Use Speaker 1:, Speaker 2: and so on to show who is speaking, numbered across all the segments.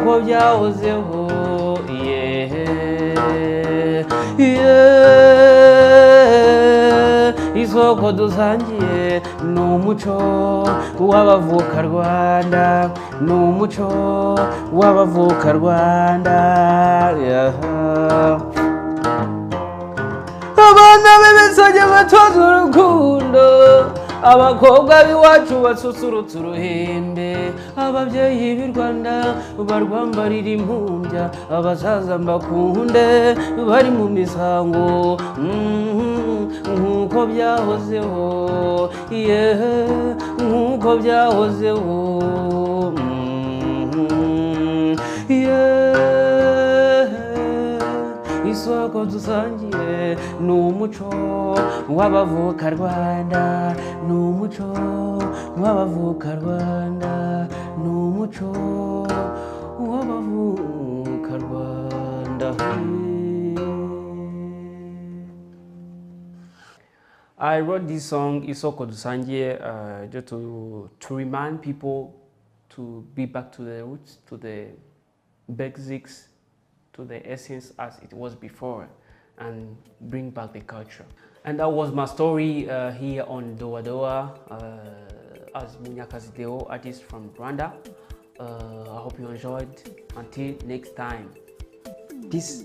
Speaker 1: nk'uko byahozeho yeah. Isoko dusangiye ni umuco w'abavuka Rwanda, ni umuco w'abavuka Rwanda, yeah. Abana b'ibisage batoza urukundo, abakobwa b'iwacu basusurutsa uruhembe, ababyeyi b'i Rwanda barwambarira impumbya, abasaza mbakunde bari mu misango nk'uko byahozeho yeah, nk'uko byahozeho yeah. Isoko dusangiye ni umuco w'abavuka Rwanda, ni umuco w'abavuka Rwanda, ni umuco w'abavuka Rwanda. I wrote this song Isoko Dusangiye just to remind people to be back to the roots, to the basics, to the essence as it was before, and bring back the culture. And that was my story here on Doa Doa as Munyakazi Deo, artist from Rwanda. I hope you enjoyed. Until next time. Peace.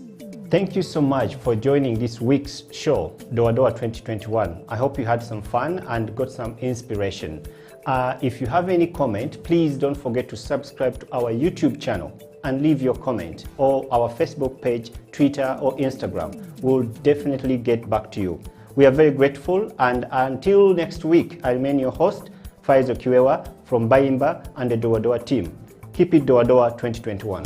Speaker 2: Thank you so much for joining this week's show, Doa Doa 2021. I hope you had some fun and got some inspiration. If you have any comment, please don't forget to subscribe to our YouTube channel and leave your comment, or our Facebook page, Twitter or Instagram. We'll definitely get back to you. We are very grateful, and until next week, I remain your host, Faizo Kiwewa from Bayimba and the Doa Doa team. Keep it Doa Doa 2021.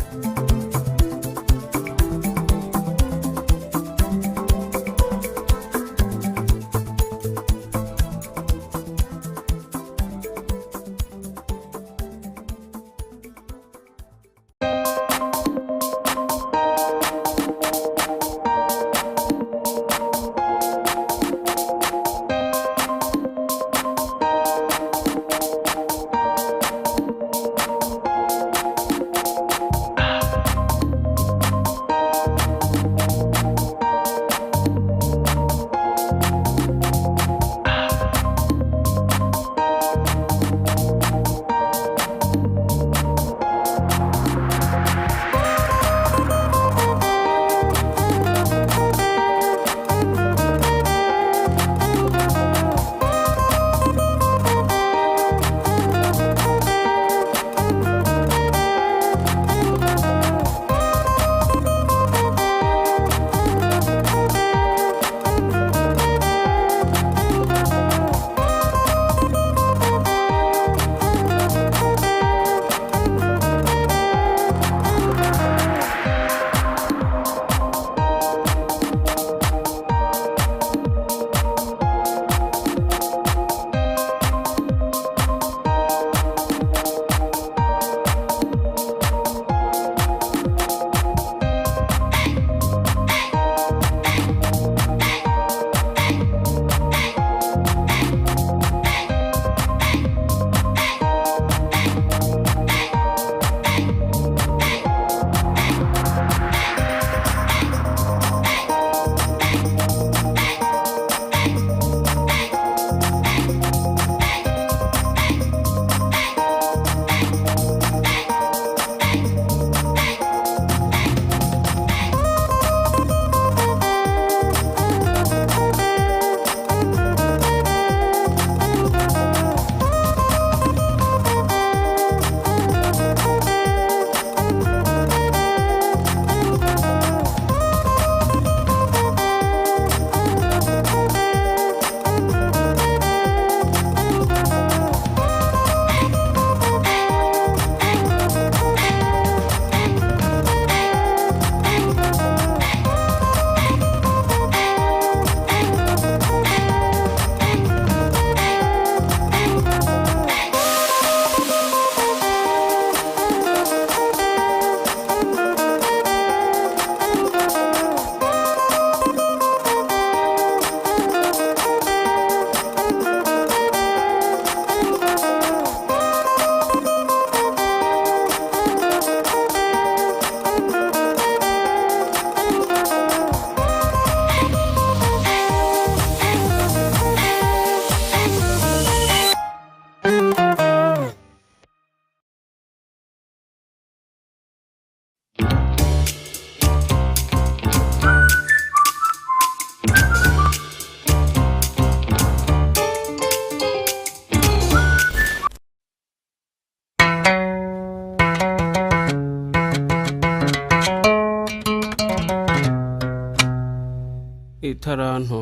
Speaker 1: itaranto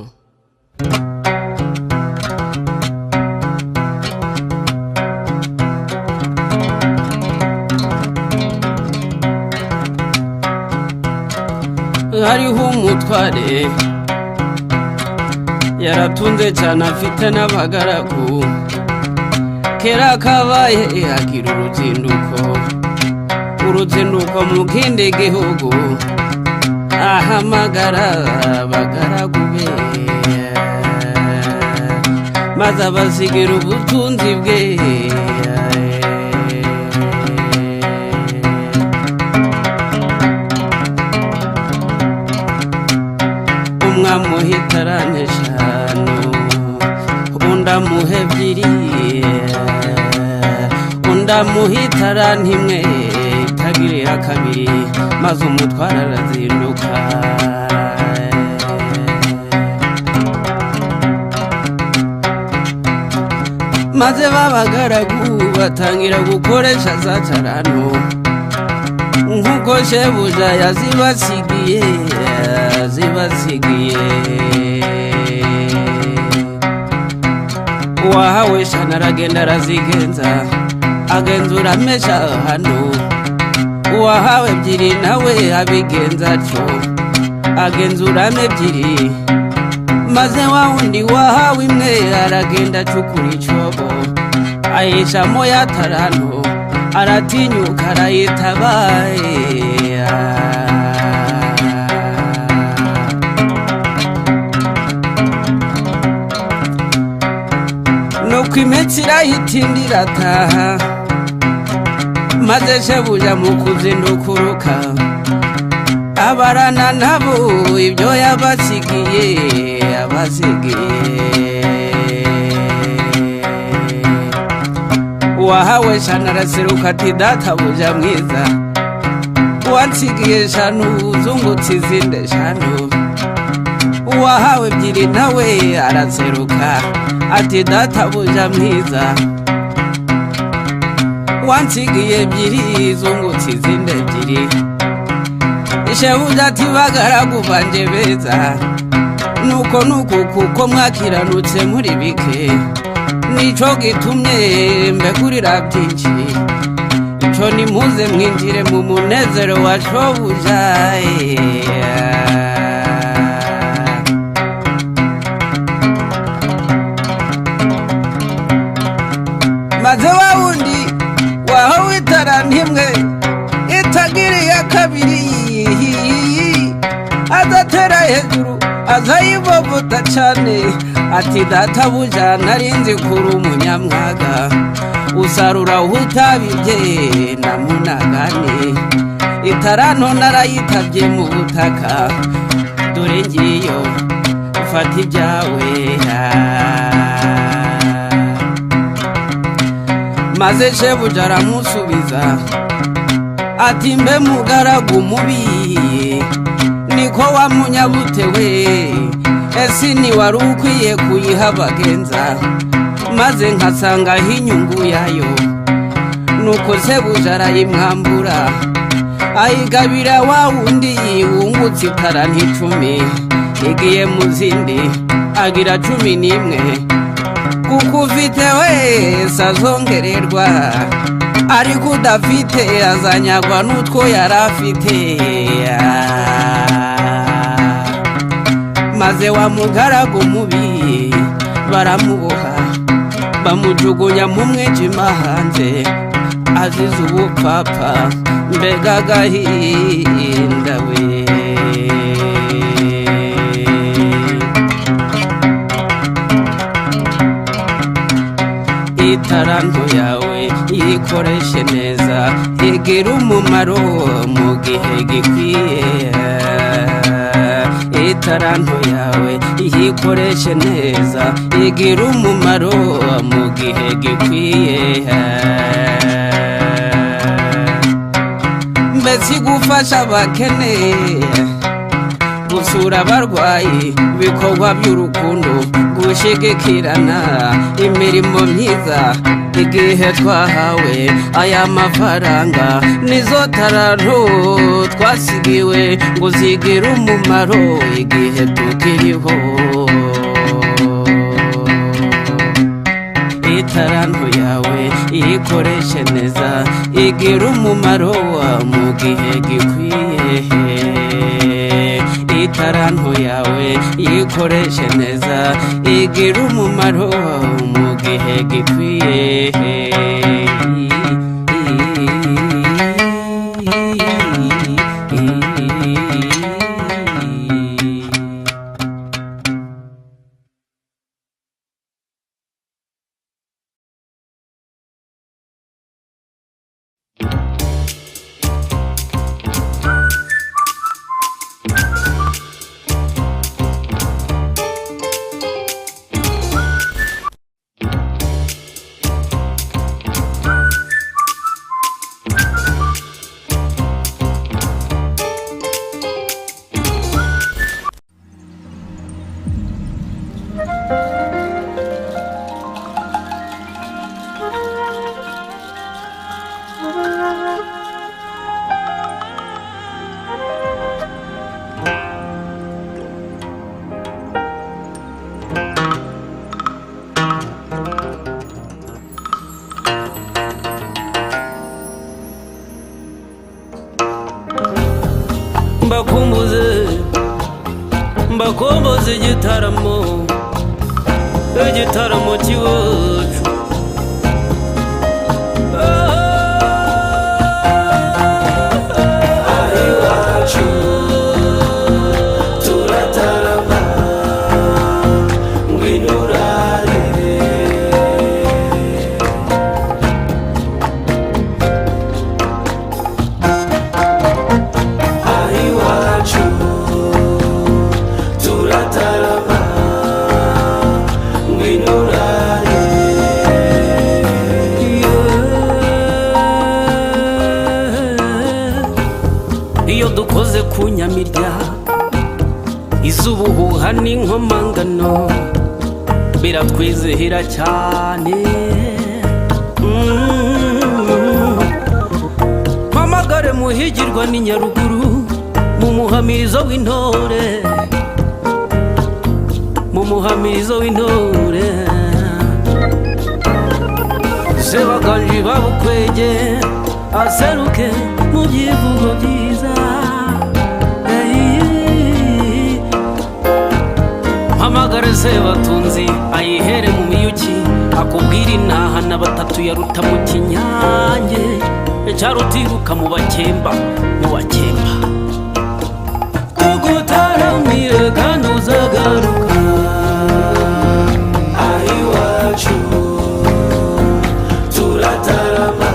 Speaker 1: hariho umutware yaratunze cyane afite n'abagaragu kera kabaye agira uruzinduko mu kindi gihugu ahamagara abagaragu be maze abasigira ubutunzi bwe umwamuhita araneshanu undamuhe ebyiri undamuhita arantimwe itagirira kabiri maze umutwara arazinduka maze babagaragu batangira gukoresha za carano nk'uko shebuja yazibasigiye uwahawe shana aragenda arazigenza agenzura amesha hano uwahawe ebyiri nawe abigenza atyo agenzuramo ebyiri maze wa wundi wahawe imwe aragenda acukura icobo ayishamo ya taranto aratinyuka arayitabaye nuko imitsi irahitindi irataha maze shebuja mu kuzindukuruka abarana nabo ibyo yabasigiye uwahawe shana araseruka ati databuja mwiza wansigiye shanu uzungutse izindi eshanu uwahawe ebyiri nawe araseruka ati databuja mwiza wansigiye ebyiri zungutse izindi ebyiri shebuja ati bagaragu banje beza nuko kuko mwakiranutse muri bike nico gitumye mbekurira byinshi ico nimuze mwinjire mu munezero wa shobuja maze wa wundi wahawe itarantimwe itagiriye kabiri adatera hejuru azayibovota cane ati databuja narinzi kuri umunyamwaga usarura utabibye na munagane itaranto narayitavye mu butaka dore ngiyo ufata ibyawe maze shebuja aramusubiza ati mbe mugaragu mubi niko wamunyabutewe esi ni wari ukwiye kuyiha abagenza maze nkasanga inyungu yayo nuko shebuja arayimwambura ayigabira wa wundi wungutse itaranto 10 igiye mu zindi agira 11 kuko ufite wese azongererwa ariko udafite azanyagwa n'utwo yari afite maze wa mugaragu mubi baramuboha bamujugunya mu mwijima hanze azize ubupfapfa mbega agahinda we itaranto yawe yikoreshe neza igira umumaro mu gihe gikwiye itaranto yawe yikoreshe neza igira umumaro mu gihe gikwiye mbese gufasha abakene gusura abarwayi ibikorwa by'urukundo gushigikirana imirimo myiza
Speaker 3: igihe twahawe aya mafaranga nizo tarantu twasigiwe ngo zigire umumaro igihe tukiriho. Itarantu yawe iyikoreshe neza igira umumaro mu gihe gikwiye. Itarantu yawe iyikoreshe neza igira umumaro mu gihe gikwiye. Mbakumbuze igitaramo cy'iwacu. Iwacu turatarama ngwino urare. Iwacu turatarama ngwino urare. Iyo dukoze ku nyamirya iz'ubuhuha n'inkomangano biratwizihira cyane. Mpamagare muhigirwa ni Nyaruguru mu muhamirizo w'intore, mu muhamirizo w'intore. Sebaganji babukwege aseruke mu byivugo byiza. Mpamagare Sebatunzi ayihere mu miyuki akubwira intaha na batatu yaruta mu kinyange cyarutiruka mu bakemba, mu bakemba. Tugutaramire kandi uzagaruka. Iwacu turatarama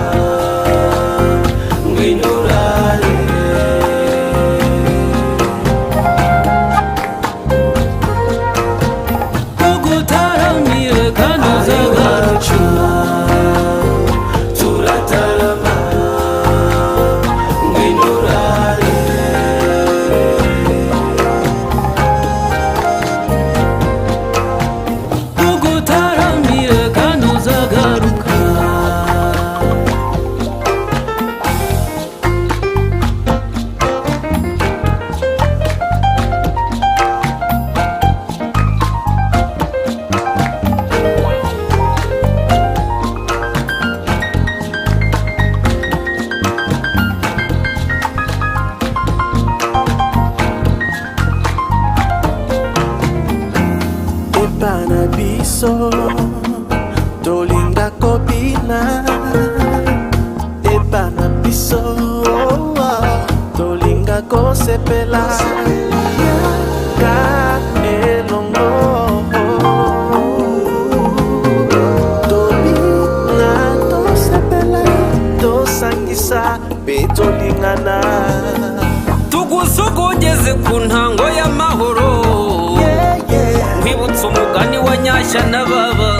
Speaker 3: ngwino urare. Tugutaramire kandi uzagaruka. Turatarama ngwino urare. Tugutaramire kandi uzagaruka.
Speaker 4: Epana biso tolinga kobina. Epana biso tolinga kosepela. Elongo tolinga tosepela tosangisa pe tolingana.
Speaker 3: Tugusogongeze ku ntango y'amahoro. Kwibutsa umugani wa Nyashya na Baba,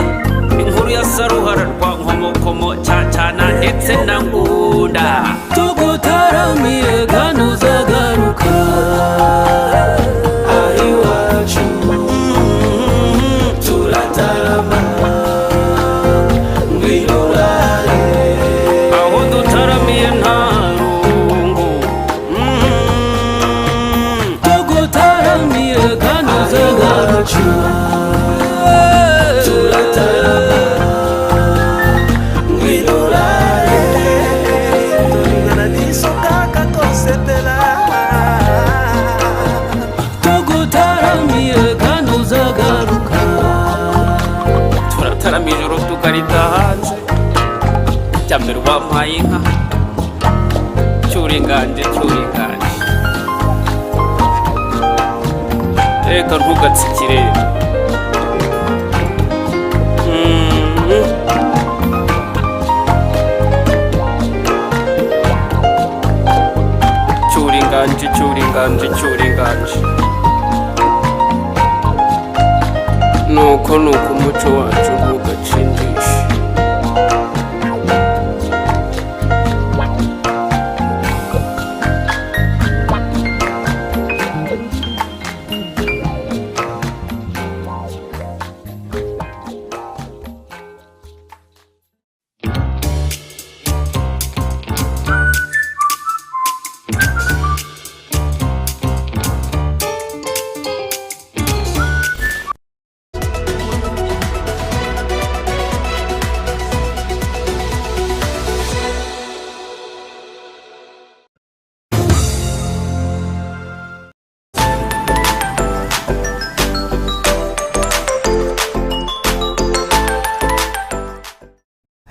Speaker 3: inkuru ya Saruhara rwa Nkomokomo, Cyacana ndetse na Ngunda. Tugutaramire kandi uzagaruka.
Speaker 4: Iwacu turatarama ngwino urare.
Speaker 3: cyuringanje reka ntugatsikire cyuringanje nuko umuco wacu ntugacindishe.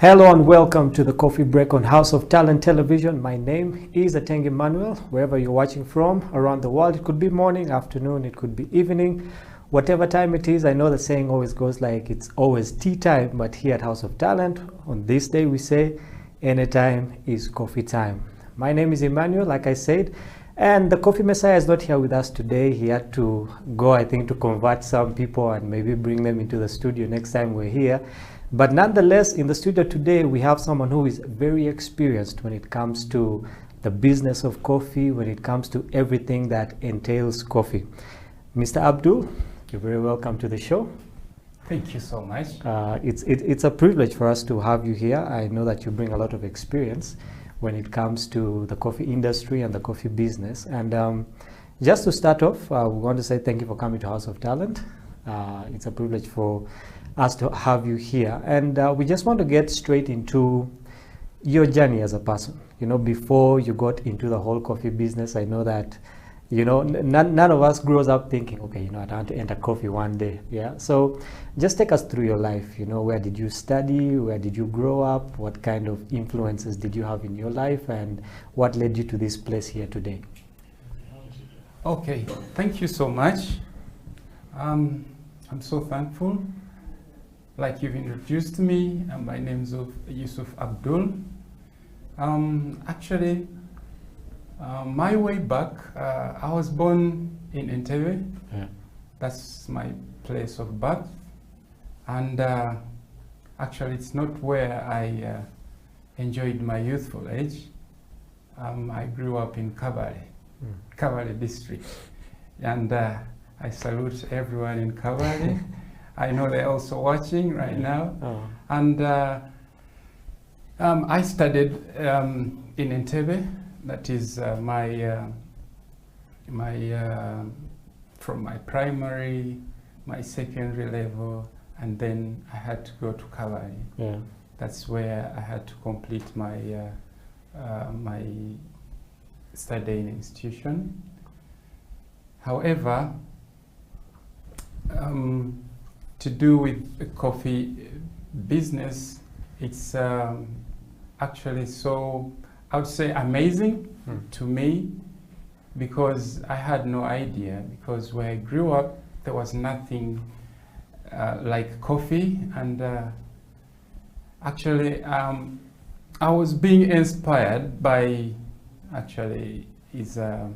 Speaker 5: Hello and welcome to the Coffee Break on House of Talent Television. My name is Ateng Emmanuel. Wherever you're watching from around the world, it could be morning, afternoon, it could be evening, whatever time it is. I know the saying always goes like it's always tea time, but here at House of Talent, on this day we say anytime is coffee time. My name is Emmanuel, like I said, and the Coffee Messiah is not here with us today. He had to go, I think, to convert some people and maybe bring them into the studio next time we're here. But nonetheless, in the studio today, we have someone who is very experienced when it comes to the business of coffee, when it comes to everything that entails coffee. Mr. Abdul, you're very welcome to the show.
Speaker 6: Thank you so much.
Speaker 5: It's a privilege for us to have you here. I know that you bring a lot of experience when it comes to the coffee industry and the coffee business. And just to start off, we want to say thank you for coming to House of Talent. It's a privilege for us to have you here, and we just want to get straight into your journey as a person. You know, before you got into the whole coffee business, I know that, you know, none of us grows up thinking, okay, you know, I want to enter coffee one day. Yeah, so just take us through your life. You know, where did you study, where did you grow up, what kind of influences did you have in your life, and what led you to this place here today?
Speaker 6: Okay, thank you so much. I'm so thankful. Like you've introduced me, my name is Yusuf Abdul. Actually, my way back, I was born in Entebbe. Yeah. That's my place of birth. And actually, it's not where I enjoyed my youthful age. I grew up in Kabale district. And I salute everyone in Kabale. I know they're also watching right now. Oh. And I studied in Entebbe. That is from my primary, my secondary level, and then I had to go to Kabale. Yeah. That's where I had to complete my my studying institution. However, to do with the coffee business, it's actually so, I would say, amazing to me, because I had no idea, because where I grew up there was nothing like coffee. And actually I was being inspired by, actually, he's a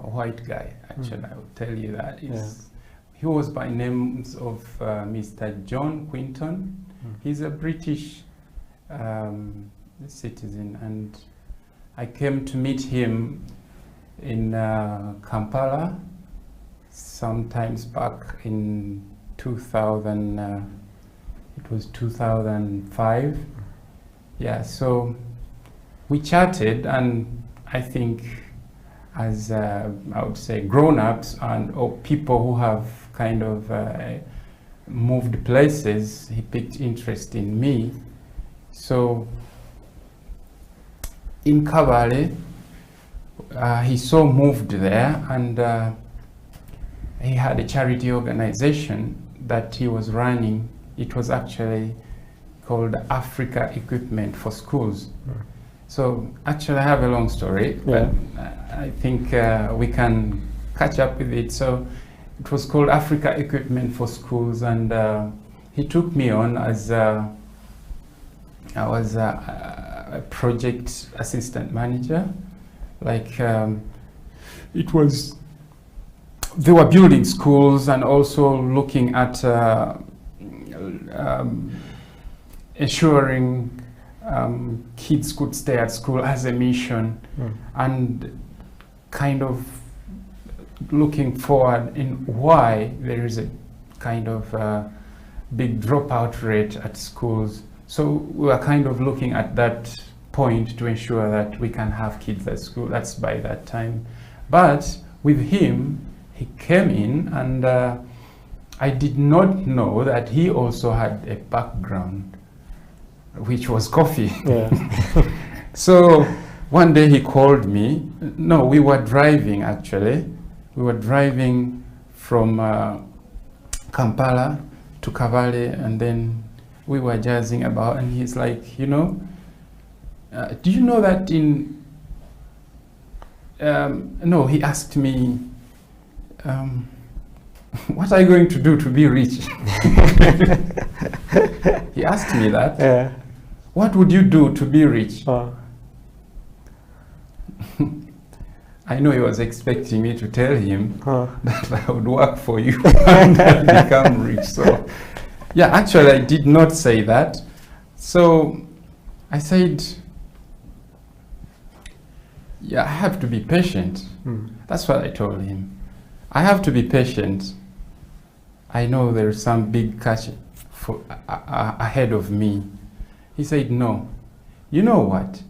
Speaker 6: white guy, actually. I will tell you that. He was by names of Mr. John Quinton. He's a British citizen, and I came to meet him in Kampala sometimes back in 2000. It was 2005. Yeah, so we chatted, and I think, as I would say, grown-ups or people who have kind of moved places, he picked interest in me. So in Kabale, he so moved there, and he had a charity organization that he was running. It was actually called Africa Equipment for Schools. So actually I have a long story, but I think we can catch up with it. So it was called Africa Equipment for Schools, and he took me on as I was a project assistant manager. Like it was, they were building schools and also looking at ensuring kids could stay at school as a mission, and kind of looking forward in why there is a kind of big dropout rate at schools. So we were kind of looking at that point to ensure that we can have kids at school. That's by that time. But with him, he came in, and I did not know that he also had a background, which was coffee. So one day he called me. No, we were driving actually. We were driving from Kampala to Kavale, and then we were jazzing about, and he's like, you know, do you know that in, no, he asked me, what are you going to do to be rich? He asked me that. What would you do to be rich? I know he was expecting me to tell him that I would work for you and become rich. So, yeah, actually I did not say that. So I said, yeah, I have to be patient. That's what I told him. I have to be patient. I know there's some big catch ahead of me. He said, no. You know what?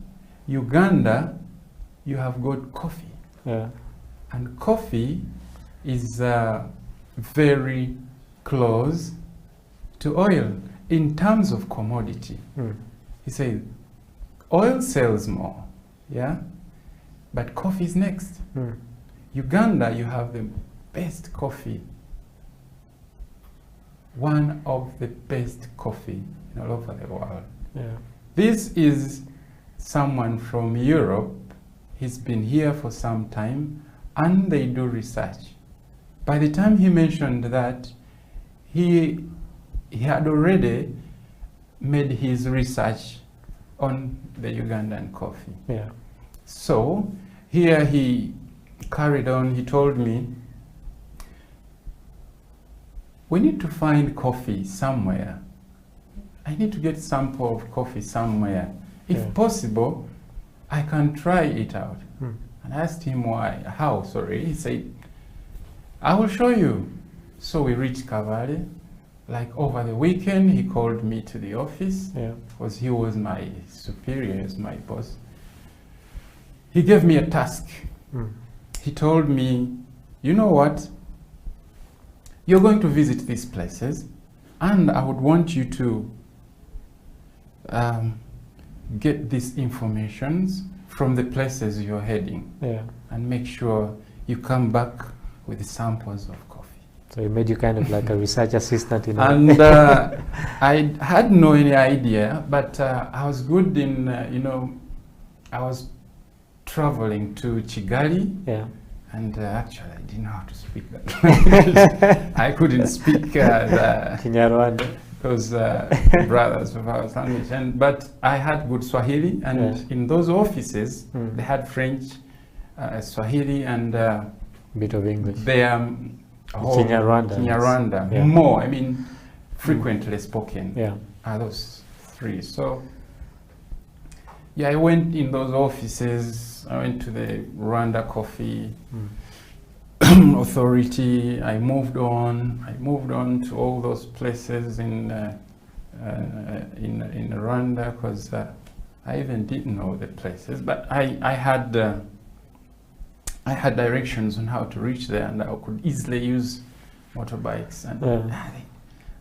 Speaker 6: Uganda, you have got coffee. And coffee is very close to oil in terms of commodity. He said, oil sells more, yeah? But coffee is next. Uganda, you have the best coffee. One of the best coffee all over the world. This is someone from Europe. He's been here for some time, and they do research. By the time he mentioned that, he had already made his research on the Ugandan coffee. So here he carried on. He told me, we need to find coffee somewhere. I need to get sample of coffee somewhere. If possible, I can try it out. And I asked him why, how, sorry. He said, I will show you. So we reached Kavale. Like over the weekend, he called me to the office, because he was my superior, he was my boss. He gave me a task. He told me, you know what? You're going to visit these places, and I would want you to get these informations from the places you're heading, and make sure you come back with samples of coffee.
Speaker 5: So he made you kind of like a research assistant in
Speaker 6: And I had no any idea, but I was good in, you know, I was traveling to Kigali, and actually I didn't know how to speak that language. I couldn't speak the
Speaker 5: Kinyarwanda.
Speaker 6: Those brothers of our language, but I had good Swahili, and in those offices they had French, Swahili, and
Speaker 5: bit of English.
Speaker 6: They Kinyarwanda more. I mean, frequently spoken. Are those three. So yeah, I went in those offices. I went to the Rwanda Coffee Authority. I moved on to all those places in Rwanda, because I even didn't know the places, but I had directions on how to reach there, and I could easily use motorbikes, and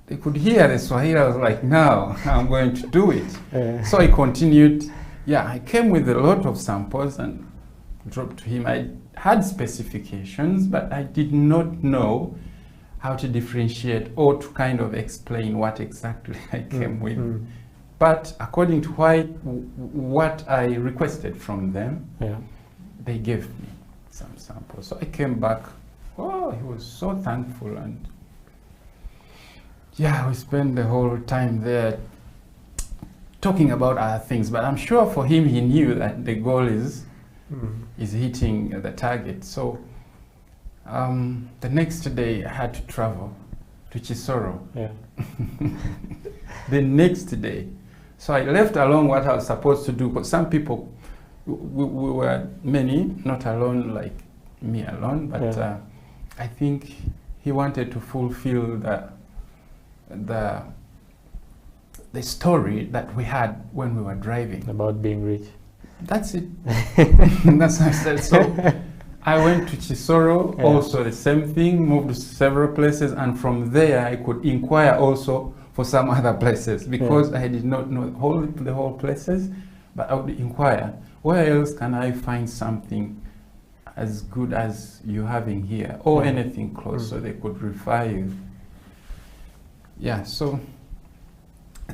Speaker 6: they could hear the Swahili. I was like, no, I'm going to do it. So I continued. I came with a lot of samples and dropped to him. I had specifications, but I did not know how to differentiate or to kind of explain what exactly I came with. But according to what I requested from them,
Speaker 5: Yeah.
Speaker 6: they gave me some samples. So I came back. Oh, he was so thankful, and yeah, we spent the whole time there talking about other things. But I'm sure for him, he knew that the goal is hitting the target. So the next day, I had to travel to Chisoro.
Speaker 5: Yeah.
Speaker 6: The next day. So I left alone what I was supposed to do, but some people, we were many, not alone like me alone, but
Speaker 5: Yeah.
Speaker 6: I think he wanted to fulfill the story that we had when we were driving.
Speaker 5: About being rich.
Speaker 6: That's it. That's what I said. So I went to Chisoro,
Speaker 5: Yeah.
Speaker 6: also the same thing, moved to several places, and from there I could inquire also for some other places, because I did not know the whole places, but I would inquire, where else can I find something as good as you having here, or anything close, so they could refer you. Yeah, so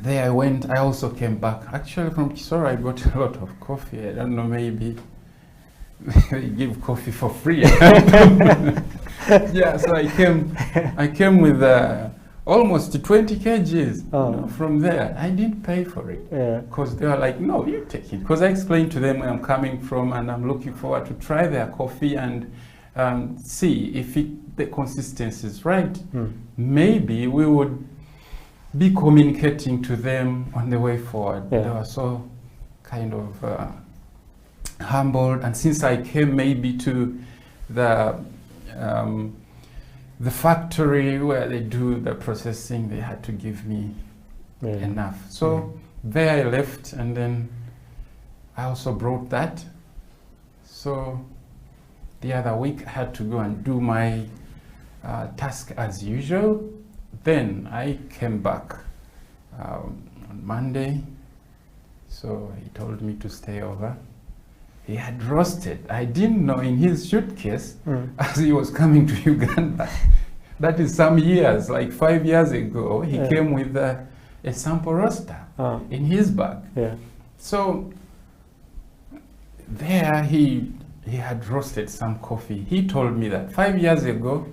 Speaker 6: there I went. I also came back. Actually, from Kisoro, I got a lot of coffee. I don't know, maybe they give coffee for free. Yeah, so I came with almost 20 kgs from there. I didn't pay for it, because they were like, no, you take it. Because I explained to them where I'm coming from, and I'm looking forward to try their coffee and see if the consistency is right. Maybe we would be communicating to them on the way forward. They were so kind of humbled, and since I came maybe to the factory where they do the processing, they had to give me enough. So there I left, and then I also brought that. So the other week I had to go and do my task as usual. Then I came back on Monday, so he told me to stay over. He had roasted, I didn't know, in his suitcase as he was coming to Uganda. That is some years, like 5 years ago, he came with a sample roaster in his bag. So there he had roasted some coffee. He told me that 5 years ago,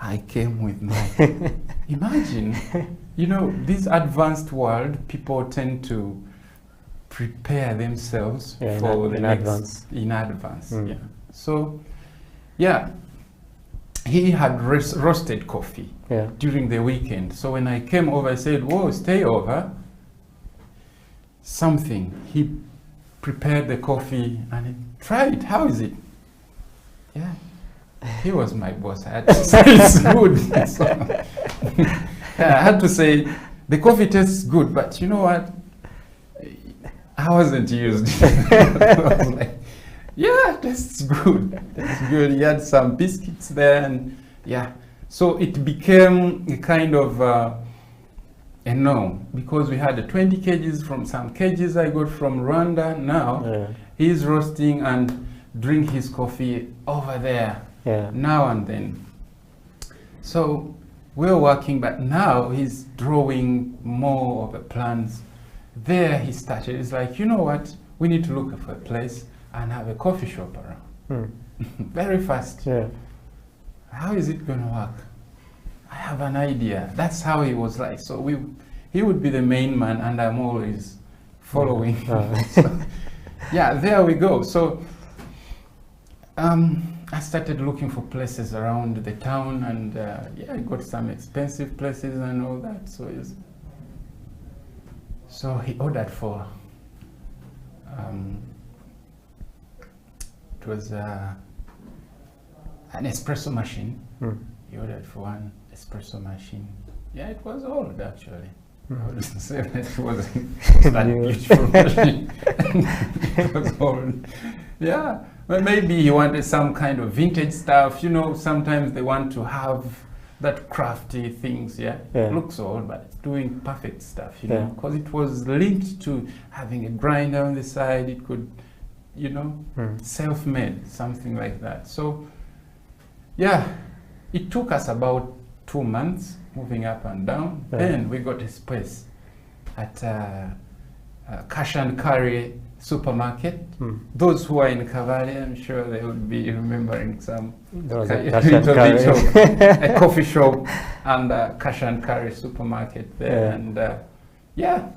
Speaker 6: I came with mine. Imagine, you know, this advanced world, people tend to prepare themselves for the next in advance. Yeah. So, yeah, he had roasted coffee during the weekend. So when I came over, I said, "Whoa, stay over." He prepared the coffee and try it. How is it? Yeah. He was my boss. I had to say it's good. So, I had to say the coffee tastes good, but you know what? I wasn't used. I was like, yeah, that's good. That's good. He had some biscuits there, and yeah. So it became a kind of a norm, because we had 20 kgs from some kgs I got from Rwanda. Now he's roasting and drink his coffee over there. Now and then. So we're working, but now he's drawing more of the plans. There he started. It's like, you know what? We need to look for a place and have a coffee shop around. Very fast. How is it going to work? I have an idea. That's how he was like. So he would be the main man, and I'm always following. So, yeah, there we go. So I started looking for places around the town, and I got some expensive places and all that. So he ordered for it was an espresso machine. He ordered for one espresso machine. Yeah, it was old actually. I wouldn't say that it was that beautiful machine. It was old. Yeah. But maybe he wanted some kind of vintage stuff. You know, sometimes they want to have that crafty things. It looks old, but it's doing perfect stuff, you know, because it was linked to having a grinder on the side. It could, you know, self-made, something like that. So, yeah, it took us about 2 months moving up and down. Then we got a space at cash and carry supermarket. Those who are in Kampala, I'm sure they would be remembering some
Speaker 5: There was a
Speaker 6: little
Speaker 5: cash and
Speaker 6: bit
Speaker 5: carry.
Speaker 6: of a coffee shop and a cash and carry supermarket there.
Speaker 5: Yeah.
Speaker 6: And yeah,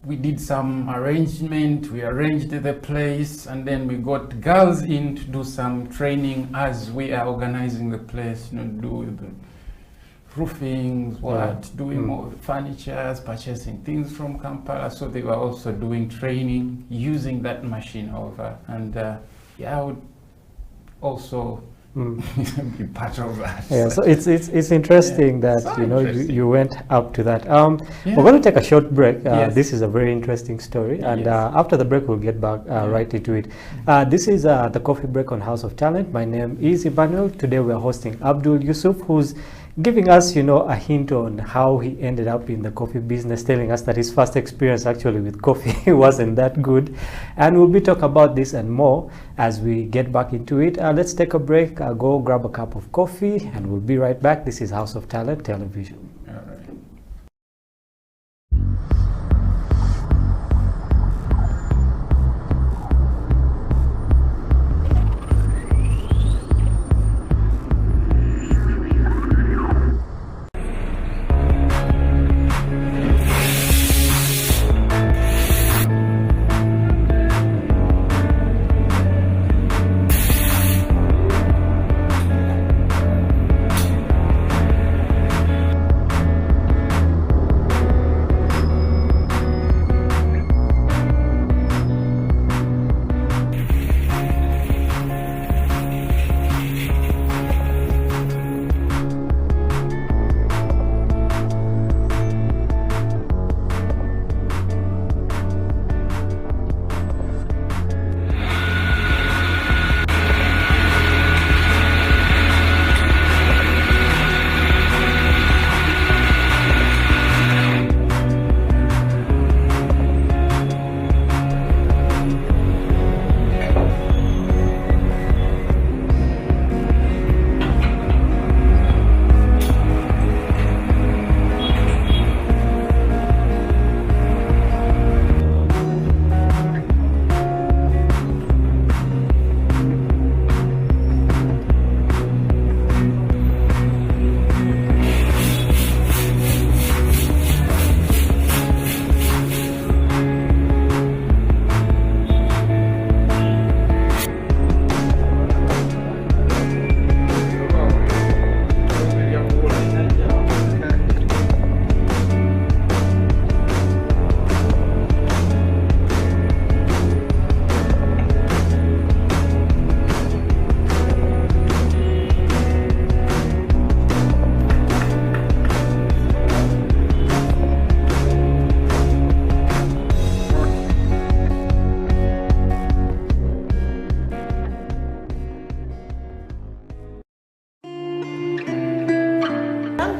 Speaker 6: we did some arrangement. We arranged the place, and then we got girls in to do some training as we are organizing the place. You know, do the roofings, doing more furnitures, purchasing things from Kampala. So they were also doing training using that machine over. And yeah, I would also be part of that.
Speaker 5: Yeah, so it's interesting that
Speaker 6: so
Speaker 5: you know
Speaker 6: interesting.
Speaker 5: you went up to that. We're going to take a short break.
Speaker 6: Yes.
Speaker 5: This is a very interesting story, and
Speaker 6: Yes.
Speaker 5: after the break we'll get back right into it. This is the coffee break on House of Talent. My name is Emmanuel. Today we are hosting Abdul Yusuf, who's giving us, you know, a hint on how he ended up in the coffee business, telling us that his first experience actually with coffee wasn't that good. And we'll be talking about this and more as we get back into it. Let's take a break, go grab a cup of coffee, and we'll be right back. This is House of Talent Television.
Speaker 6: All right.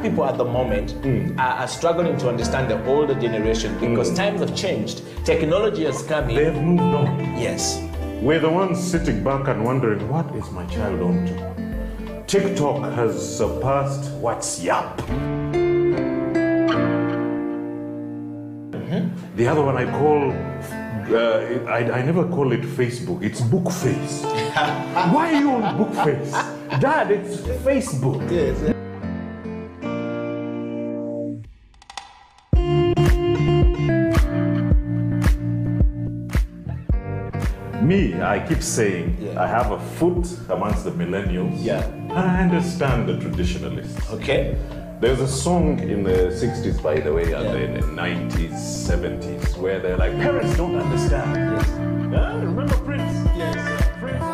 Speaker 7: People at the moment are struggling to understand the older generation because times have changed. Technology has come in.
Speaker 8: They've moved on.
Speaker 7: Yes.
Speaker 8: We're the ones sitting back and wondering, what is my child on to? TikTok has surpassed WhatsApp. The other one I call, I never call it Facebook, it's Bookface. Why are you on Bookface? Dad, it's Facebook.
Speaker 7: Yes.
Speaker 8: Me, I keep saying, I have a foot amongst the millennials.
Speaker 7: Yeah.
Speaker 8: And I understand the traditionalists.
Speaker 7: Okay.
Speaker 8: There's a song in the 60s, by the way, and in the 90s, 70s, where they're like, parents don't understand.
Speaker 7: Yes.
Speaker 8: Yeah, remember Prince?
Speaker 7: Yes.
Speaker 8: Prince.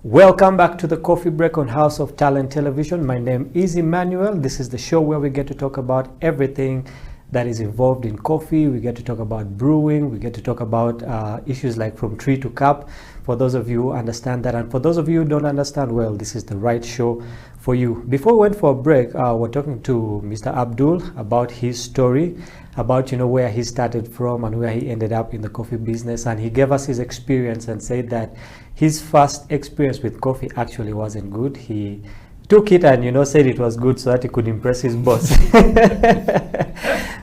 Speaker 5: Welcome back to the Coffee Break on House of Talent Television. My name is Emmanuel. This is the show where we get to talk about everything that is involved in coffee. We get to talk about brewing. We get to talk about issues like from tree to cup. For those of you who understand that, and for those of you who don't understand, well, this is the right show for you. Before we went for a break, we're talking to Mr. Abdul about his story, about where he started from and where he ended up in the coffee business, and he gave us his experience and said that his first experience with coffee actually wasn't good. He took it and said it was good so that he could impress his boss.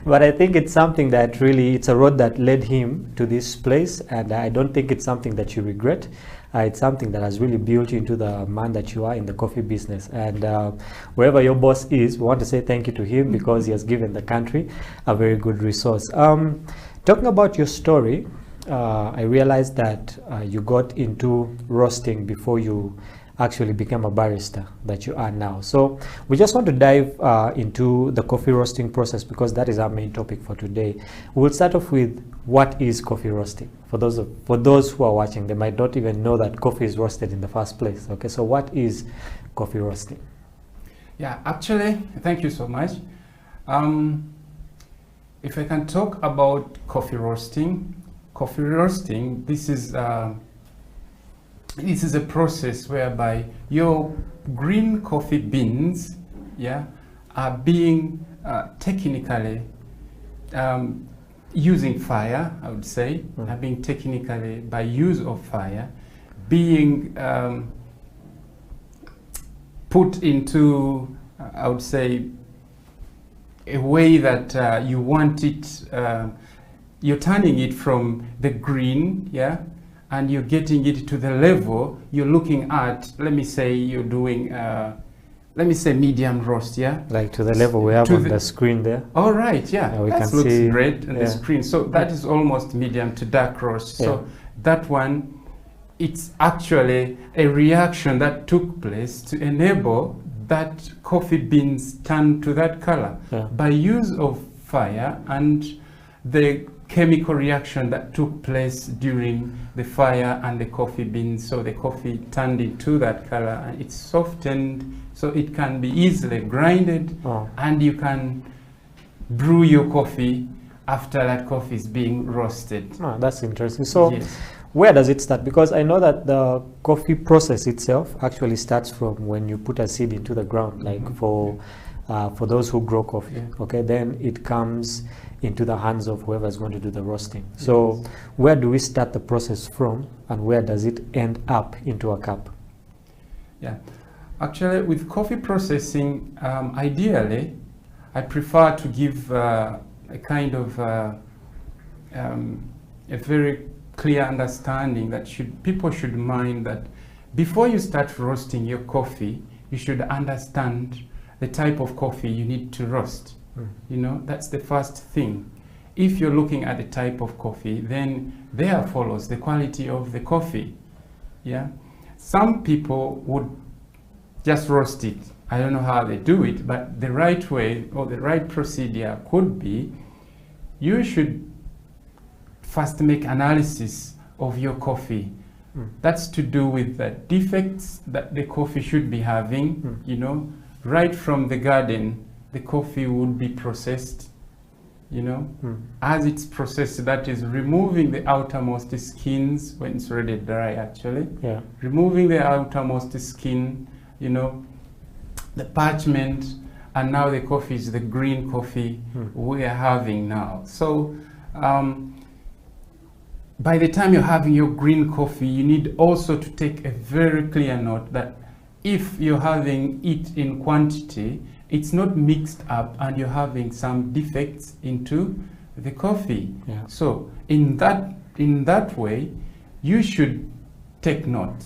Speaker 5: But I think it's something that really, it's a road that led him to this place, and I don't think it's something that you regret. It's something that has really built you into the man that you are in the coffee business. And wherever your boss is, we want to say thank you to him because he has given the country a very good resource. Talking about your story, I realized that you got into roasting before you actually became a barista that you are now. So we just want to dive into the coffee roasting process because that is our main topic for today. We'll start off with what is coffee roasting. For those who are watching, they might not even know that coffee is roasted in the first place. Okay, so what is coffee roasting?
Speaker 6: Yeah, actually, thank you so much. If I can talk about coffee roasting, this is a process whereby your green coffee beans, are being technically using fire, I would say, are being technically, by use of fire, being put into, I would say, a way that you want it, you're turning it from the green, and you're getting it to the level you're looking at. Let me say you're doing, let me say medium roast,
Speaker 5: like to the level we have on the screen there.
Speaker 6: All right,
Speaker 5: we
Speaker 6: that
Speaker 5: can
Speaker 6: looks
Speaker 5: see
Speaker 6: red on the screen. So that is almost medium to dark roast. So that one, it's actually a reaction that took place to enable that coffee beans turn to that color by use of fire and the chemical reaction that took place during the fire and the coffee beans. So the coffee turned into that color and it's softened so it can be easily grinded and you can brew your coffee after that coffee is being roasted.
Speaker 5: That's interesting. So where does it start? Because I know that the coffee process itself actually starts from when you put a seed into the ground, like for those who grow coffee. Okay, then it comes into the hands of whoever is going to do the roasting. So where do we start the process from and where does it end up into a cup?
Speaker 6: Actually with coffee processing, ideally I prefer to give a kind of a very clear understanding that people should mind that before you start roasting your coffee, you should understand the type of coffee you need to roast. That's the first thing. If you're looking at the type of coffee, then there follows the quality of the coffee. Some people would just roast it. I don't know how they do it, but the right way or the right procedure could be, you should first make analysis of your coffee. That's to do with the defects that the coffee should be having. Right from the garden, the coffee would be processed, as it's processed, that is removing the outermost skins when it's already dry actually. Removing the outermost skin, the parchment, and now the coffee is the green coffee we are having now. So by the time you're having your green coffee, you need also to take a very clear note that if you're having it in quantity, it's not mixed up and you're having some defects into the coffee. So in that way, you should take note.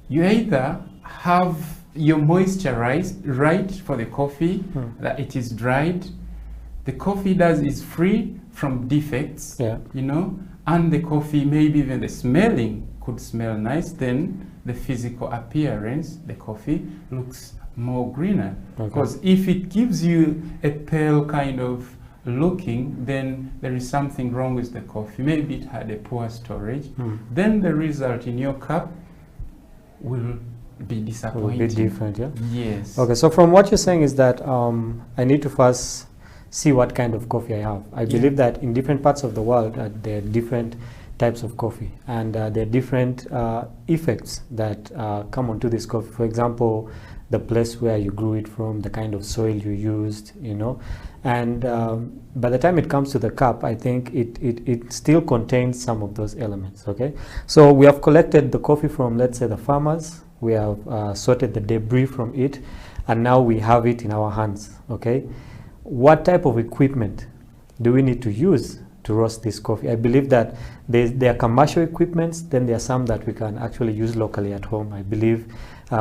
Speaker 6: You either have your moisture right for the coffee, that it is dried, the coffee is free from defects, and the coffee, maybe even the smelling could smell nice, then the physical appearance, the coffee looks more greener. Because if it gives you a pale kind of looking, then there is something wrong with the coffee. Maybe it had a poor storage. Then the result in your cup will be disappointing.
Speaker 5: Will be different,
Speaker 6: Yes.
Speaker 5: Okay, so from what you're saying is that I need to first see what kind of coffee I have. I believe that in different parts of the world, there are different types of coffee, and there are different effects that come onto this coffee. For example, the place where you grew it from, the kind of soil you used, you know, and by the time it comes to the cup, I think it still contains some of those elements. Okay, so we have collected the coffee from, let's say, the farmers. We have sorted the debris from it, and now we have it in our hands. Okay, what type of equipment do we need to use to roast this coffee? I believe that there are commercial equipments, then there are some that we can actually use locally at home. I believe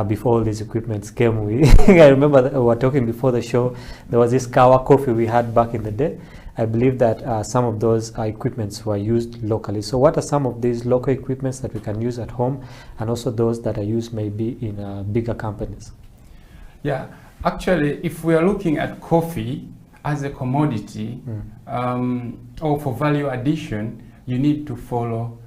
Speaker 5: before all these equipments came, I remember that we were talking before the show, there was this kawa coffee we had back in the day. I believe that some of those equipments were used locally. So what are some of these local equipments that we can use at home, and also those that are used maybe in bigger companies?
Speaker 6: Yeah, actually, if we are looking at coffee as a commodity, or for value addition, you need to follow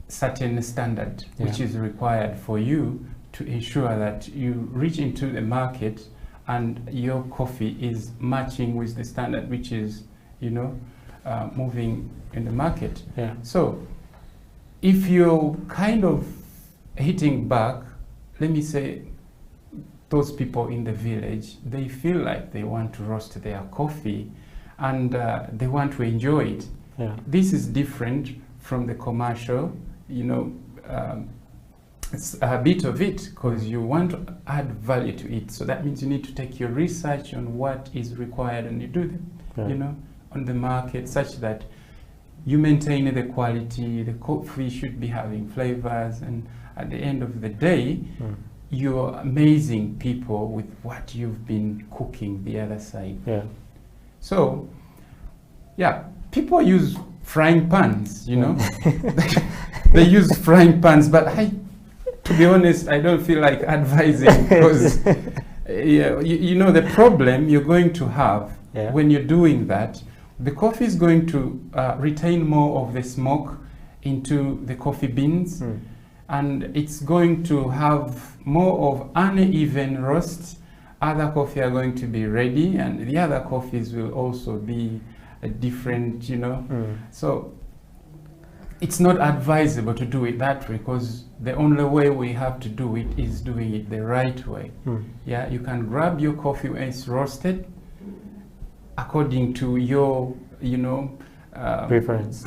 Speaker 6: certain standard, which is required for you to ensure that you reach into the market and your coffee is matching with the standard, which is, you know, moving in the market.
Speaker 5: Yeah.
Speaker 6: So if you're kind of hitting back, let me say, those people in the village, they feel like they want to roast their coffee and they want to enjoy it.
Speaker 5: Yeah.
Speaker 6: This is different from the commercial, you know, it's a bit of it because you want to add value to it. So that means you need to take your research on what is required and you do them, you know, on the market, such that you maintain the quality. The coffee should be having flavors, and at the end of the day, you're amazing people with what you've been cooking the other side.
Speaker 5: Yeah.
Speaker 6: So, yeah, people use frying pans, you know. They use frying pans, but to be honest, I don't feel like advising because, you know, the problem you're going to have when you're doing that, the coffee is going to retain more of the smoke into the coffee beans, and it's going to have more of uneven roast. Other coffee are going to be ready, and the other coffees will also be different, you know. So it's not advisable to do it that way, because the only way we have to do it is doing it the right way. Yeah, you can grab your coffee when it's roasted according to your, you know, preference.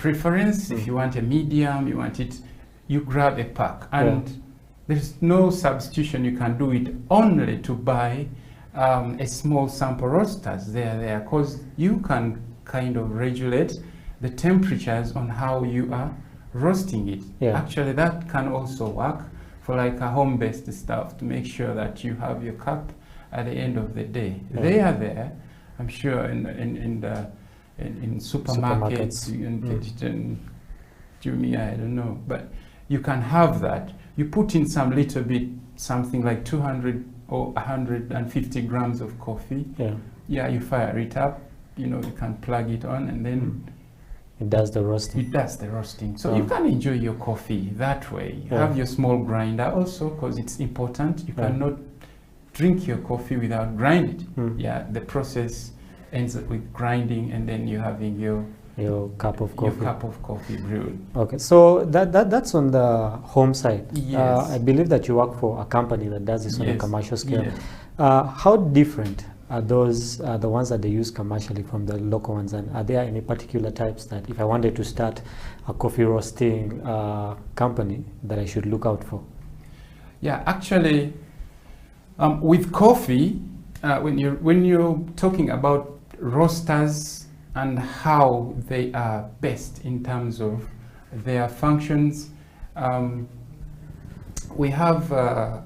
Speaker 6: If you want a medium, you want it, you grab a pack, and there's no substitution. You can do it only to buy a small sample roasters. There, because you can kind of regulate the temperatures on how you are roasting it. Actually, that can also work for like a home-based stuff, to make sure that you have your cup at the end of the day. They are there, I'm sure, in supermarkets. You can get it in Jumia, I don't know, but you can have that. You put in some little bit, something like 200 or 150 grams of coffee. You fire it up. You know, you can plug it on, and then
Speaker 5: it does the roasting.
Speaker 6: It does the roasting. So you can enjoy your coffee that way. You have your small grinder also, because it's important. You cannot drink your coffee without grinding it. The process ends up with grinding, and then you're having your
Speaker 5: cup of coffee.
Speaker 6: Your cup of coffee brewed.
Speaker 5: Okay, so that's on the home side.
Speaker 6: Yes.
Speaker 5: I believe that you work for a company that does this on a commercial scale. How different are those the ones that they use commercially from the local ones, and are there any particular types that, if I wanted to start a coffee roasting company, that I should look out for?
Speaker 6: Yeah, actually, with coffee, when you're talking about roasters and how they are best in terms of their functions, we have a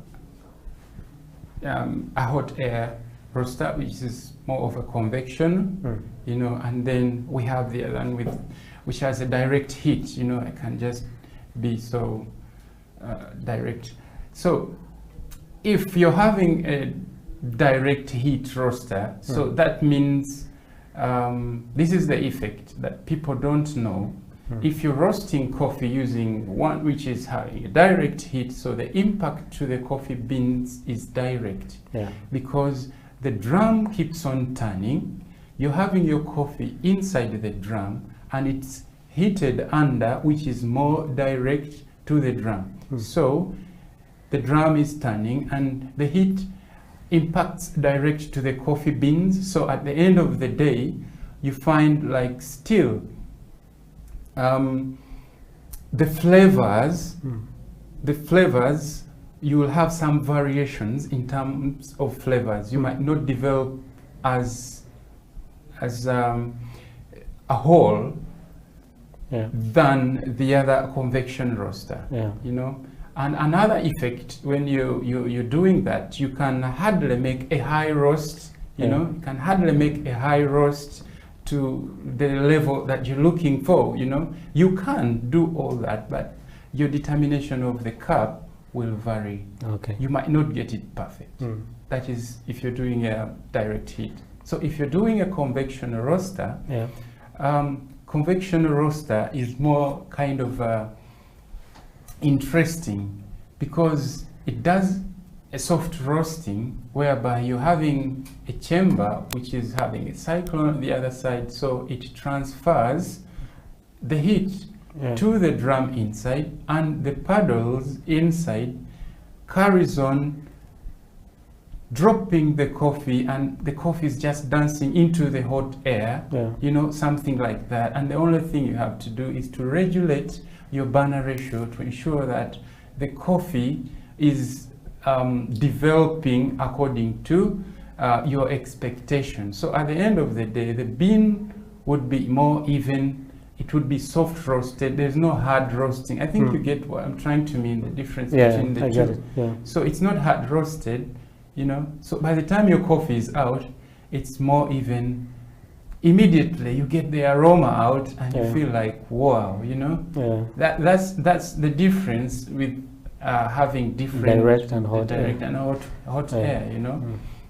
Speaker 6: hot air roaster, which is more of a convection, you know, and then we have the other one which has a direct heat, you know. I can just be so direct. So if you're having a direct heat roaster, so that means this is the effect that people don't know. If you're roasting coffee using one which is having a direct heat, so the impact to the coffee beans is direct, because the drum keeps on turning. You're having your coffee inside the drum, and it's heated under, which is more direct to the drum. So the drum is turning and the heat impacts direct to the coffee beans. So at the end of the day, you find like still the flavors, you will have some variations in terms of flavors. You might not develop as a whole than the other convection roaster. You know. And another effect when you're doing that, you can hardly make a high roast. You know, you can hardly make a high roast to the level that you're looking for. You know, you can do all that, but your determination of the cup will vary. Okay. You might not get it perfect. That is if you're doing a direct heat. So if you're doing a convection roaster, convection roaster is more kind of interesting because it does a soft roasting whereby you're having a chamber which is having a cyclone on the other side, so it transfers the heat to the drum inside, and the paddles inside carries on dropping the coffee, and the coffee is just dancing into the hot air, you know, something like that. And the only thing you have to do is to regulate your burner ratio to ensure that the coffee is developing according to your expectation. So at the end of the day, the bean would be more even, it would be soft roasted, there's no hard roasting. I think you get what I'm trying to mean, the difference between the two. So it's not hard roasted, you know, so by the time your coffee is out, it's more even. Immediately you get the aroma out and you feel like, wow, you know. That's the difference with having different
Speaker 5: direct and hot
Speaker 6: air, you know.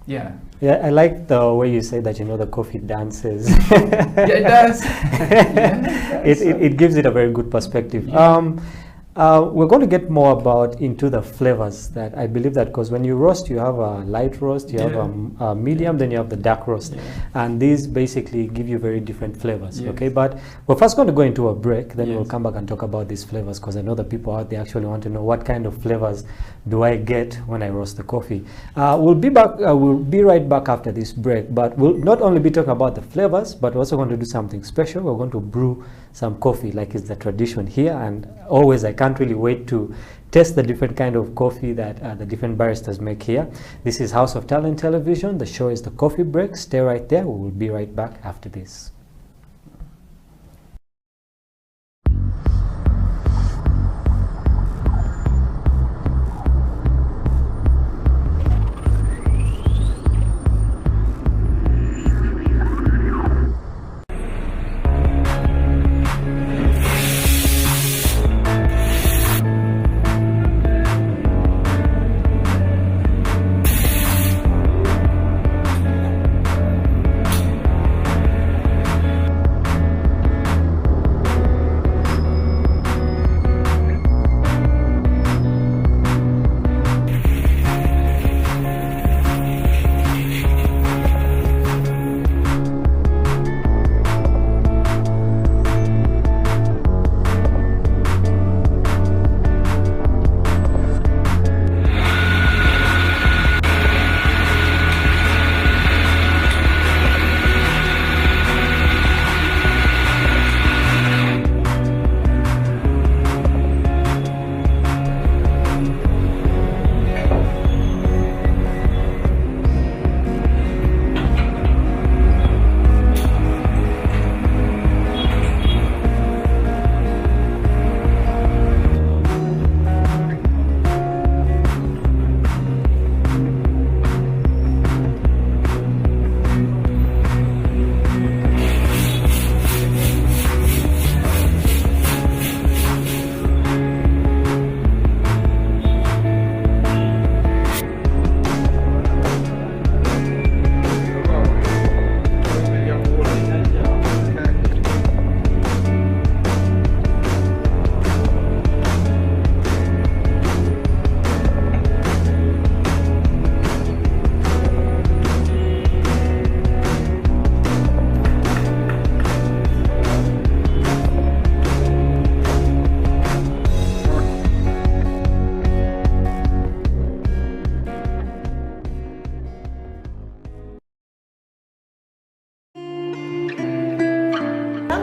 Speaker 6: Yeah, I
Speaker 5: like the way you say that, you know, the coffee dances.
Speaker 6: It does.
Speaker 5: It gives it a very good perspective. We're going to get more into the flavors that I believe that, because when you roast, you have a light roast, you have a medium, then you have the dark roast, and these basically give you very different flavors. Okay, but we're first going to go into a break, then we'll come back and talk about these flavors, because I know the people out there actually want to know what kind of flavors do I get when I roast the coffee. We'll be back. We'll be right back after this break, but we'll not only be talking about the flavors, but we're also going to do something special. We're going to brew some coffee like it's the tradition here, and always I can't really wait to test the different kind of coffee that the different baristas make here. This is House of Talent Television. The show is The Coffee Break. Stay right there. We will be right back after this.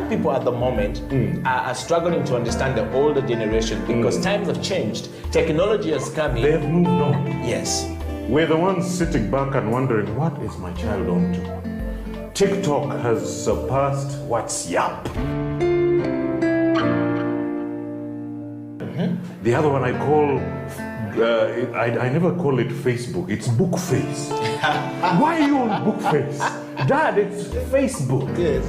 Speaker 7: people at the moment are struggling to understand the older generation because times have changed. Technology has come in.
Speaker 8: They've moved on.
Speaker 7: Yes.
Speaker 8: We're the ones sitting back and wondering, what is my child on to? TikTok has surpassed WhatsApp. The other one I call, I never call it Facebook, it's book face. Why are you on book face? Dad, it's Facebook.
Speaker 7: Yes.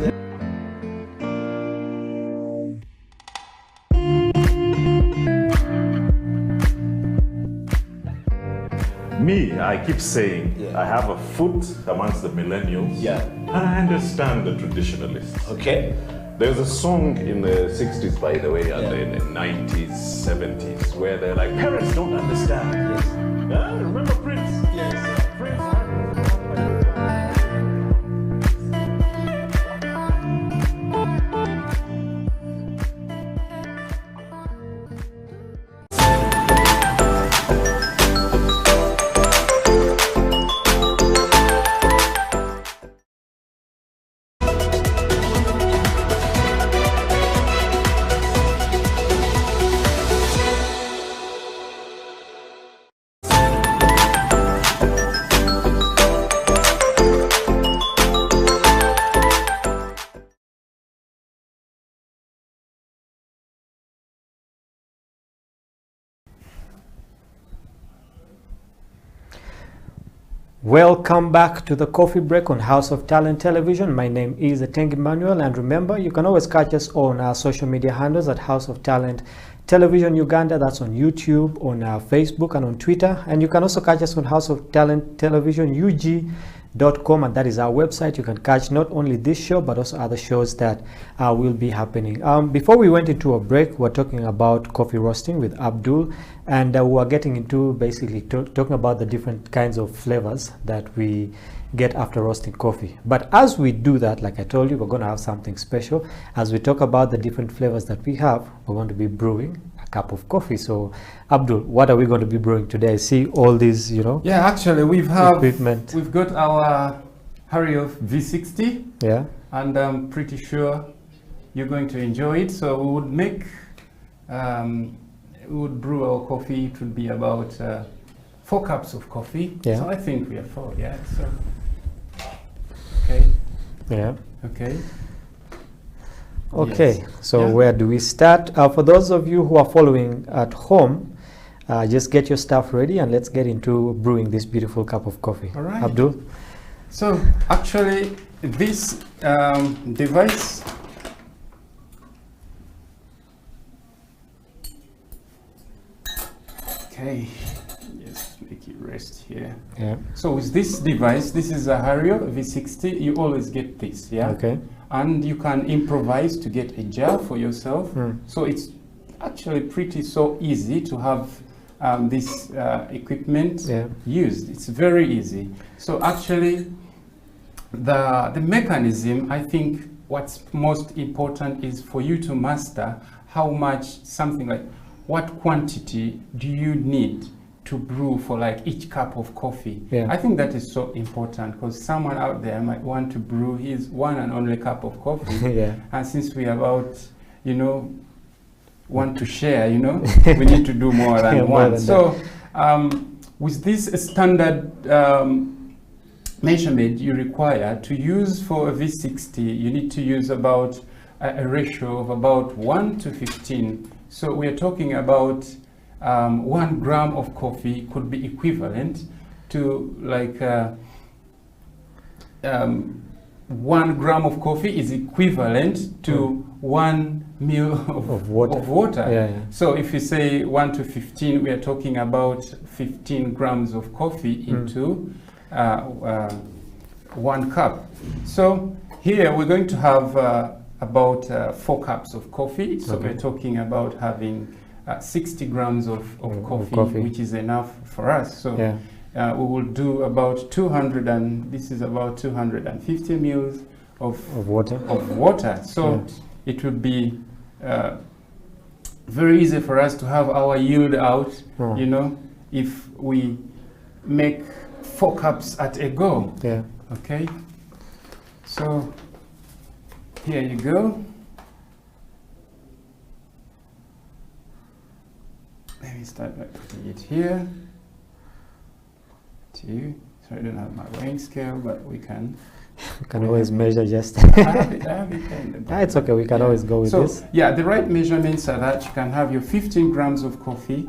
Speaker 8: Me, I keep saying, I have a foot amongst the millennials.
Speaker 7: Yeah.
Speaker 8: And I understand the traditionalists.
Speaker 7: Okay.
Speaker 8: There's a song in the 60s, by the way, and in the 90s, 70s, where they're like, parents don't understand.
Speaker 7: Yes.
Speaker 8: Yeah, remember Prince?
Speaker 7: Yes.
Speaker 8: Prince.
Speaker 5: Welcome back to the coffee break on House of Talent Television. My name is Ateng Emmanuel, and remember, you can always catch us on our social media handles at House of Talent Television Uganda. That's on YouTube, on Facebook, and on Twitter. And you can also catch us on House of Talent Television UG.com, and that is our website. You can catch not only this show but also other shows that will be happening. Before we went into a break, we're talking about coffee roasting with Abdul, and we're getting into basically talking about the different kinds of flavors that we get after roasting coffee. But as we do that, like I told you, we're going to have something special. As we talk about the different flavors that we have, we're going to be brewing a cup of coffee. So Abdul, what are we going to be brewing today? I see all these,
Speaker 6: Yeah, actually we've got our Hario V60.
Speaker 5: Yeah.
Speaker 6: And I'm pretty sure you're going to enjoy it. So we would make we would brew our coffee. It would be about 4 cups of coffee.
Speaker 5: Yeah.
Speaker 6: So I think we are 4, yeah. So okay.
Speaker 5: Yeah.
Speaker 6: Okay.
Speaker 5: Okay,
Speaker 6: Yes.
Speaker 5: so
Speaker 6: Yeah.
Speaker 5: where do we start? For those of you who are following at home, just get your stuff ready and let's get into brewing this beautiful cup of coffee.
Speaker 6: All right.
Speaker 5: Abdul?
Speaker 6: So actually this device okay, just make it rest here.
Speaker 5: Yeah.
Speaker 6: So with this device, this is a Hario V60, you always get this, yeah?
Speaker 5: Okay.
Speaker 6: And you can improvise to get a jar for yourself. So it's actually pretty so easy to have this equipment used. It's very easy. So actually the mechanism, I think what's most important is for you to master how much, something like what quantity do you need to brew for like each cup of coffee. I think that is so important because someone out there might want to brew his one and only cup of coffee. And since we about, want to share, we need to do more than one. So with this standard measurement you require to use for a V60, you need to use about a ratio of about 1 to 15. So we are talking about 1 gram of coffee could be equivalent to like 1 gram of coffee is equivalent to 1 ml of water. So if you say 1 to 15, we are talking about 15 grams of coffee into 1 cup. So here we're going to have about 4 cups of coffee. So we're talking about having 60 grams of coffee, which is enough for us. So we will do about 200, and this is about 250 mils of water. So it would be very easy for us to have our yield out, if we make 4 cups at a go. Okay. So here you go. start by putting it here. So I don't have my weighing scale, but we can.
Speaker 5: We can always measure just.
Speaker 6: I have it in the
Speaker 5: It's okay, we can always go with this.
Speaker 6: Yeah, the right measurements are that you can have your 15 grams of coffee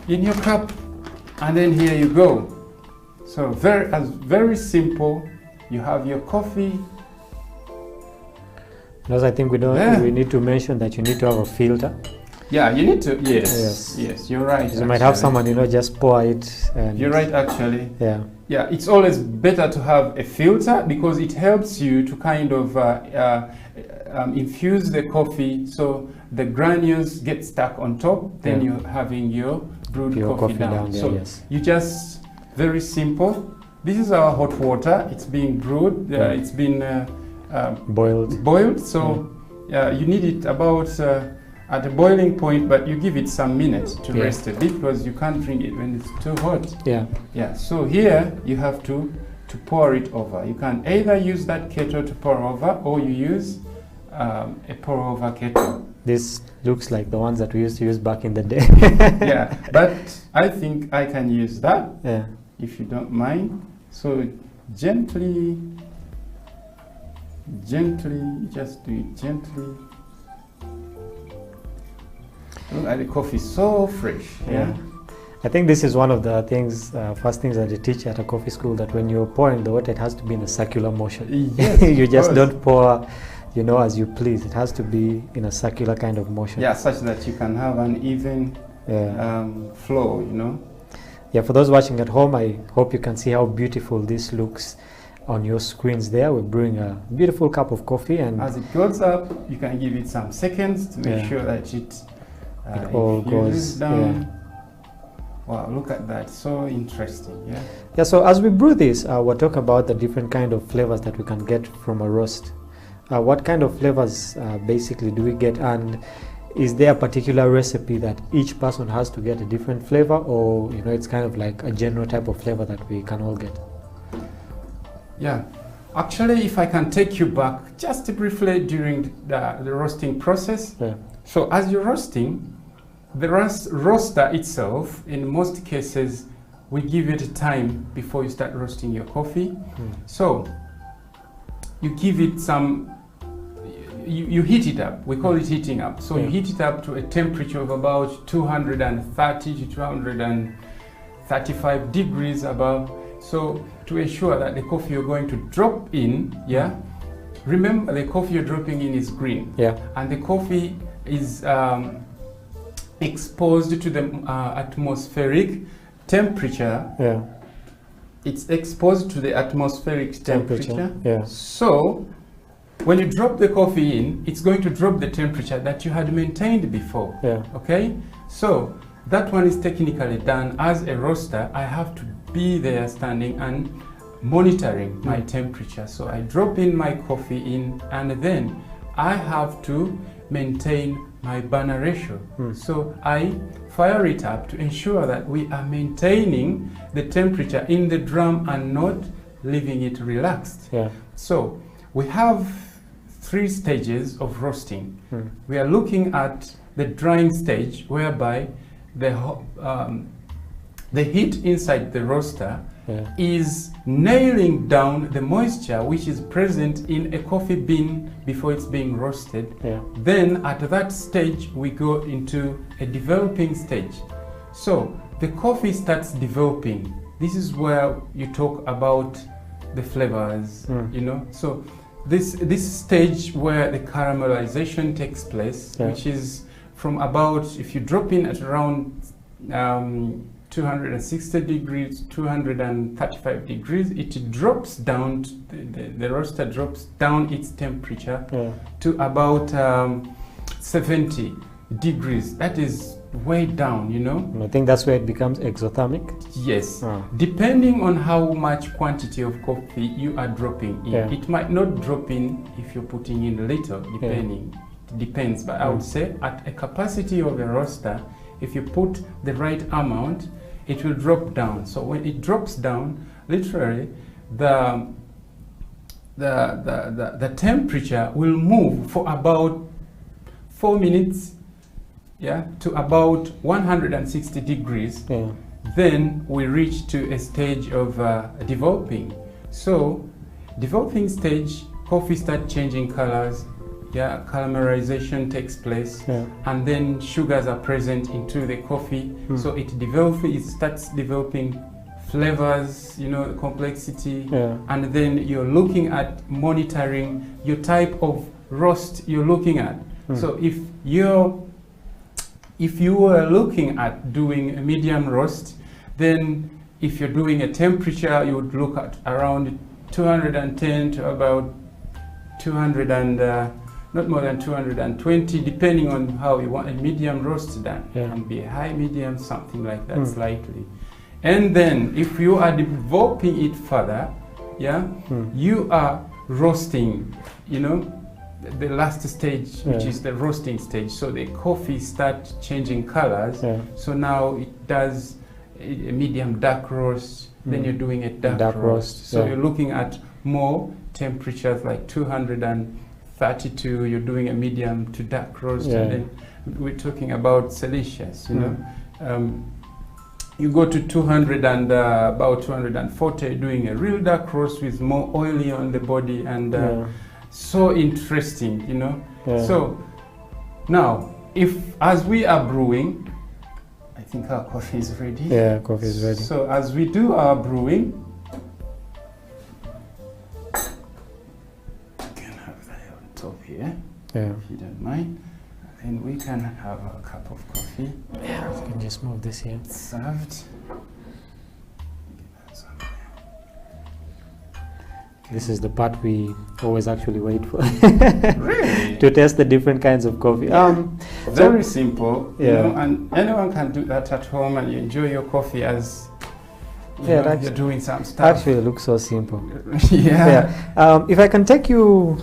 Speaker 6: in your cup, and then here you go. So very simple. You have your coffee.
Speaker 5: Because I think we need to mention that you need to have a filter.
Speaker 6: Yeah, you need to. Yes, you're right.
Speaker 5: You might have someone, just pour it. And
Speaker 6: you're right, actually.
Speaker 5: Yeah,
Speaker 6: it's always better to have a filter because it helps you to kind of infuse the coffee so the granules get stuck on top. Then you're having your brewed coffee down. So you just, very simple. This is our hot water. It's being brewed. It's been boiled. So you need it about at a boiling point, but you give it some minutes to rest a bit because you can't drink it when it's too hot. So here you have to pour it over. You can either use that kettle to pour over, or you use a pour over kettle.
Speaker 5: This looks like the ones that we used to use back in the day.
Speaker 6: But I think I can use that if you don't mind. So gently, just do it gently. Look at the coffee, so fresh.
Speaker 5: I think this is one of the things, first things that they teach at a coffee school, that when you're pouring the water, it has to be in a circular motion. You just don't pour, as you please. It has to be in a circular kind of motion.
Speaker 6: Such that you can have an even flow,
Speaker 5: For those watching at home, I hope you can see how beautiful this looks on your screens there. We're brewing a beautiful cup of coffee, and
Speaker 6: as it goes up, you can give it some seconds to make sure that it
Speaker 5: all goes
Speaker 6: down. Wow, look at that, so interesting.
Speaker 5: So as we brew this, we'll talk about the different kind of flavors that we can get from a roast. What kind of flavors basically do we get, and is there a particular recipe that each person has to get a different flavor, or it's kind of like a general type of flavor that we can all get?
Speaker 6: Actually, if I can take you back just briefly during the roasting process. So as you're roasting, the roaster itself, in most cases, we give it time before you start roasting your coffee. So you give it some, you heat it up. We call it heating up. So you heat it up to a temperature of about 230 to 235 degrees above. So to ensure that the coffee you're going to drop in, remember the coffee you're dropping in is green. And the coffee is exposed to the atmospheric temperature. It's exposed to the atmospheric temperature. So when you drop the coffee in, it's going to drop the temperature that you had maintained before. Okay? So that one is technically done. As a roaster, I have to be there standing and monitoring my temperature. So I drop in my coffee in, and then I have to maintain my burner ratio. So I fire it up to ensure that we are maintaining the temperature in the drum and not leaving it relaxed. So we have 3 stages of roasting. We are looking at the drying stage, whereby the heat inside the roaster is nailing down the moisture which is present in a coffee bean before it's being roasted. Then at that stage we go into a developing stage. So the coffee starts developing. This is where you talk about the flavors, So this stage where the caramelization takes place, which is from about, if you drop in at around 260 degrees, 235 degrees, it drops down, the roaster drops down its temperature to about 70 degrees. That is way down,
Speaker 5: I think that's where it becomes exothermic.
Speaker 6: Yes. Depending on how much quantity of coffee you are dropping in. It might not drop in if you're putting in little, depending. It depends, but I would say at a capacity of a roaster, if you put the right amount, it will drop down. So when it drops down, literally the temperature will move for about 4 minutes. yeah, to about 160 degrees, then we reach to a stage of developing. So, developing stage, coffee start changing colors, yeah, caramelization takes place, and then sugars are present into the coffee. So it starts developing flavors, you know, complexity, and then you're looking at monitoring your type of roast you're looking at. So if you were looking at doing a medium roast, then if you're doing a temperature, you would look at around 210 to about 200 and not more than 220, depending on how you want a medium roast done. It can be a high, medium, something like that, slightly. And then if you are developing it further, you are roasting, you know, the last stage, which is the roasting stage. So the coffee starts changing colors. So now it does a medium dark roast, then you're doing a dark roast. So you're looking at more temperatures like 232, you're doing a medium to dark roast, and then we're talking about Celsius, you know. You go to 200 and about 240, doing a real dark roast with more oily on the body, and so interesting, you know. So now, as we are brewing, I think our coffee is ready.
Speaker 5: Yeah, coffee is ready.
Speaker 6: So as we do our brewing, you can have that on top here, if you don't mind. And we can have a cup of coffee.
Speaker 5: Yeah, we can just move this here.
Speaker 6: Served.
Speaker 5: This is the part we always actually wait for.
Speaker 6: Really?
Speaker 5: To test the different kinds of coffee.
Speaker 6: Very simple, you know, and anyone can do that at home, and you enjoy your coffee as you're doing some stuff.
Speaker 5: Actually, it looks so simple.
Speaker 6: Yeah.
Speaker 5: If I can take you,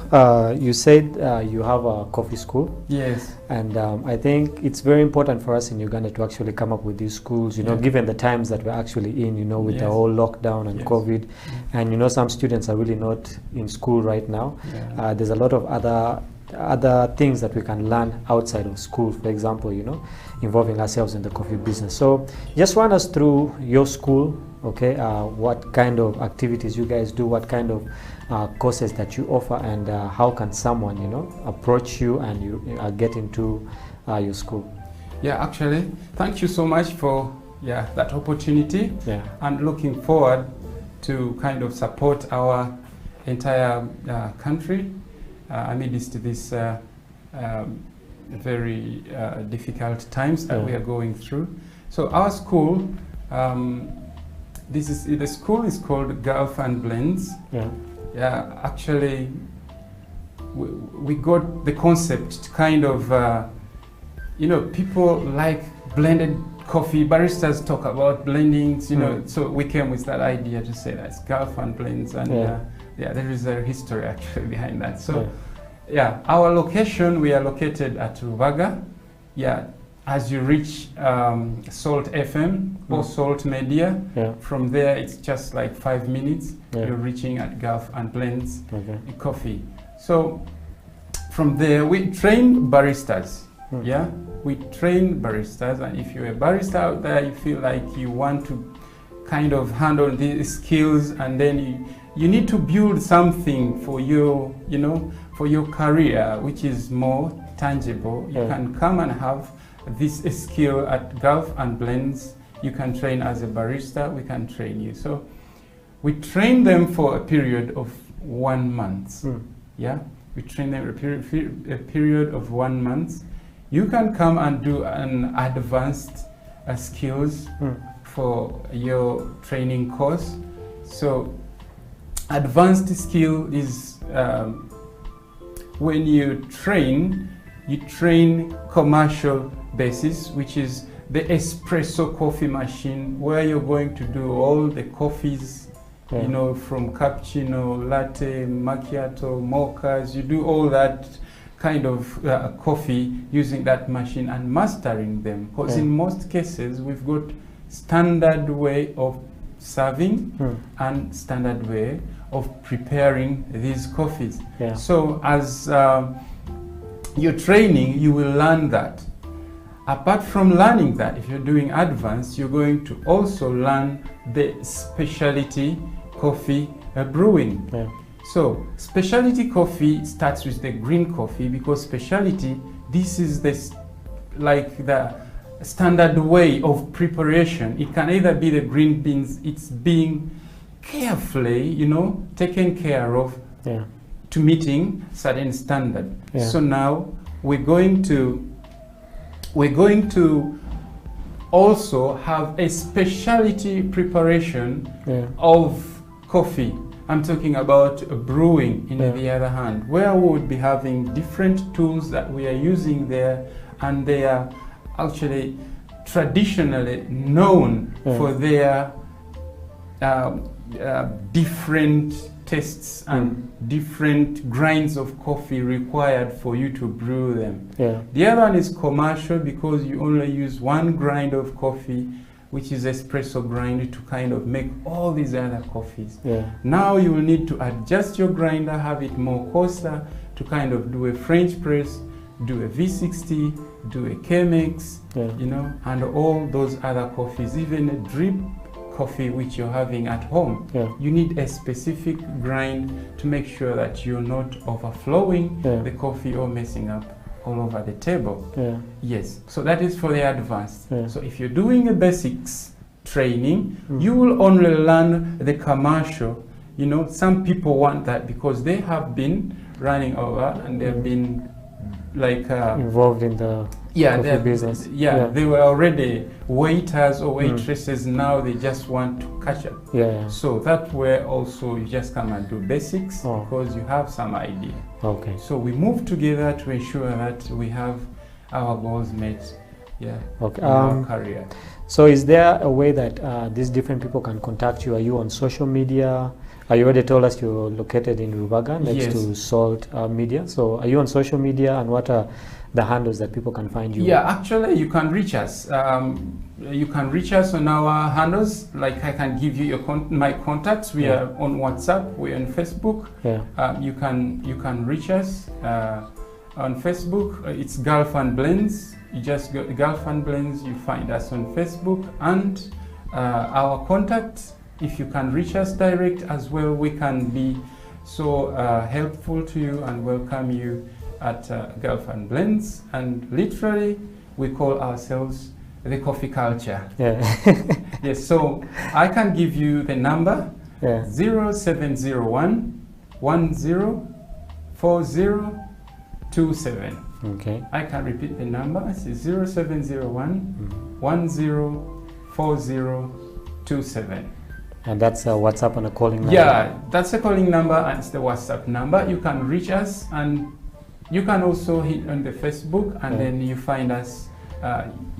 Speaker 5: you said you have a coffee school.
Speaker 6: Yes.
Speaker 5: And I think it's very important for us in Uganda to actually come up with these schools, you know, given the times that we're actually in, you know, with the whole lockdown and COVID. And, you know, some students are really not in school right now. There's a lot of other things that we can learn outside of school, for example, you know, involving ourselves in the coffee business. So just run us through your school, okay, what kind of activities you guys do, what kind of courses that you offer, and how can someone, you know, approach you and you get into your school.
Speaker 6: Yeah, actually, thank you so much for that opportunity. And looking forward to kind of support our entire country amidst this very difficult times that we are going through. So our school, the school is called Gulf and Blends. Actually, we got the concept to kind of, you know, people like blended coffee, baristas talk about blendings, you know, so we came with that idea to say that's Gulf and Blends, and there is a history actually behind that. So our location, we are located at Rubaga. As you reach Salt FM or Salt Media, from there it's just like 5 minutes. You're reaching at Gulf and Blends Coffee. So from there we train baristas. We train baristas, and if you're a barista out there, you feel like you want to kind of handle these skills, and then you need to build something for your, you know, for your career, which is more tangible. You can come and have this skill at Gulf and Blends. You can train as a barista, we can train you. So we train them for a period of 1 month. We train them a period of 1 month. You can come and do an advanced skills for your training course. So advanced skill is when you train commercial basis, which is the espresso coffee machine, where you're going to do all the coffees, you know, from cappuccino, latte, macchiato, mochas. You do all that kind of coffee using that machine and mastering them, because in most cases we've got standard way of serving and standard way of preparing these coffees. So as you're training, you will learn that. apart from learning that, if you're doing advanced, you're going to also learn the specialty coffee brewing.
Speaker 5: Yeah.
Speaker 6: So specialty coffee starts with the green coffee, because specialty, this is like the standard way of preparation. It can either be the green beans, it's being carefully, taken care of to meeting certain standard.
Speaker 5: Yeah.
Speaker 6: So now we're going to also have a specialty preparation of coffee. I'm talking about brewing in the other hand, where we would be having different tools that we are using there, and they are actually traditionally known for their different tastes and different grinds of coffee required for you to brew them.
Speaker 5: Yeah.
Speaker 6: The other one is commercial, because you only use one grind of coffee, which is espresso grind, to kind of make all these other coffees.
Speaker 5: Yeah.
Speaker 6: Now you will need to adjust your grinder, have it more coarser, to kind of do a French press, do a V60, do a Chemex, and all those other coffees, even a drip coffee which you're having at home. You need a specific grind to make sure that you're not overflowing the coffee or messing up all over the table. Yes, so that is for the advanced. So if you're doing a basics training, you will only learn the commercial. Some people want that because they have been running over and they've been like
Speaker 5: involved in the coffee business.
Speaker 6: They were already waiters or waitresses. Now they just want to catch up. So that way also you just come and do basics because you have some idea.
Speaker 5: Okay.
Speaker 6: So we move together to ensure that we have our goals met.
Speaker 5: Okay.
Speaker 6: In our career.
Speaker 5: So is there a way that these different people can contact you? Are you on social media? You already told us you're located in Rubaga, next to Salt Media. So are you on social media, and what are the handles that people can find you?
Speaker 6: Yeah, actually you can reach us. You can reach us on our handles. Like I can give you my contacts. We are on WhatsApp. We're on Facebook. You can reach us on Facebook. It's Gulf and Blends. You just go Gulf and Blends. You find us on Facebook, and our contact. If you can reach us direct as well, we can be so helpful to you and welcome you at Gulf and Blends. And literally, we call ourselves the coffee culture. Yes, so I can give you the number 0701 104027.
Speaker 5: Okay.
Speaker 6: I can repeat the number. It's 0701 104027.
Speaker 5: And that's a WhatsApp and a calling number?
Speaker 6: Yeah, that's a calling number and it's the WhatsApp number. You can reach us, and you can also hit on the Facebook, and then you find us.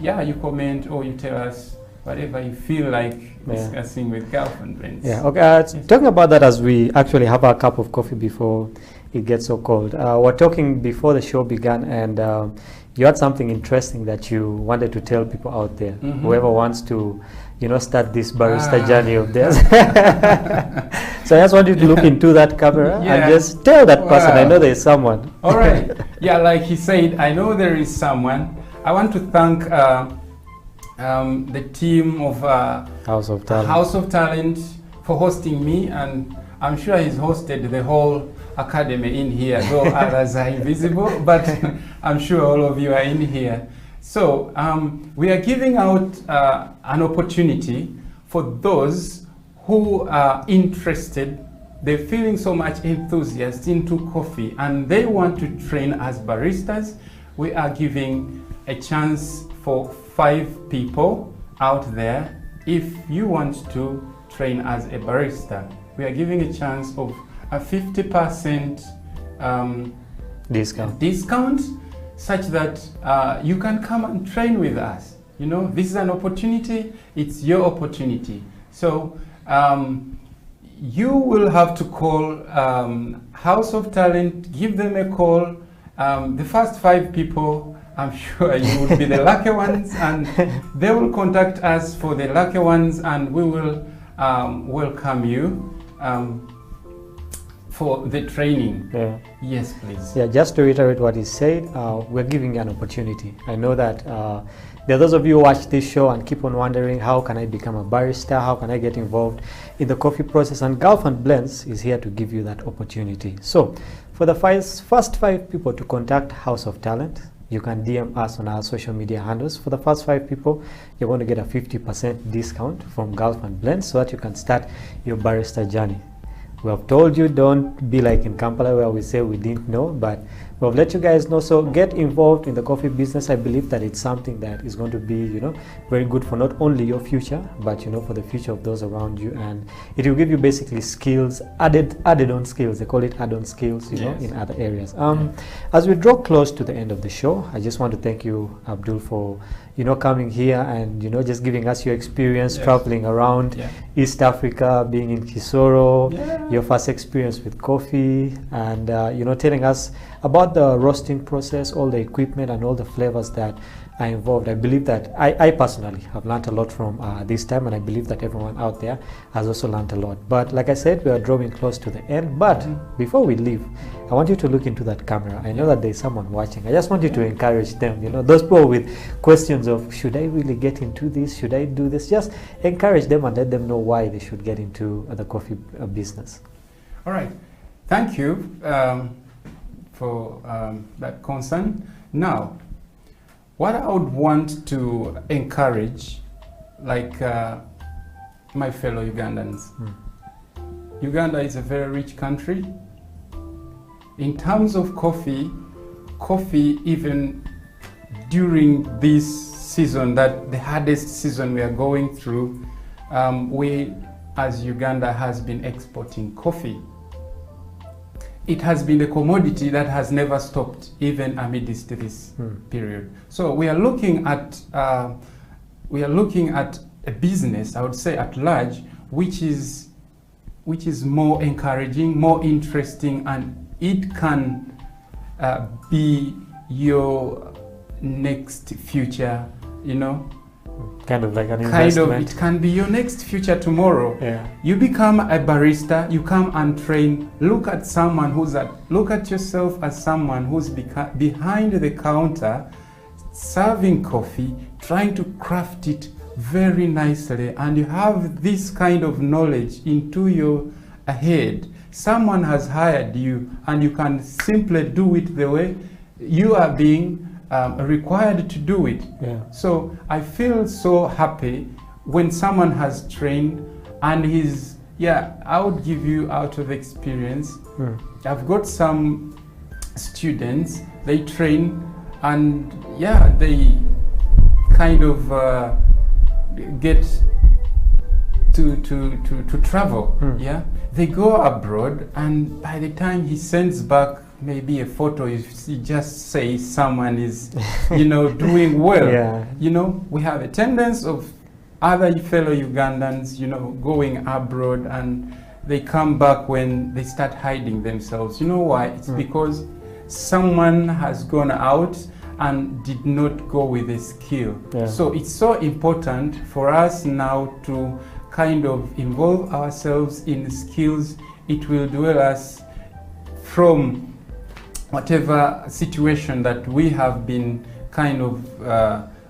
Speaker 6: You comment or you tell us whatever you feel like discussing with Gulf and Blends.
Speaker 5: Okay. Talking about that, as we actually have our cup of coffee before it gets so cold. We're talking before the show began, and you had something interesting that you wanted to tell people out there. Whoever wants to start this barista journey of theirs. So I just want you to look into that camera and just tell that person, I know there is someone.
Speaker 6: All right. Yeah, like he said, I know there is someone. I want to thank the team of
Speaker 5: House of
Speaker 6: Talent for hosting me, and I'm sure he's hosted the whole academy in here, though others are invisible, but I'm sure all of you are in here. So we are giving out an opportunity for those who are interested. They're feeling so much enthusiasm into coffee and they want to train as baristas. We are giving a chance for 5 people out there. If you want to train as a barista, we are giving a chance of a 50% discount, such that you can come and train with us. This is an opportunity. It's your opportunity. So you will have to call House of Talent, give them a call. The first 5 people, I'm sure you will be the lucky ones, and they will contact us for the lucky ones, and we will welcome you for the training.
Speaker 5: Yeah.
Speaker 6: Yes, please.
Speaker 5: Yeah, just to reiterate what he said, we're giving you an opportunity. I know that there are those of you who watch this show and keep on wondering, how can I become a barista? How can I get involved in the coffee process? And Gulf and Blends is here to give you that opportunity. So for the first 5 people to contact House of Talent, you can DM us on our social media handles. For the first 5 people, you're going to get a 50% discount from Gulf and Blends so that you can start your barista journey. We have told you, don't be like in Kampala where we say we didn't know, but we've let you guys know. So get involved in the coffee business. I believe that it's something that is going to be, very good for not only your future, but for the future of those around you. And it will give you basically skills, added on skills. They call it add-on skills,
Speaker 6: Yes.
Speaker 5: in other areas. As we draw close to the end of the show, I just want to thank you, Abdul, for coming here and just giving us your experience traveling around East Africa, being in Kisoro, your first experience with coffee, and telling us about the roasting process, all the equipment and all the flavors that are involved. I believe that I personally have learned a lot from this time, and I believe that everyone out there has also learned a lot. But like I said, we are drawing close to the end. But before we leave, I want you to look into that camera. I know that there's someone watching. I just want you to encourage them. Those people with questions of, should I really get into this? Should I do this? Just encourage them and let them know why they should get into the coffee business.
Speaker 6: All right. Thank you for that concern. Now, what I would want to encourage, like my fellow Ugandans, Uganda is a very rich country. In terms of coffee, even during this season, that the hardest season we are going through, we as Uganda has been exporting coffee. It has been a commodity that has never stopped, even amidst this period. So we are looking at a business, I would say at large, which is more encouraging, more interesting, and it can be your next future,
Speaker 5: Kind of like an investment.
Speaker 6: It can be your next future tomorrow.
Speaker 5: Yeah.
Speaker 6: You become a barista, you come and train. Look at yourself as someone who's behind the counter, serving coffee, trying to craft it very nicely, and you have this kind of knowledge into your head. Someone has hired you, and you can simply do it the way you are being required to do it.
Speaker 5: Yeah.
Speaker 6: So I feel so happy when someone has trained and I would give you out of experience. I've got some students, they train and they kind of get to travel. They go abroad, and by the time he sends back maybe a photo, you just say someone is doing well. We have a tendency of other fellow Ugandans going abroad, and they come back when they start hiding themselves. You know why? It's because someone has gone out and did not go with a skill. So it's so important for us now to kind of involve ourselves in skills. It will dwell us from whatever situation that we have been kind of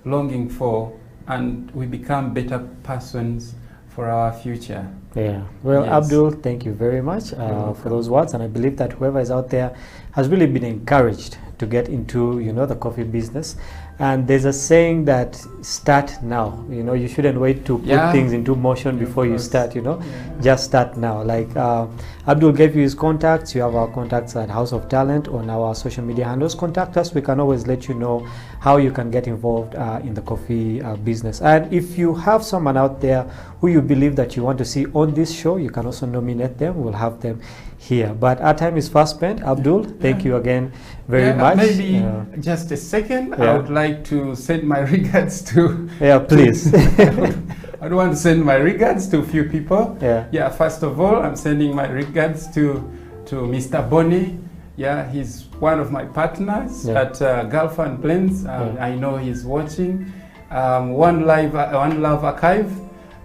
Speaker 6: longing for, and we become better persons for our future.
Speaker 5: Well, yes. Abdul, thank you very much for those words, and I believe that whoever is out there has really been encouraged to get into the coffee business. And there's a saying that start now. You shouldn't wait to put things into motion before you start. Just start now. Like Abdul gave you his contacts. You have our contacts at House of Talent on our social media handles. Contact us. We can always let you know how you can get involved in the coffee business. And if you have someone out there who you believe that you want to see on this show, you can also nominate them. We'll have them here. But our time is fast spent. Abdul, thank you again very much.
Speaker 6: Maybe just a second. I would like to send my regards to...
Speaker 5: please.
Speaker 6: I want to send my regards to a few people. First of all, I'm sending my regards to Mr. Bonnie. He's one of my partners at Gulf and Blends. I know he's watching. One Love Archive.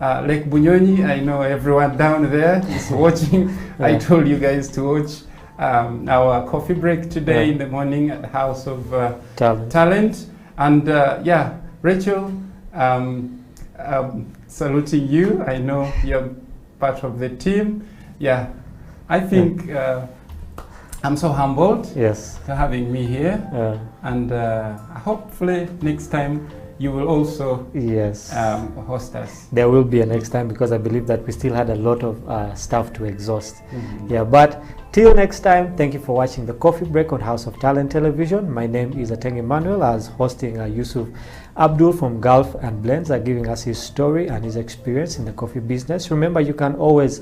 Speaker 6: Lake Bunyonyi, I know everyone down there is watching. I told you guys to watch our coffee break today in the morning at the House of Talent. And yeah, Rachel, saluting you. I know you're part of the team. Yeah, I think I'm so humbled for having me here. And hopefully next time you will also host us.
Speaker 5: There will be a next time, because I believe that we still had a lot of stuff to exhaust. Yeah, but till next time, thank you for watching the Coffee Break on House of Talent Television. My name is Ateng Emmanuel. I was hosting Yusuf Abdul from Gulf and Blends, giving us his story and his experience in the coffee business. Remember, you can always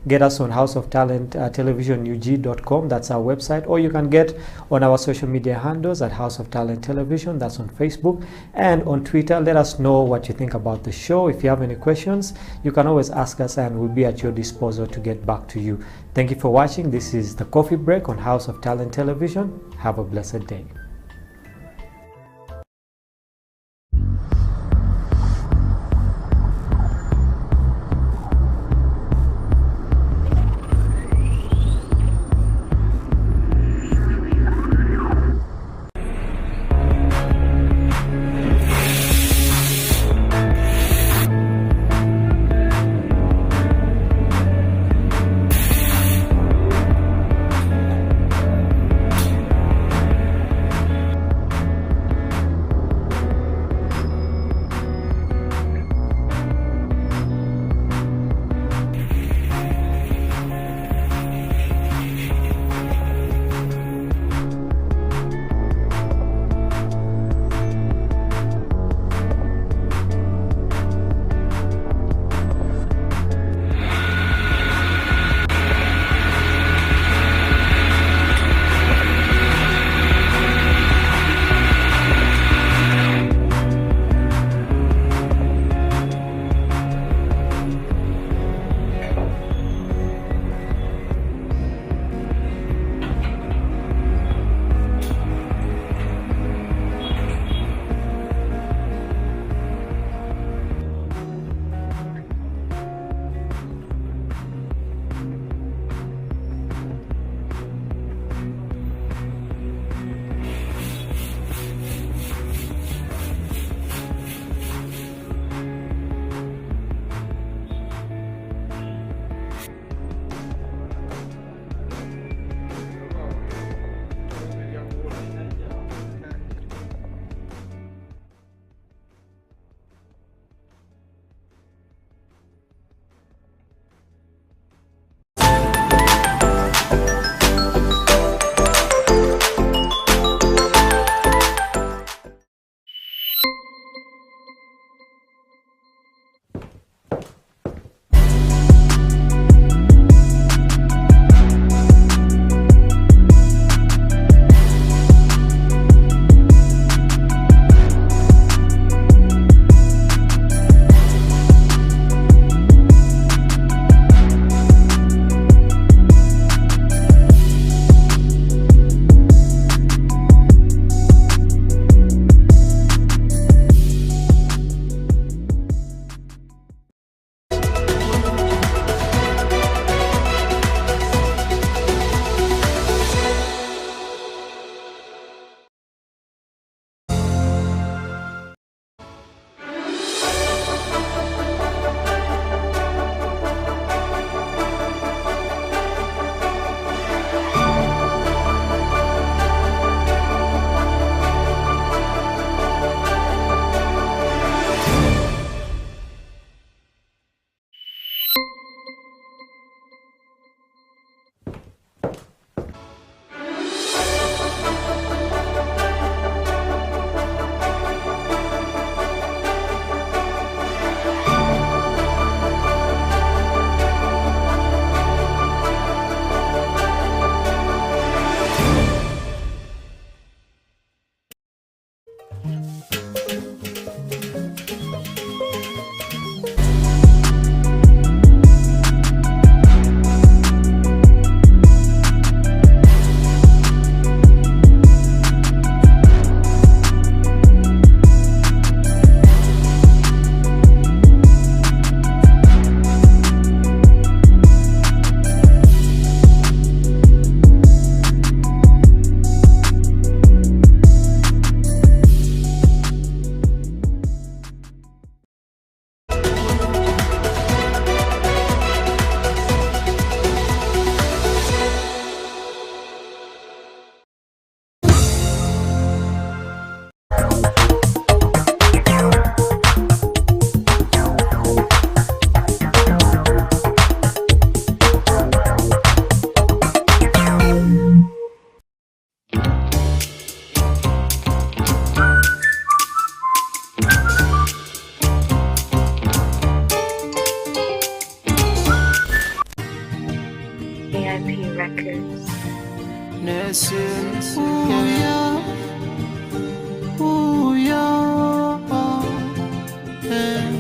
Speaker 5: get us on House of Talent televisionug.com. That's our website, or you can get on our social media handles at House of Talent Television. That's on Facebook and on Twitter. Let us know what you think about the show. If you have any questions, you can always ask us, and we'll be at your disposal to get back to you. Thank you for watching. This is the Coffee Break on House of Talent Television. Have a blessed day.
Speaker 9: blessings. Ooh, yeah. Ooh, yeah. Yeah.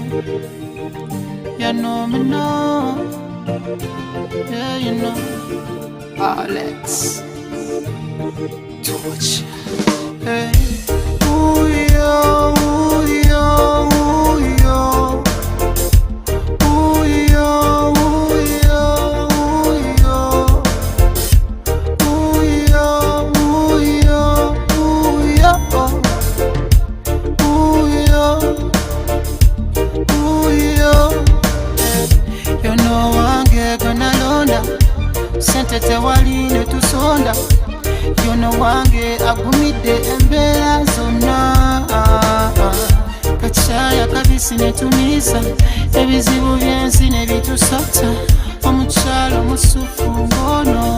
Speaker 9: You know me now. Yeah, you know. Alex. Torch. Hey. Ooh, yeah. Ooh, yeah. Ooh, yeah. Ooh, yeah. Ooh, yeah. Ooh, yeah. Ooh, yeah. Ooh, yeah. Ooh, yeah. Ooh, yeah. You know wange gonna londa sente tewali netusonda. You know wange agumidde embeera zonna. Kachaya kabisi netumiza ebizibu byensi nebitusota. Omukyalo musufu ngono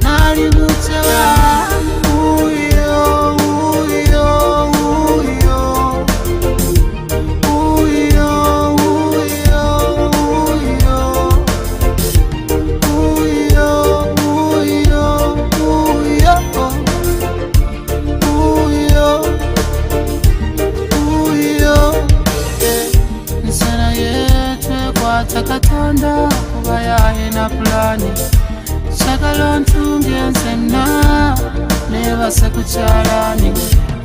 Speaker 9: nali butewa. Uyo, uyo, uyo. Uyo, uyo, uyo. Uyo, uyo, uyo. Uyo, uyo. Nsana yetwe kwata Katonda kuba yalina pulani. Sagala ntunge nzenna nebase ku kyalani.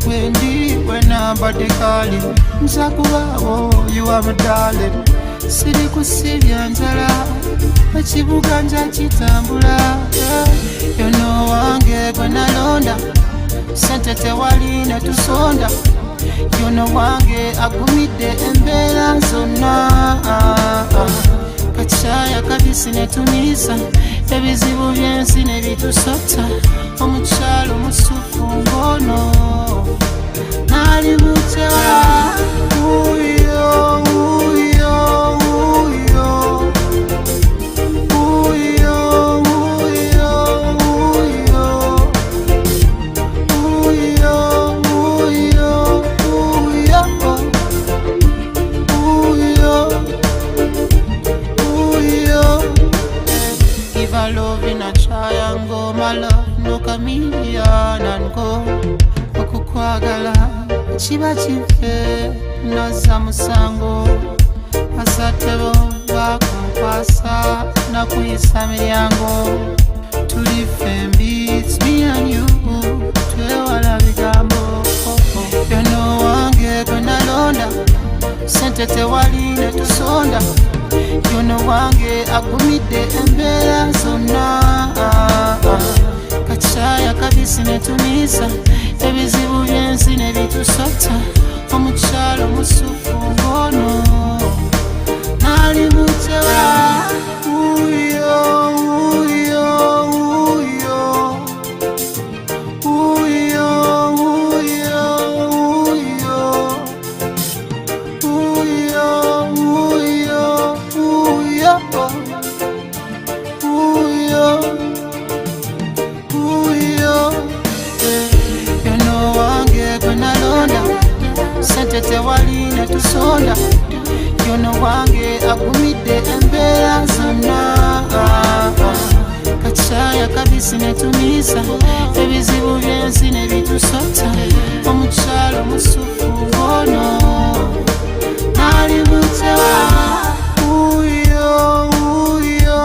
Speaker 9: Wendi wenambadde kali nza kubaawo you are my darling. Siri kusibya njala ekibuga nja kitambula. You know wange gwe nalonda sente tewali netusonda. You know wange agumidde embeera zonna. Kachaya kabisi netumiza ebizibu byensi nebitusota. Omukyalo musufu ngono nali butewa. Uyo, uyo, uyo. Uyo, uyo, uyo. Uyo, uyo, uyo. Uyo, uyo. If I love in a triangle, my love no chameleon and go. Okukwagala kiba kive naza musango. Asatebo bakunkwasa nakuyisa miryango. Tuli fembi, it's me and you. Twewala bigambo. You know wange gwe nalonda sente tewali netusonda. You know wange agumidde embeera zonna. Kachaya kabisi netumiza ebizibu byensi nebitusota. Omukyalo musufu ngono nali butewa. Uyo, uyo, uyo. Uyo, uyo, uyo. Uyo, uyo, uyo. Uyo, uyo. You know wange gwe nalonda sente tewali netusonda. You know wange agumidde embeera zonna. Kachaya kabisi netumiza ebizibu byensi nebitusota. Omukyalo musufu ngono nali butewa. Uyo, uyo,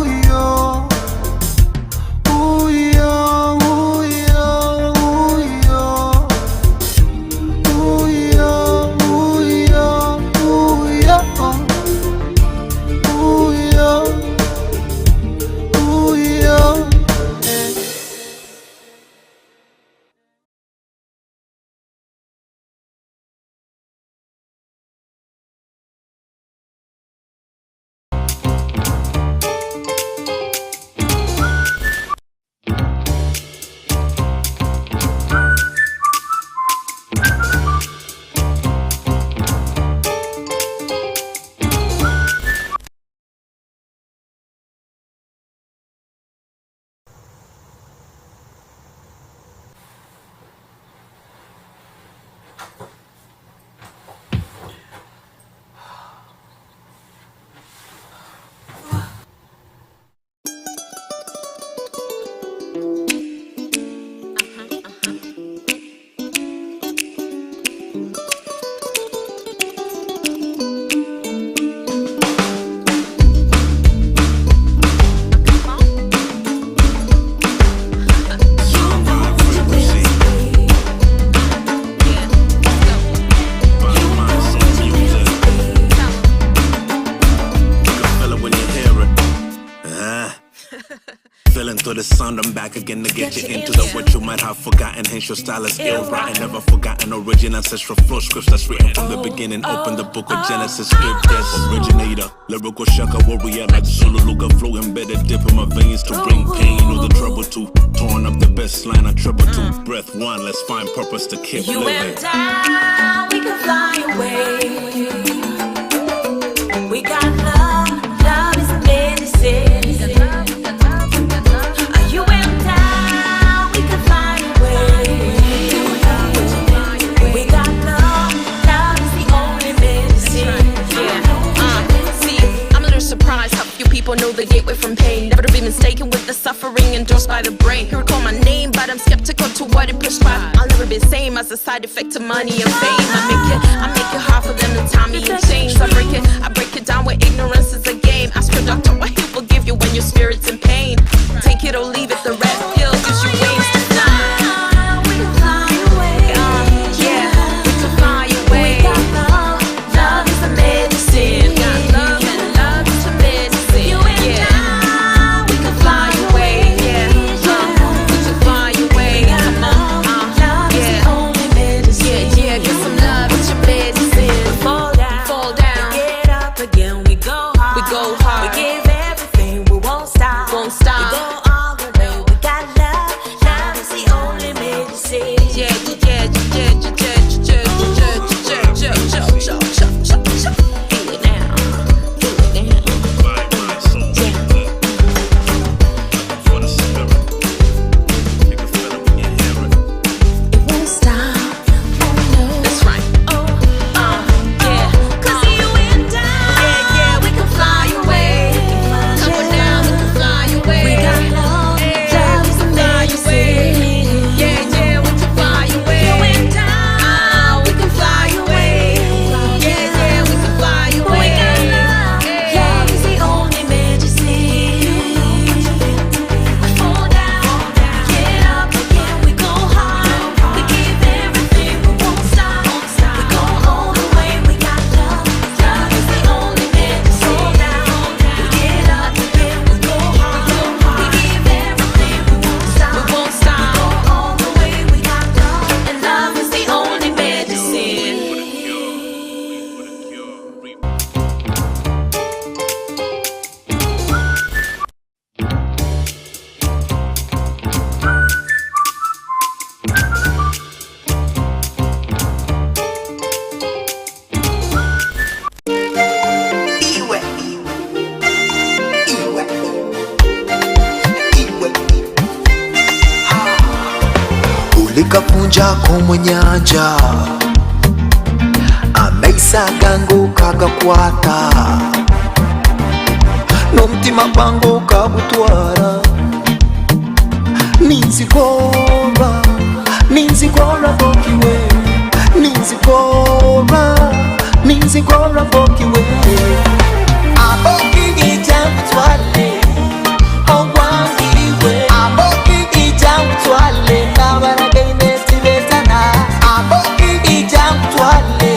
Speaker 9: uyo. Uyo, uyo, uyo. Uyo, uyo, uyo. Uyo, uyo.
Speaker 10: sound, I'm back again to get you into the what you might have forgotten. Hence your style is ill rotten, never forgotten. Origin ancestral flow scripts that's written from the beginning. Open the book of Genesis script. Yes, originator, lyrical shaka warrior like Zulu Luga flow embedded dip in my veins to bring pain or the trouble to. Torn up the best line, I triple to. Breath one, let's find purpose to keep
Speaker 11: You
Speaker 10: living.
Speaker 11: and I, we can fly away. We got love, love is medicine. You and I, we can fly away. We got love, love is the only medicine.
Speaker 12: See, I'm a little surprised how few people know the gateway from pain. Never to be mistaken with the suffering endorsed by the brain. He recall my name, but I'm skeptical to what it prescribes. I'll never be the same as a side effect of money and fame. I make it hard for them to tie me in chains. I break it down where ignorance is a game. Ask your doctor what he will give you when your spirit's in pain. Take it or leave it, the red pill gives you wings to fly.
Speaker 11: We can fly away.
Speaker 12: Yeah, we can fly away.
Speaker 11: We got love, love is the medicine.
Speaker 12: We got love and love is the medicine.
Speaker 11: You and I, we can fly away.
Speaker 12: Yeah, we can fly away. Come on,
Speaker 11: love is the only medicine.
Speaker 12: yeah, get some love, it's your medicine.
Speaker 11: Fall down,
Speaker 12: We
Speaker 11: get up again. We go hard.
Speaker 12: We go hard.
Speaker 11: We give everything. We won't stop.
Speaker 12: Won't stop.
Speaker 11: We go all the way. We got love. Love is the only medicine. Feel it now. Feel it now.
Speaker 10: For the spirit, you can feel it when you hear it.
Speaker 11: It won't stop. Oh no.
Speaker 12: That's right.
Speaker 11: Yeah. 'Cause you and I,
Speaker 12: Yeah, we can fly away. Come on down, we can fly away.
Speaker 11: we got love. Love is the medicine.
Speaker 12: Yeah, we can fly away.
Speaker 11: You and I,
Speaker 12: We can fly away. Yeah, we can fly
Speaker 11: we
Speaker 12: away.
Speaker 11: got love. Love is the only medicine. Fall down, get up again. We go hard. We give everything. We won't stop. We go all the way. We got love. Love is the only medicine. Fall down, get up again. We go hard. We give everything. We won't stop.
Speaker 12: We won't stop.
Speaker 11: We go all the way. We got love, and love is the only medicine.
Speaker 9: Ulikapunja mu nyanja amaiso gangu kagakwata n'omutima gwangu kabutwara ninzigora bokiwe ninzigora bokiwe aboki ijamutwale ogwangiwe aboki ijamutwale nabaragaine tibetana aboki ijamutwale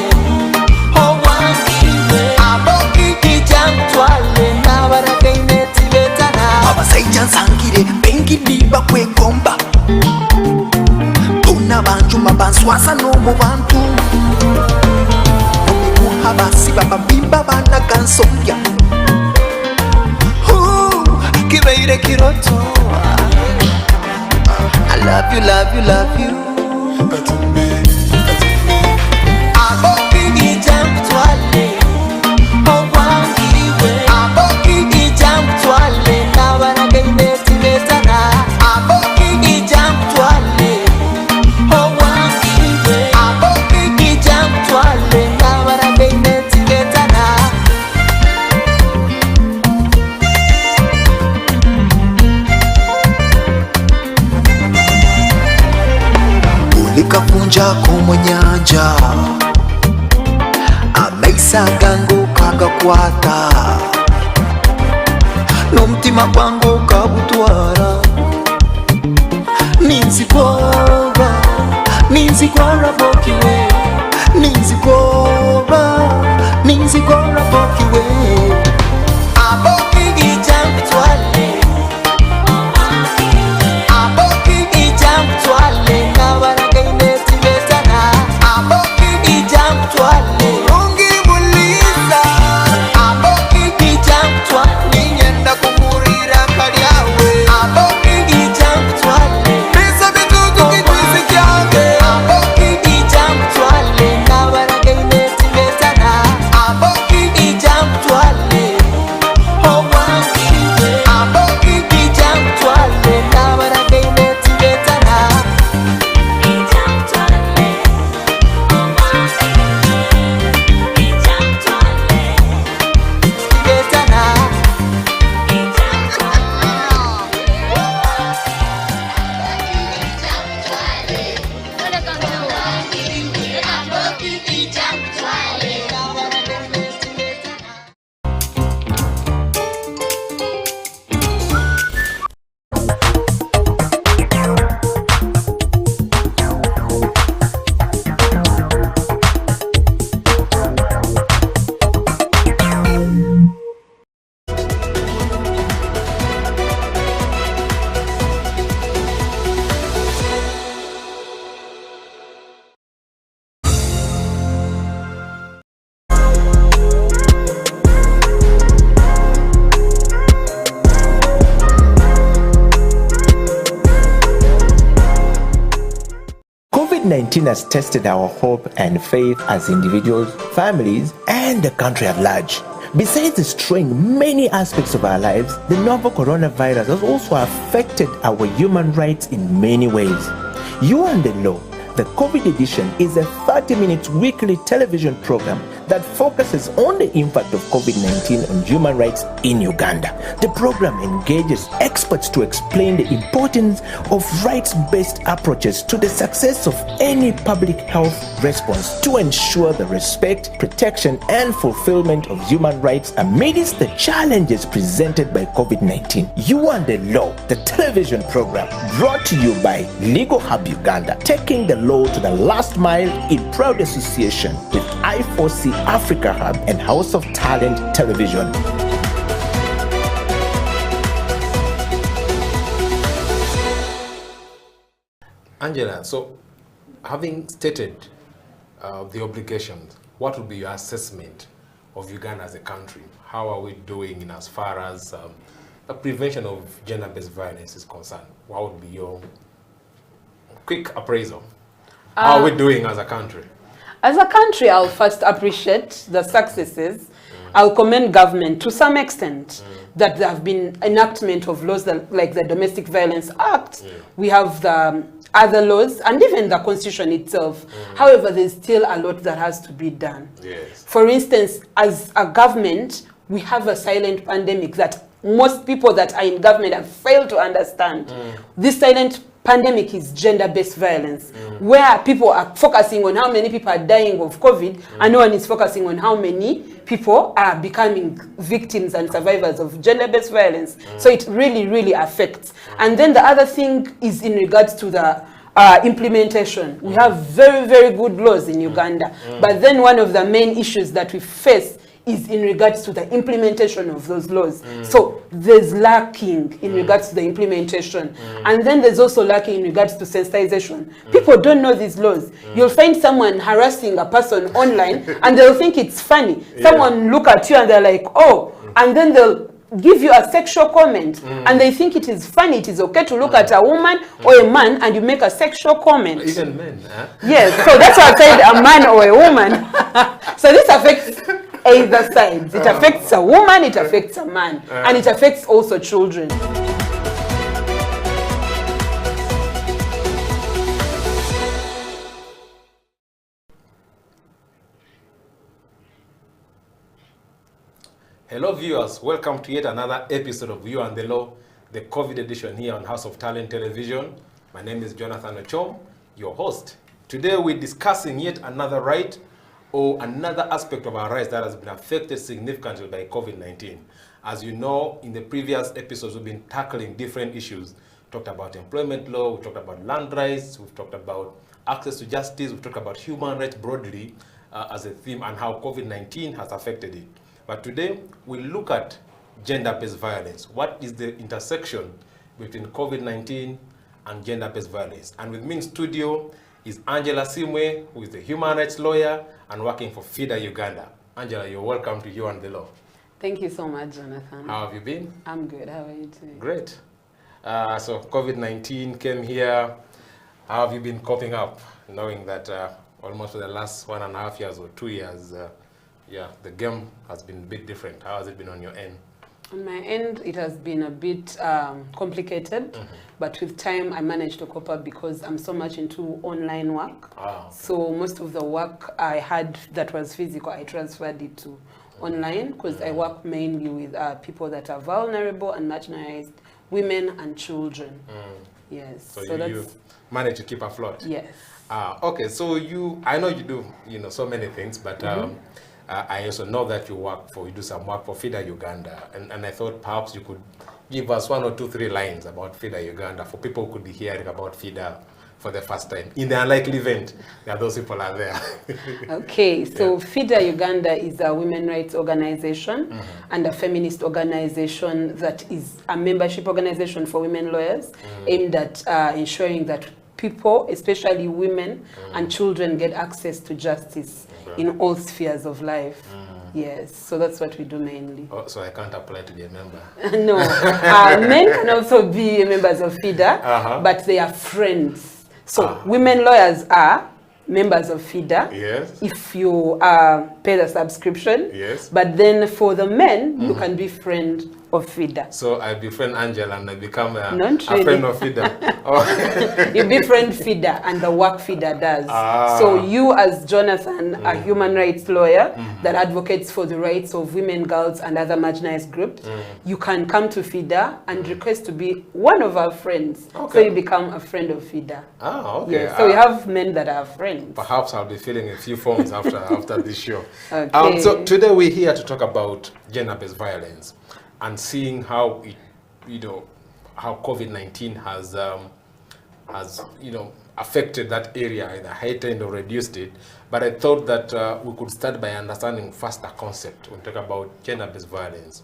Speaker 9: ogwangiwe aboki ijamutwale nabaragaine tibetana abasaija nsangire bengidi bakwegomba tuna banjuma banswasa no mu bantu abasi babimba bana kansonga kibeire kiroto I love you, love you, love you. Aboki ijamutwale ogwangiwe aboki ijamutwale nabaragaine tibetana aboki ijamutwale ogwangiwe aboki ijamutwale nabaragaine tibetana ulikapunja mu nyanja amaiso gangu kagakwata n'omutima gwangu kabutwara ninzigora bokiwe ninzigora bokiwe aboki ijamutwale
Speaker 7: COVID-19 has tested our hope and faith as individuals, families, and the country at large. Besides destroying many aspects of our lives, the novel coronavirus has also affected our human rights in many ways. You and the Law, the COVID edition, is a 30-minute weekly television program that focuses on the impact of COVID-19 on human rights in Uganda. The program engages experts to explain the importance of rights-based approaches to the success of any public health response to ensure the respect, protection, and fulfillment of human rights amidst the challenges presented by COVID-19. You and the Law, the television program, brought to you by Legal Hub Uganda, taking the law to the last mile in proud association with I4C Africa Hub and House of Talent Television.
Speaker 13: Angela, so having stated the obligations, what would be your assessment of Uganda as a country? How are we doing in as far as the prevention of gender-based violence is concerned? What would be your quick appraisal? How are we doing as a country?
Speaker 14: As a country, I'll first appreciate the successes. I'll commend government to some extent that there have been enactment of laws like the Domestic Violence Act. We have the other laws and even the Constitution itself. However, there's still a lot that has to be done.
Speaker 13: Yes.
Speaker 14: For instance, as a government, we have a silent pandemic that most people that are in government have failed to understand. This silent pandemic is gender-based violence, where people are focusing on how many people are dying of COVID, and no one is focusing on how many people are becoming victims and survivors of gender-based violence. So it really, really affects. And then the other thing is in regards to the implementation. We have very, very good laws in Uganda, but then one of the main issues that we face is in regards to the implementation of those laws. So there's lacking in regards to the implementation. And then there's also lacking in regards to sensitization. People don't know these laws. You'll find someone harassing a person online and they'll think it's funny. Someone look at you and they're like, oh, and then they'll give you a sexual comment and they think it is funny, it is okay to look at a woman or a man and you make a sexual comment.
Speaker 13: Even men, huh?
Speaker 14: Yes, so that's why I said a man or a woman. So this affects either sides. It affects a woman, it affects a man, and it affects also children.
Speaker 13: Hello viewers, welcome to yet another episode of You and the Law, the COVID edition here on House of Talent Television. My name is Jonathan Ochom, your host. Today we're discussing yet another right or another aspect of our rights that has been affected significantly by COVID-19. As you know, in the previous episodes, we've been tackling different issues. We talked about employment law, we talked about land rights, we've talked about access to justice, we've talked about human rights broadly as a theme and how COVID-19 has affected it. But today, we look at gender-based violence. What is the intersection between COVID-19 and gender-based violence? And with me in studio is Angela Simwe, who is a human rights lawyer and working for FIDA Uganda. Angela, you're welcome to You and the Law.
Speaker 14: Thank you so much, Jonathan.
Speaker 13: How have you been?
Speaker 14: I'm good. How are you doing?
Speaker 13: Great. So COVID-19 came here. How have you been coping up, knowing that almost for the last 1.5 years or 2 years, the game has been a bit different. How has it been on your end?
Speaker 14: On my end, it has been a bit complicated, but with time I managed to cope up because I'm so much into online work. So most of the work I had that was physical, I transferred it to online because I work mainly with people that are vulnerable and marginalized, women and children. Yes.
Speaker 13: So you managed to keep afloat?
Speaker 14: Yes.
Speaker 13: Okay, so I know you do, so many things, but I also know that you do some work for FIDA Uganda, and I thought perhaps you could give us 1 or 2, 3 lines about FIDA Uganda for people who could be hearing about FIDA for the first time. In the unlikely event that those people are there.
Speaker 14: Okay, so FIDA Uganda is a women's rights organization and a feminist organization that is a membership organization for women lawyers aimed at ensuring that people, especially women and children, get access to justice in all spheres of life. Yes, so that's what we do mainly.
Speaker 13: Oh, so I can't apply to be a member?
Speaker 14: No, men can also be members of FIDA, but they are friends. So women lawyers are members of FIDA.
Speaker 13: Yes.
Speaker 14: If you pay the subscription.
Speaker 13: Yes.
Speaker 14: But then for the men, you can be friend of FIDA.
Speaker 13: So I befriend Angela and I become a
Speaker 14: really.
Speaker 13: friend of FIDA.
Speaker 14: You befriend FIDA and the work FIDA does. So you as Jonathan, a human rights lawyer that advocates for the rights of women, girls and other marginalized groups, you can come to FIDA and request to be one of our friends. So you become a friend of FIDA.
Speaker 13: Okay.
Speaker 14: Yes. So we have men that are friends.
Speaker 13: Perhaps I'll be filling a few forms after this show.
Speaker 14: Okay.
Speaker 13: So today we're here to talk about gender-based violence and seeing how how COVID-19 has affected that area, either heightened or reduced it. But I thought that we could start by understanding first the concept when we talk about gender-based violence.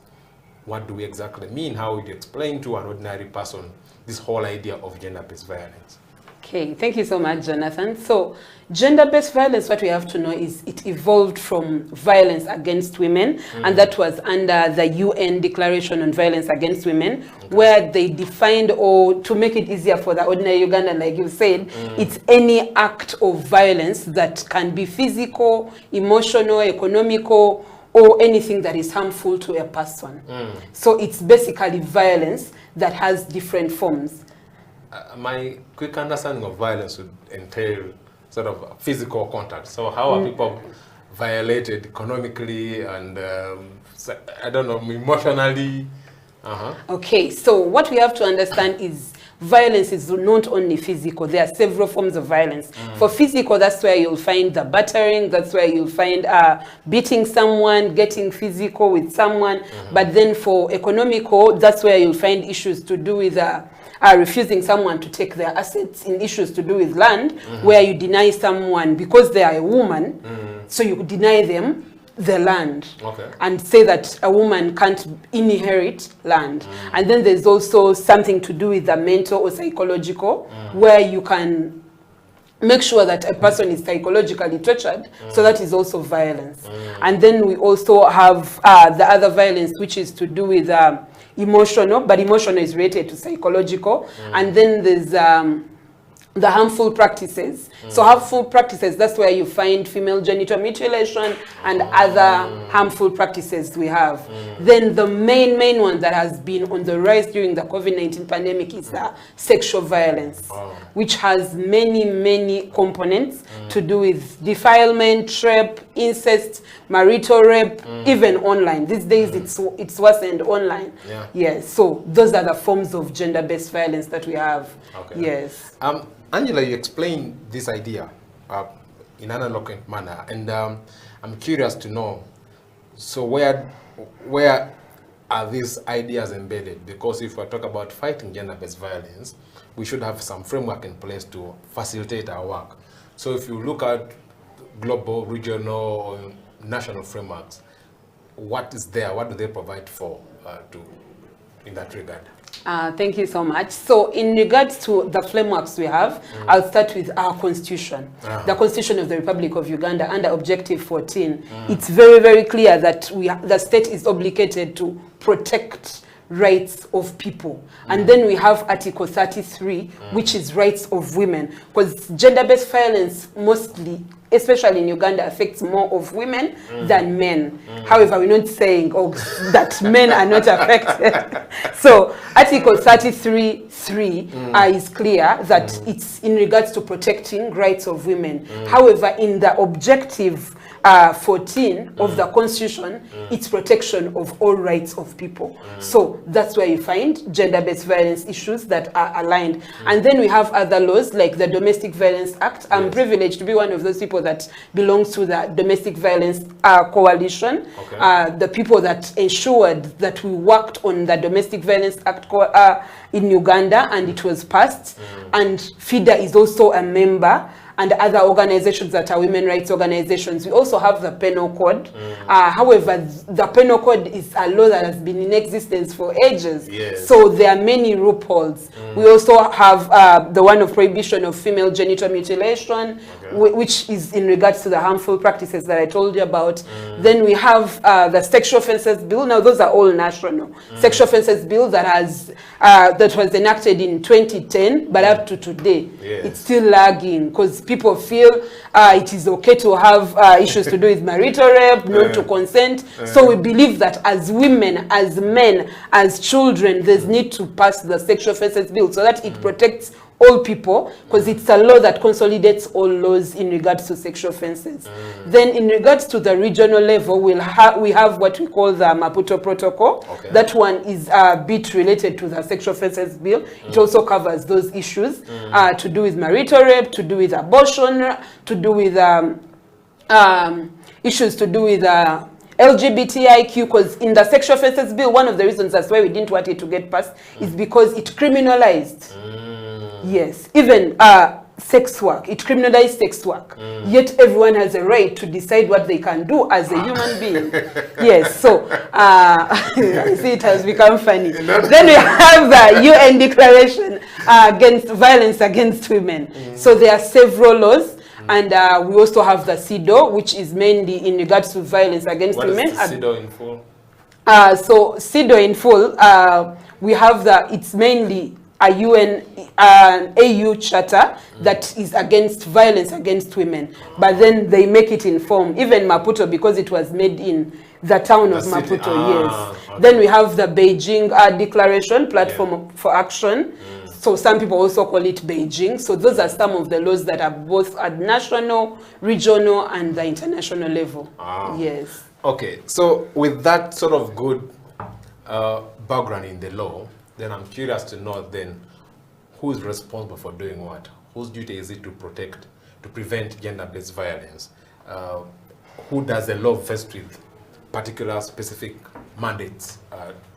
Speaker 13: What do we exactly mean? How would you explain to an ordinary person this whole idea of gender-based violence?
Speaker 14: Okay, thank you so much, Jonathan. So, gender-based violence, what we have to know is it evolved from violence against women, and that was under the UN Declaration on Violence Against Women, where they defined, or to make it easier for the ordinary Ugandan, like you said, it's any act of violence that can be physical, emotional, economical, or anything that is harmful to a person. So it's basically violence that has different forms.
Speaker 13: My quick understanding of violence would entail sort of physical contact. So how are people violated economically and, I don't know, emotionally?
Speaker 14: Okay, so what we have to understand is violence is not only physical. There are several forms of violence. For physical, that's where you'll find the battering, that's where you'll find beating someone, getting physical with someone. But then for economical, that's where you'll find issues to do with refusing someone to take their assets, in issues to do with land, where you deny someone because they are a woman, so you deny them the land and say that a woman can't inherit land. And then there's also something to do with the mental or psychological, where you can make sure that a person is psychologically tortured, so that is also violence. And then we also have the other violence, which is to do with emotional, but emotional is related to psychological. And then there's the harmful practices. So harmful practices, that's where you find female genital mutilation and other harmful practices we have. Then the main one that has been on the rise during the COVID-19 pandemic is sexual violence, which has many components to do with defilement, rape, incest, marital rape, even online. These days it's worsened online. Yes, so those are the forms of gender-based violence that we have. Yes.
Speaker 13: Angela, you explained this idea in an eloquent manner, and I'm curious to know, so where are these ideas embedded? Because if we talk about fighting gender-based violence, we should have some framework in place to facilitate our work. So if you look at global, regional, or national frameworks, what is there? What do they provide for in that regard?
Speaker 14: Thank you so much. So in regards to the frameworks we have, I'll start with our constitution. The Constitution of the Republic of Uganda under Objective 14. It's very clear that the state is obligated to protect rights of people. And then we have Article 33, which is rights of women. Because gender-based violence mostly, especially in Uganda, affects more of women than men. However, we're not saying that men are not affected. So Article 33(3) is clear that it's in regards to protecting rights of women. However, in the Objective 14 of the Constitution, it's protection of all rights of people. So that's where you find gender-based violence issues that are aligned. And then we have other laws like the Domestic Violence Act. I'm privileged to be one of those people that belongs to the Domestic Violence Coalition. The people that ensured that we worked on the Domestic Violence Act in Uganda, and it was passed. And FIDA is also a member. and other organizations that are women rights organizations. We also have the penal code. However, the penal code is a law that has been in existence for ages.
Speaker 13: Yes.
Speaker 14: So there are many loopholes. We also have the one of prohibition of female genital mutilation, which is in regards to the harmful practices that I told you about. Then we have the sexual offences bill. Now those are all national. Sexual offences bill that was enacted in 2010, but up to today, it's still lagging because people feel it is okay to have issues to do with marital rape, not to consent. So we believe that as women, as men, as children, there's need to pass the sexual offences bill so that it protects all people, because it's a law that consolidates all laws in regards to sexual offences. Then in regards to the regional level, we have what we call the Maputo Protocol. That one is a bit related to the sexual offences bill. It also covers those issues to do with marital rape, to do with abortion, to do with issues to do with LGBTIQ, because in the sexual offences bill, one of the reasons that's why we didn't want it to get passed is because it criminalized. Yes, even sex work. It criminalized sex work. Yet everyone has a right to decide what they can do as a human being. Yes, so I see it has become funny. Then we have the UN Declaration against violence against women. So there are several laws. And we also have the CEDAW, which is mainly in regards to violence against women.
Speaker 13: What is the CEDAW in full?
Speaker 14: So CEDAW in full, we have it's mainly a UN AU charter that is against violence against women. But then they make it in form, even Maputo, because it was made in the town of Maputo, yes. Okay. Then we have the Beijing Declaration, Platform for Action. So some people also call it Beijing. So those are some of the laws that are both at national, regional, and the international level. Yes.
Speaker 13: Okay, so with that sort of good background in the law, then I'm curious to know then who's responsible for doing what? Whose duty is it to protect, to prevent gender-based violence? Who does the law vest with particular specific mandates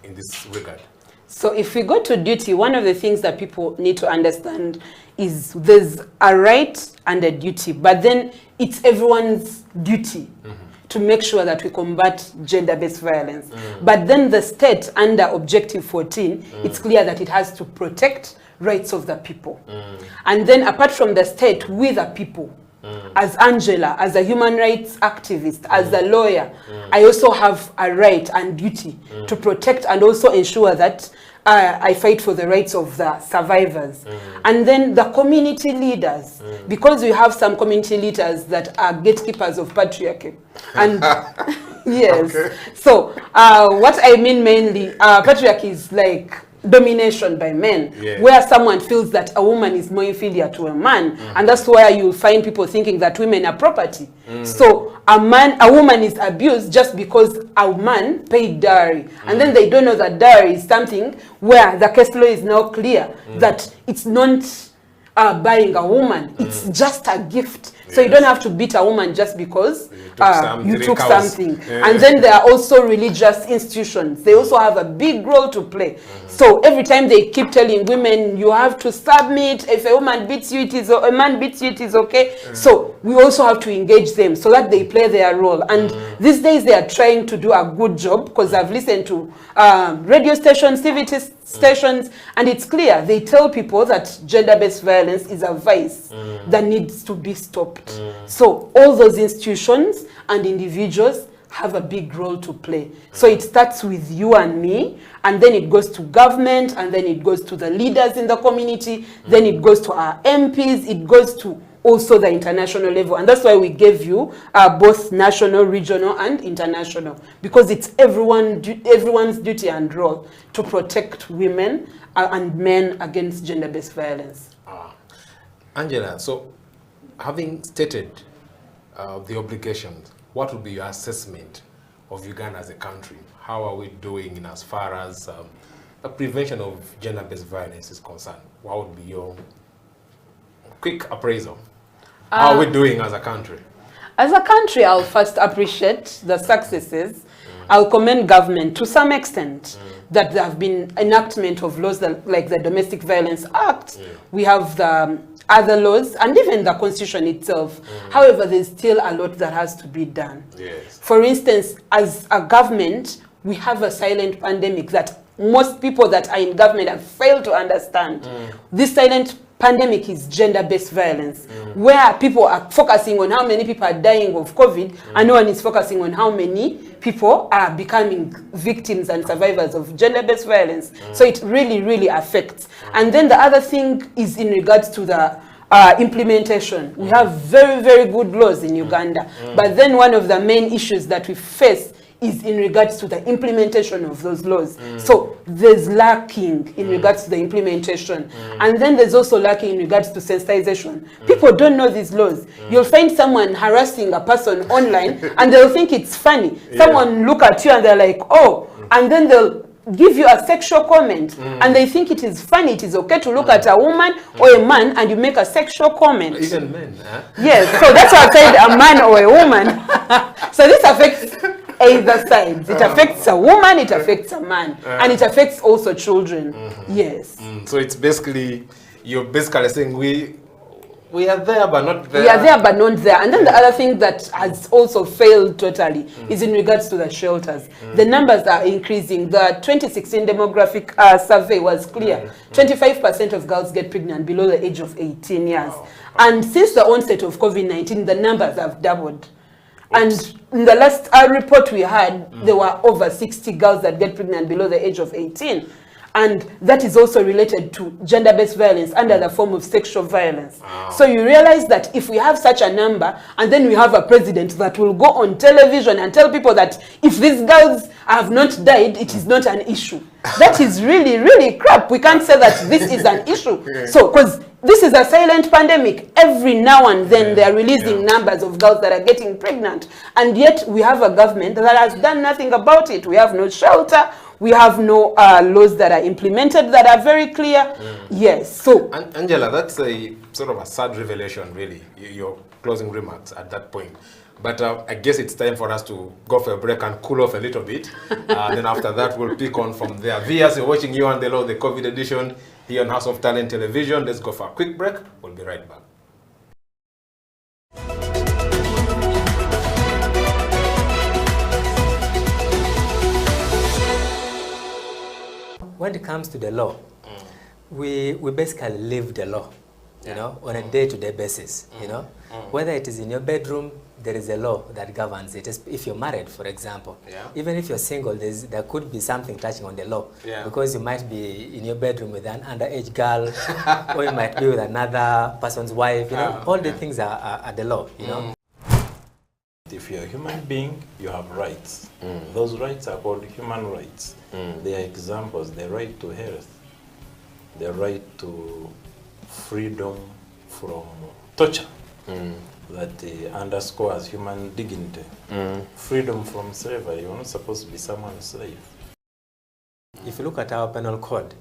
Speaker 13: in this regard?
Speaker 14: So if we go to duty, one of the things that people need to understand is there's a right and a duty, but then it's everyone's duty to make sure that we combat gender-based violence. But then the state, under Objective 14, it's clear that it has to protect rights of the people. And then apart from the state, we the people, as Angela, as a human rights activist, as a lawyer, I also have a right and duty to protect and also ensure that I fight for the rights of the survivors. And then the community leaders, because we have some community leaders that are gatekeepers of patriarchy. And yes, so what I mean mainly, patriarchy is like domination by men, where someone feels that a woman is more inferior to a man, and that's why you'll find people thinking that women are property. So a woman is abused just because a man paid dowry, and then they don't know that dowry is something where the case law is now clear that it's not buying a woman, it's just a gift. So you don't have to beat a woman just because you took something. And then there are also religious institutions. They also have a big role to play. So every time they keep telling women, you have to submit. If a woman beats you, a man beats you, it is okay. So we also have to engage them so that they play their role. And these days they are trying to do a good job, because I've listened to radio stations, TV stations, and it's clear. They tell people that gender-based violence is a vice that needs to be stopped. So all those institutions and individuals have a big role to play. So it starts with you and me, and then it goes to government, and then it goes to the leaders in the community, then it goes to our MPs, it goes to also the international level. And that's why we gave you both national, regional, and international, because it's everyone's duty and role to protect women and men against gender-based violence.
Speaker 13: Angela, so having stated the obligations, what would be your assessment of Uganda as a country? How are we doing in as far as the prevention of gender-based violence is concerned? What would be your quick appraisal? How are we doing as a country?
Speaker 14: As a country, I'll first appreciate the successes I'll commend government to some extent that there have been enactment of laws like the Domestic Violence Act. We have the other laws and even the constitution itself. However, there's still a lot that has to be done.
Speaker 13: Yes.
Speaker 14: For instance, as a government, we have a silent pandemic that most people that are in government have failed to understand. This silent pandemic is gender-based violence, where people are focusing on how many people are dying of COVID, and no one is focusing on how many people are becoming victims and survivors of gender-based violence. So it really, really affects. And then the other thing is in regards to the implementation. We have very, very good laws in Uganda, but then one of the main issues that we face is in regards to the implementation of those laws. So there's lacking in regards to the implementation. And then there's also lacking in regards to sensitization. People don't know these laws. You'll find someone harassing a person online and they'll think it's funny. Someone look at you and they're like, oh, and then they'll give you a sexual comment and they think it is funny, it is okay to look at a woman or a man and you make a sexual comment.
Speaker 13: Even men, huh?
Speaker 14: Yes, so that's why I said a man or a woman. So this affects either side. It affects a woman, it affects a man, and it affects also children. Yes.
Speaker 13: So it's basically, you're basically saying we are there but not there.
Speaker 14: We are there but not there. And then the other thing that has also failed totally is in regards to the shelters. The numbers are increasing. The 2016 demographic survey was clear. 25% of girls get pregnant below the age of 18 years. And since the onset of COVID-19, the numbers have doubled. And in the last report we had, there were over 60 girls that get pregnant below the age of 18. And that is also related to gender-based violence under the form of sexual violence. So you realize that if we have such a number, and then we have a president that will go on television and tell people that if these girls have not died, it is not an issue. That is really, really crap. We can't say that this is an issue. So, because this is a silent pandemic. Every now and then they are releasing numbers of girls that are getting pregnant. And yet we have a government that has done nothing about it. We have no shelter. We have no laws that are implemented that are very clear. Yes. So,
Speaker 13: Angela, that's a sort of a sad revelation, really, your closing remarks at that point. But I guess it's time for us to go for a break and cool off a little bit. Then after that, we'll pick on from there. Viewers, you're watching You and the Law, the COVID edition here on House of Talent Television. Let's go for a quick break. We'll be right back.
Speaker 15: When it comes to the law, we basically live the law, you know, on a day-to-day basis, you know. Whether it is in your bedroom, there is a law that governs it. If you're married, for example, even if you're single, there could be something touching on the law, because you might be in your bedroom with an underage girl, or you might be with another person's wife, you know. All the things are the law, you know.
Speaker 16: If you're a human being, you have rights. Those rights are called human rights. They are examples: the right to health, the right to freedom from torture, that underscores human dignity. Freedom from slavery. You're not supposed to be someone's slave.
Speaker 15: If you look at our penal code,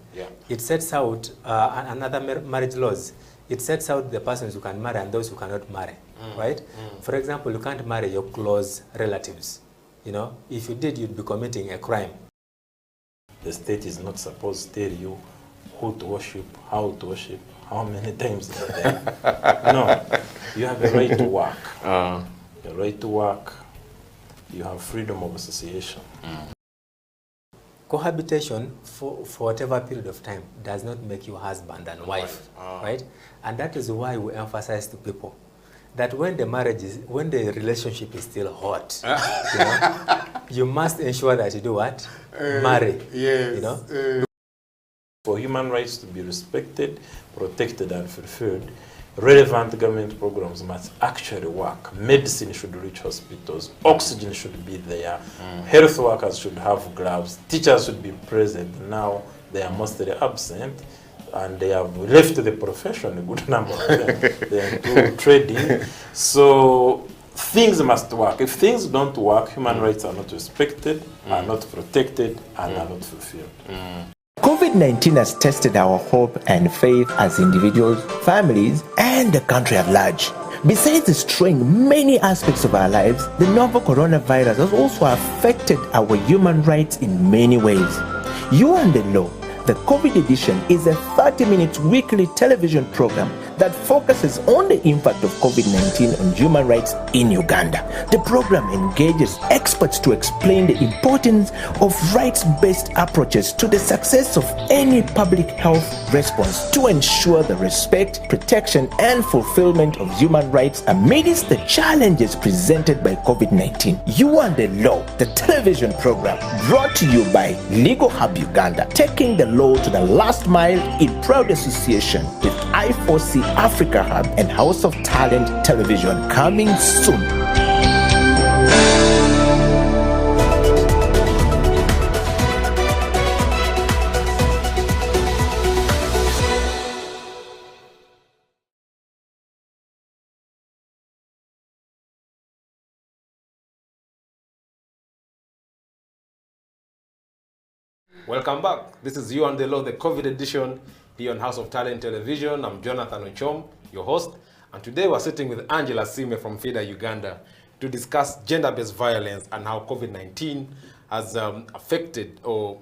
Speaker 15: it sets out another marriage laws. It sets out the persons who can marry and those who cannot marry, right? For example, you can't marry your close relatives. You know, if you did, you'd be committing a crime.
Speaker 16: The state is not supposed to tell you who to worship, how to worship, how many times a day. No, you have a right to work. A right to work. You have freedom of association.
Speaker 15: Cohabitation for whatever period of time does not make you husband and wife, right? And that is why we emphasize to people that when the relationship is still hot, you know, you must ensure that you do what? Marry.
Speaker 16: Yes.
Speaker 15: You know?
Speaker 16: For human rights to be respected, protected, and fulfilled, relevant government programs must actually work. Medicine should reach hospitals, oxygen should be there, health workers should have gloves, teachers should be present. Now they are mostly absent, and they have left the profession, a good number of them. They are into trading. So things must work. If things don't work, human rights are not respected, are not protected, and are not fulfilled.
Speaker 7: COVID-19 has tested our hope and faith as individuals, families, and the country at large. Besides destroying many aspects of our lives, the novel coronavirus has also affected our human rights in many ways. You and the Law, the COVID edition, is a 30-minute weekly television program that focuses on the impact of COVID-19 on human rights in Uganda. The program engages experts to explain the importance of rights-based approaches to the success of any public health response to ensure the respect, protection, and fulfillment of human rights amidst the challenges presented by COVID-19. You and the Law, the television program, brought to you by Legal Hub Uganda, taking the law to the last mile in proud association with I4C Africa Hub and House of Talent Television, coming soon.
Speaker 13: Welcome back. This is You and the Law, the COVID edition here on House of Talent Television. I'm Jonathan Ochom, your host, and today we're sitting with Angela Sime from FIDA Uganda to discuss gender-based violence and how COVID-19 has affected or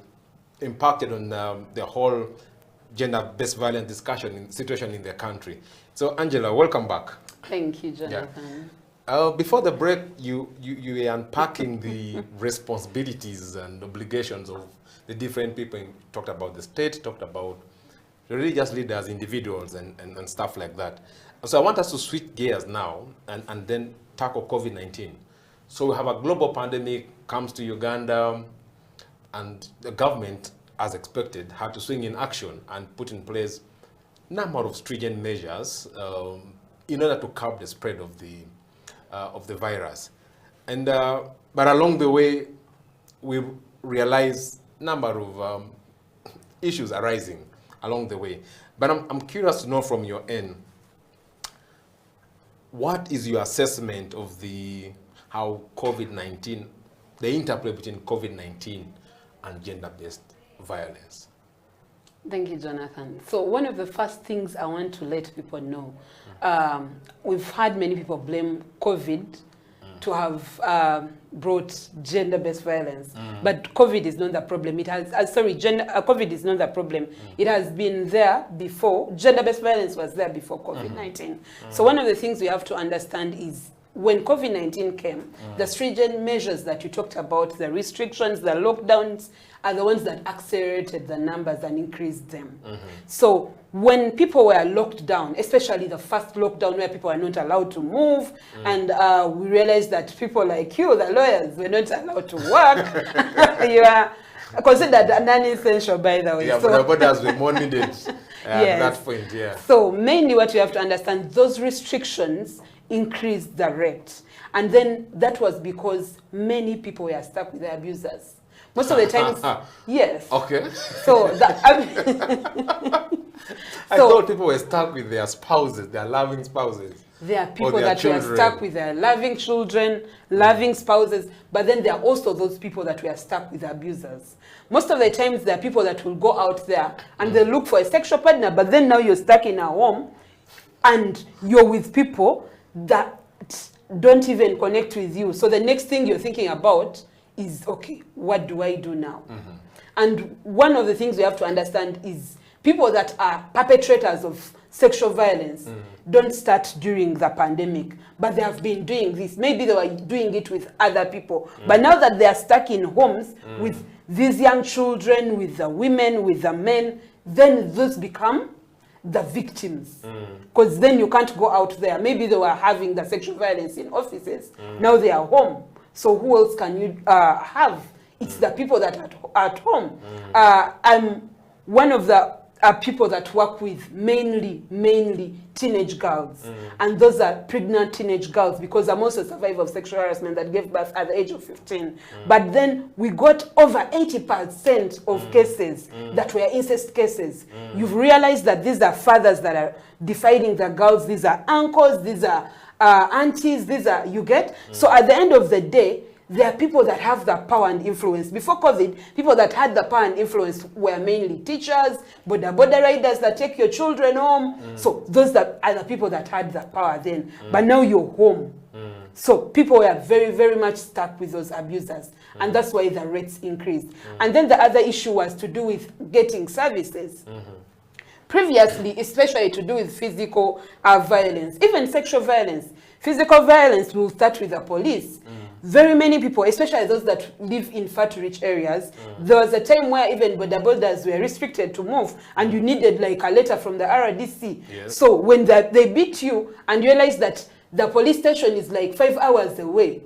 Speaker 13: impacted on the whole gender-based violence situation in the country. So, Angela, welcome back.
Speaker 14: Thank you, Jonathan.
Speaker 13: Before the break, you were unpacking the responsibilities and obligations of the different people. You talked about the state, talked about the religious leaders, individuals, and stuff like that. So I want us to switch gears now and then tackle COVID-19. So we have a global pandemic comes to Uganda, and the government, as expected, had to swing in action and put in place a number of stringent measures in order to curb the spread of the virus. And but along the way, we realized a number of issues arising along the way. But I'm curious to know from your end, what is your assessment of how COVID-19, the interplay between COVID-19 and gender-based violence?
Speaker 14: Thank you, Jonathan. So one of the first things I want to let people know, we've had many people blame COVID to have brought gender-based violence, but COVID is not the problem. It has, COVID is not the problem. It has been there before. Gender-based violence was there before COVID-19. So one of the things we have to understand is when COVID-19 came, the stringent measures that you talked about, the restrictions, the lockdowns, are the ones that accelerated the numbers and increased them. So when people were locked down, especially the first lockdown where people are not allowed to move, and we realized that people like you, the lawyers, were not allowed to work, you are considered non-essential, by the way.
Speaker 13: Yeah, so, but the borders were more needed at that point, yeah.
Speaker 14: So mainly what you have to understand, those restrictions increased the rate. And then that was because many people were stuck with their abusers. Most of the times, yes.
Speaker 13: Okay.
Speaker 14: So,
Speaker 13: I thought people were stuck with their spouses, their loving spouses.
Speaker 14: There are people that were stuck with their loving children, loving spouses, but then there are also those people that were stuck with abusers. Most of the times, there are people that will go out there and they look for a sexual partner, but then now you're stuck in a home and you're with people that don't even connect with you. So the next thing you're thinking about is, okay, what do I do now? And one of the things we have to understand is people that are perpetrators of sexual violence don't start during the pandemic, but they have been doing this. Maybe they were doing it with other people, but now that they are stuck in homes with these young children, with the women, with the men, then those become the victims. Because then you can't go out there. Maybe they were having the sexual violence in offices. Now they are home. So who else can you have? It's the people that are at home. I'm one of the people that work with mainly teenage girls. And those are pregnant teenage girls, because I'm also a survivor of sexual harassment that gave birth at the age of 15. But then we got over 80% of cases that were incest cases. You've realized that these are fathers that are defining the girls. These are uncles, these are aunties, these are, you get? So at the end of the day, there are people that have the power and influence. Before COVID, people that had the power and influence were mainly teachers, border riders that take your children home. So those that are the people that had the power then. But now you're home. So people were very, very much stuck with those abusers. And that's why the rates increased. And then the other issue was to do with getting services. Previously, especially to do with physical violence, even sexual violence. Physical violence will start with the police. Very many people, especially those that live in far-to-reach areas, there was a time where even borders were restricted to move, and you needed like a letter from the RDC.
Speaker 13: Yes.
Speaker 14: So when they beat you and you realize that the police station is like 5 hours away,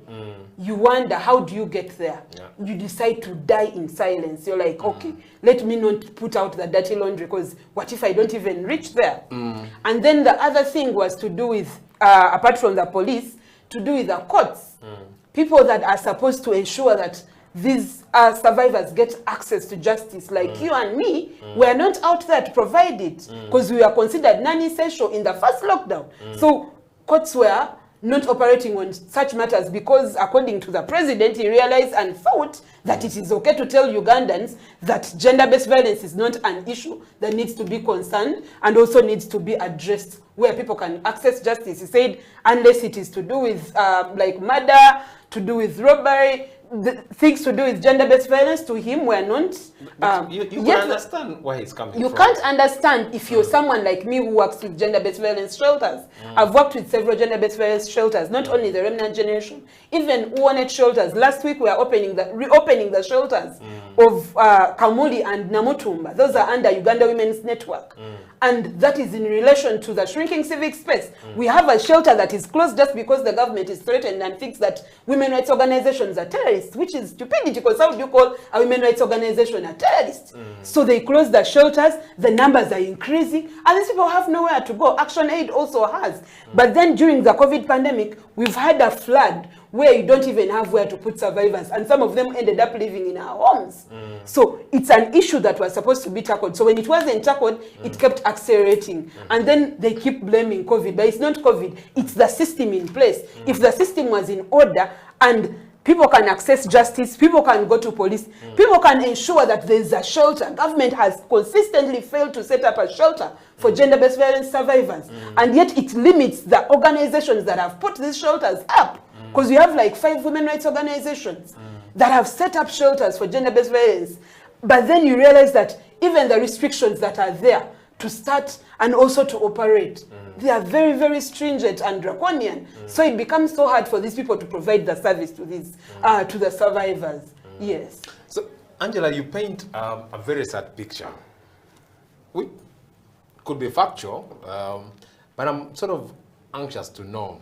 Speaker 14: you wonder, how do you get there? You decide to die in silence. You're like, okay, let me not put out the dirty laundry, because what if I don't even reach there? And then the other thing was to do with, apart from the police, to do with the courts. People that are supposed to ensure that these survivors get access to justice, like you and me, we're not out there to provide it, because we were considered non-essential in the first lockdown. So courts were not operating on such matters because, according to the president, he realized and thought that it is okay to tell Ugandans that gender-based violence is not an issue that needs to be concerned and also needs to be addressed where people can access justice. He said, unless it is to do with like murder, to do with robbery, the things to do with gender-based violence, to him were not.
Speaker 13: You can understand where he's coming from.
Speaker 14: You can't understand if you're someone like me who works with gender-based violence shelters. I've worked with several gender-based violence shelters, not only the Remnant Generation, even Uwanet shelters. Last week we are reopening the shelters of Kamuli and Namutumba. Those are under Uganda Women's Network. And that is in relation to the shrinking civic space. We have a shelter that is closed just because the government is threatened and thinks that women rights organizations are terrorists, which is stupidity, because how do you call a women rights organization a terrorist? So they close the shelters, the numbers are increasing, and these people have nowhere to go. Action Aid also has. But then during the COVID pandemic, we've had a flood where you don't even have where to put survivors, and some of them ended up living in our homes. So it's an issue that was supposed to be tackled. So when it wasn't tackled, it kept accelerating. And then they keep blaming COVID, but it's not COVID, it's the system in place. If the system was in order and people can access justice, people can go to police, people can ensure that there's a shelter. Government has consistently failed to set up a shelter for gender-based violence survivors. And yet it limits the organizations that have put these shelters up. Because we have like 5 women rights organizations that have set up shelters for gender-based violence. But then you realize that even the restrictions that are there to start and also to operate, they are very, very stringent and draconian. So it becomes so hard for these people to provide the service to these, to the survivors. Yes.
Speaker 13: So, Angela, you paint a very sad picture. We could be factual, but I'm sort of anxious to know,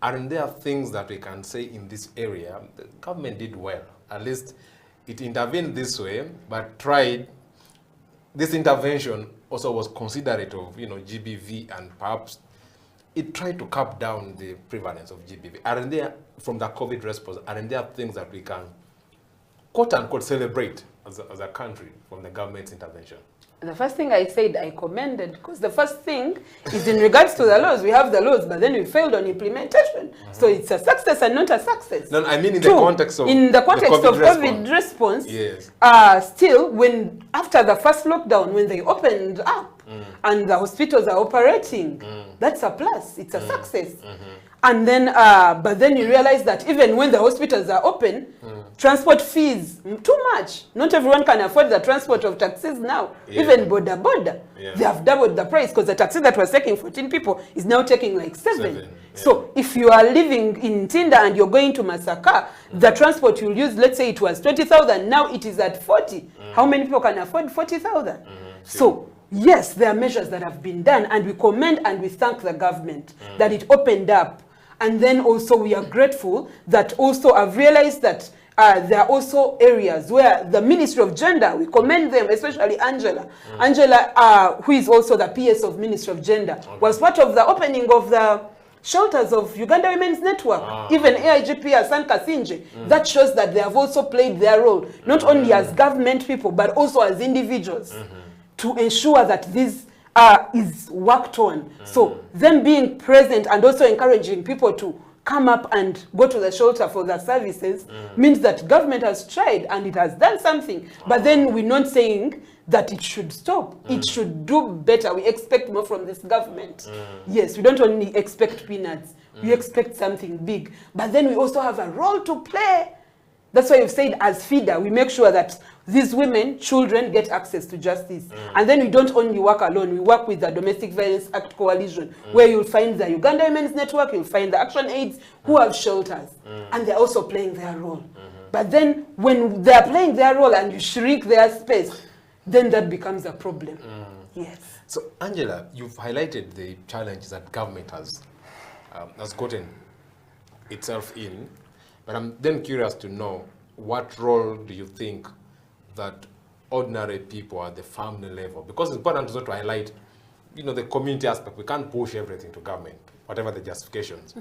Speaker 13: aren't there things that we can say in this area? The government did well. At least it intervened this way, but tried. This intervention also was considerate of, GBV, and perhaps it tried to cap down the prevalence of GBV. Aren't there, from the COVID response, aren't there things that we can, quote unquote, celebrate as a country from the government's intervention?
Speaker 14: The first thing I said, I commended, because the first thing is in regards to the laws. We have the laws, but then we failed on implementation. So it's a success and not a success.
Speaker 13: No, I mean in the context of
Speaker 14: COVID response.
Speaker 13: Yes.
Speaker 14: Still, when after the first lockdown, when they opened up and the hospitals are operating, that's a plus. It's a success. And then, but then you realize that even when the hospitals are open, transport fees, too much. Not everyone can afford the transport of taxis now. Even border. They have doubled the price, because the taxi that was taking 14 people is now taking like 7. So if you are living in Tinda and you're going to Masaka, the transport you'll use, let's say it was 20,000, now it is at 40. How many people can afford 40,000? So yes, there are measures that have been done, and we commend and we thank the government that it opened up. And then also we are grateful that also I've realized that there are also areas where the Ministry of Gender, we commend them, especially Angela. Angela, who is also the PS of Ministry of Gender, was part of the opening of the shelters of Uganda Women's Network. Even AIGP Hassan Kasinje. That shows that they have also played their role, not only as government people, but also as individuals, to ensure that this is worked on. So them being present and also encouraging people to come up and go to the shelter for the services means that government has tried and it has done something. But then we're not saying that it should stop. It should do better. We expect more from this government. Yes, we don't only expect peanuts. We expect something big. But then we also have a role to play. That's why you've said as feeder, we make sure that these women, children get access to justice. And then we don't only work alone, we work with the Domestic Violence Act Coalition, where you'll find the Uganda Women's Network, you'll find the Action Aids who have shelters. And they're also playing their role. But then when they're playing their role and you shrink their space, then that becomes a problem. Yes.
Speaker 13: So Angela, you've highlighted the challenges that government has gotten itself in. But I'm then curious to know, what role do you think that ordinary people at the family level, because it's important also to highlight, the community aspect. We can't push everything to government, whatever the justifications.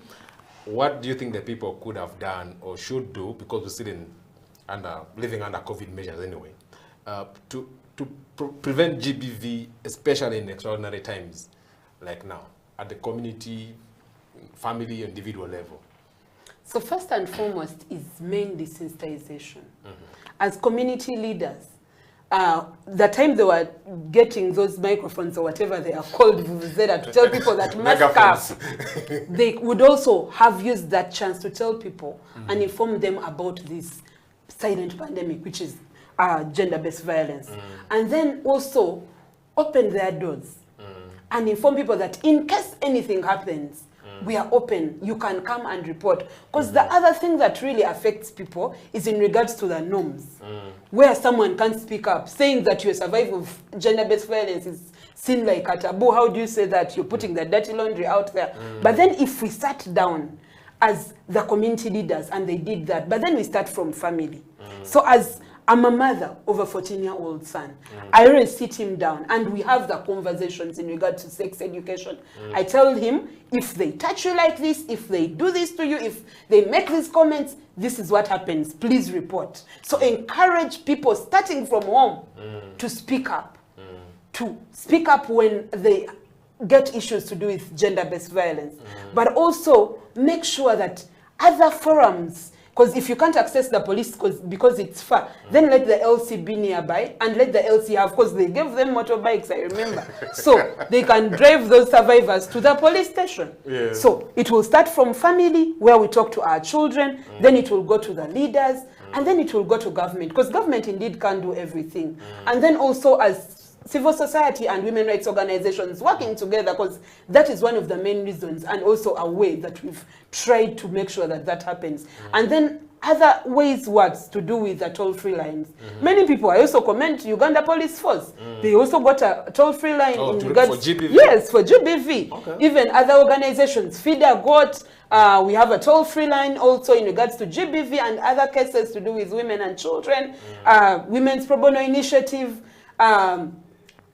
Speaker 13: What do you think the people could have done or should do, because we're still living under COVID measures anyway, to prevent GBV, especially in extraordinary times like now, at the community, family, individual level?
Speaker 14: So first and foremost is mainly sensitization. As community leaders, the time they were getting those microphones or whatever they are called, to tell people that mask up, they would also have used that chance to tell people and inform them about this silent pandemic, which is gender-based violence. And then also open their doors and inform people that in case anything happens, we are open, you can come and report. Because the other thing that really affects people is in regards to the norms, where someone can't speak up, saying that you're a survivor of gender-based violence is seen like a taboo. How do you say that? You're putting the dirty laundry out there. But then if we sat down as the community leaders, and they did that, but then we start from family. So as I'm a mother of a 14-year-old son. I always sit him down and we have the conversations in regard to sex education. I tell him, if they touch you like this, if they do this to you, if they make these comments, this is what happens. Please report. So encourage people starting from home to speak up. To speak up when they get issues to do with gender-based violence. But also make sure that other forums, because if you can't access the police because it's far, then let the LC be nearby and let the LC have, because they gave them motorbikes, I remember. So they can drive those survivors to the police station. Yeah. So it will start from family, where we talk to our children, then it will go to the leaders, and then it will go to government, because government indeed can't do everything. And then also as civil society and women rights organizations working together, because that is one of the main reasons and also a way that we've tried to make sure that that happens. And then other ways works to do with the toll-free lines. Many people, I also comment Uganda Police Force. They also got a toll-free line in regards for GBV. Yes, for GBV. Okay. Even other organizations, FIDA got, we have a toll-free line also in regards to GBV and other cases to do with women and children, Women's Pro Bono Initiative,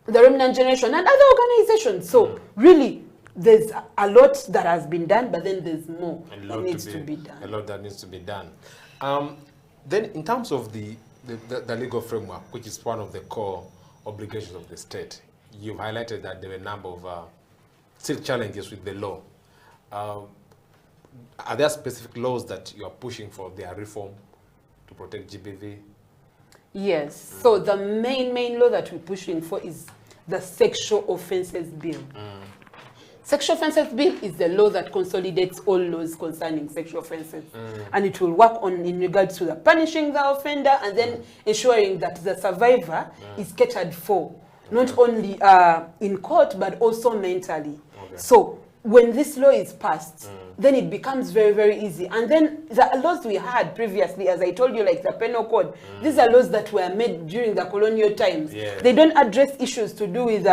Speaker 14: the Remnant Generation, and other organizations. So really, there's a lot that has been done, but then there's more that needs to be done.
Speaker 13: A lot that needs to be done. Then in terms of the legal framework, which is one of the core obligations of the state, you've highlighted that there were a number of still challenges with the law. Are there specific laws that you are pushing for their reform to protect GBV?
Speaker 14: Yes. So the main law that we're pushing for is the Sexual Offences Bill. Sexual Offences Bill is the law that consolidates all laws concerning sexual offences. And it will work in regards to the punishing the offender and then ensuring that the survivor is catered for, not only in court, but also mentally. Okay. So when this law is passed, then it becomes very, very easy. And then the laws we had previously, as I told you, like the penal code, these are laws that were made during the colonial times. Yeah. They don't address issues to do with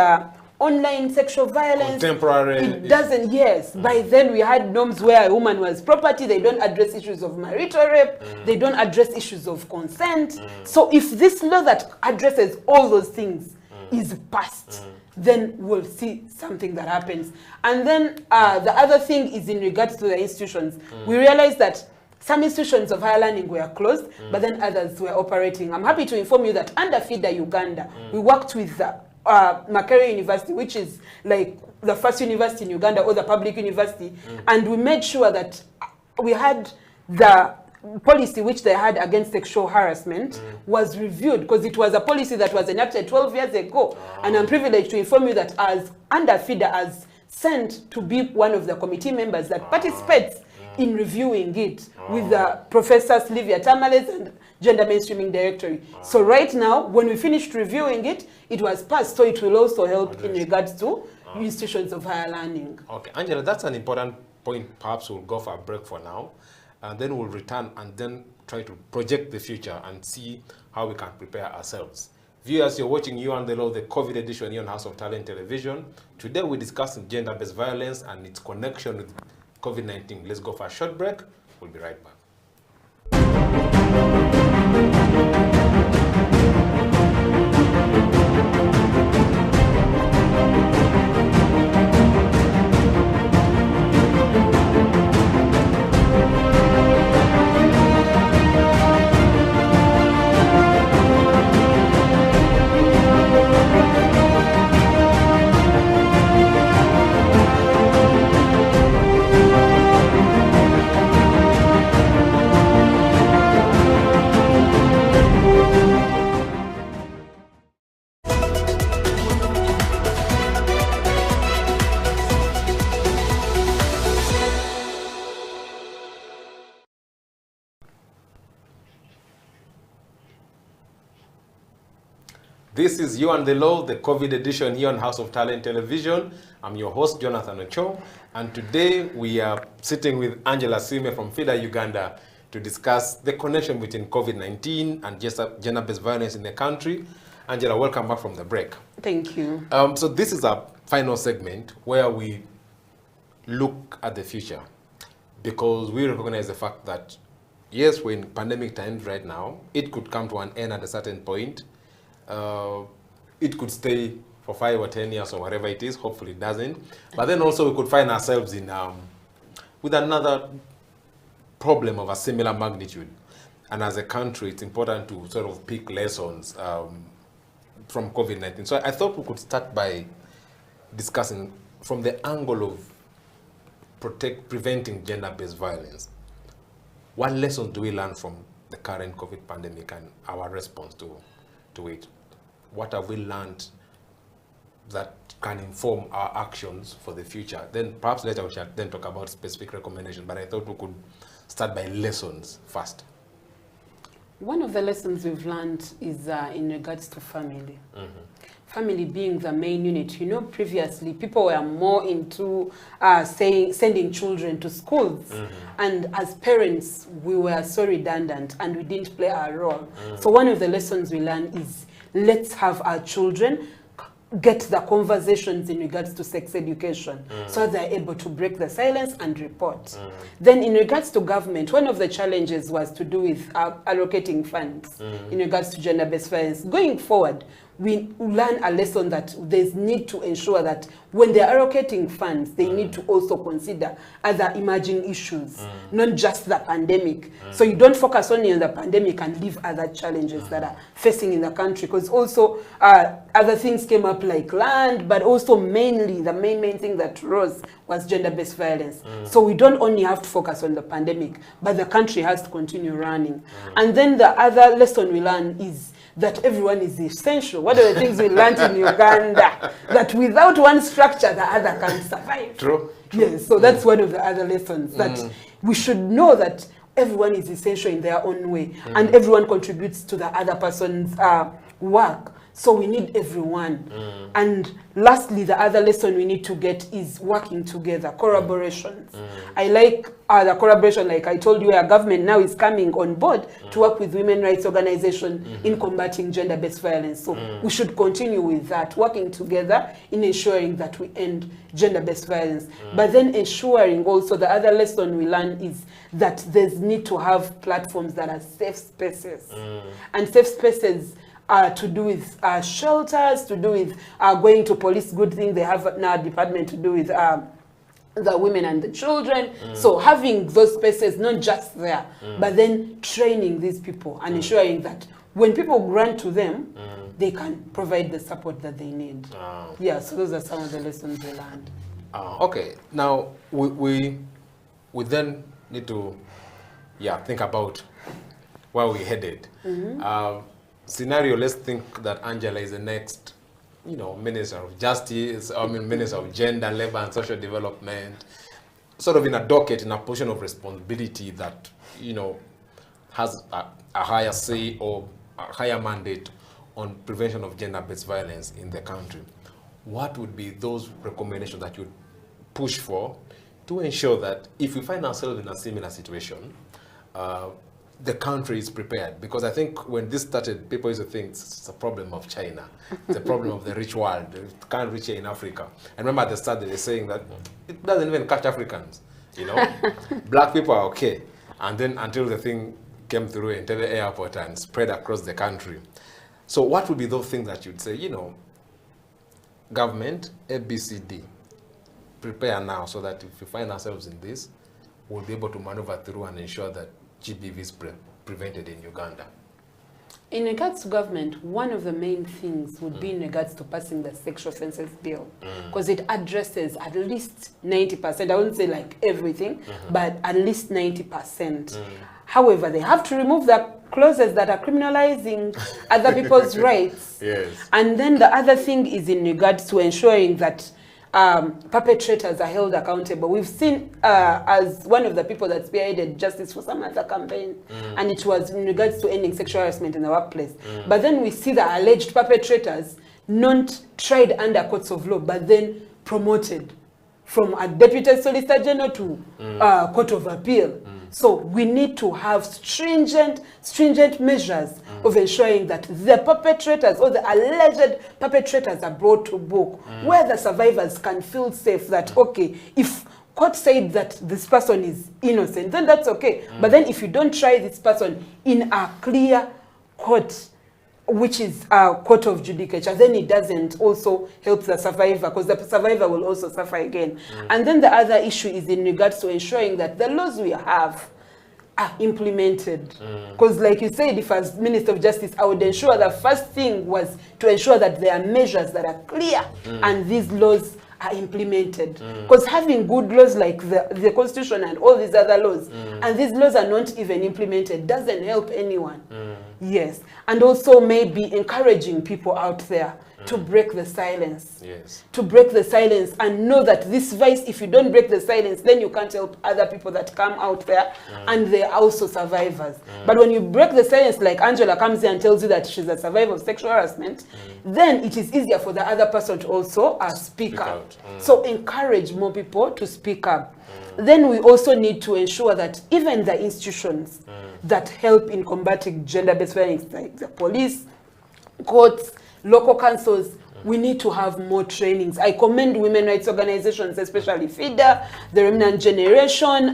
Speaker 14: online sexual violence.
Speaker 13: Contemporary.
Speaker 14: It doesn't, yes. By then we had norms where a woman was property. They don't address issues of marital rape. They don't address issues of consent. So if this law that addresses all those things is passed, then we'll see something that happens. And then the other thing is in regards to the institutions. We realized that some institutions of higher learning were closed, but then others were operating. I'm happy to inform you that under FIDA Uganda, we worked with Makerere University, which is like the first university in Uganda or the public university, and we made sure that we had the policy which they had against sexual harassment was reviewed, because it was a policy that was enacted 12 years ago. And I'm privileged to inform you that as under FIDA as sent to be one of the committee members that participates in reviewing it with Professors Livia Tamales and Gender Mainstreaming Directory. So right now, when we finished reviewing it, it was passed, so it will also help in regards to institutions of higher learning.
Speaker 13: Okay, Angela, that's an important point. Perhaps we'll go for a break for now, and then we'll return and then try to project the future and see how we can prepare ourselves. Viewers, you're watching You and the Law, the COVID edition here on House of Talent Television. Today we're discussing gender-based violence and its connection with COVID-19. Let's go for a short break. We'll be right back. This is You and the Law, the COVID edition here on House of Talent Television. I'm your host, Jonathan Ocho, and today we are sitting with Angela Sime from FIDA, Uganda, to discuss the connection between COVID-19 and gender-based violence in the country. Angela, welcome back from the break.
Speaker 14: Thank you.
Speaker 13: So this is our final segment where we look at the future, because we recognize the fact that, yes, we're in pandemic times right now. It could come to an end at a certain point. It could stay for 5 or 10 years or whatever it is. Hopefully it doesn't. But then also we could find ourselves in with another problem of a similar magnitude. And as a country, it's important to sort of pick lessons from COVID-19. So I thought we could start by discussing from the angle of preventing gender-based violence. What lessons do we learn from the current COVID pandemic and our response to it? What have we learned that can inform our actions for the future? Then perhaps later we shall then talk about specific recommendations, but I thought we could start by lessons first.
Speaker 14: One of the lessons we've learned is in regards to family. Family being the main unit. You know, previously people were more into sending children to schools. And as parents, we were so redundant and we didn't play our role. So one of the lessons we learned is, let's have our children get the conversations in regards to sex education, so they're able to break the silence and report. Then in regards to government, one of the challenges was to do with allocating funds in regards to gender-based violence. Going forward, we learn a lesson that there's need to ensure that when they're allocating funds, they need to also consider other emerging issues, not just the pandemic. So you don't focus only on the pandemic and leave other challenges that are facing in the country, because also other things came up like land, but also mainly the main thing that rose was gender-based violence. So we don't only have to focus on the pandemic, but the country has to continue running. And then the other lesson we learn is that everyone is essential. What are the things we learned in Uganda? That without one structure, the other can't survive.
Speaker 13: True.
Speaker 14: Yes, so that's one of the other lessons, that we should know that everyone is essential in their own way, and everyone contributes to the other person's work. So we need everyone. And lastly, the other lesson we need to get is working together, collaborations. I like the collaboration, like I told you, our government now is coming on board to work with women rights organizations in combating gender-based violence. So we should continue with that, working together in ensuring that we end gender-based violence. But then ensuring also, the other lesson we learn is that there's need to have platforms that are safe spaces. And safe spaces to do with shelters, to do with going to police, good thing they have now a department to do with the women and the children. So having those spaces, not just there, but then training these people and ensuring that when people grant to them, they can provide the support that they need. Yeah, so those are some of the lessons we learned.
Speaker 13: Okay, now we then need to, think about where we're headed. Scenario, let's think that Angela is the next, Minister of Justice, Minister of Gender, Labor and Social Development, sort of in a docket, in a position of responsibility that, has a higher say or a higher mandate on prevention of gender-based violence in the country. What would be those recommendations that you'd push for to ensure that if we find ourselves in a similar situation, the country is prepared? Because I think when this started, people used to think it's a problem of China. It's a problem of the rich world. It can't reach here in Africa. And remember at the start, they were saying that it doesn't even catch Africans. Black people are okay. And then until the thing came through into the airport and spread across the country. So what would be those things that you'd say, government, ABCD, prepare now so that if we find ourselves in this, we'll be able to maneuver through and ensure that GBV is prevented in Uganda?
Speaker 14: In regards to government, one of the main things would be in regards to passing the sexual offences bill, because it addresses at least 90%. I wouldn't say like everything, but at least 90%. However, they have to remove the clauses that are criminalizing other people's rights.
Speaker 13: Yes.
Speaker 14: And then the other thing is in regards to ensuring that perpetrators are held accountable. We've seen as one of the people that spearheaded Justice for Samantha campaign, and it was in regards to ending sexual harassment in the workplace. But then we see the alleged perpetrators not tried under courts of law, but then promoted from a deputy solicitor general to court of appeal. So we need to have stringent measures of ensuring that the perpetrators or the alleged perpetrators are brought to book, where the survivors can feel safe that, okay, if court said that this person is innocent, then that's okay. But then if you don't try this person in a clear court, which is a court of judicature, then it doesn't also help the survivor, because the survivor will also suffer again. And then the other issue is in regards to ensuring that the laws we have are implemented. Because like you said, if as Minister of Justice, I would ensure the first thing was to ensure that there are measures that are clear and these laws are implemented. Because having good laws like the Constitution and all these other laws, and these laws are not even implemented, doesn't help anyone. Yes. And also maybe encouraging people out there to break the silence.
Speaker 13: Yes.
Speaker 14: To break the silence and know that this vice, if you don't break the silence, then you can't help other people that come out there and they're also survivors. But when you break the silence, like Angela comes here and tells you that she's a survivor of sexual harassment, then it is easier for the other person to also speak up. So encourage more people to speak up. Then we also need to ensure that even the institutions that help in combating gender-based violence, like the police, courts, local councils, we need to have more trainings. I commend women rights organizations, especially FIDA, the Remnant Generation,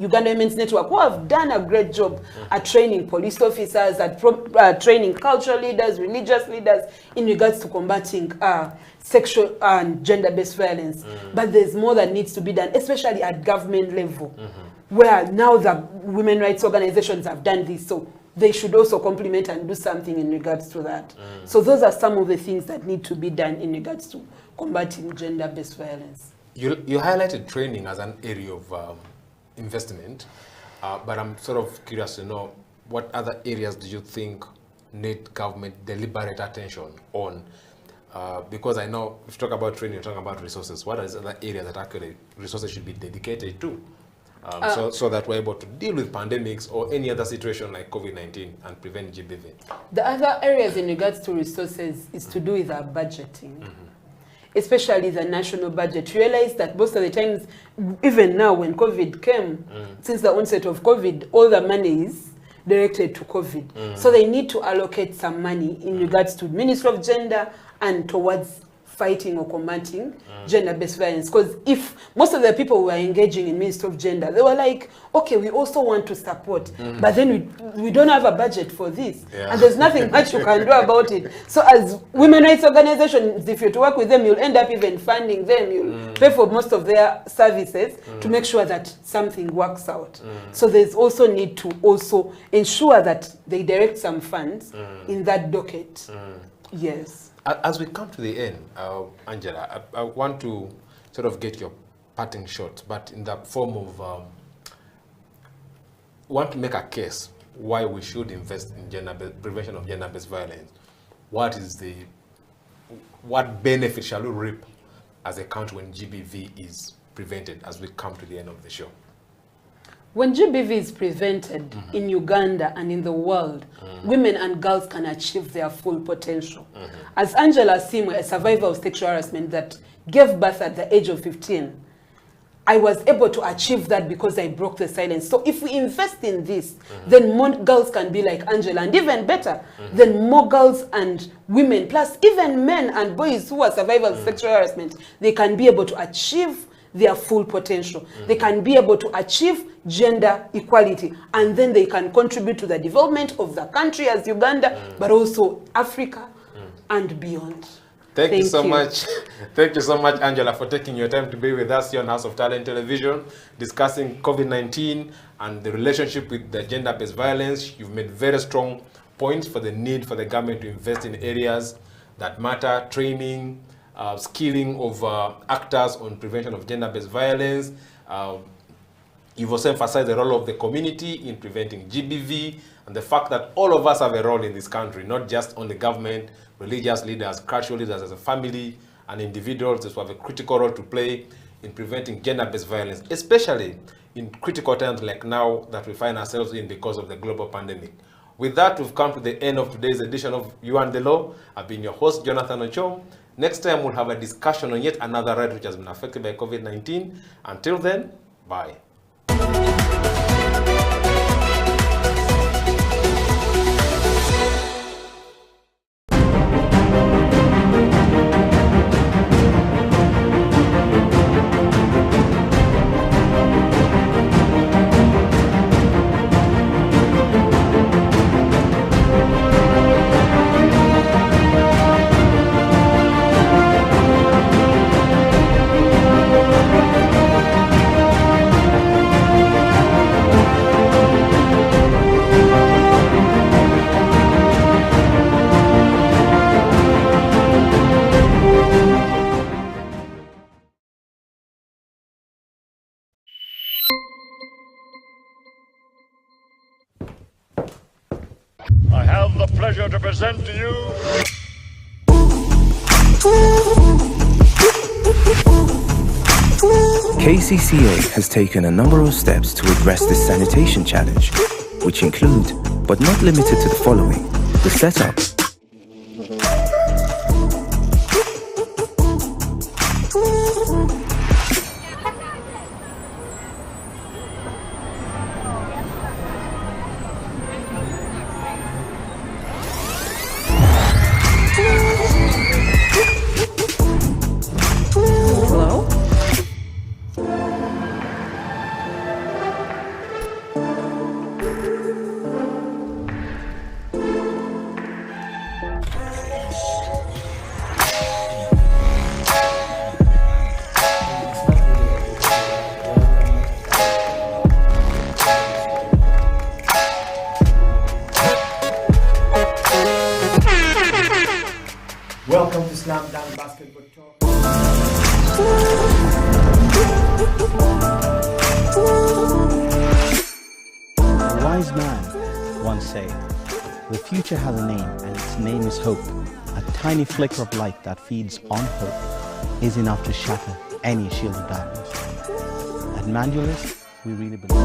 Speaker 14: Uganda Women's Network, who have done a great job at training police officers, at training cultural leaders, religious leaders, in regards to combating sexual and gender-based violence. But there's more that needs to be done, especially at government level, where now the women rights organizations have done this. So they should also complement and do something in regards to that. So those are some of the things that need to be done in regards to combating gender-based violence.
Speaker 13: You highlighted training as an area of investment, but I'm sort of curious to know what other areas do you think need government deliberate attention on? Because I know if you talk about training, you're talking about resources. What are the other areas that actually resources should be dedicated to? So that we're able to deal with pandemics or any other situation like COVID-19 and prevent GBV.
Speaker 14: The other areas in regards to resources is to do with our budgeting, especially the national budget. Realize that most of the times, even now when COVID came, since the onset of COVID, all the money is directed to COVID. So they need to allocate some money in regards to Ministry of Gender and towards fighting or combating gender-based violence. Because if most of the people who were engaging in Ministry of Gender, they were like, okay, we also want to support, but then we don't have a budget for this. And there's nothing much you can do about it. So as women rights organizations, if you're to work with them, you'll end up even funding them. You'll pay for most of their services to make sure that something works out. So there's also need to also ensure that they direct some funds in that docket. Yes.
Speaker 13: As we come to the end, Angela, I want to sort of get your parting shot, but in the form of want to make a case why we should invest in prevention of gender-based violence, what benefit shall we reap as a country when GBV is prevented as we come to the end of the show?
Speaker 14: When GBV is prevented in Uganda and in the world, women and girls can achieve their full potential. As Angela Simwe, a survivor of sexual harassment that gave birth at the age of 15, I was able to achieve that because I broke the silence. So if we invest in this, then more girls can be like Angela, and even better, then more girls and women, plus even men and boys who are survivors of sexual harassment, they can be able to achieve their full potential. They can be able to achieve gender equality, and then they can contribute to the development of the country as Uganda, but also Africa and beyond.
Speaker 13: Thank you so much. Thank you so much, Angela, for taking your time to be with us here on House of Talent Television, discussing COVID-19 and the relationship with the gender-based violence. You've made very strong points for the need for the government to invest in areas that matter, training, skilling of actors on prevention of gender-based violence. You've also emphasized the role of the community in preventing GBV and the fact that all of us have a role in this country, not just only government, religious leaders, cultural leaders, as a family and individuals who have a critical role to play in preventing gender-based violence, especially in critical times like now that we find ourselves in because of the global pandemic. With that, we've come to the end of today's edition of You and the Law. I've been your host, Jonathan Ochom. Next time, we'll have a discussion on yet another right which has been affected by COVID-19. Until then, bye.
Speaker 17: I have the pleasure to present to you
Speaker 7: KCCA has taken a number of steps to address this sanitation challenge, which include, but not limited to the following: the setup,
Speaker 5: Welcome to Slam Dunk Basketball Talk.
Speaker 18: A wise man once said, "The future has a name and its name is hope. A tiny flicker of light that feeds on hope is enough to shatter any shield of darkness." At Mandulus, we really believe.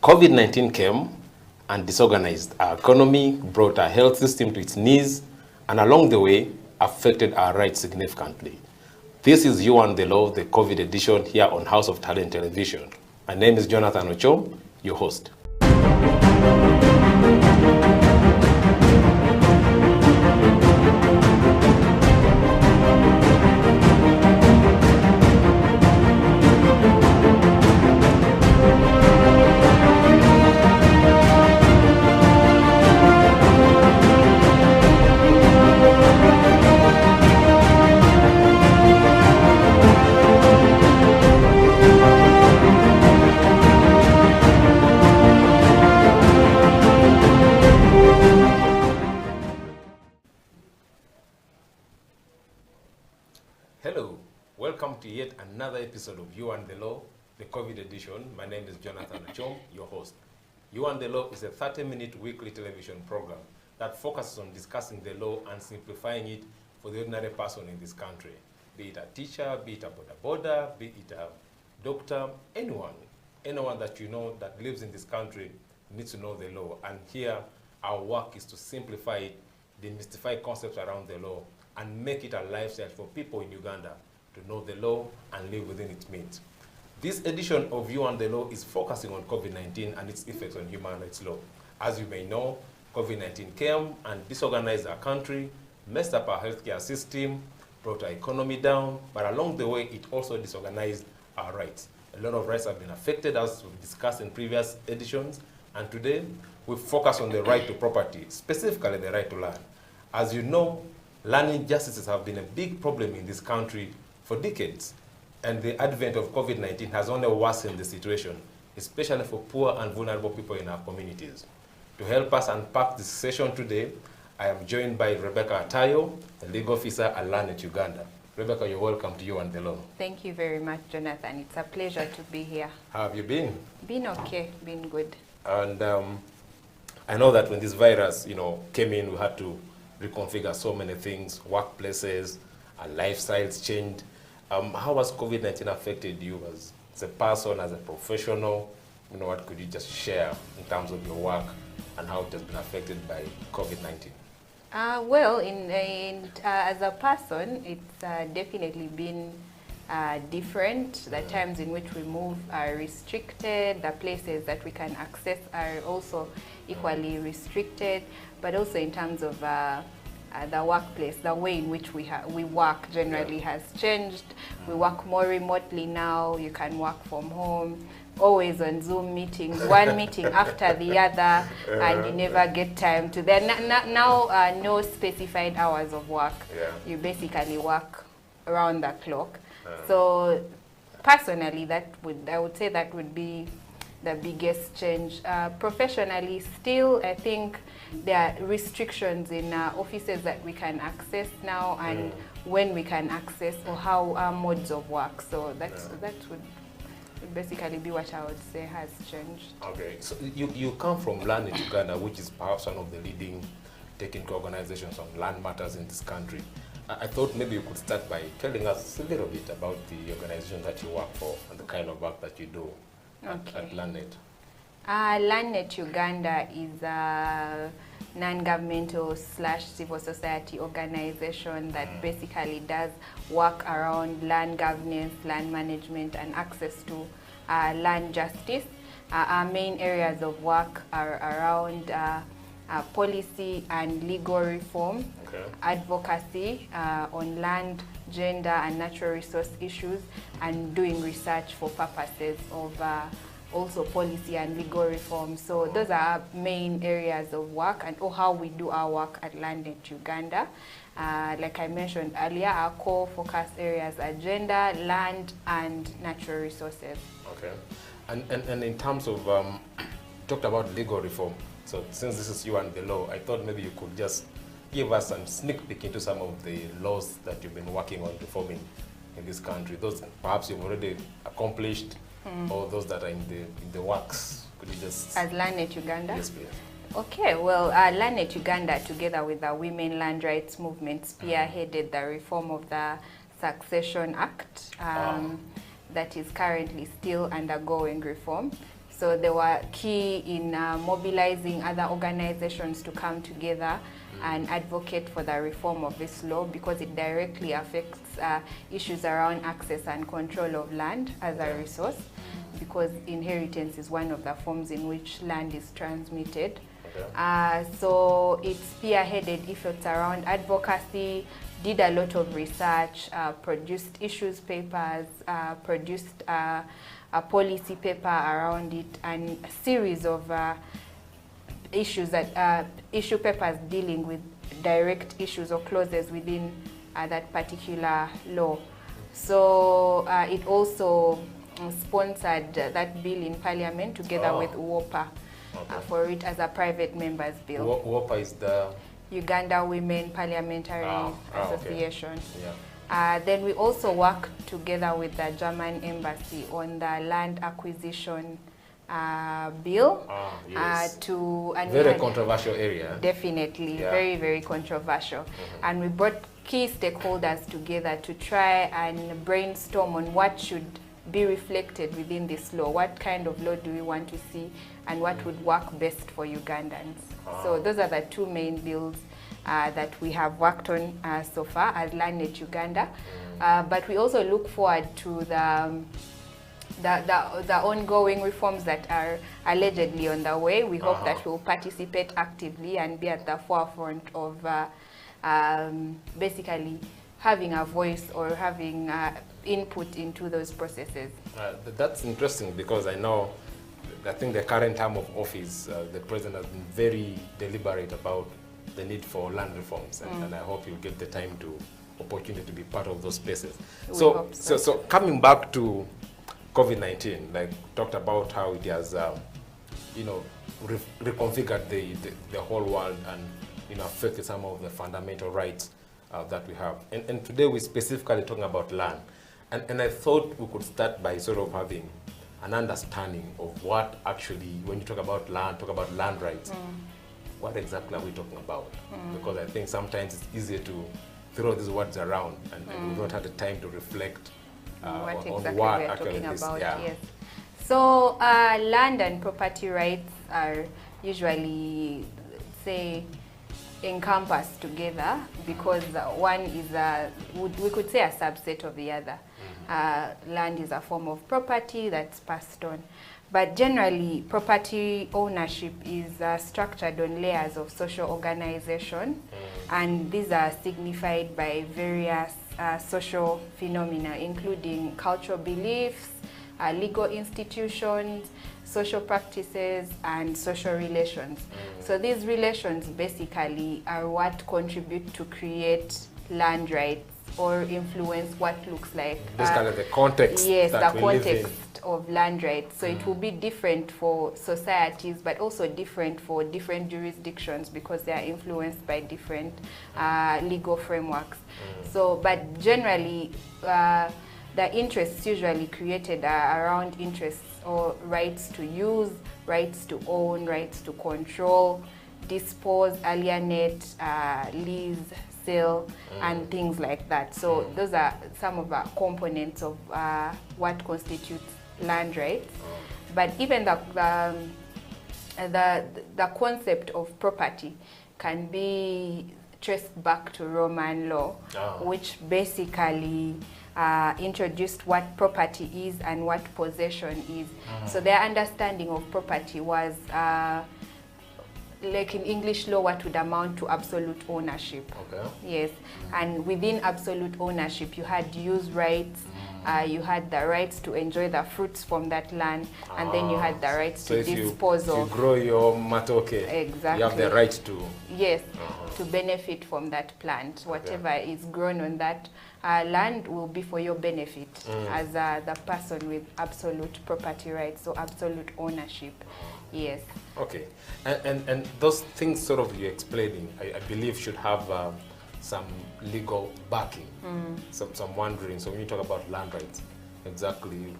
Speaker 13: COVID-19 came and disorganized our economy, brought our health system to its knees, and along the way, affected our rights significantly. This is You and the Law, the COVID edition here on House of Talent Television. My name is Jonathan Ochom, your host. Hello, welcome to yet another episode of You and the Law, the COVID edition. My name is Jonathan Achom, your host. You and the Law is a 30-minute weekly television program that focuses on discussing the law and simplifying it for the ordinary person in this country. Be it a teacher, be it a boda, be it a doctor, anyone that you know that lives in this country needs to know the law. And here, our work is to simplify it, demystify concepts around the law, and make it a lifestyle for people in Uganda to know the law and live within its means. This edition of You and the Law is focusing on COVID-19 and its effects on human rights law. As you may know, COVID-19 came and disorganized our country, messed up our healthcare system, brought our economy down, but along the way, it also disorganized our rights. A lot of rights have been affected, as we've discussed in previous editions, and today, we focus on the right to property, specifically the right to land. As you know, land injustices have been a big problem in this country for decades, and the advent of COVID-19 has only worsened the situation, especially for poor and vulnerable people in our communities. To help us unpack this session today, I am joined by Rebecca Atayo, a legal officer at Land Uganda. Rebecca, you're welcome to You and the Law.
Speaker 19: Thank you very much, Jonathan. It's a pleasure to be here.
Speaker 13: How have you been?
Speaker 19: Been okay, been good.
Speaker 13: And I know that when this virus, came in, we had to reconfigure so many things, workplaces, our lifestyles changed. How has COVID-19 affected you as a person, as a professional? What could you just share in terms of your work and how it has been affected by COVID-19?
Speaker 19: Well, as a person, it's definitely been different. The times in which we move are restricted. The places that we can access are also equally restricted. But also in terms of the workplace, the way in which we work generally has changed. We work more remotely now. You can work from home, always on Zoom meetings, one meeting after the other, and you never get time to now no specified hours of work. You basically work around the clock. So personally, I would say that would be the biggest change. Professionally, still, I think there are restrictions in offices that we can access now and when we can access, or how our modes of work. So that would basically be what I would say has changed.
Speaker 13: Okay, so you come from Land Uganda, which is perhaps one of the leading technical organizations on land matters in this country. I thought maybe you could start by telling us a little bit about the organization that you work for and the kind of work that you do at LandNet.
Speaker 19: LandNet Uganda is a non-governmental / civil society organization that basically does work around land governance, land management, and access to land justice. Our main areas of work are around policy and legal reform, advocacy on land, gender, and natural resource issues, and doing research for purposes of also policy and legal reform. So those are our main areas of work and how we do our work at LandNet Uganda. Like I mentioned earlier, our core focus areas are gender, land, and natural resources.
Speaker 13: Okay. And in terms of, talked about legal reform. So since this is You and the Law, I thought maybe you could just give us some sneak peek into some of the laws that you've been working on reforming in this country. Those perhaps you've already accomplished, or those that are in the works. Could you just...
Speaker 19: As LandNet Uganda?
Speaker 13: Yes, please.
Speaker 19: Okay, well, LandNet Uganda, together with the Women Land Rights Movement, spearheaded the reform of the Succession Act that is currently still undergoing reform. So they were key in mobilizing other organizations to come together and advocate for the reform of this law, because it directly affects issues around access and control of land as a resource, because inheritance is one of the forms in which land is transmitted. So it spearheaded efforts around advocacy, did a lot of research, produced issues papers, produced a policy paper around it, and a series of issues that issue papers dealing with direct issues or clauses within that particular law. So it also sponsored that bill in Parliament together with UOPA for it as a private members bill.
Speaker 13: UOPA is the
Speaker 19: Uganda Women Parliamentary Association.
Speaker 13: Yeah.
Speaker 19: Then we also work together with the German embassy on the land acquisition bill. To and
Speaker 13: very controversial area.
Speaker 19: Definitely, very, very controversial. And we brought key stakeholders together to try and brainstorm on what should be reflected within this law. What kind of law do we want to see, and what would work best for Ugandans? So those are the two main bills that we have worked on so far as LandNet Uganda. But we also look forward to the ongoing reforms that are allegedly on the way. We hope that we'll participate actively and be at the forefront of basically having a voice or having input into those processes.
Speaker 13: That's interesting, because I think the current term of office, the president has been very deliberate about the need for land reforms, and I hope you'll get the opportunity to be part of those spaces. So coming back to COVID-19, like talked about how it has, reconfigured the whole world and affected some of the fundamental rights that we have. And today we're specifically talking about land, and I thought we could start by sort of having an understanding of what actually, when you talk about land rights, what exactly are we talking about? Because I think sometimes it's easier to throw these words around, and we don't have the time to reflect
Speaker 19: what
Speaker 13: on
Speaker 19: exactly
Speaker 13: what
Speaker 19: we are
Speaker 13: actually
Speaker 19: talking
Speaker 13: this,
Speaker 19: about. Yes. So land and property rights are usually, say, encompassed together, because one is we could say a subset of the other. Land is a form of property that's passed on. But generally, property ownership is structured on layers of social organization, and these are signified by various social phenomena, including cultural beliefs, legal institutions, social practices, and social relations. So these relations basically are what contribute to create land rights or influence what looks like.
Speaker 13: Basically the context.
Speaker 19: Yes,
Speaker 13: that
Speaker 19: the
Speaker 13: we live
Speaker 19: context
Speaker 13: in.
Speaker 19: of land rights. So it will be different for societies, but also different for different jurisdictions, because they are influenced by different legal frameworks. So, but generally, the interests usually created are around interests or rights to use, rights to own, rights to control, dispose, alienate, lease, sale, and things like that. So those are some of the components of what constitutes land rights. But even the concept of property can be traced back to Roman law, which basically introduced what property is and what possession is. So their understanding of property was like in English law, what would amount to absolute ownership. Yes, and within absolute ownership, you had use rights, you had the rights to enjoy the fruits from that land, and then you had the rights to dispose of.
Speaker 13: If you grow your matoke,
Speaker 19: exactly,
Speaker 13: you have the right to.
Speaker 19: Yes, to benefit from that plant. Whatever is grown on that land will be for your benefit as the person with absolute property rights, so absolute ownership. Yes.
Speaker 13: Okay, and those things sort of you're explaining, I believe should have some legal backing. So I'm wondering, so when you talk about land rights, exactly,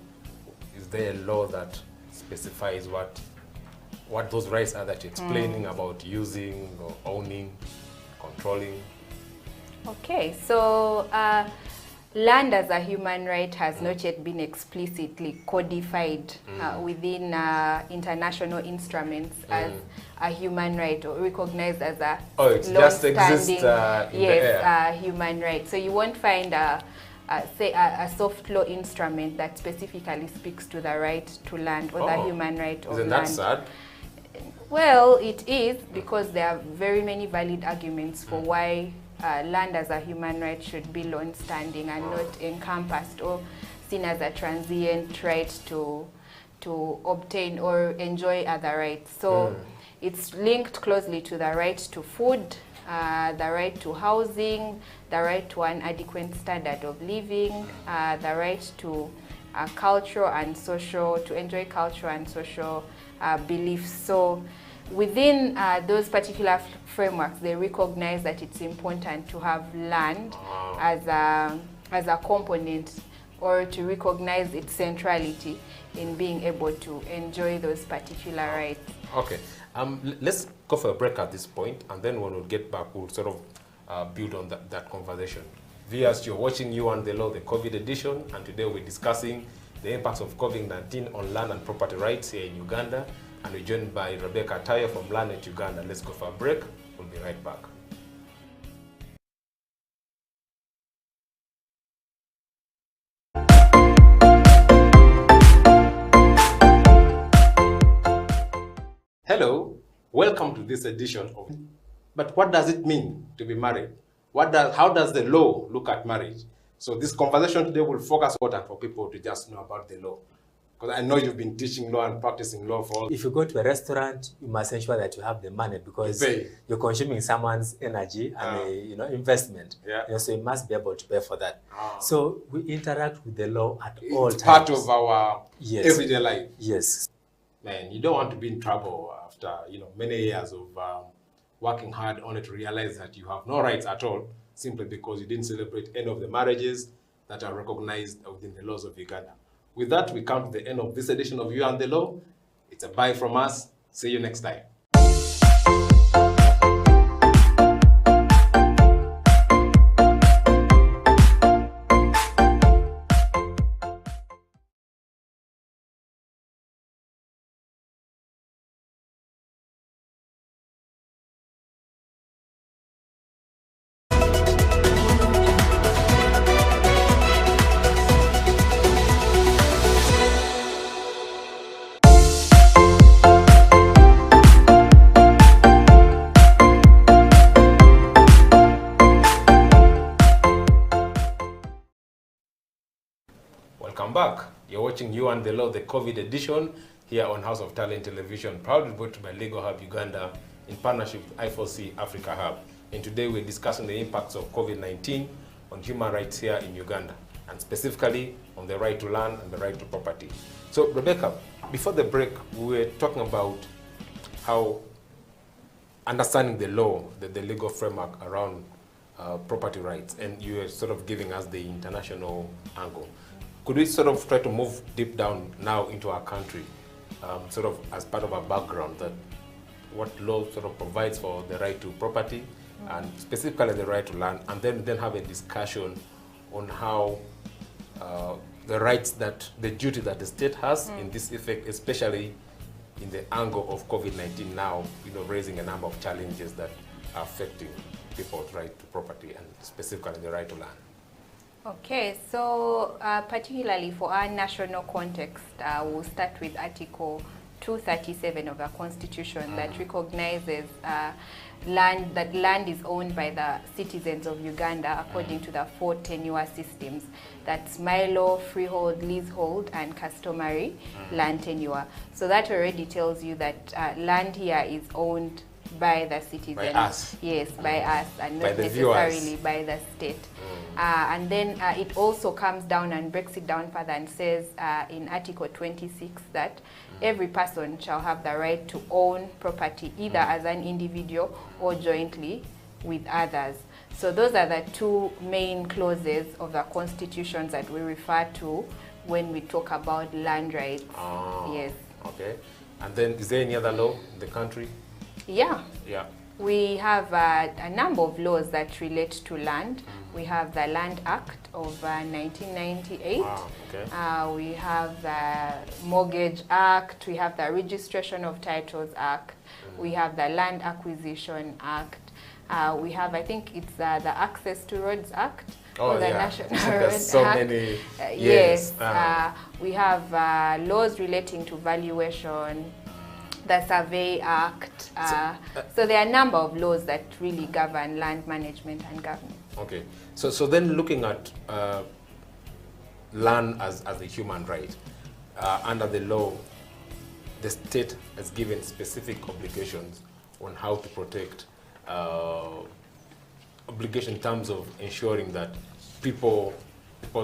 Speaker 13: is there a law that specifies what those rights are that you're explaining about using or owning, controlling?
Speaker 19: Okay, so Land as a human right has not yet been explicitly codified within international instruments as a human right or recognized as a
Speaker 13: it just exists in the air.
Speaker 19: Human right. So you won't find say a soft law instrument that specifically speaks to the right to land or the human right of
Speaker 13: Isn't
Speaker 19: land.
Speaker 13: that sad?
Speaker 19: Well, it is, because there are very many valid arguments for why land as a human right should be long-standing and not encompassed or seen as a transient right to obtain or enjoy other rights. So it's linked closely to the right to food, the right to housing, the right to an adequate standard of living, the right to cultural and social, to enjoy cultural and social beliefs. So within those particular frameworks, they recognize that it's important to have land as a component, or to recognize its centrality in being able to enjoy those particular rights.
Speaker 13: Okay, let's go for a break at this point, and then when we get back, we'll sort of build on that conversation. Viewers, you're watching You and the Law, the COVID edition, and today we're discussing the impacts of COVID-19 on land and property rights here in Uganda. And we're joined by Rebecca Tayo from Land at Uganda. Let's go for a break. We'll be right back. Hello, welcome to this edition of. But what does it mean to be married? How does the law look at marriage? So this conversation today will focus on for people to just know about the law. Because I know you've been teaching law and practicing law for.
Speaker 15: If you go to a restaurant, you must ensure that you have the money, because you're consuming someone's energy and investment. Yeah. So you must be able to pay for that. So we interact with the law at all times.
Speaker 13: It's part of our everyday life.
Speaker 15: Yes.
Speaker 13: Man, you don't want to be in trouble after many years of working hard only to realize that you have no rights at all, simply because you didn't celebrate any of the marriages that are recognized within the laws of Uganda. With that, we come to the end of this edition of You and the Law. It's a bye from us. See you next time. Welcome back. You're watching You and the Law, the COVID edition, here on House of Talent Television, proudly brought to you by Legal Hub Uganda in partnership with I4C Africa Hub. And today we're discussing the impacts of COVID-19 on human rights here in Uganda, and specifically on the right to land and the right to property. So, Rebecca, before the break, we were talking about how understanding the law, the legal framework around property rights, and you were sort of giving us the international angle. Could we sort of try to move deep down now into our country, sort of as part of our background, that what law sort of provides for the right to property and specifically the right to land, and then have a discussion on how the rights the duty that the state has in this effect, especially in the angle of COVID-19 now, raising a number of challenges that are affecting people's right to property and specifically the right to land.
Speaker 19: Okay, so particularly for our national context, we'll start with Article 237 of the Constitution that recognizes that land is owned by the citizens of Uganda according to the 4 tenure systems. That's Milo, freehold, leasehold, and customary land tenure. So that already tells you that land here is owned by the citizens.
Speaker 13: By us.
Speaker 19: Yes, by us, and
Speaker 13: by
Speaker 19: not necessarily by the state. And then it also comes down and breaks it down further and says in Article 26 that every person shall have the right to own property either as an individual or jointly with others. So those are the 2 main clauses of the constitutions that we refer to when we talk about land rights.
Speaker 13: Oh,
Speaker 19: yes.
Speaker 13: Okay. And then is there any other law in the country?
Speaker 19: Yeah.
Speaker 13: Yeah.
Speaker 19: We have a number of laws that relate to land. We have the Land Act of 1998.
Speaker 13: Wow, okay.
Speaker 19: We have the Mortgage Act. We have the Registration of Titles Act. We have the Land Acquisition Act. We have, I think it's the Access to Roads Act.
Speaker 13: Oh,
Speaker 19: or the
Speaker 13: yeah.
Speaker 19: National
Speaker 13: There's
Speaker 19: Roads
Speaker 13: so
Speaker 19: Act.
Speaker 13: many.
Speaker 19: Yes.
Speaker 13: Yes.
Speaker 19: We have laws relating to valuation, the Survey Act. So there are a number of laws that really govern land management and governance.
Speaker 13: Okay. So then looking at land as a human right, under the law, the state has given specific obligations on how to protect obligation in terms of ensuring that people's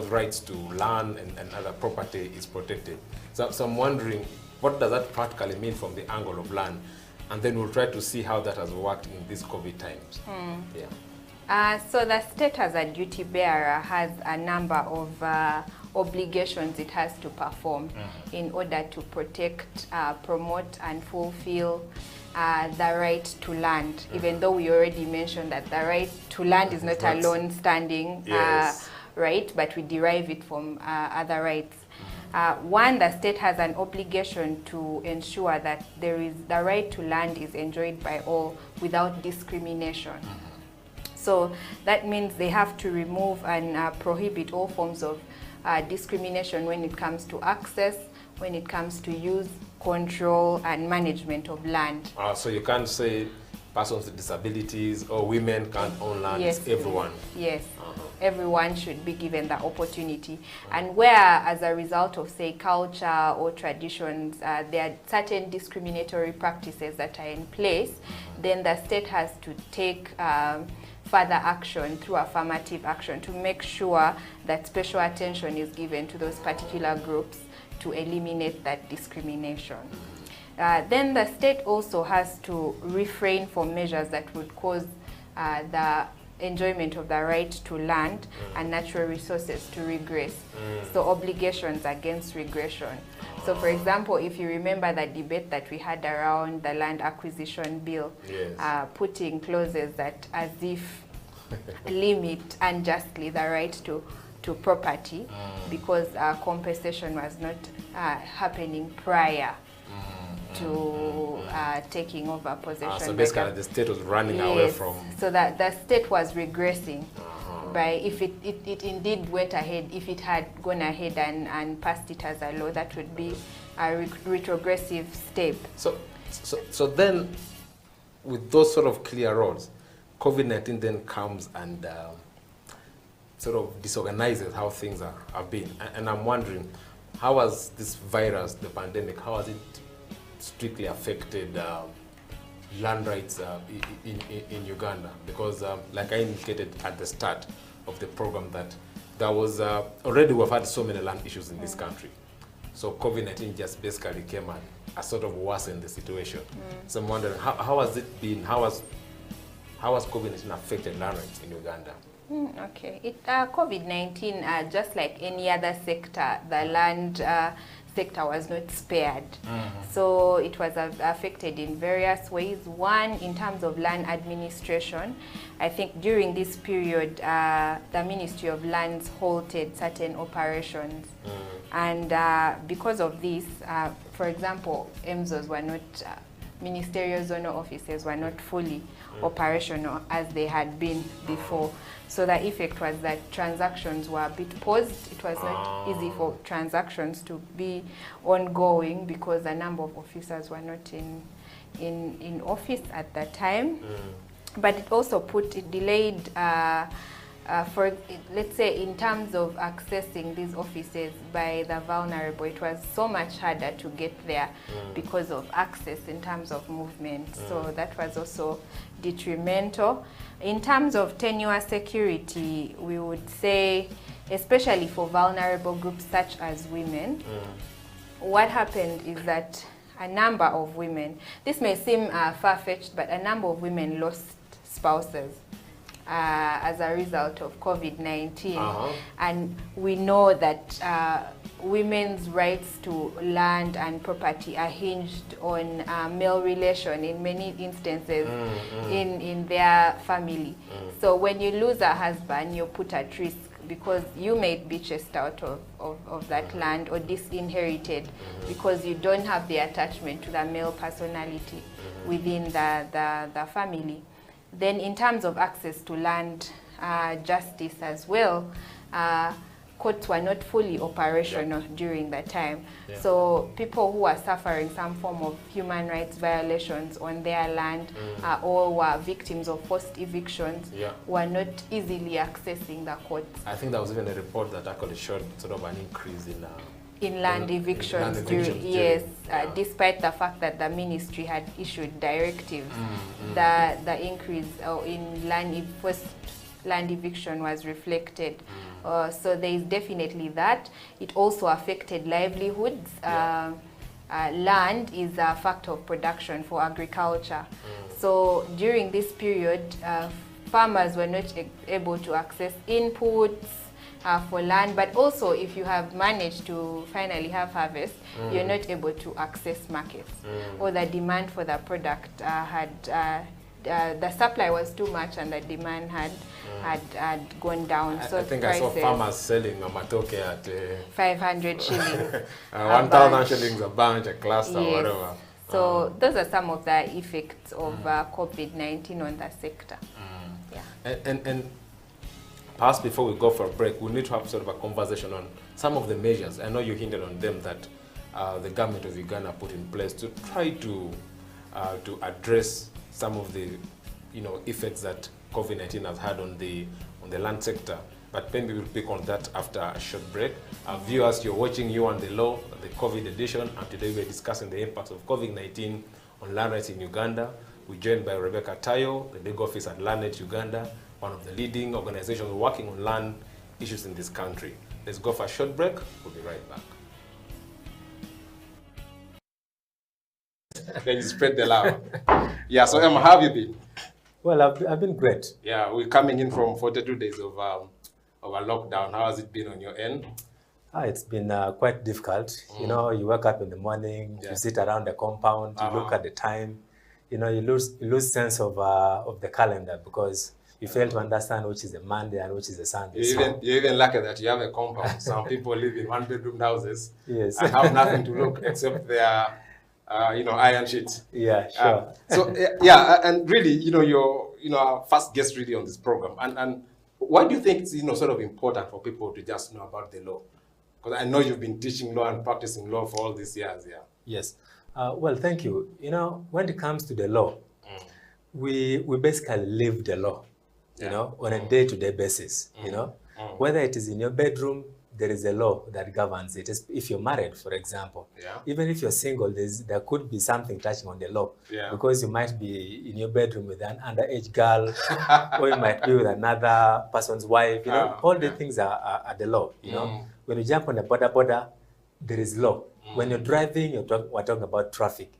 Speaker 13: rights to land and other property is protected. So I'm wondering, what does that practically mean from the angle of land? And then we'll try to see how that has worked in these COVID times. Yeah.
Speaker 19: So the state as a duty bearer has a number of obligations it has to perform in order to protect, promote and fulfill the right to land, even though we already mentioned that the right to land is not a lone-standing right, but we derive it from other rights. One, the state has an obligation to ensure that the right to land is enjoyed by all without discrimination. So that means they have to remove and prohibit all forms of discrimination when it comes to access, when it comes to use, control and management of land.
Speaker 13: So you can't say persons with disabilities or women can't own land.
Speaker 19: Yes.
Speaker 13: It's everyone.
Speaker 19: Yes. Everyone should be given the opportunity. And where, as a result of, say, culture or traditions, there are certain discriminatory practices that are in place, then the state has to take further action through affirmative action to make sure that special attention is given to those particular groups to eliminate that discrimination. Then the state also has to refrain from measures that would cause the enjoyment of the right to land and natural resources to regress. So obligations against regression. So for example, if you remember the debate that we had around the land acquisition bill, putting clauses that as if limit unjustly the right to property because compensation was not happening prior to taking over possession.
Speaker 13: So basically the state was running away from...
Speaker 19: So that the state was regressing by if it indeed went ahead, if it had gone ahead and passed it as a law, that would be a retrogressive step.
Speaker 13: So then with those sort of clear roads, COVID-19 then comes and sort of disorganizes how things have been. And I'm wondering, how has this virus, the pandemic, how has it strictly affected land rights in Uganda? Because like I indicated at the start of the program, that there was already we've had so many land issues in this country. So COVID-19 just basically came and sort of worsened the situation. So I'm wondering, how has it been, how has COVID-19 affected land rights in Uganda?
Speaker 19: Okay, COVID-19, just like any other sector, the land sector was not spared. So it was affected in various ways. One, in terms of land administration, I think during this period, the Ministry of Lands halted certain operations. And because of this, for example, MZOs were not, ministerial zonal offices were not fully operational as they had been before. So the effect was that transactions were a bit paused. It was not easy for transactions to be ongoing because a number of officers were not in office at that time. But it also delayed, for let's say in terms of accessing these offices by the vulnerable, it was so much harder to get there because of access in terms of movement. So that was also detrimental. In terms of tenure security, we would say, especially for vulnerable groups such as women, what happened is that a number of women, this may seem far-fetched, but a number of women lost spouses as a result of COVID-19. And we know that women's rights to land and property are hinged on male relation in many instances in their family. So when you lose a husband, you're put at risk because you may be chased out of that land or disinherited because you don't have the attachment to the male personality within the family. Then in terms of access to land, justice as well, courts were not fully operational during that time. So people who are suffering some form of human rights violations on their land or were victims of forced evictions were not easily accessing the courts.
Speaker 13: I think there was even a report that actually showed sort of an increase in
Speaker 19: land evictions, despite the fact that the ministry had issued directives. The increase in forced land eviction was reflected. So there is definitely that. It also affected livelihoods. Land is a factor of production for agriculture. So during this period, farmers were not able to access inputs for land, but also if you have managed to finally have harvest, you're not able to access markets, or the demand for the product the supply was too much and the demand had gone down. So
Speaker 13: I think I saw farmers selling a matoke at
Speaker 19: 500 shillings.
Speaker 13: 1,000 shillings a bunch, a cluster, whatever.
Speaker 19: So those are some of the effects of COVID-19 on the sector.
Speaker 13: And perhaps before we go for a break, we need to have sort of a conversation on some of the measures. I know you hinted on them that the government of Uganda put in place to try to address some of the effects that COVID-19 has had on the land sector. But maybe we'll pick on that after a short break. Viewers, you're watching You and the Law, the COVID edition, and today we're discussing the impacts of COVID-19 on land rights in Uganda. We're joined by Rebecca Tayo, the legal officer at Landnet Uganda, one of the leading organizations working on land issues in this country. Let's go for a short break. We'll be right back. Then you spread the love. Yeah, so Emma, how have you been?
Speaker 15: Well, I've been great.
Speaker 13: Yeah, we're coming in from 42 days of a lockdown. How has it been on your end?
Speaker 15: It's been quite difficult. You know, you wake up in the morning, you sit around the compound, you look at the time. You know, you lose sense of the calendar because you fail to understand which is a Monday and which is a Sunday.
Speaker 13: You're even lucky that you have a compound. Some people live in one-bedroom houses and have nothing to look except their iron sheets.
Speaker 15: Yeah, sure.
Speaker 13: And really, you're our first guest really on this program. And why do you think it's sort of important for people to just know about the law? Because I know you've been teaching law and practicing law for all these years. Yeah.
Speaker 15: Yes. Well, thank you. You know, when it comes to the law, we basically live the law, on a day-to-day basis. Whether it is in your bedroom, there is a law that governs it. If you're married, for example, even if you're single, there could be something touching on the law because you might be in your bedroom with an underage girl, or you might be with another person's wife. All the things are the law. When you jump on the border, there is law. When you're driving, we're talking about traffic.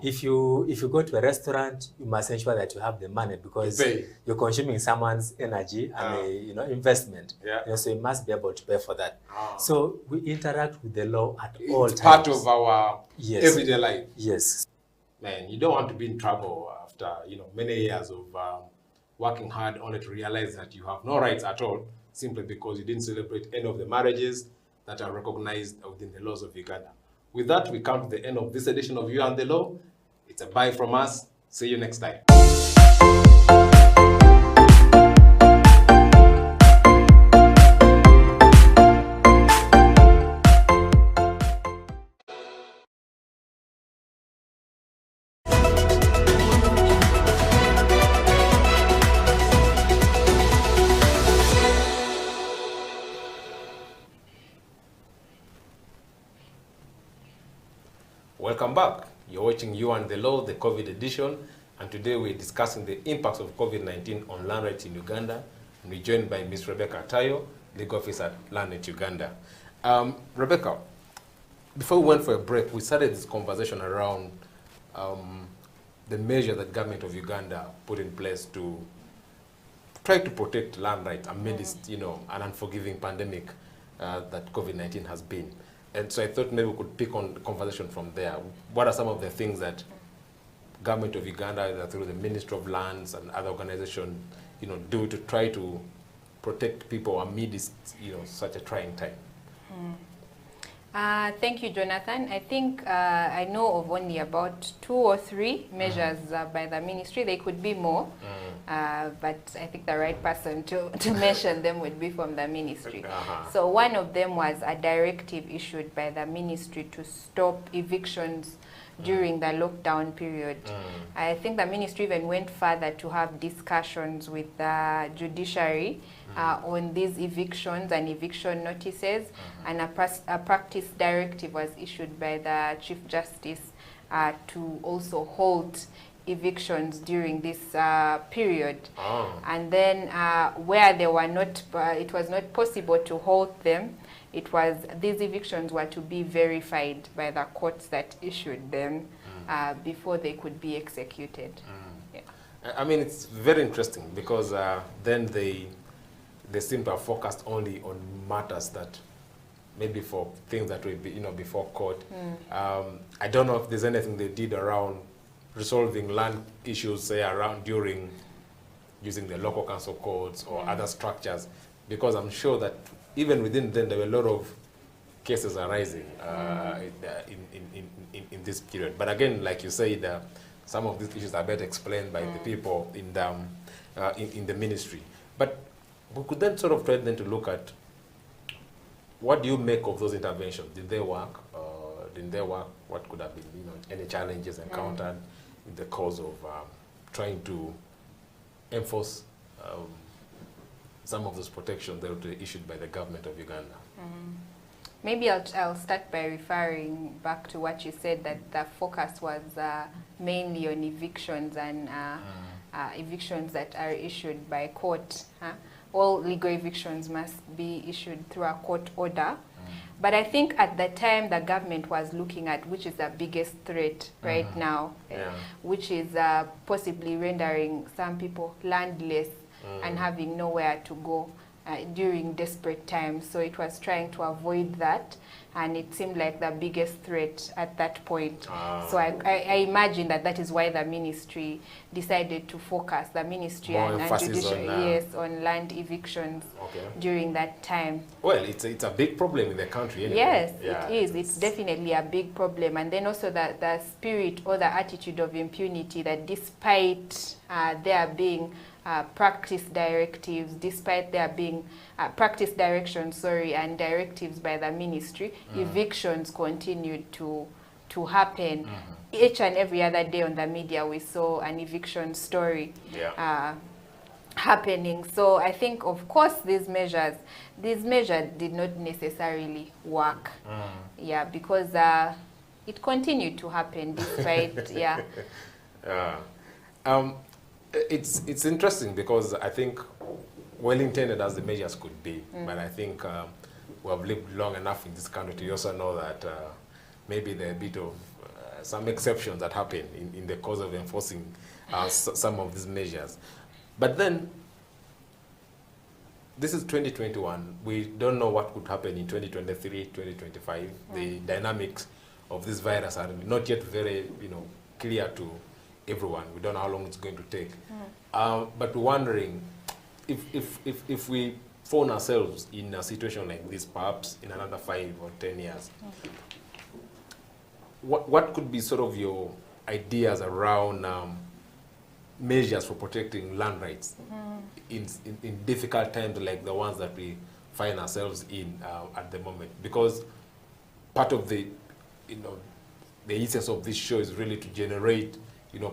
Speaker 15: If you go to a restaurant, you must ensure that you have the money because you're consuming someone's energy and investment. So you must be able to pay for that. So we interact with the law at all times.
Speaker 13: It's part of our everyday life.
Speaker 15: Yes.
Speaker 13: Man, you don't want to be in trouble after many years of working hard only to realize that you have no rights at all simply because you didn't celebrate any of the marriages that are recognized within the laws of Uganda. With that, we come to the end of this edition of You and the Law. It's a bye from us. See you next time. Welcome back. You're watching You and the Law, the COVID edition, and today we're discussing the impacts of COVID-19 on land rights in Uganda. And we're joined by Ms. Rebecca Tayo, legal officer at Landnet Uganda. Rebecca, before we went for a break, we started this conversation around the measure that government of Uganda put in place to try to protect land rights amidst, an unforgiving pandemic that COVID-19 has been. And so I thought maybe we could pick on the conversation from there. What are some of the things that government of Uganda, either through the Ministry of Lands and other organizations, do to try to protect people amidst, such a trying time?
Speaker 19: Thank you, Jonathan. I think I know of only about 2 or 3 measures by the ministry. There could be more, but I think the right person to mention them would be from the ministry. So one of them was a directive issued by the ministry to stop evictions during the lockdown period. I think the ministry even went further to have discussions with the judiciary on these evictions and eviction notices, and a practice directive was issued by the Chief Justice to also halt evictions during this period. And then where they were not, it was not possible to halt them, these evictions were to be verified by the courts that issued them before they could be executed. Yeah.
Speaker 13: I mean, it's very interesting because then they seem to have focused only on matters that maybe for things that will be, before court. I don't know if there's anything they did around resolving land issues, say, around during using the local council codes or other structures, because I'm sure that even within them, there were a lot of cases arising in this period. But again, like you said, some of these issues are better explained by the people in the ministry. But we could then sort of try then to look at what do you make of those interventions? Did they work? Didn't they work? What could have been, any challenges encountered in the course of trying to enforce some of those protections that were issued by the government of Uganda?
Speaker 19: Maybe I'll start by referring back to what you said, that the focus was mainly on evictions and evictions that are issued by court. All legal evictions must be issued through a court order. But I think at the time the government was looking at which is the biggest threat right now, which is possibly rendering some people landless and having nowhere to go during desperate times. So it was trying to avoid that, and it seemed like the biggest threat at that point. So I imagine that is why the ministry decided to focus, the ministry and judiciary, on land evictions during that time.
Speaker 13: Well, it's a big problem in the country anyway.
Speaker 19: Yes, it is. It's definitely a big problem. And then also the spirit or the attitude of impunity, that despite there being practice directives, despite there being practice directions, and directives by the ministry, evictions continued to happen. Each and every other day on the media, we saw an eviction story happening. So I think, of course, these measures did not necessarily work. Because it continued to happen despite,
Speaker 13: It's interesting because I think well-intended as the measures could be, but I think we have lived long enough in this country to also know that maybe there are a bit of some exceptions that happen in the course of enforcing some of these measures. But then, this is 2021. We don't know what could happen in 2023, 2025. The dynamics of this virus are not yet very, clear to everyone. We don't know how long it's going to take. But we're wondering if we find ourselves in a situation like this, perhaps in another 5 or 10 years, what could be sort of your ideas around measures for protecting land rights in difficult times like the ones that we find ourselves in at the moment? Because part of the essence of this show is really to generate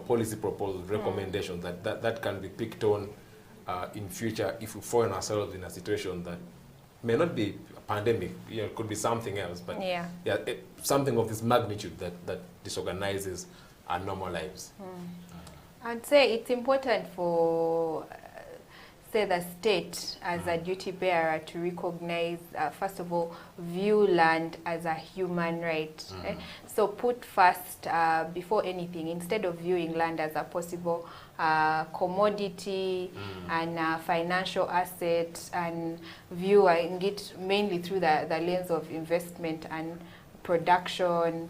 Speaker 13: policy proposals, recommendations that can be picked on in future if we find ourselves in a situation that may not be a pandemic, it could be something else, but something of this magnitude that disorganizes our normal lives.
Speaker 19: I'd say it's important for say the state as a duty bearer to recognize, first of all, view land as a human right. So put first, before anything, instead of viewing land as a possible commodity and financial asset, and viewing it mainly through the lens of investment and production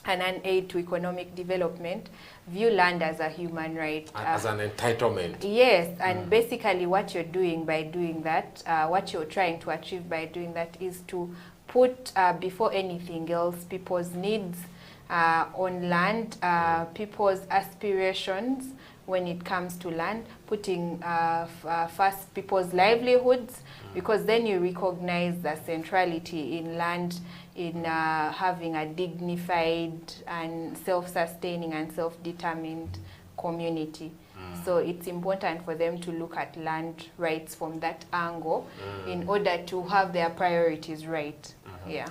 Speaker 19: and an aid to economic development, view land as a human right.
Speaker 13: As an entitlement.
Speaker 19: Yes, and basically what you're doing by doing that, what you're trying to achieve by doing that is to put before anything else people's needs on land, people's aspirations when it comes to land, putting first people's livelihoods, because then you recognize the centrality in land in having a dignified and self-sustaining and self-determined community. So it's important for them to look at land rights from that angle in order to have their priorities right. Yeah.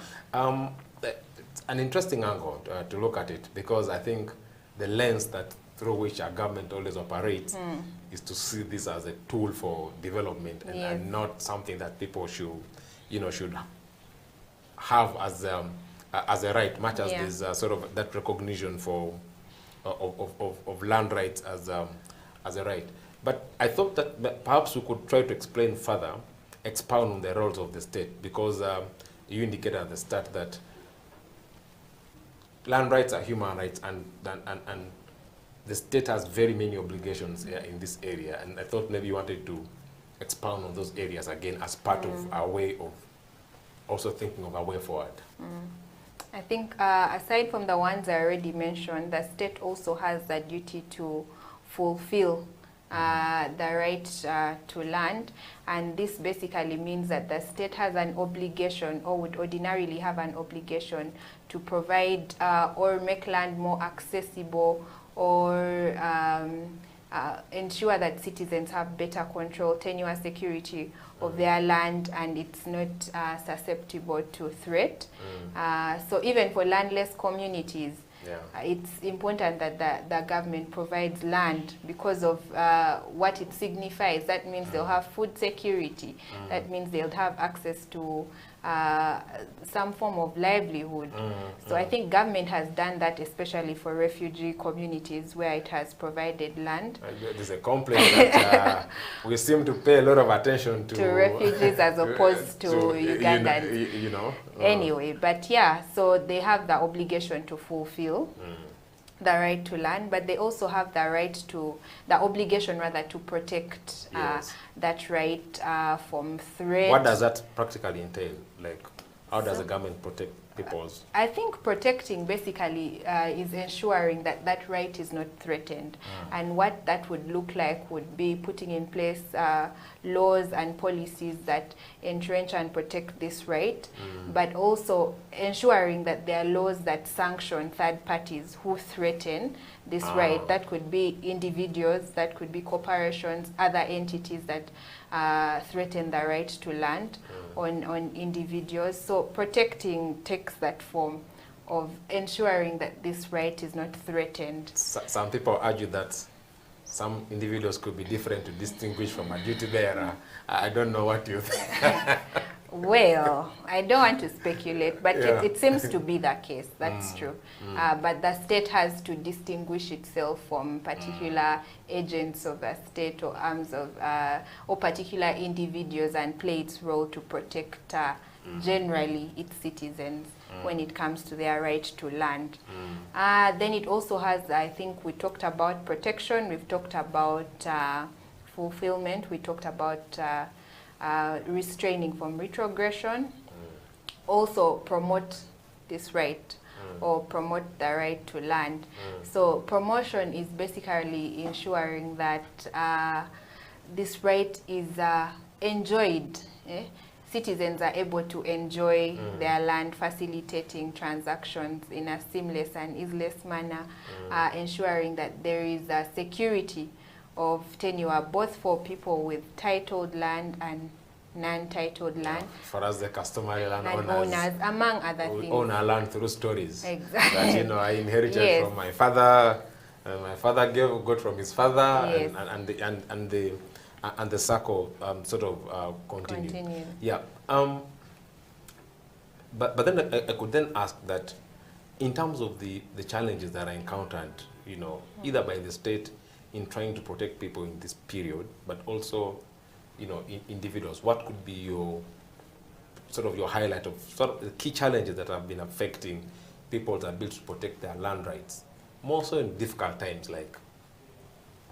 Speaker 13: It's an interesting angle to look at it, because I think the lens that through which our government always operates is to see this as a tool for development and not something that people should, should have as a right, much as there's sort of that recognition for of land rights as a right. But I thought that perhaps we could try to explain further, expound on the roles of the state, because you indicated at the start that land rights are human rights, and the state has very many obligations in this area, and I thought maybe you wanted to expound on those areas again as part of our way of also thinking of a way forward.
Speaker 19: I think aside from the ones I already mentioned, the state also has the duty to fulfill the right to land, and this basically means that the state has an obligation, or would ordinarily have an obligation, to provide or make land more accessible, or ensure that citizens have better control, tenure security of their land, and it's not susceptible to threat. So even for landless communities, it's important that the government provides land because of what it signifies. That means they'll have food security. That means they'll have access to some form of livelihood. So I think government has done that, especially for refugee communities where it has provided land.
Speaker 13: There's a complaint that we seem to pay a lot of attention to
Speaker 19: refugees as opposed to Ugandans. Anyway, but yeah, so they have the obligation to fulfill the right to land, but they also have the obligation rather to protect that right from threat.
Speaker 13: What does that practically entail? Like, how does the government protect people's?
Speaker 19: I think protecting basically is ensuring that that right is not threatened. And what that would look like would be putting in place laws and policies that entrench and protect this right, but also ensuring that there are laws that sanction third parties who threaten this right. That could be individuals, that could be corporations, other entities that threaten the right to land on individuals. So protecting takes that form of ensuring that this right is not threatened.
Speaker 13: Some people argue that some individuals could be different to distinguish from a duty bearer. I don't know what you think.
Speaker 19: Well, I don't want to speculate, but it seems to be the case. That's true. But the state has to distinguish itself from particular agents of the state or arms of or particular individuals, and play its role to protect generally its citizens when it comes to their right to land. Then it also has, I think we talked about protection, we've talked about fulfillment, we talked about restraining from retrogression, also promote this right or promote the right to land. So promotion is basically ensuring that this right is enjoyed. Citizens are able to enjoy their land, facilitating transactions in a seamless and easeless manner, ensuring that there is a security of tenure, both for people with titled land and non-titled land.
Speaker 13: For us, the customary land
Speaker 19: owners, among other things.
Speaker 13: We own our land through stories.
Speaker 19: Exactly.
Speaker 13: That, I inherited from my father, and my father got from his father, and and the circle sort of continued. Yeah. But then I could then ask that, in terms of the challenges that are encountered, you know, either by the state in trying to protect people in this period, but also, you know, individuals, what could be your sort of your highlight of sort of the key challenges that have been affecting people's ability to protect their land rights, more so in difficult times like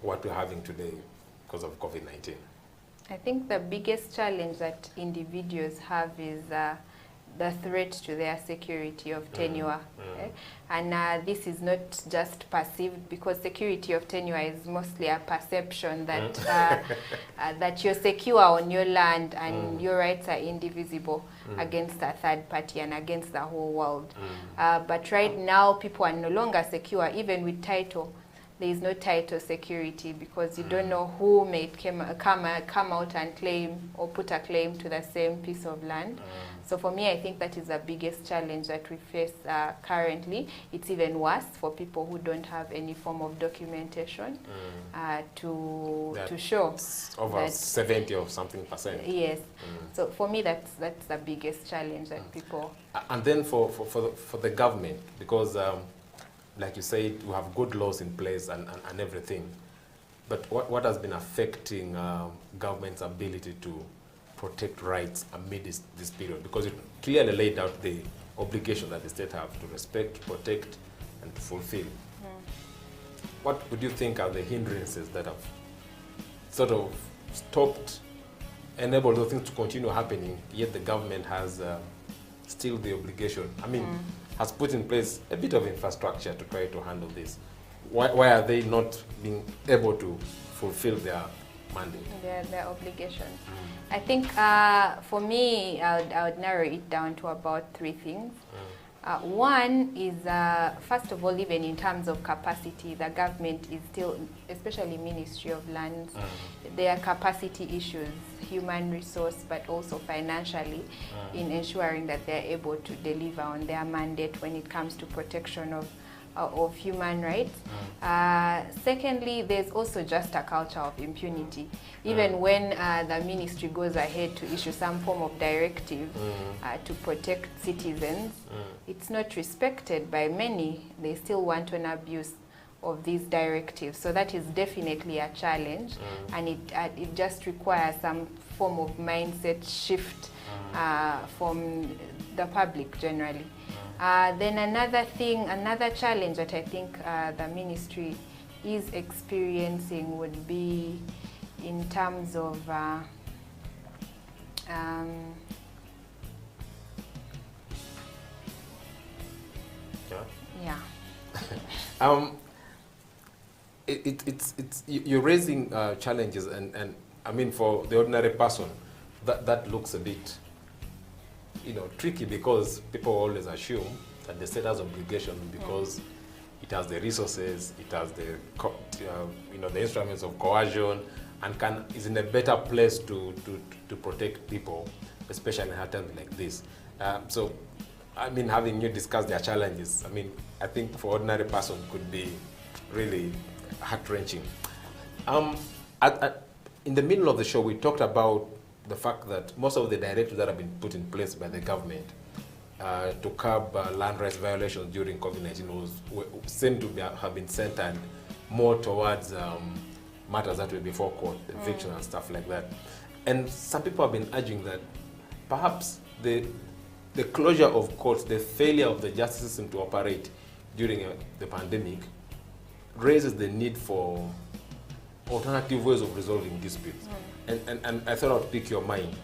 Speaker 13: what we're having today because of COVID-19?
Speaker 19: I think the biggest challenge that individuals have is the threat to their security of tenure. Okay? And this is not just perceived, because security of tenure is mostly a perception that that you're secure on your land and your rights are indivisible against a third party and against the whole world. But right now, people are no longer secure, even with title. There is no title security, because you don't know who may come out and claim or put a claim to the same piece of land. So for me, I think that is the biggest challenge that we face currently. It's even worse for people who don't have any form of documentation to show.
Speaker 13: Over
Speaker 19: that
Speaker 13: 70 or something %.
Speaker 19: Yes. So for me, that's the biggest challenge that people.
Speaker 13: And then for the government, because like you said, we have good laws in place and everything. But what has been affecting government's ability to protect rights amid this period? Because it clearly laid out the obligation that the state have to respect, protect, and to fulfill. What would you think are the hindrances that have sort of stopped, enabled those things to continue happening, yet the government has still the obligation? I mean, has put in place a bit of infrastructure to try to handle this. Why are they not being able to fulfill their mandate?
Speaker 19: Their obligations. I think for me, I would narrow it down to about 3 things. One is, first of all, even in terms of capacity, the government is still, especially Ministry of Lands, there are capacity issues, human resource, but also financially, in ensuring that they're able to deliver on their mandate when it comes to protection of human rights. Secondly, there's also just a culture of impunity. Even when the ministry goes ahead to issue some form of directive to protect citizens, it's not respected by many. They still want an abuse of these directives. So that is definitely a challenge, and it just requires some form of mindset shift from the public generally. Then another challenge that I think the ministry is experiencing would be in terms of
Speaker 13: you're raising challenges, and I mean, for the ordinary person, that looks a bit, you know, tricky, because people always assume that the state has obligation because it has the resources, it has the the instruments of coercion, and is in a better place to protect people, especially in a time like this. So, I mean, having you discuss their challenges, I mean, I think for ordinary person could be really heart-wrenching. In the middle of the show, we talked about the fact that most of the directives that have been put in place by the government to curb land rights violations during COVID-19 seem to have been centered more towards matters that were before court, eviction and stuff like that. And some people have been urging that perhaps the closure of courts, the failure of the justice system to operate during the pandemic, raises the need for alternative ways of resolving disputes. And I thought I'd pick your mind.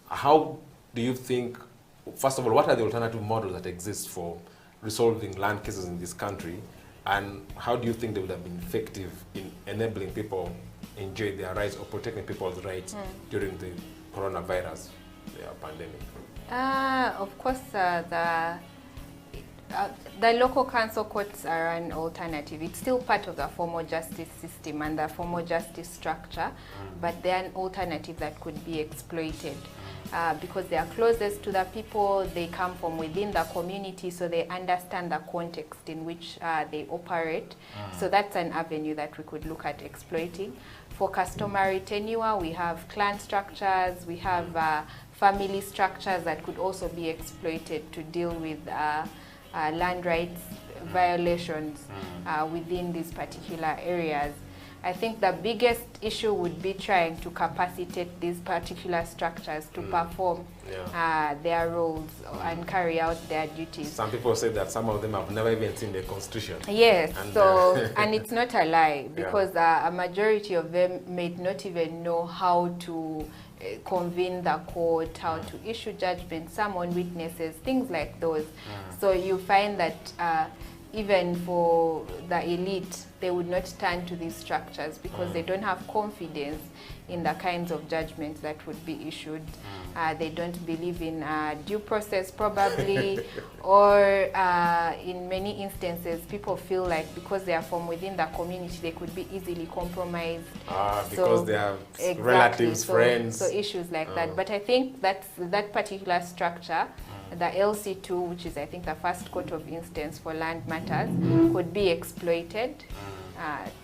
Speaker 13: How do you think, first of all, what are the alternative models that exist for resolving land cases in this country? And how do you think they would have been effective in enabling people enjoy their rights or protecting people's rights during the coronavirus pandemic?
Speaker 19: Of course, the local council courts are an alternative. It's still part of the formal justice system and the formal justice structure, but they're an alternative that could be exploited. because they are closest to the people, they come from within the community, so they understand the context in which they operate. So that's an avenue that we could look at exploiting. For customary tenure, we have clan structures, we have family structures that could also be exploited to deal with land rights violations within these particular areas. I think the biggest issue would be trying to capacitate these particular structures to perform their roles and carry out their duties.
Speaker 13: Some people say that some of them have never even seen the constitution.
Speaker 19: Yes,
Speaker 13: and,
Speaker 19: so and it's not a lie, because a majority of them may not even know how to convene the court, how to issue judgment, summon witnesses, things like those. So you find that even for the elite, they would not turn to these structures because they don't have confidence in the kinds of judgments that would be issued. They don't believe in due process, probably, or in many instances, people feel like because they are from within the community, they could be easily compromised.
Speaker 13: Because they have relatives, friends.
Speaker 19: So issues like that. But I think that particular structure, the LC2, which is I think the first court of instance for land matters, could be exploited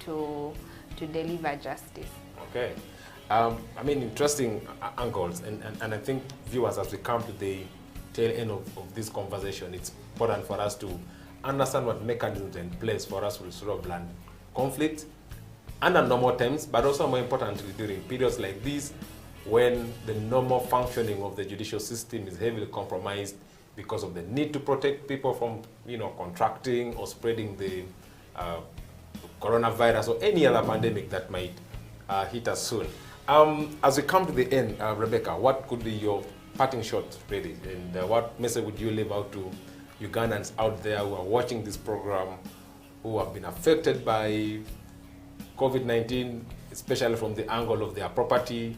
Speaker 19: to deliver justice.
Speaker 13: Okay. I mean, interesting angles, and I think viewers, as we come to the tail end of this conversation, it's important for us to understand what mechanisms are in place for us to resolve land conflict under normal times, but also more importantly during periods like this, when the normal functioning of the judicial system is heavily compromised because of the need to protect people from, contracting or spreading the coronavirus or any other pandemic that might hit us soon. As we come to the end, Rebecca, what could be your parting shot, really? And what message would you leave out to Ugandans out there who are watching this program, who have been affected by COVID-19, especially from the angle of their property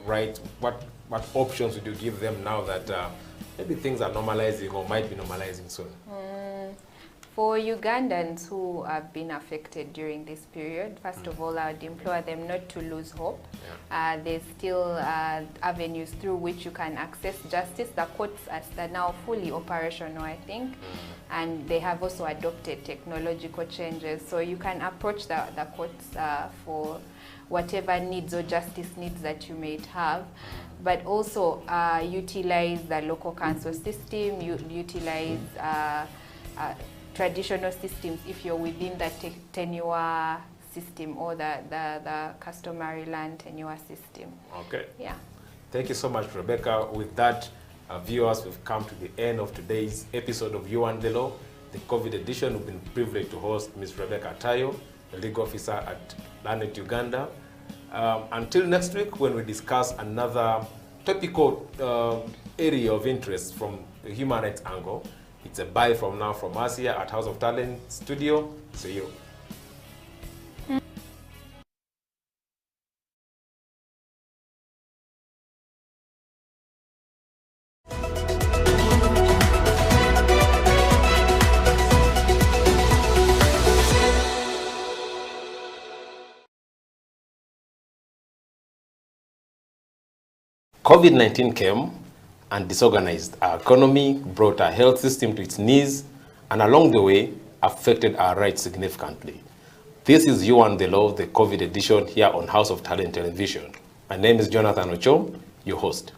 Speaker 13: right? What options would you give them now that maybe things are normalizing or might be normalizing soon?
Speaker 19: For Ugandans who have been affected during this period, first of all, I would implore them not to lose hope. There's still avenues through which you can access justice. The courts are now fully operational, I think, and they have also adopted technological changes. So you can approach the courts for whatever needs or justice needs that you may have, but also utilize the local council system, utilize traditional systems if you're within the tenure system or the customary land tenure system.
Speaker 13: Okay.
Speaker 19: Yeah.
Speaker 13: Thank you so much, Rebecca. With that, viewers, we've come to the end of today's episode of You and the Law, the COVID edition. We've been privileged to host Ms. Rebecca Tayo, the legal officer at Lanet Uganda. Until next week, when we discuss another topical area of interest from the human rights angle. It's a bye from now from us here at House of Talent Studio. See you. COVID-19 came and disorganized our economy, brought our health system to its knees, and along the way, affected our rights significantly. This is You and the Law, the COVID edition here on House of Talent Television. My name is Jonathan Ochom, your host.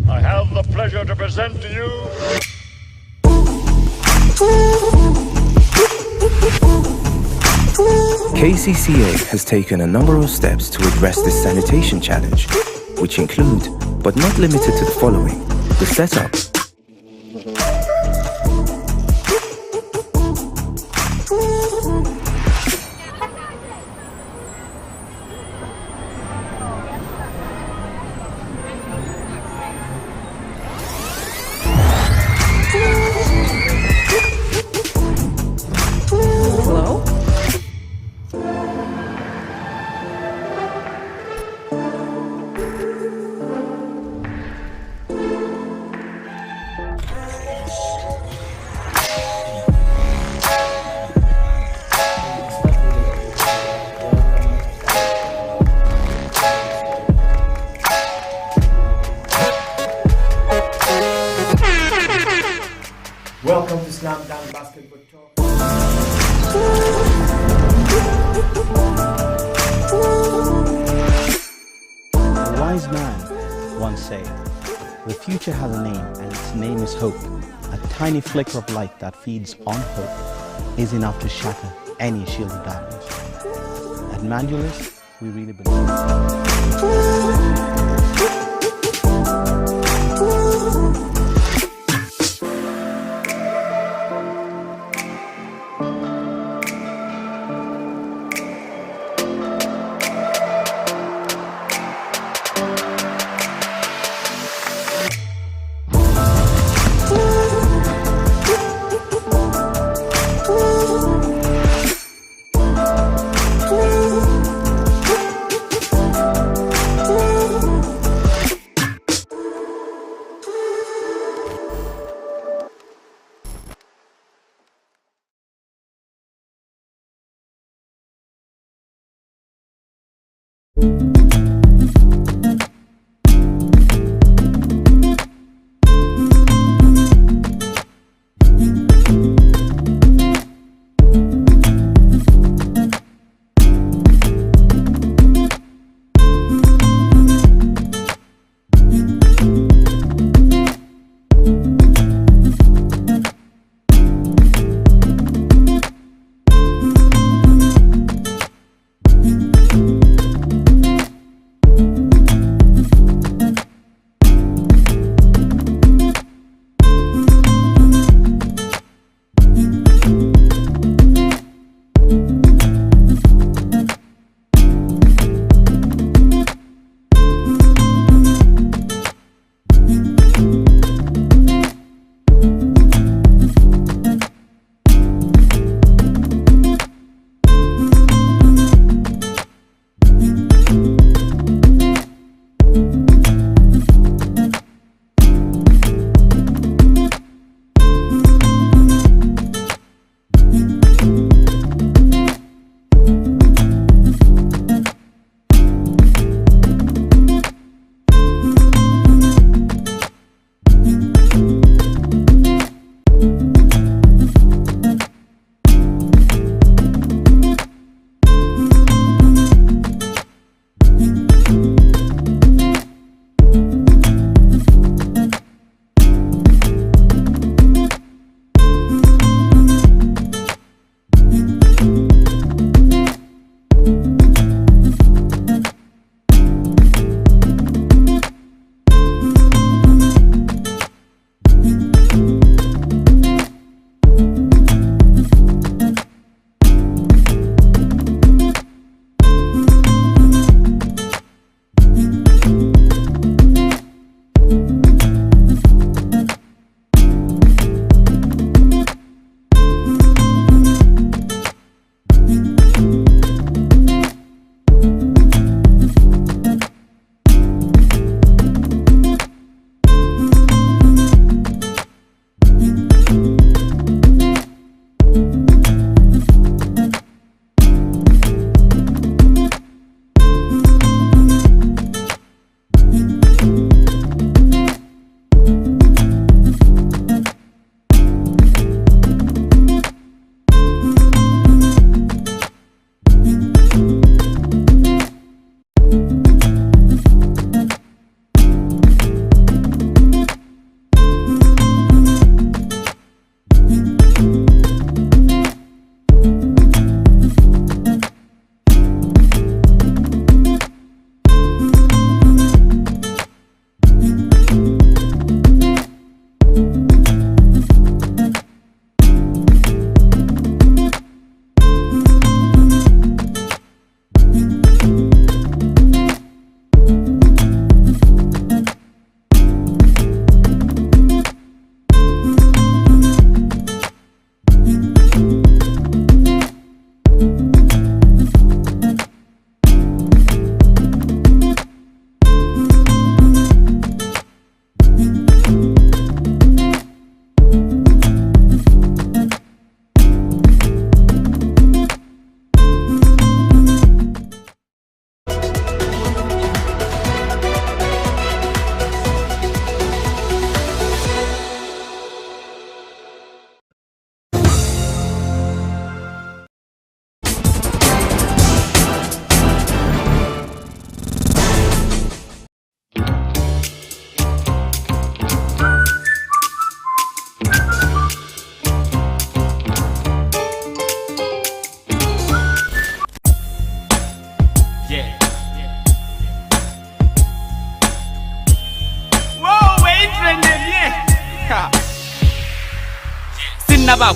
Speaker 17: I have the pleasure to present to you
Speaker 7: KCCA has taken a number of steps to address this sanitation challenge, which include, but not limited to the following: the setup,
Speaker 18: once said, "The future has a name and its name is hope. A tiny flicker of light that feeds on hope is enough to shatter any shield of darkness." At Mandulus, we really believe.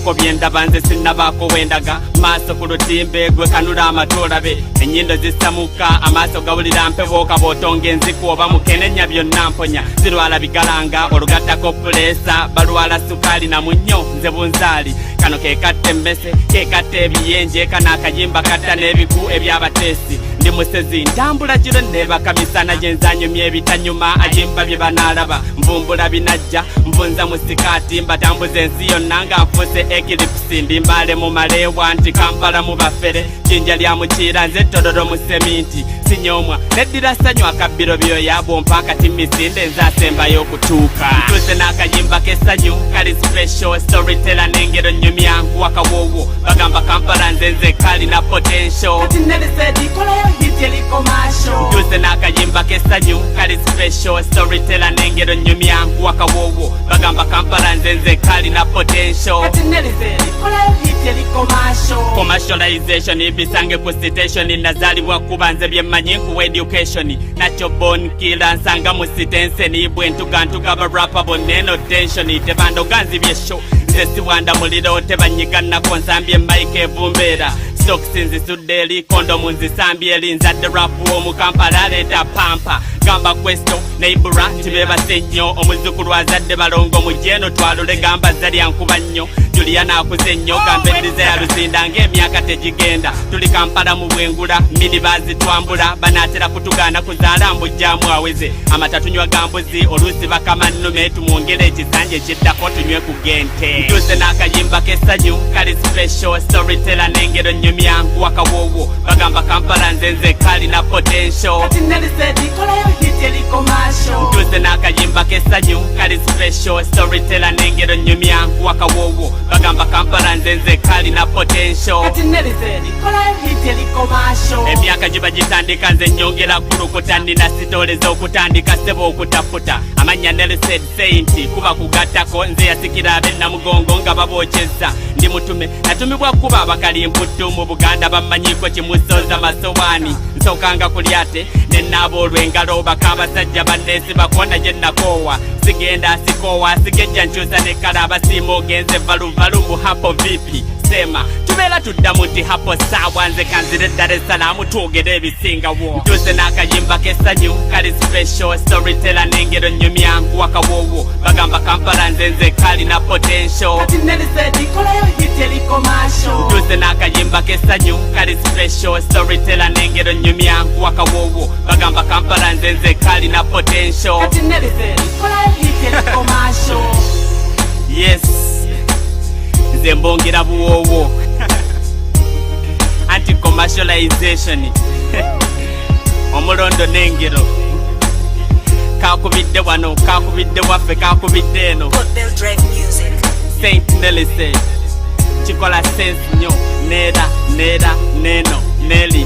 Speaker 20: ko byendaba nze sinnabaako wendaga maaso ku lutimbe gwe kanula amatoola be ennyindo zisamuka amaaso gawulira mpebooka bw'otonga enziku oba mukenenya byonna mponya zirwala bigalanga olugattako puleesa balwala sukaali na munnyo nze bunzaali kano kekatta emmese kekatta ebiyenje kana akayimba katta n'ebiku ebyabateesi ndi musezi ntambula giro neebaka misana gye nzanyumya ebitanyuma ajimba bye banaalaba nvumbula binajja nvunza mu sikaati mbatambuza ensi yonna nga nfuuse ekilipsi mbimbaale mu maleewa nti Kampala mu bafere jinja lya mukiira nze tololo mu seminti sinyomwa neddira ssanyu akabbiro byoya bwompa akati misinde nzaasembayo okutuuka ntuuse n'akayimba k'essanyu kali special storyteller n'engero nnyumya nkuwa kawoowo bagamba Kampala nze kali na potential ntuuse n'akayimba k'essanyu kali special storyteller n'engero nnyumya nkuwa kawoowo bagamba Kampala nze kali na potential commercialization ibisange ku station nazaalibwa kuba nze byemmanyi nkuwa education nakyo born killer nsanga mu sitenseni bwe ntugantuga barapa bonna eno tension tebandoga nzibye show nze siwanda muliro tebanyiganako nsambye mike evumbeera sokisi nzisudde eri kondomu nzisambye eri nzadde rapu omu Kampala aleeta pampa gamba kwesto neibura tibebase nnyo omuzukulu azadde balongo mu jeno twalule gamba zalya nkuba nnyo Juliana akuze nnyo gambeddiza ya luzinda ng'emyaka tegigenda tuli Kampala mu bwengula minibazi twambula banaatera kutugaana kuzaala mbujjaamu aweze amata tunywa gambuzi oluusi bakamannume tumwongere ekisanja ekiddako tunywe ku gente ntuuse n'akayimba k'essanyu kali special storyteller n'engero nnyumya nkuwa kawoowo bagamba Kampala nze kali na potential ntuuse n'akayimba k'essanyu kali special storyteller n'engero nnyumya nkuwa kawoowo bagamba Kampala nze kali na potential emyaka giba gitandika nze nnyongera kulukuta nina sitoleza okutandika sebo okutafuta amanya Nelson Saint kuba kugattako nze yasikira abennamugongo nga babokyeza ndi mutume natumibwa kuba abakalimputtu mu Buganda bamanyiko kimusoza masowaani nsokanga ku lyate nennaaba olw'engalo baka abasajja banneesi bakona gye nakoowa sigenda sikoowa sigejja nkyusa nekkala abasiima ogenze valuvalu mu hapo vipi sema tubeera tuddamu nti hapo saawa nze kanzire Dar es Salaam twogere ebisingawo ntuuse n'akayimba k'essanyu kali special storyteller n'engero nnyumya nkuwa kawoowo bagamba Kampala nze kali na potential ntuuse n'akayimba k'essanyu kali special storyteller n'engero nnyumya nkuwa kawoowo bagamba Kampala nze kali na potential yes nze mbongera buwoowo anti commercialization omulondo n'engero kakubidde wano kakubidde waffe kakubidde eno Saint Nelly kikola sense nnyo neera neno Nelly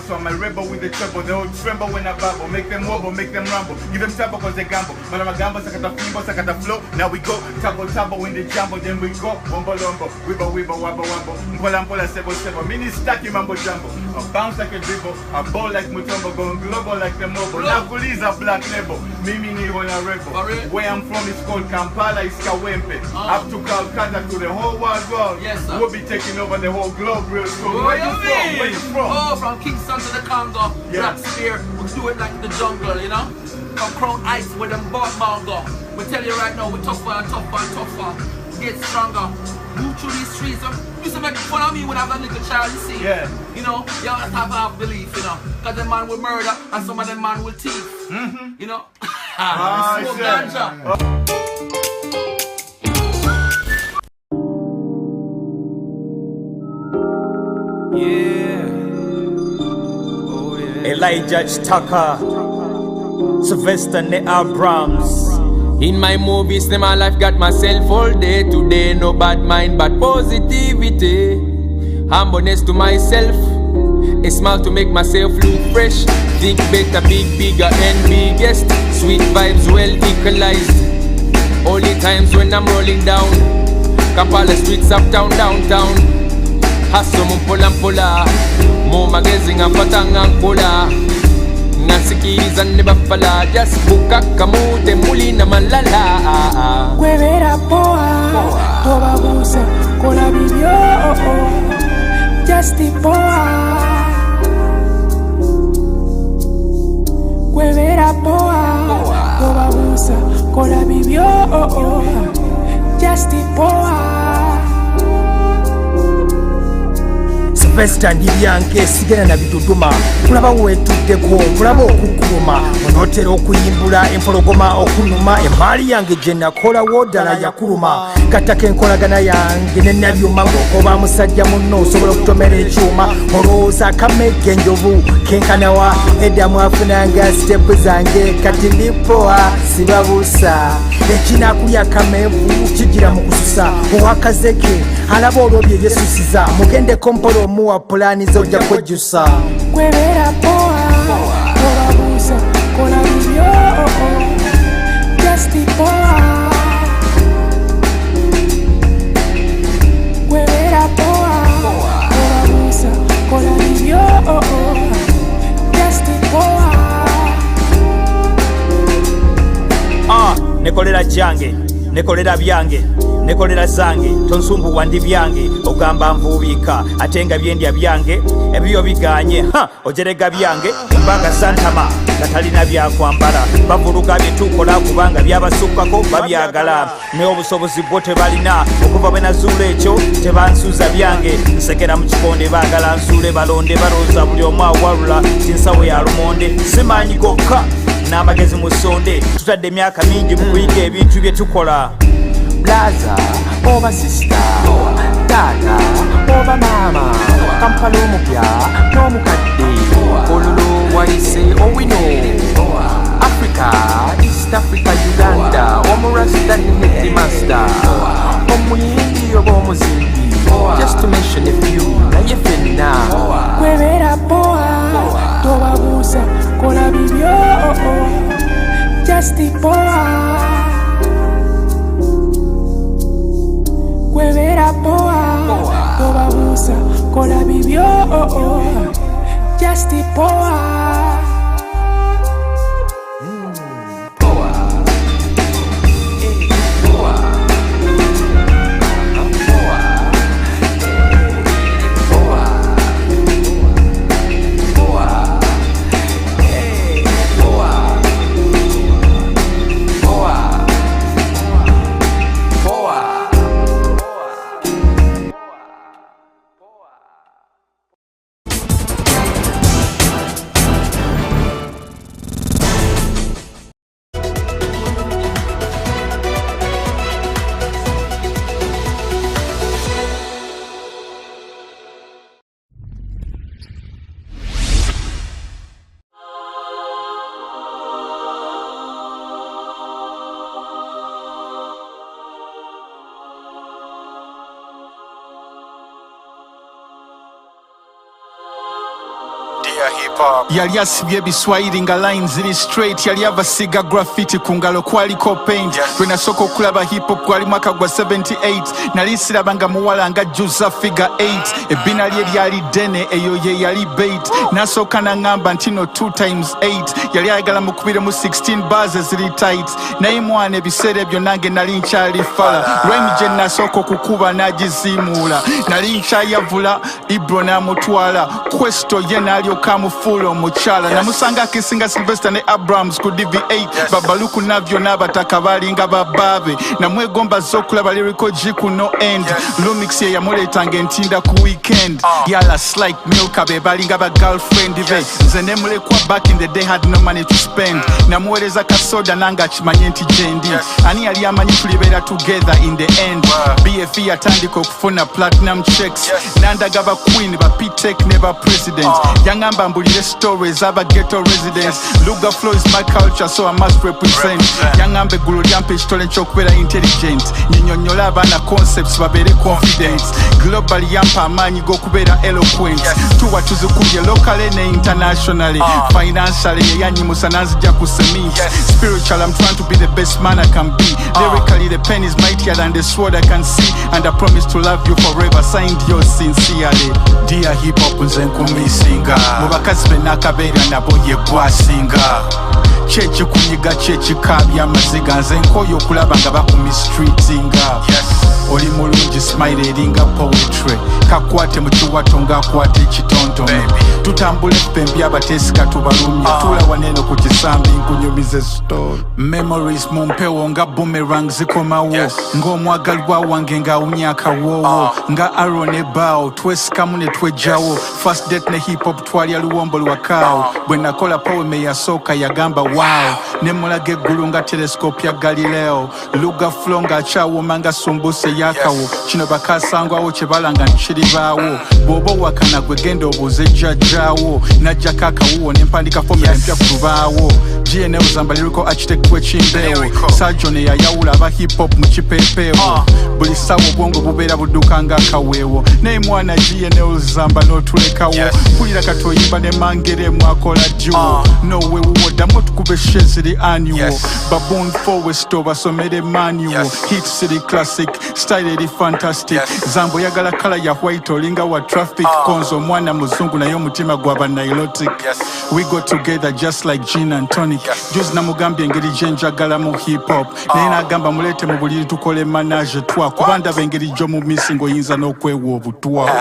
Speaker 21: So I'm a rebel with the trouble. They all tremble when I babble. Make them wobble, make them rumble. Give them trouble cause they gamble. Man, I'm a gamble, sakata fimbo, sakata flow. Now we go, tumble in the jumble. Then we go, wombo lombo. Wibble, wabble, wabble. Mpola, sebo. Mini stacky mambo jumbo. I bounce like a dribble. I ball like Mutombo. Going global like the mobile. Now police are black label. Mimi ni wanna rebel. Where I'm from is called Kampala, it's Kawempe. Up to Calcutta to the whole world. Yes, sir. We'll be taking over the whole globe real soon. Where you from?
Speaker 22: Oh, from Kingston to the Congo, Black Spear, we do it like the jungle, you know? From Crown Ice with them bought mango. We tell you right now, we tougher and tougher. We get stronger. Move through these streets. You used to make fun of me when I was a little child, you see? Yeah. You know, you always have half belief, you know? Because the man will murder and some of them man will thief. You know? Smoke ganja.
Speaker 23: Elijah Tucker, Sylvester Ne Abrams.
Speaker 24: In my movies, my life got myself all day today. No bad mind, but positivity. Humbleness to myself. A smile to make myself look fresh. Think better, big, bigger and biggest. Sweet vibes well equalized. Only times when I'm rolling down. Kampala streets uptown, downtown. Hustle mpola. Mo magazine afatanga nkola. Nasikiriza nebafala. Just bukaka mute muli na malala.
Speaker 1: Kwebera poa, tobabusa kola bibyo. Just poa. Kwebera poa, tobabusa kola bibyo. Just poa.
Speaker 23: Sylvester ndibyanke sigena na bitutuma kulaba wetuddeko kulaba okukuluma onotera okuyimbula empologoma okunuma emaali yange gye nakola wodala yakuluma kataka enkolagana yange nenabyuma ng'okoba musajja munno osobola okutomera ekyuma olowooza kamegge enjovu kenkanawa edda mwafunanga sitepu zange kati ndipoa sibabuusa ekinakulya kamevu kigira mu kususa owakazeke alaba olwo bye yesusiza mugendeko mpola omuwa pulaani zojja kwejjusa
Speaker 1: Kwebera poa, tobabusa kola bibyo. Just poa. Kwebera poa, tobabusa kola bibyo. Just poa.
Speaker 23: nekolera jange nekolera byange nekolera zange tonsumbuwa ndi byange ogamba nvuubika ate nga byendya byange ebyo biganye ojerega byange mbanga santama nga talina byakwambala bavuluga byetukola kubanga byabasukkako babyagala ne obusobozi bwo tebalina okuva bwe nazuula ekyo tebansuuza byange nsekera mu kikonde baagala nsuule balonde balooza buli omu awalula tinsawo ya lumonde simanyi gokka n'amagezi mu ssonde tutadde emyaka mingi mu kuyiga ebintu bye tukola blaza oba sista taata oba maama Kampala omupya n'omukadde olulu wayise owino Africa East Africa Uganda omurasta ne headmaster omuyimbi oba omuzimbi just to mention a few naye fenna
Speaker 1: Kwebera poa, tobabusa kola bibyo. Just poa. Kwebera poa, tobabusa kola bibyo. Just poa.
Speaker 21: Yali asibye biswahili nga lines ziri straight. Yali abasiga graffiti ku ngalo kwaliko paint. Lwe nasooka okulaba hip hop gwali mwaka gwa 78. Nali sirabanga muwala nga juza figure 8. Ebbina lye lyali ddene eyo ye yali bait. Nasooka naŋŋamba nti no 2 times 8. Yali ayagala mukubire mu 16 bars eziri tight. Naye mwana ebiseera ebyo nange nali nkyali fala. Rhyme gye nasooka okukuba n'agiziimuula. Nali nkyayavula Ibro n'amutwala. Questo ye n'alyoka amufuula omukyala. Namusanga akisinga Sylvester ne Abrams ku DV8. Babaluku navyo n'abataka balinga babaabe. Namwegomba z'okulaba lyrical G ku no end. Lumix ye yamuleetanga entinda ku weekend. Yala Slight Milka be balinga ba girlfriend be. Nze ne mulekwa back in the day had no money to spend. Namuweereza kasoda nanga akimanye nti gyendi. Ani yali amanyi tulibeera together in the end. BFE yatandika okufuna platinum checks. Nandaga ba queen ba P-Tech ne ba president. Yangamba Bagamba mbulire stories aba ghetto residents. Luga flow is my culture, so I must represent. Yangambe gulu lyampe ekitole ky'okubeera intelligent. Nyinyonnyola abaana concepts babeere confident. Global yampa amaanyi g'okubeera eloquent. Tuwa tuzikubye locally ne internationally. Financially yeyanyimusa nanzija ku cement. Spiritual, I'm trying to be the best man I can be. Lyrically, the pen is mightier than the sword I can see. And I promise to love you forever. Signed yours sincerely. Dear hip hop nze nkumisinga. Mu bakazi be nakabeera nabo ye gwasinga. Chechi kunyiga chechi kabya amaziga nze nkoyo okulaba nga bakumistreetinga. Oli mulungi smile eringa poetry. Kakwate mu kiwato ng'akwata ekitontome. Tutambule ffembi abateesika tubalumye. Tula waneno ku kisambi nkunyumize story. Memories mu mpewo nga boomerang zikomawo. Ng'omwagalwa wange ng'awumya akawoowo. Nga Aaron Ebao twesikamu ne twejjawo. First date ne hip hop twalya luwombo lwakaawo. Bwe nakola poeme yasooka yagamba wow. Ne mulaga eggulu nga telescope ya Galileo. Luga flow ng'akyawoma nga sumbuse yakawo. Kino bakasangwawo kye balanga nkiribaawo. Bw'oba owakana gwe genda obuuze jjajjaawo. Najjako akawuwo ne mpandika fomula empya ku lubaawo. GNL Zamba lyrical architect w'ekimbeewo. Sajone yayawula aba hip hop mu kipeepeewo. Buli ssaawa obwongo bubeera budduka ng'akaweewo. Naye mwana GNL Zamba n'otulekawo. Mpulira kati oyimba ne mangere mwakola duo. Nowe wuwoddamu tukube sheziri annual. Baboon forwest obasomere manual. Hit city classic style eri fantastic. Zambo yagala kala ya white olinga wa traffic. Konzo mwana muzungu naye omutima gwaba nilotic. We go together just like gin and tonic. Juzi namugambye engeri gye njagala mu hip hop. Naye n'agamba mulete mu buliri tukole manage twa. Kuba ndaba engeri gy'omu missing oyinza n'okwewa obutwa.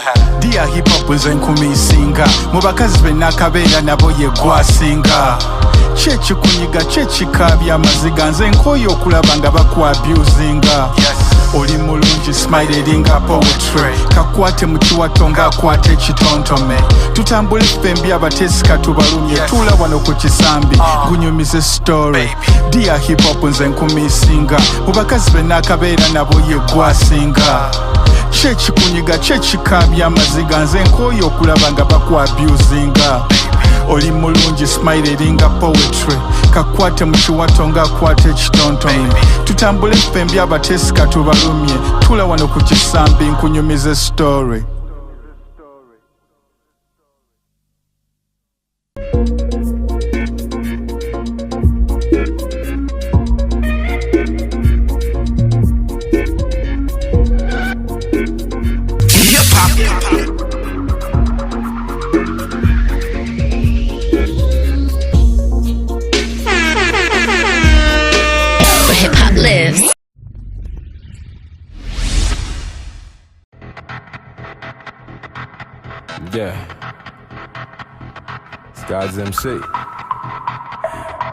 Speaker 21: Dear hip hop nze nkumisinga. Mu bakazi be nakabeera nabo ye gwasinga. Chechi kunyiga chechi kabya amaziga nze nkoyo okulaba nga bakwabusinga. Oli mulungi smile eringa poetry. Kakwate mu kiwato ng'akwata ekitontome. Tutambule ffembi abateesika tubalumye. Tula wano ku kisambi gunyumize story. Dear hip hop nze nkumisinga. Mu bakazi be nakabeera nabo ye gwasinga. Chechi kunyiga chechi kabya amaziga nze nkoyo okulaba nga bakwabusinga. Oli mulungi smile eringa poetry. Kakwate mu kiwato ng'akwata ekitontome. Tutambule ffembi abateesika tubalumye. Tula wano ku kisambi nkunyumize story.
Speaker 11: Lives.
Speaker 2: Yeah. It's God's MC.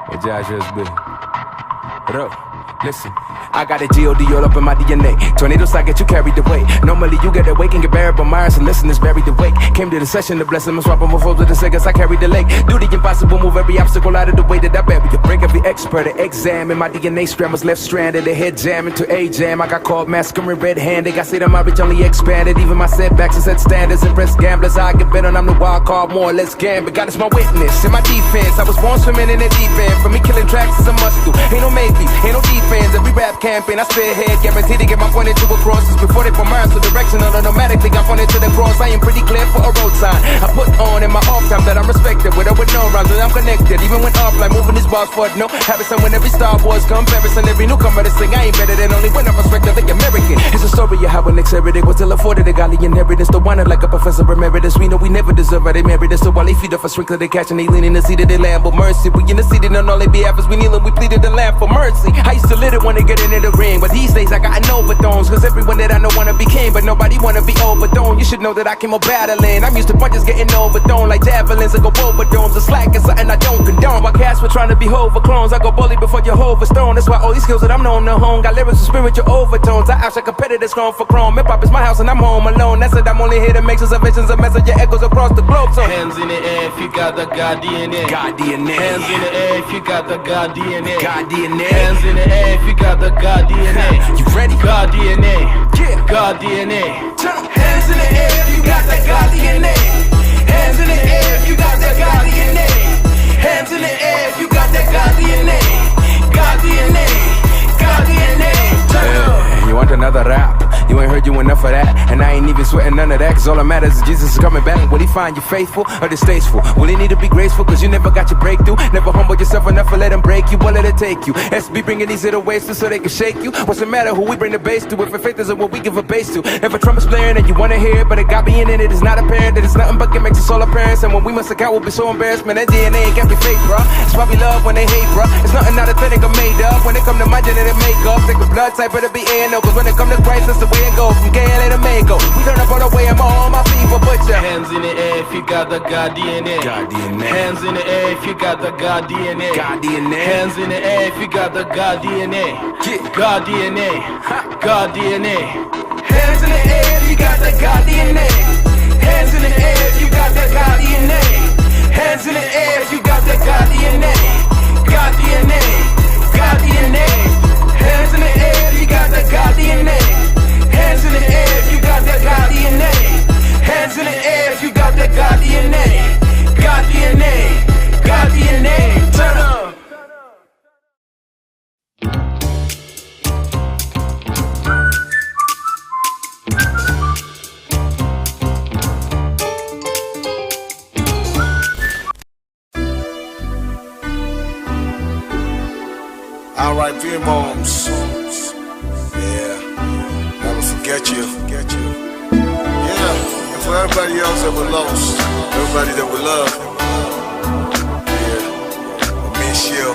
Speaker 2: What Josh just be? What up? Listen. I got a G.O.D. all up in my DNA. Tornadoes, I get you carried away. Normally you get awake and get buried, but Myers and listeners buried awake. Came to the session to bless them and swap them with foes with the seconds. I carried the lake. Do the impossible, move every obstacle out of the way that I bet we could break every expert. An exam my DNA strand was left stranded. The head jam into a jam. I got called masculine red-handed. I say that my reach only expanded. Even my setbacks are set standards. Impressed gamblers, I get better. I'm the wild card, more or less gambler. God is my witness in my defense. I was born swimming in the deep end. For me, killing tracks is a must do. Ain't no maybe, ain't no defense. Every rap campaign, I spearhead, guaranteed to get my point into a crosses. Before they put Myers to direction, automatically got pointed to the cross. I am pretty clear for a road sign. I put on in my off time that I'm respected. With or with no rhymes, that I'm connected. Even when offline, moving this boss for it. No habits, and when every Star Wars comparison, every newcomer to sing, I ain't better than only when I'm respected like American. It's a story of how an ex-heritage was still afforded a godly inheritance. The one like a professor emeritus. We know we never deserve it. They married us, so while they feed off a sprinkler, they catch and they lean in the seat of their lamb. But mercy, we in the seat and on all they behalf as we kneel and we pleaded the lamb for mercy. I used to lit it when they get into the ring, but these days I got an overtones. Cause everyone that I know wanna be king, but nobody wanna be overthrown. You should know that I came up battling. I'm used to punches getting overthrown like javelins. I go over domes. The slack is something I don't condone. While cats were trying to be Hova clones, I go bully before Jehovah's throne. That's why all these skills that I'm known to hone got lyrics with spiritual overtones. I outshine competitors grown for chrome. Hip hop is my house and I'm home alone. That's it, I'm only here to make observations and message your echoes across the globe. So hands in the air if you got the God DNA. God DNA. Hands in the air if you got the God DNA. God DNA. Hands in the air if you got the God DNA. You ready? God DNA. Yeah. God DNA. Hands in the air if you got that God DNA. Hands
Speaker 3: Hands in the air if you got that God DNA. Hands in the air if you got that God DNA. God DNA, God DNA.
Speaker 2: Hey, you want another rap? You ain't heard you enough of that. And I ain't even sweating none of that. Cause all that matters is Jesus is coming back. Will he find you faithful or distasteful? Will he need to be graceful cause you never got your breakthrough? Never humble yourself enough to let him break you. What let it take you? SB bringing these little ways so they can shake you. What's the matter who we bring the bass to? If our faith isn't what we give a bass to. If a trumpet's blaring and you wanna hear it, but it got me in it is not apparent that it's nothing but gimmicks, it's all apparent. And when we must account, we'll be so embarrassed. Man, that DNA ain't got me fake, bruh. It's why we love when they hate, bruh. It's nothing not authentic or made up. When it come to my genetic makeup, take a blood type, better be A&O. Cause when it come to Christ, that's the way it goes. From KLA to Mako, we turn up all the way, I'm on my feet, but put your
Speaker 3: hands in the air if you got the God DNA.
Speaker 2: God DNA.
Speaker 3: Hands in the air if you got the God DNA.
Speaker 2: God DNA.
Speaker 3: Hands in the air if you got the God DNA. God DNA. God DNA. Hands in the air if you got the God DNA. Hands in the air if you got the God DNA. Hands in the air if you got the God DNA. God DNA. God DNA. Hands in the air if you got the God DNA. Hands in the air if you got that God DNA. Hands in the air if you got that God DNA. God DNA. God DNA. Turn up.
Speaker 4: R.I.P. moms. Yeah, never forget you. Yeah, and for everybody else that we lost, everybody that we love. Yeah, I miss you.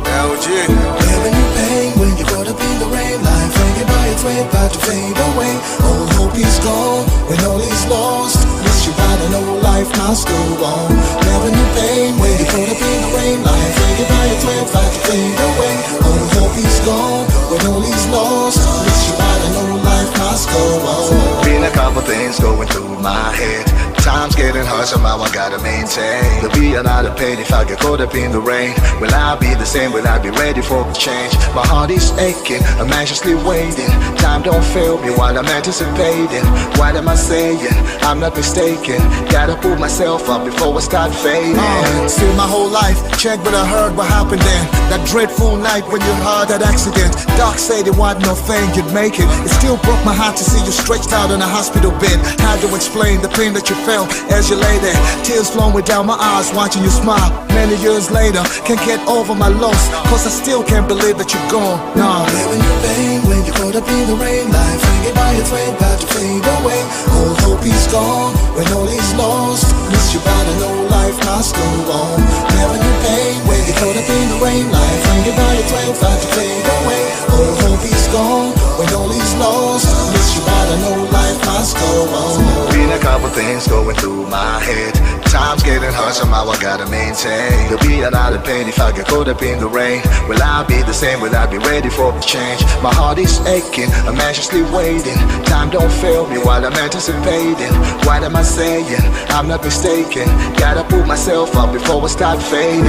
Speaker 4: LG.
Speaker 9: Living in pain when you're caught up in the rain. Life hanging by a thread, about to fade away. All hope is gone when all is lost. Miss you, but I know life must go on. Living in pain when you're caught up in the rain. Life hanging by a thread, about to fade away. All hope is gone when all is lost. Miss you, but I know life must go on.
Speaker 6: Been a couple things going through my head. Time's getting hard, somehow I gotta maintain. There'll be another pain if I get caught up in the rain. Will I be the same? Will I be ready for the change? My heart is aching, I'm anxiously waiting. Time don't fail me while I'm anticipating. What am I saying? I'm not mistaken. Gotta pull myself up before I start fading.
Speaker 4: Still my whole life, check what I heard, what happened then. That dreadful night when you heard that accident. Doc said it wasn't no thing, you'd make it. It still broke my heart to see you stretched out on a hospital bed. How to explain the pain that you felt as you lay there, tears flowing down my eyes, watching you smile. Many years later, can't get over my loss, cause I still can't believe that you're gone. Nah.
Speaker 9: Living in pain when you're caught up in the rain. Life hanging by a thread, about to fade away. All hope is gone when all is lost. Miss you, but I know life must go on. Living in pain when you're caught up in the rain. Life hanging by a thread, about to fade away. All hope is gone when all is lost. Miss you, but I know life must go on.
Speaker 6: Been a couple things going through my head. Time's getting hard, somehow I gotta maintain. There'll be another pain if I get caught up in the rain. Will I be the same? Will I be ready for the change? My heart is aching, I'm anxiously waiting. Time don't fail me while I'm anticipating. What am I saying? I'm not mistaken. Gotta pull myself up before I start fading.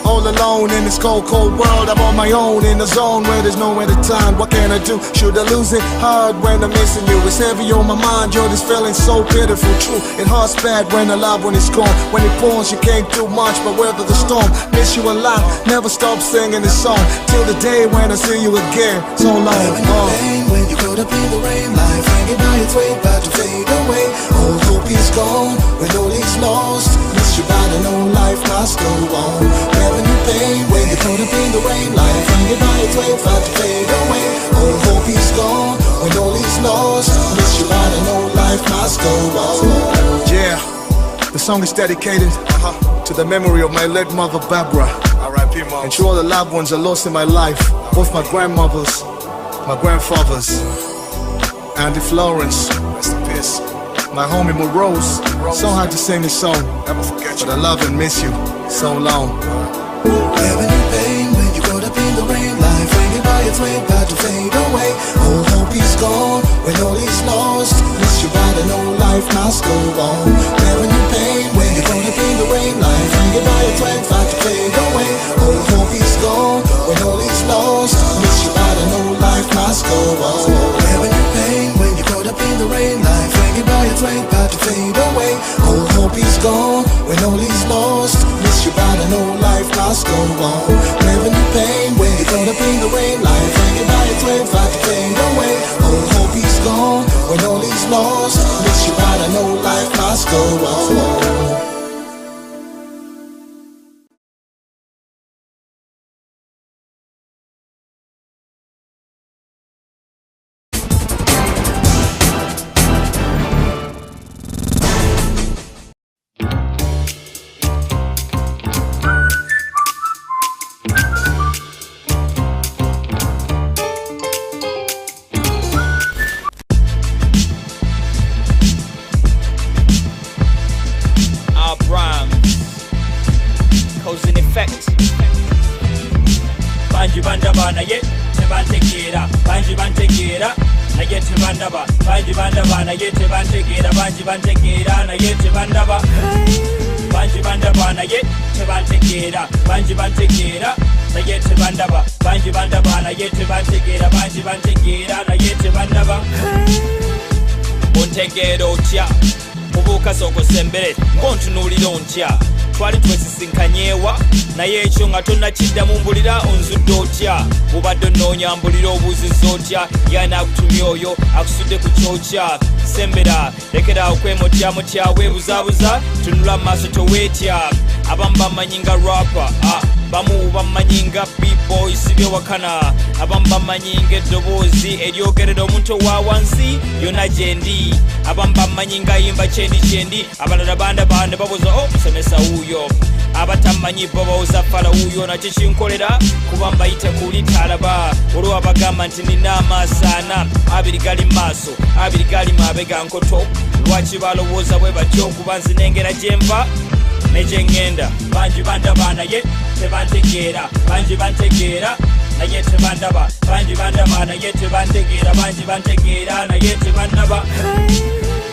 Speaker 4: All alone in this cold, cold world. I'm on my own in the zone where there's nowhere to turn. What can I do? Should I lose it? Hard when I'm missing you. It's heavy on my mind, yo, this feeling so pitiful. True, it hurts bad when a loved one is gone. When it pours, you can't do much but weather the storm. Miss you a lot, never stop singing this song till the day when I see you again. So long.
Speaker 9: Living in pain when you're caught up in the rain. Life hanging by a thread, about to fade away. All hope is gone when all is lost. Miss you, but I know life must go on. Living in pain when you're caught up in the rain. Life hanging by a thread, about to fade away. All hope is gone when all is lost. Miss you, but I know life must go on.
Speaker 4: Yeah, the song is dedicated to the memory of my late mother Barbara. R.I.P. Mom. And to all the loved ones I lost in my life, both my grandmothers, my grandfathers, Auntie Florence, rest in peace. My homie Morose, so hard to sing this song, never forget you. But I love and miss you so long.
Speaker 9: Living in pain when you're caught up in the rain. Life hanging by a thread, about to fade away. All hope is gone when all is lost. Miss you, but I know life must go on. Living in pain when you're caught up in the rain. Life hanging by a thread, about to fade away. All hope is gone when all is lost. Miss you, but I know life must go on. Living in pain when you're caught up in the rain. Life hanging by a thread, about to fade on. Never knew pain when you're caught up in the rain. Life hanging by its way, about to fade away. All hope is gone when all is lost. Miss you, but I know life must go on.
Speaker 23: Ontegeera otya obuuka sokosembere ngontunuulira ontya twali twesisinkanyeewa naye ekyo nga tonnakiddamu mbulira onzudde otya obadde onnoonya mbulira obuuzizza otya yana akutumye oyo akusudde ku kyokya sembera lekera okwemotyamotya weebuzaabuza tunula mu maaso toweetya abamu bamanyi nga rapa bamu bamanyi nga b-boy sibyewakana abamu bamanyi nga eddoboozi eryogerera omuntu owa wansi yonna gyendi abamu bamanyi nga yimba kyendi abalala bandabande babuuza musomesa wuuyo abatamanyi bo bawuza fala wuuyo nakyo kinkolera kuba mbayite kuli talaba olwo abagamba nti nina amaasaana abiri gali maaso abiri gali mabega nkoto lwaki balowooza bwe batyo kuba nzinengera gyenva nejengenda banji bandaba naye tebantegeera banji bantegeera naye tebandaba banji bandaba naye tebantegeera banji bantegeera naye tebandaba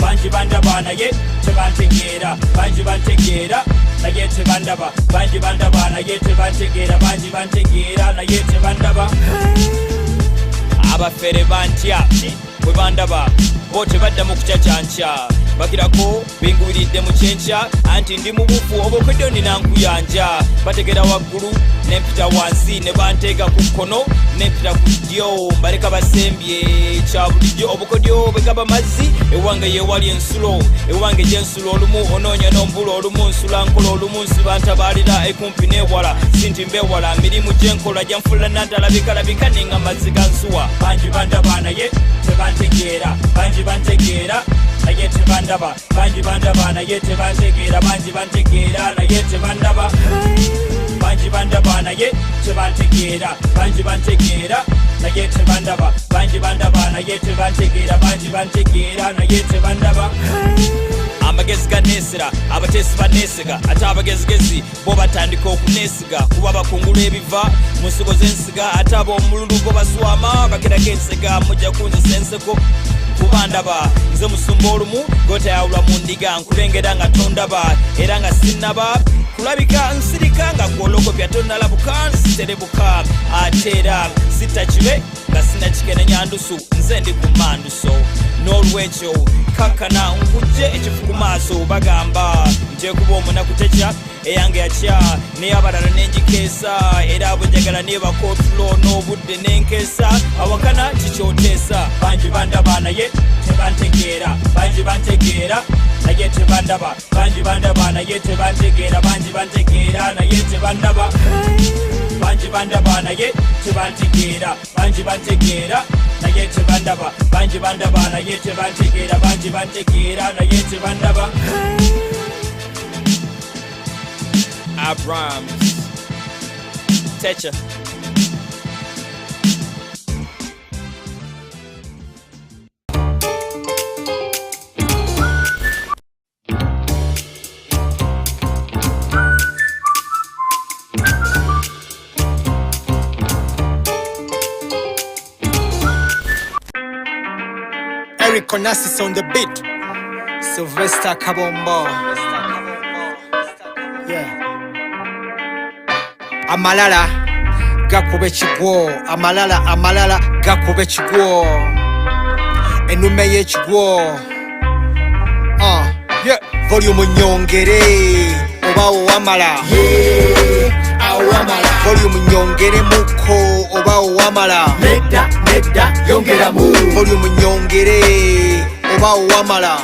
Speaker 23: banji bandaba naye tebantegeera banji bantegeera naye tebandaba banji bandaba naye tebantegeera banji bantegeera naye tebandaba abafere bantya bwe bandaba bo tebaddamu kucacyanca bakirako bingubiridde mu kyenkya anti ndi mu bufu obukodyo nina nkuyanja bategera waggulu nempita wansi ne banteeka ku kkono nempita ku ddyo mbaleka basembye kya bulijjo obukodyo bwe gaba mazzi ewange yeewali ensulo ewange gyensula olumu onoonya n'ombula olumu nsula nkola olumu nsiba ntabaalira ekumpi n'ewala sinti mbewala mirimu gyenkola gyanfula nantalabika ninga mazzi gansuwa banji bandaba naye tebantegeera banji bantegeera naye tebandaba banji bandaba naye tebantegeera banji bantegeera naye tebandaba banji bandaba naye tebantegeera banji bantegeera naye tebandaba banji bandaba naye tebantegeera banji bantegeera naye tebandaba amagezi ganeesera abateesi baneesiga ate abagezigezi bo batandika okuneesiga kuba bakungula ebiva mu nsigo z'ensiga ate ab'omululu go baswama bakeraga ensega mujja kunzisa enseko kubandaba nze musumba olumu gotayawulwa mu ndiga nkulengera nga tondaba era nga sinnaba kulabika nsirika nga gwologopya tonnalabuka nsiterebuka ate era sitakibe nga sinnakikenenya ndusu nze ndi ku manduso n'olwekyo kakkana nkujje ekifu ku maaso bagamba ntyekuba omunaku tekya eyange yakya naye abalala n'engikeesa era bwe njagala neebakootulo n'obudde n'enkeesa awakana kikyoteesa banji bandaba naye tebantegeera banji bantegeera naye tebandaba banji bandaba naye tebantegeera banji bantegeera naye tebandaba banji bandaba naye tebantegeera banji bantegeera naye tebandaba banji bandaba naye tebantegeera banji bantegeera naye tebandaba Abrams Techa Eric Onassis on the beat Sylvester Kabombo yeah Amalala gakuba ekigwo amalala gakuba ekigwo ennume y'ekigwo yeah volume nyongere oba owamala
Speaker 4: volume nyongere muko oba owamala
Speaker 23: nedda yongera mu
Speaker 4: volume nyongere oba owamala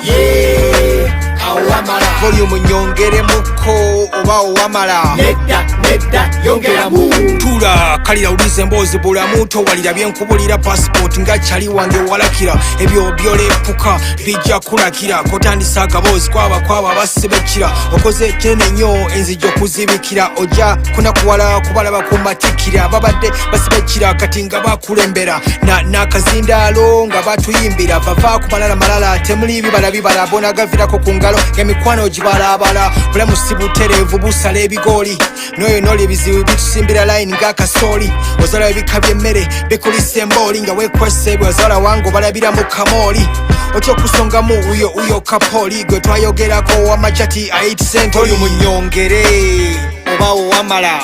Speaker 23: awamala
Speaker 4: volume nyongere muko oba owamala
Speaker 23: nedda yongera mu
Speaker 4: tula kalira ulize mbozi bulamu towalira byenkubulira passport nga kyali wange walakira ebyo byolepuka bijja kulakira kotandisa akabozi kwaba basibekira okoze kinene nnyo enzijja okuzibikira ojja kunakuwala kubalaba kumatikira babadde basibekira kati nga bakulembera n'akazindaalo nga batuyimbira vava ku malala temuli bibala bonagavirako ku ngalo emikwano gibalabala bulamu si butereevu busala ebigooli noyo noli ebizibu bitusimbira line ng'akasooli ozala ebika by'emmere bikulisa embooli nga weekwesa ebyo ozala wange obalabira mu kamooli otya okusongamu uyo kapooli gwe twayogerako wamajati ayitise volume nyongere oba owamala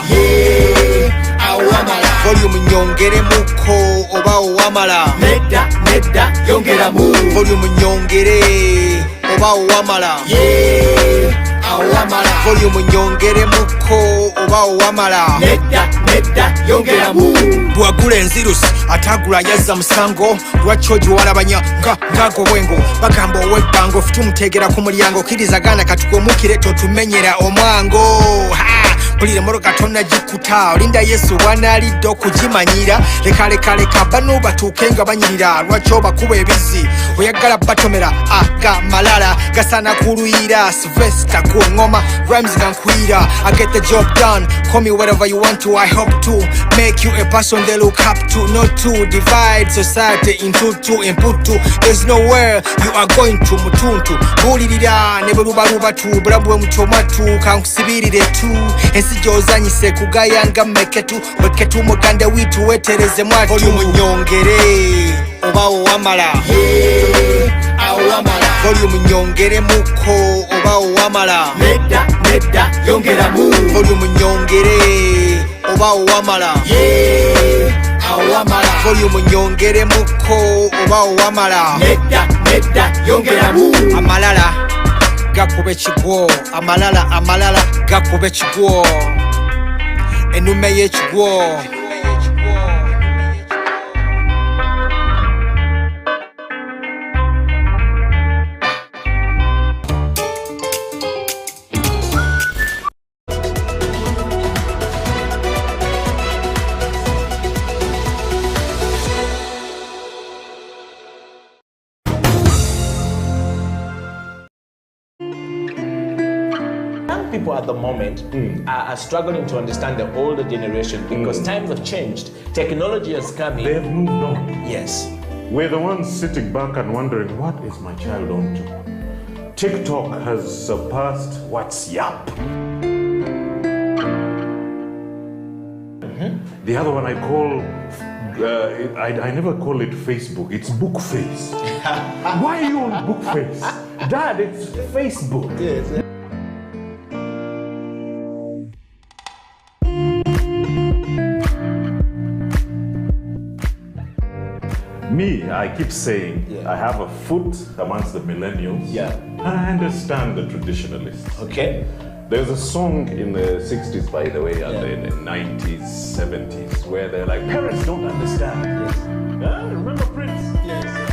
Speaker 4: volume nyongere muko oba owamala
Speaker 23: nedda yongera mu
Speaker 4: volume nyongere oba owamala volume nyongere muko oba owamala
Speaker 23: nedda yongera mu
Speaker 4: bwagula enzirusi atagula yazza musango lwakyo giwalabanya ngago bwengo bagamba owebbango futumutegera ku mulyangokkiriza gaana katukomukire totumenyera omwango mpulire moroka tonna gikuta olinda yesu bwanaalidde okugimanyira lekaleka bano batuuke nga banyirira lwakyo bakuba ebizi oyagala batomera aga malala gasana kuluyira sylvester ku ngoma rhymes nga nkwira I get the job done call me whatever you want to I hope to make you a person they look up to not to divide society into two imputu there's nowhere you are going to mutuntu bulirira ne belubaluba tu bulamu bwe mutomatu kankusibirire tu ensi gyozanyise kugayanga mmeketu weketu muganda witu wetereze mwatu volume nyongere oba owamala volume nyongere muko oba owamala
Speaker 23: nedda yongera mu
Speaker 4: volume nyongere oba owamala volume nyongere muko oba owamala
Speaker 23: nedda yongera mu
Speaker 4: amalala gakuba ekigwo amalala gakuba ekigwo ennume y'ekigwo
Speaker 8: People at the moment are struggling to understand the older generation because times have changed. Technology has come in.
Speaker 10: They've moved on.
Speaker 8: Yes.
Speaker 10: We're the ones sitting back and wondering, what is my child on to? TikTok has surpassed WhatsApp. The other one I call, I never call it Facebook, it's Bookface. Why are you on Bookface? Dad, it's Facebook.
Speaker 8: Yes.
Speaker 10: Me, I keep saying, I have a foot amongst the millennials.
Speaker 8: Yeah.
Speaker 10: I understand the traditionalists.
Speaker 8: Okay.
Speaker 10: There's a song in the 60s, by the way, and in the 90s, 70s, where they're like, parents don't understand.
Speaker 8: Yes.
Speaker 10: Remember Prince?
Speaker 8: Yes.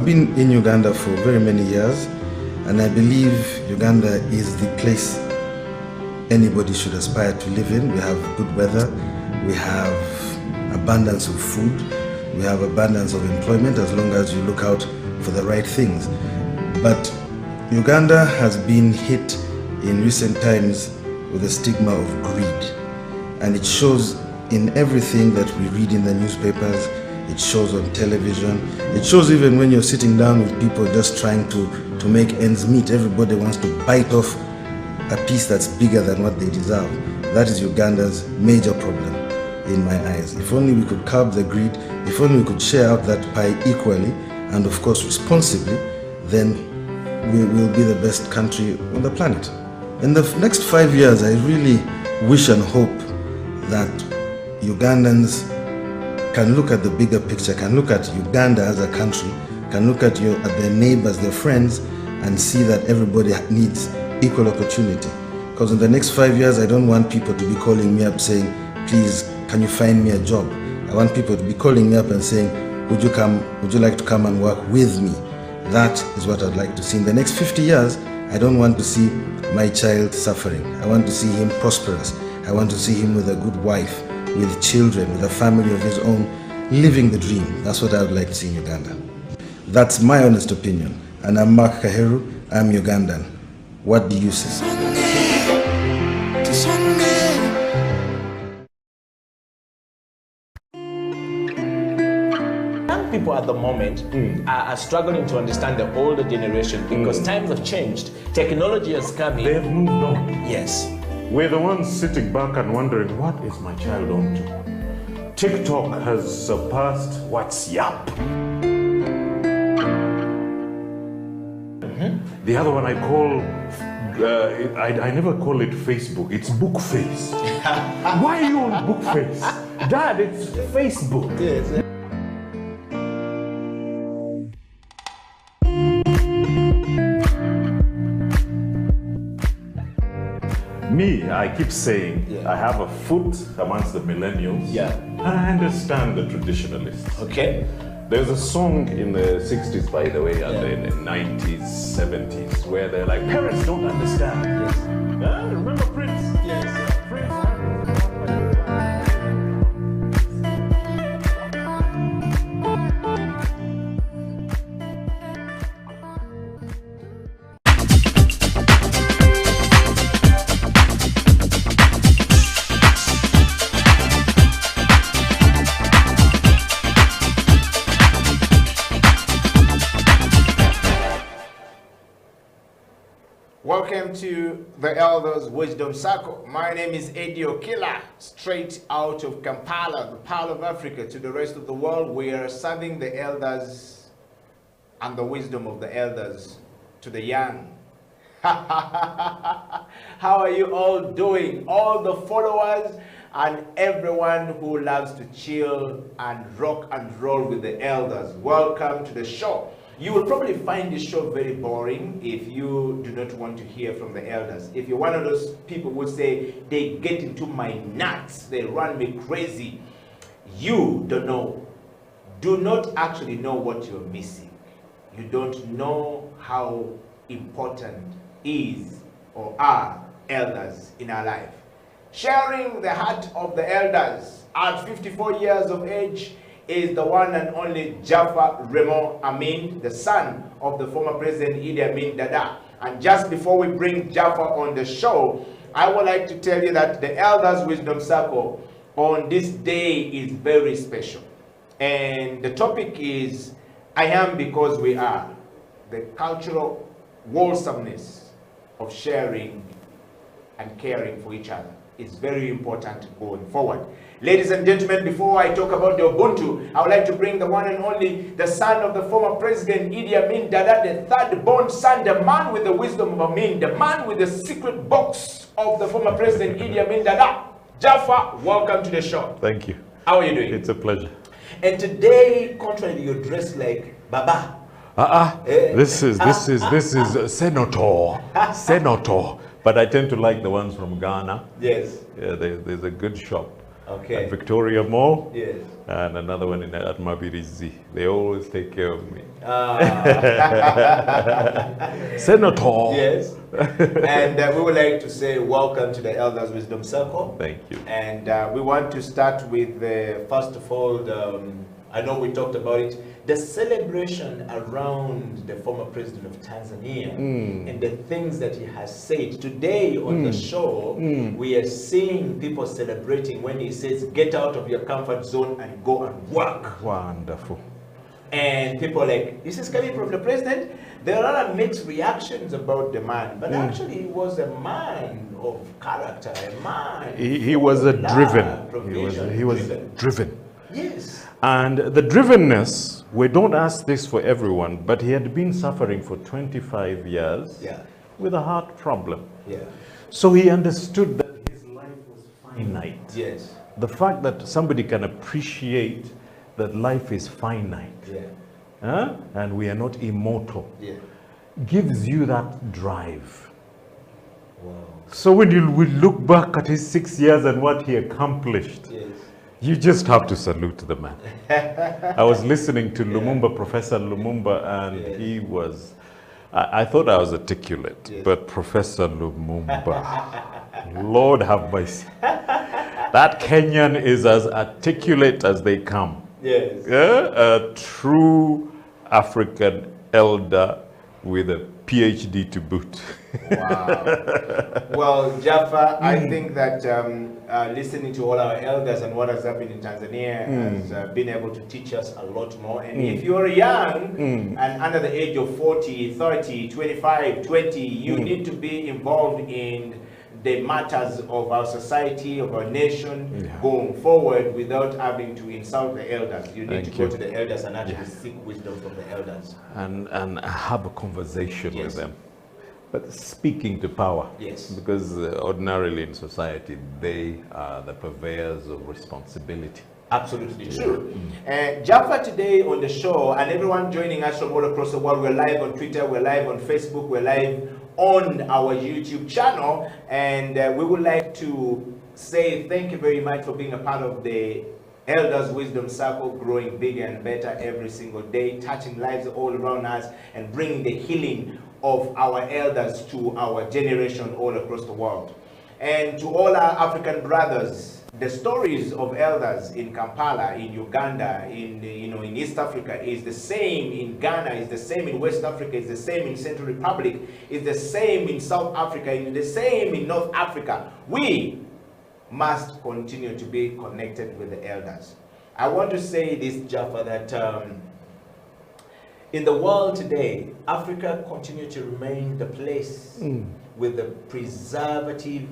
Speaker 5: I've been in Uganda for very many years, and I believe Uganda is the place anybody should aspire to live in. We have good weather, we have abundance of food, we have abundance of employment as long as you look out for the right things. But Uganda has been hit in recent times with a stigma of greed, and it shows in everything that we read in the newspapers, it shows on television, it shows even when you're sitting down with people just trying to make ends meet. Everybody wants to bite off a piece that's bigger than what they deserve. That is Uganda's major problem in my eyes. If only we could curb the greed, if only we could share out that pie equally and of course responsibly, then we will be the best country on the planet. In the next 5 years, I really wish and hope that Ugandans can look at the bigger picture, can look at Uganda as a country, can look at their neighbors, their friends, and see that everybody needs equal opportunity. Because in the next 5 years, I don't want people to be calling me up saying, please, can you find me a job? I want people to be calling me up and saying, would you like to come and work with me? That is what I'd like to see. In the next 50 years, I don't want to see my child suffering. I want to see him prosperous. I want to see him with a good wife, with children, with a family of his own, living the dream. That's what I would like to see in Uganda. That's my honest opinion. And I'm Mark Kaheru, I'm Ugandan. What do you say?
Speaker 8: Young people at the moment are struggling to understand the older generation because times have changed. Technology has come in.
Speaker 10: They've moved on.
Speaker 8: Yes.
Speaker 10: We're the ones sitting back and wondering, what is my child on to? TikTok has surpassed WhatsApp. The other one I call, I never call it Facebook, it's book face. Why are you on book face? Dad, it's Facebook.
Speaker 8: Yes.
Speaker 10: Me, I keep saying, I have a foot amongst the millennials.
Speaker 8: Yeah.
Speaker 10: And I understand the traditionalists.
Speaker 8: Okay.
Speaker 10: There's a song in the 60s, by the way, and in the 90s, 70s, where they're like, parents don't understand.
Speaker 8: Yes.
Speaker 10: Remember Prince?
Speaker 8: Yes.
Speaker 12: Welcome to the Elders Wisdom Circle. My name is Eddie Okila, straight out of Kampala, the Pearl of Africa. To the rest of the world, we are serving the elders and the wisdom of the elders to the young. How are you all doing? All the followers and everyone who loves to chill and rock and roll with the elders. Welcome to the show. You will probably find this show very boring if you do not want to hear from the elders. If you're one of those people who say, they get into my nuts, they run me crazy, you don't know. Do not actually know what you're missing. You don't know how important is or are elders in our life. Sharing the heart of the elders at 54 years of age is the one and only Jaffa Raymond Amin, the son of the former President Idi Amin Dada. And just before we bring Jaffa on the show, I would like to tell you that the Elders Wisdom Circle on this day is very special. And the topic is, I am because we are. The cultural wholesomeness of sharing and caring for each other is very important going forward. Ladies and gentlemen, before I talk about the Ubuntu, I would like to bring the one and only, the son of the former President Idi Amin Dada, the third born son, the man with the wisdom of Amin, the man with the secret box of the former President Idi Amin Dada. Jaffa, welcome to the show.
Speaker 10: Thank you.
Speaker 12: How are you doing?
Speaker 10: It's a pleasure.
Speaker 12: And today, contrary, you're dressed like Baba.
Speaker 10: This is Senator. Senator. But I tend to like the ones from Ghana.
Speaker 12: Yes.
Speaker 10: Yeah, there's a good shop.
Speaker 12: Okay.
Speaker 10: At Victoria Mall.
Speaker 12: Yes.
Speaker 10: and another one at Mabirizi. They always take care of me. Senator.
Speaker 12: Yes. And we would like to say welcome to the Elders Wisdom Circle.
Speaker 10: Thank you.
Speaker 12: And we want to start with, first of all, I know we talked about it, the celebration around the former president of Tanzania and the things that he has said. Today on the show, we are seeing people celebrating when he says, get out of your comfort zone and go and work.
Speaker 10: Wonderful.
Speaker 12: And people are like, this is coming from the president. There are a lot of mixed reactions about the man, but actually he was a man of character, a man.
Speaker 10: He was a driven. He was driven.
Speaker 12: Yes.
Speaker 10: And the drivenness, we don't ask this for everyone, but he had been suffering for 25 years with a heart problem.
Speaker 12: Yeah.
Speaker 10: So he understood that his life was finite.
Speaker 12: Yes.
Speaker 10: The fact that somebody can appreciate that life is finite, and we are not immortal, gives you that drive.
Speaker 12: Wow.
Speaker 10: So when you look back at his 6 years and what he accomplished, you just have to salute the man. I was listening to Lumumba, Professor Lumumba, and he was, I thought I was articulate, but Professor Lumumba, Lord have mercy. That Kenyan is as articulate as they come.
Speaker 12: Yes.
Speaker 10: A true African elder with a PhD to boot.
Speaker 12: Wow. Well, Jaffa, I think that listening to all our elders and what has happened in Tanzania has been able to teach us a lot more. And if you're young and under the age of 40, 30, 25, 20, you need to be involved in the matters of our society, of our nation, going forward without having to insult the elders. You need to go to the elders and actually seek wisdom from the elders.
Speaker 10: And have a conversation with them. But speaking to power.
Speaker 12: Yes.
Speaker 10: Because ordinarily in society, they are the purveyors of responsibility.
Speaker 12: Absolutely true. Jaffa today on the show, and everyone joining us from all across the world, we're live on Twitter, we're live on Facebook, we're live on our YouTube channel, and we would like to say thank you very much for being a part of the Elders Wisdom Circle, growing bigger and better every single day, touching lives all around us and bringing the healing of our elders to our generation all across the world. And to all our African brothers, the stories of elders in Kampala, in Uganda, in East Africa is the same in Ghana, is the same in West Africa, is the same in Central Republic, is the same in South Africa, is the same in North Africa. We must continue to be connected with the elders. I want to say this, Jaffa, that in the world today, Africa continues to remain the place with the preservative,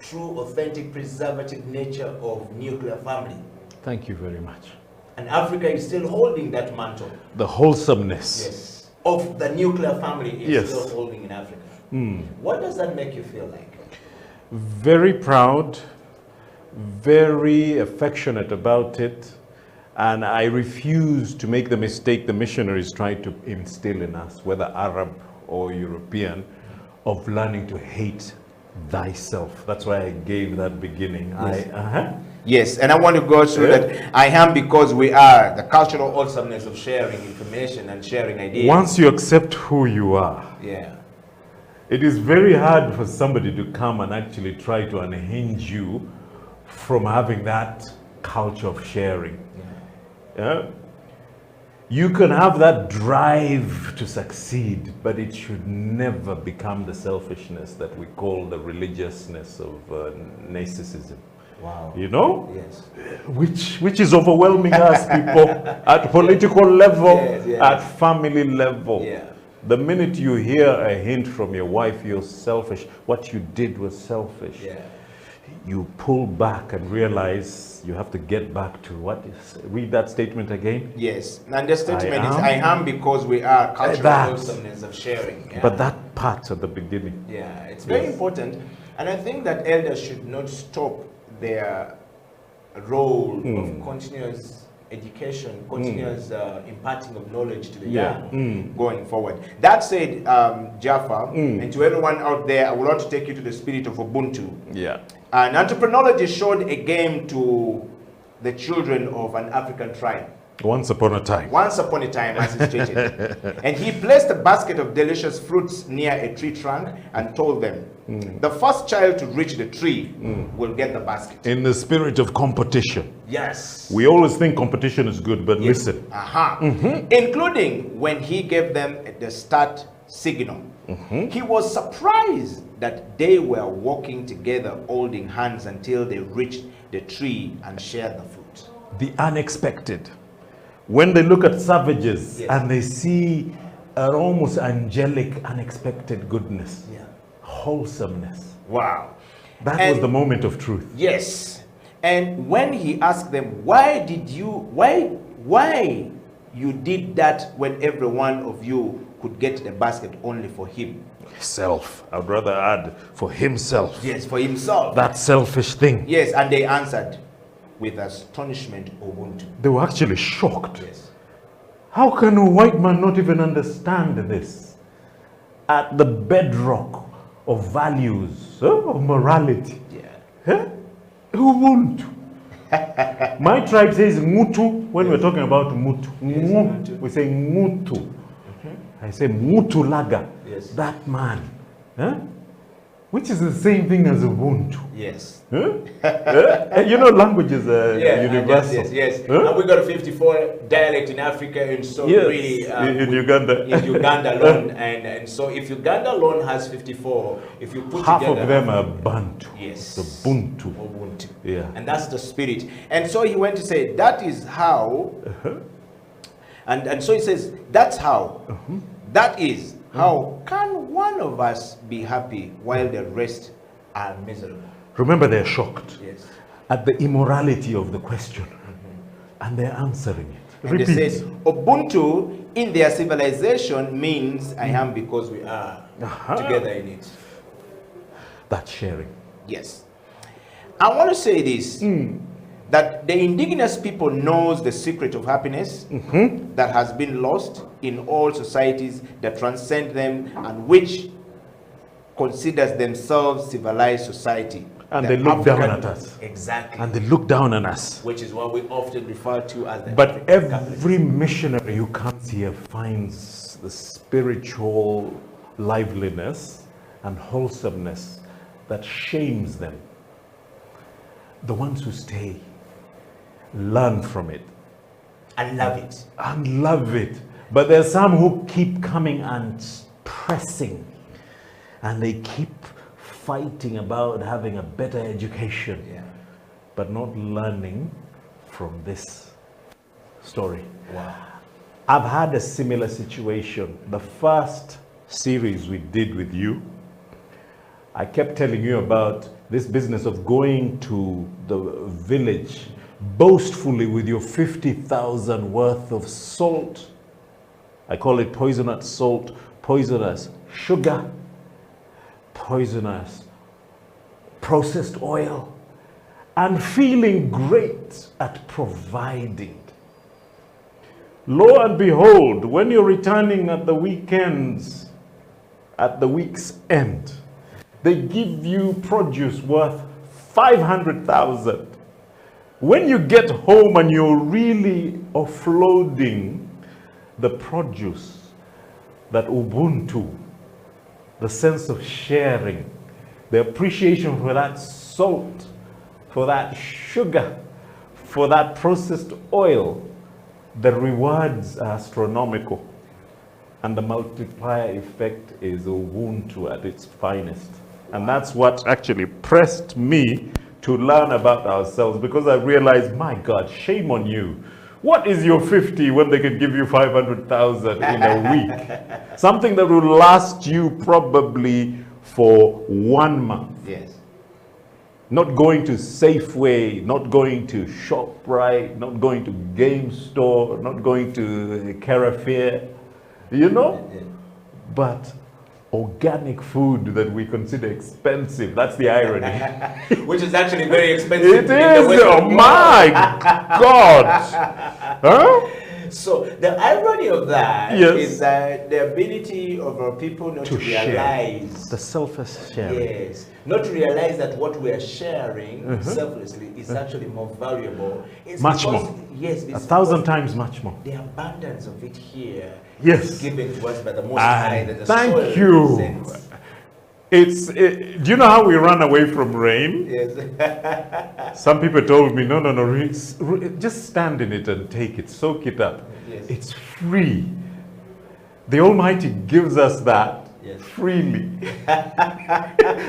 Speaker 12: true, authentic, preservative nature of nuclear family.
Speaker 10: Thank you very much.
Speaker 12: And Africa is still holding that mantle.
Speaker 10: The wholesomeness.
Speaker 12: Yes. Of the nuclear family is still holding in Africa. What does that make you feel like?
Speaker 10: Very proud, very affectionate about it, and I refuse to make the mistake the missionaries tried to instill in us, whether Arab or European, of learning to hate thyself. That's why I gave that beginning.
Speaker 12: Yes. Yes, and I want to go through that. I am because we are the cultural awesomeness of sharing information and sharing ideas.
Speaker 10: Once you accept who you are,
Speaker 12: it
Speaker 10: is very hard for somebody to come and actually try to unhinge you from having that culture of sharing. You can have that drive to succeed, but it should never become the selfishness that we call the religiousness of narcissism.
Speaker 12: Wow.
Speaker 10: You know?
Speaker 12: Yes.
Speaker 10: Which is overwhelming us people at political level, at family level. The minute you hear a hint from your wife, you're selfish, what you did was selfish. You pull back and realize you have to get back to what is, read that statement again.
Speaker 12: Yes, and the statement is, I am because we are cultural awesomeness of sharing.
Speaker 10: But that part at the beginning.
Speaker 12: It's very important. And I think that elders should not stop their role of continuous education, continuous imparting of knowledge to the young going forward. That said, Jaffa, and to everyone out there, I would want to take you to the spirit of Ubuntu. An entrepreneurologist showed a game to the children of an African tribe.
Speaker 10: Once upon a time.
Speaker 12: Once upon a time, as he stated. And he placed a basket of delicious fruits near a tree trunk and told them, the first child to reach the tree will get the basket.
Speaker 10: In the spirit of competition.
Speaker 12: Yes.
Speaker 10: We always think competition is good, but listen.
Speaker 12: Including when he gave them the start signal. He was surprised that they were walking together holding hands until they reached the tree and shared the fruit.
Speaker 10: The unexpected. When they look at savages and they see an almost angelic, unexpected goodness, wholesomeness.
Speaker 12: Wow.
Speaker 10: That was the moment of truth.
Speaker 12: Yes. And when he asked them, why you did that when every one of you could get the basket only for him?
Speaker 10: Self. I'd rather add for himself.
Speaker 12: Yes, for himself.
Speaker 10: That selfish thing.
Speaker 12: Yes, and they answered with astonishment, Ubuntu.
Speaker 10: They were actually shocked. Yes. How can a white man not even understand this? At the bedrock of values, of morality. Ubuntu. My tribe says mutu when we're talking about mutu. Mutu. We say mutu. I say mutu laga.
Speaker 12: Yes.
Speaker 10: That man. Which is the same thing as Ubuntu.
Speaker 12: Yes.
Speaker 10: You know, languages are universal.
Speaker 12: Yes. And we got 54 dialect in Africa, and so really
Speaker 10: in Uganda.
Speaker 12: In Uganda alone, and so if Uganda alone has 54, if you put
Speaker 10: half
Speaker 12: together,
Speaker 10: of them are Bantu.
Speaker 12: Yes.
Speaker 10: The Buntu.
Speaker 12: Ubuntu.
Speaker 10: Yeah.
Speaker 12: And that's the spirit. And so he went to say, that is how. And so he says, that's how. That is how can one of us be happy while the rest are miserable?
Speaker 10: Remember, they're shocked
Speaker 12: at
Speaker 10: the immorality of the question, and they're answering it.
Speaker 12: And they said, Ubuntu in their civilization means I am because we are together in it.
Speaker 10: That's sharing.
Speaker 12: Yes. I want to say this, that the indigenous people knows the secret of happiness that has been lost in all societies that transcend them and which considers themselves civilized society.
Speaker 10: And they look down at us.
Speaker 12: Exactly.
Speaker 10: And they look down on us.
Speaker 12: Which is what we often refer to as the
Speaker 10: But every missionary who comes here finds the spiritual liveliness and wholesomeness that shames them. The ones who stay learn from it.
Speaker 12: And love it.
Speaker 10: And love it. But there's some who keep coming and pressing. And they keep fighting about having a better education, but not learning from this story.
Speaker 12: Wow.
Speaker 10: I've had a similar situation. The first series we did with you, I kept telling you about this business of going to the village boastfully with your 50,000 worth of salt. I call it poisonous salt, poisonous sugar, poisonous processed oil, and feeling great at providing. Lo and behold, when you're returning at the weekends, at the week's end, they give you produce worth 500,000. When you get home and you're really offloading the produce, that Ubuntu, the sense of sharing, the appreciation for that salt, for that sugar, for that processed oil, the rewards are astronomical. And the multiplier effect is Ubuntu at its finest. And that's what actually pressed me to learn about ourselves, because I realized, my God, shame on you. What is your 50 when they can give you 500,000 in a week? Something that will last you probably for 1 month.
Speaker 12: Yes.
Speaker 10: Not going to Safeway, not going to ShopRite, not going to Game Store, not going to Carrefour, you know? But organic food that we consider expensive, that's the irony.
Speaker 12: Which is actually very expensive.
Speaker 10: It is, oh my God. Huh?
Speaker 12: So the irony of that
Speaker 10: Yes.
Speaker 12: is that the ability of our people not to realize
Speaker 10: the selfless sharing.
Speaker 12: Yes, not to realize that what we are sharing
Speaker 10: Mhm.
Speaker 12: selflessly is actually more valuable. It's
Speaker 10: Much
Speaker 12: because-
Speaker 10: more.
Speaker 12: Yes, it's
Speaker 10: 1,000
Speaker 12: because
Speaker 10: times much more.
Speaker 12: the abundance of it here
Speaker 10: Yes.
Speaker 12: is given to us by the Most High. That the soil
Speaker 10: Thank you.
Speaker 12: represents.
Speaker 10: Do you know how we run away from rain?
Speaker 12: Yes.
Speaker 10: Some people told me, no, just stand in it and take it, soak it up.
Speaker 12: Yes.
Speaker 10: It's free. The Almighty gives us that
Speaker 12: Yes.
Speaker 10: freely.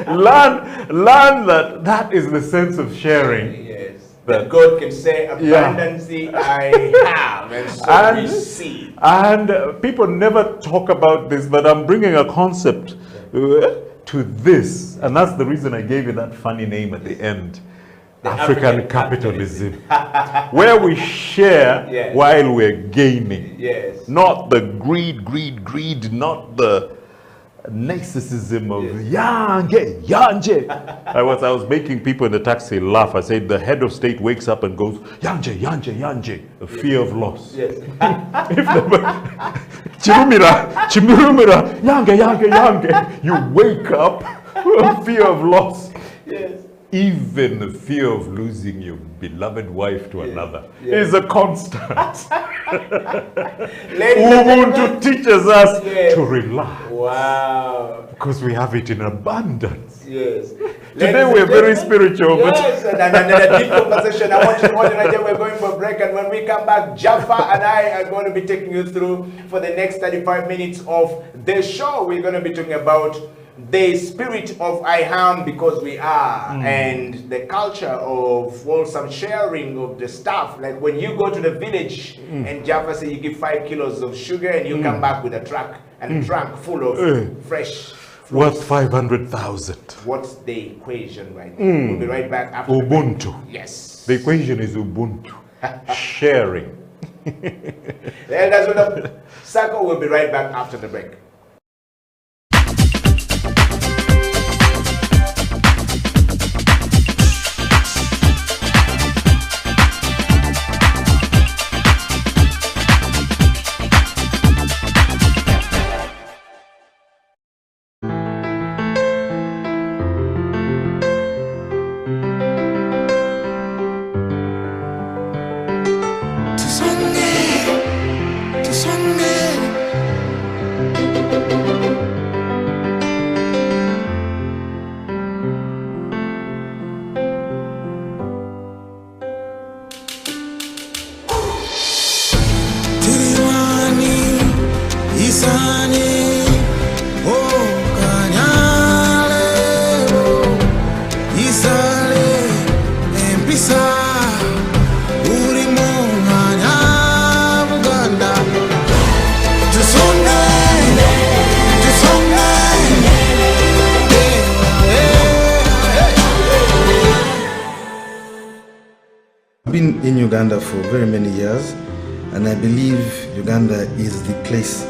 Speaker 10: learn that is the sense of sharing.
Speaker 12: Yes. That God can say, abundance I have, and so receive.
Speaker 10: And people never talk about this, but I'm bringing a concept to this, and that's the reason I gave you that funny name at the end.
Speaker 12: The
Speaker 10: African capitalism, where we share
Speaker 12: Yes.
Speaker 10: while we're gaining.
Speaker 12: Yes.
Speaker 10: Not the greed, not the narcissism of yanje. I was making people in the taxi laugh. I said the head of state wakes up and goes yanje, a fear of loss.
Speaker 12: Yes.
Speaker 10: Chirumira, yange. You wake up a fear of loss.
Speaker 12: Yes.
Speaker 10: Even the fear of losing your beloved wife to another
Speaker 12: Yes.
Speaker 10: is a constant.
Speaker 12: Ubuntu
Speaker 10: teaches us to relax.
Speaker 12: Wow.
Speaker 10: Because we have it in abundance.
Speaker 12: Yes.
Speaker 10: Today we're very spiritual.
Speaker 12: Yes, and a deep conversation. I want you to imagine we're going for a break, and when we come back, Jaffa and I are going to be taking you through for the next 35 minutes of the show. We're going to be talking about the spirit of I am because we are, and the culture of wholesome sharing of the stuff. Like when you go to the village and Jaffa say you give 5 kilos of sugar and you come back with a truck and a trunk full of fresh
Speaker 10: Worth 500,000.
Speaker 12: What's the equation right now? We'll be right back after
Speaker 10: Ubuntu.
Speaker 12: the break. Yes.
Speaker 10: The equation is Ubuntu. Sharing.
Speaker 12: The elders with the circle will be right back after the break.
Speaker 5: I've been in Uganda for very many years, and I believe Uganda is the place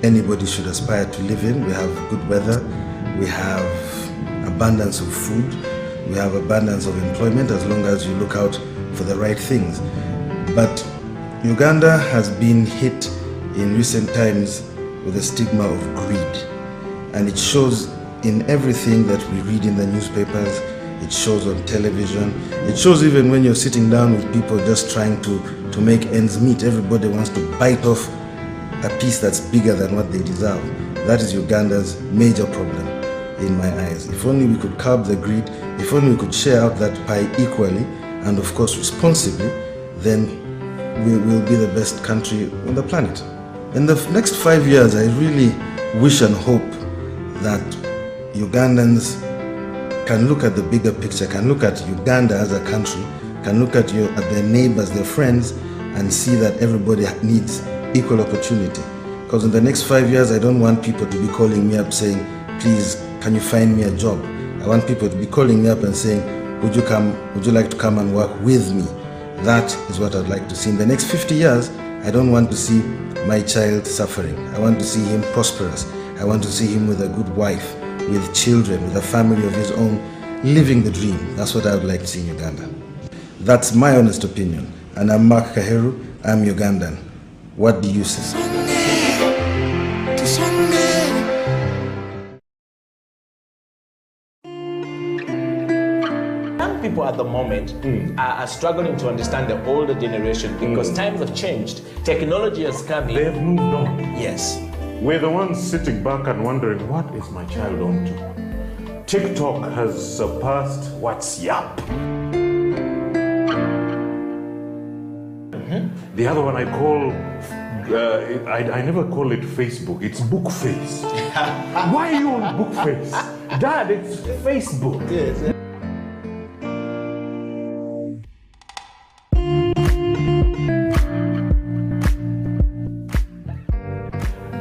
Speaker 5: anybody should aspire to live in. We have good weather, we have abundance of food, we have abundance of employment as long as you look out for the right things. But Uganda has been hit in recent times with the stigma of greed, and it shows in everything that we read in the newspapers. It shows on television. It shows even when you're sitting down with people just trying to make ends meet. Everybody wants to bite off a piece that's bigger than what they deserve. That is Uganda's major problem in my eyes. If only we could curb the greed, if only we could share out that pie equally and of course responsibly, then we will be the best country on the planet. In the next 5 years, I really wish and hope that Ugandans can look at the bigger picture, can look at Uganda as a country, can look at their neighbors, their friends, and see that everybody needs equal opportunity. Because in the next 5 years, I don't want people to be calling me up saying, please, can you find me a job? I want people to be calling me up and saying, would you like to come and work with me? That is what I'd like to see. In the next 50 years, I don't want to see my child suffering. I want to see him prosperous. I want to see him with a good wife, with children, with a family of his own, living the dream. That's what I would like to see in Uganda. That's my honest opinion. And I'm Mark Kaheru. I'm Ugandan. What do you say?
Speaker 8: Young people at the moment are struggling to understand the older generation because times have changed. Technology has come in.
Speaker 10: They've moved on.
Speaker 8: Yes.
Speaker 10: We're the ones sitting back and wondering, what is my child on to? TikTok has surpassed WhatsApp. The other one I call, I never call it Facebook, it's Bookface. Why are you on Bookface? Dad, it's Facebook.
Speaker 8: Yes.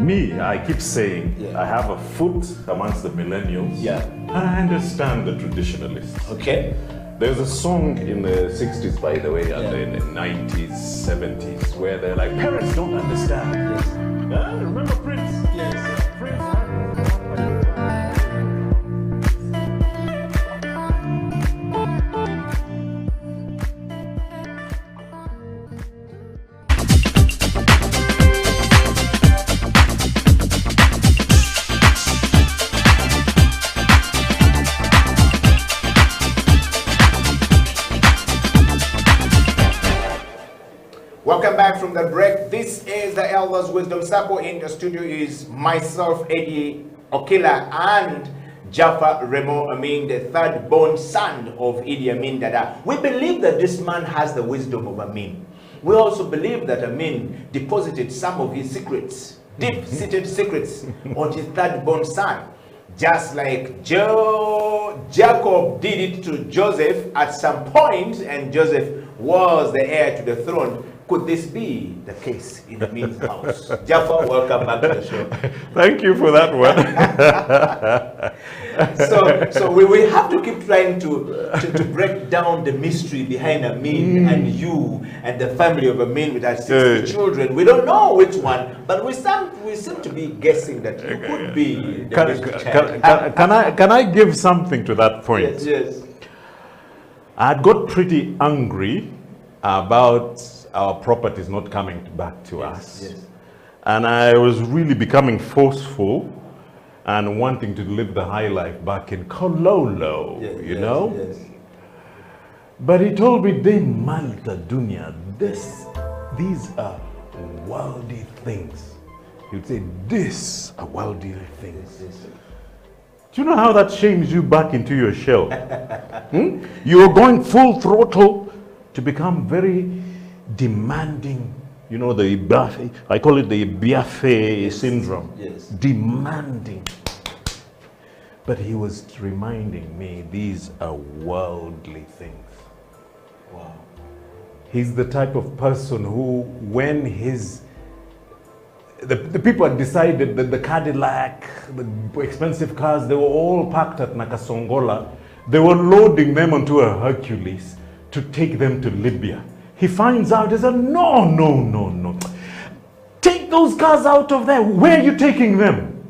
Speaker 10: Me, I keep saying, I have a foot amongst the millennials.
Speaker 8: Yeah.
Speaker 10: And I understand the traditionalists.
Speaker 8: Okay.
Speaker 10: There's a song in the 60s, by the way, and in the 90s, 70s, where they're like, parents don't understand. Yes. Remember Prince? Yes. Prince.
Speaker 12: Welcome back from the break. This is the Elders Wisdom Circle. In the studio is myself, Eddie Okila, and Jaffa Remo Amin, the third born son of Idi Amin Dada. We believe that this man has the wisdom of Amin. We also believe that Amin deposited some of his secrets, deep-seated secrets, on his third born son. Just like Jacob did it to Joseph at some point, and Joseph was the heir to the throne. Could this be the case in Amin's house? Jaffa, welcome back to the show.
Speaker 10: Thank you for that one.
Speaker 12: So we have to keep trying to break down the mystery behind Amin and you and the family of Amin with our 60 children. We don't know which one, but we seem to be guessing that you could be the mystery child.
Speaker 10: Can I give something to that point?
Speaker 12: Yes, yes.
Speaker 10: I got pretty angry about our properties not coming back to us.
Speaker 12: Yes.
Speaker 10: And I was really becoming forceful and wanting to live the high life back in Kololo, you know?
Speaker 12: Yes.
Speaker 10: But he told me, De Malta Dunya, these are worldly things. He would say, these are worldly things. Do you know how that changed you back into your shell? You were going full throttle to become very demanding, you know, I call it the Biafre syndrome.
Speaker 12: Yes.
Speaker 10: Demanding. But he was reminding me these are worldly things.
Speaker 12: Wow.
Speaker 10: He's the type of person who, when the people had decided that the Cadillac, the expensive cars, they were all packed at Nakasongola. They were loading them onto a Hercules to take them to Libya. He finds out, he said, no. Take those cars out of there. Where are you taking them?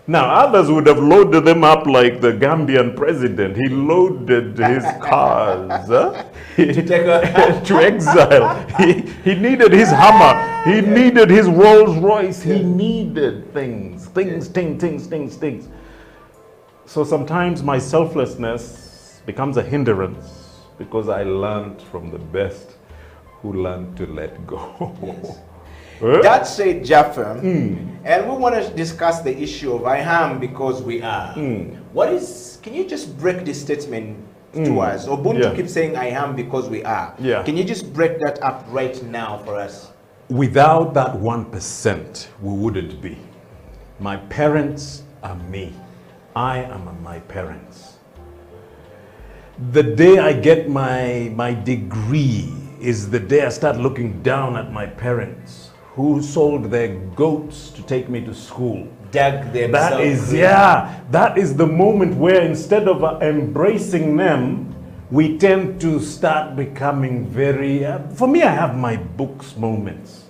Speaker 10: Now, others would have loaded them up like the Gambian president. He loaded his cars to exile. He needed his Hummer. He needed his Rolls Royce. He needed things. So sometimes my selflessness becomes a hindrance because I learned from the best who learned to let go.
Speaker 12: Yes. That said, Jaffa, and we want to discuss the issue of I am because we are. Can you just break this statement to us? Ubuntu keeps saying I am because we are.
Speaker 10: Yeah.
Speaker 12: Can you just break that up right now for us?
Speaker 10: Without that 1%, we wouldn't be. My parents are me. I am my parents. The day I get my degree is the day I start looking down at my parents who sold their goats to take me to school.
Speaker 12: Dug themselves.
Speaker 10: That is the moment where instead of embracing them, we tend to start becoming very, for me, I have my books moments.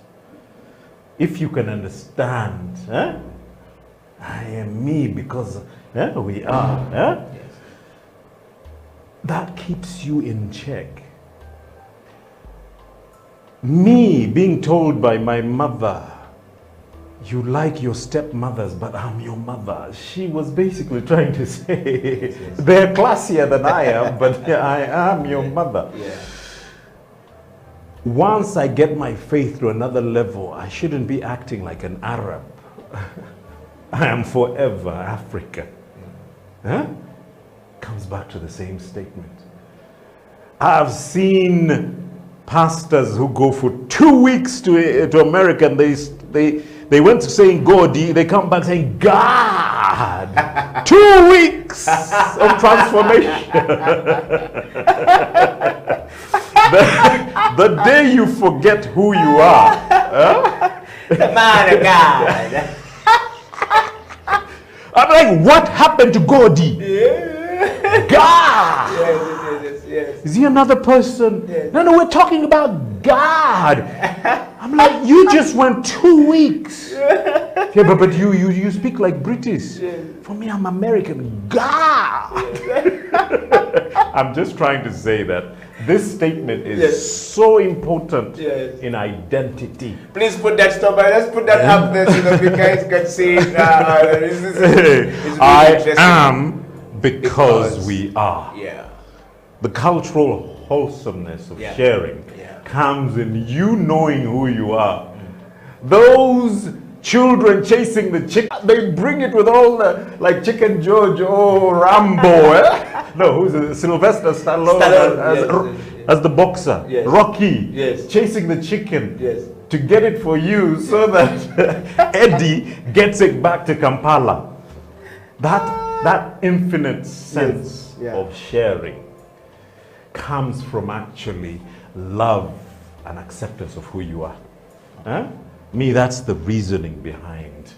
Speaker 10: If you can understand, I am me because we are. That keeps you in check. Me being told by my mother, you like your stepmothers, but I'm your mother. She was basically trying to say, they're classier than I am, but I am your mother.
Speaker 12: Yeah.
Speaker 10: Once I get my faith to another level, I shouldn't be acting like an Arab. I am forever African. Huh? Comes back to the same statement. I've seen pastors who go for 2 weeks to America, and they went to saying God, they come back saying God. 2 weeks of transformation. the day you forget who you are. Huh?
Speaker 12: The man of God.
Speaker 10: I'm like, what happened to Godi? God!
Speaker 12: Yes.
Speaker 10: Is he another person?
Speaker 12: Yes.
Speaker 10: No, we're talking about God. I'm like, you just went 2 weeks. Yeah, but you speak like British.
Speaker 12: Yes.
Speaker 10: For me, I'm American. God! Yes. I'm just trying to say that this statement is so important in identity.
Speaker 12: Please put that stop. Let's put that up there so that you guys can see it. It's really
Speaker 10: I am because we are.
Speaker 12: Yeah.
Speaker 10: The cultural wholesomeness of sharing comes in you knowing who you are. Those children chasing the chicken, they bring it with all the, like Chicken George or Rambo. No, who's it? Sylvester Stallone as the boxer.
Speaker 12: Yes.
Speaker 10: Rocky chasing the chicken to get it for you so that Eddie gets it back to Kampala. That infinite sense of sharing comes from actually love and acceptance of who you are. Huh? Me, that's the reasoning behind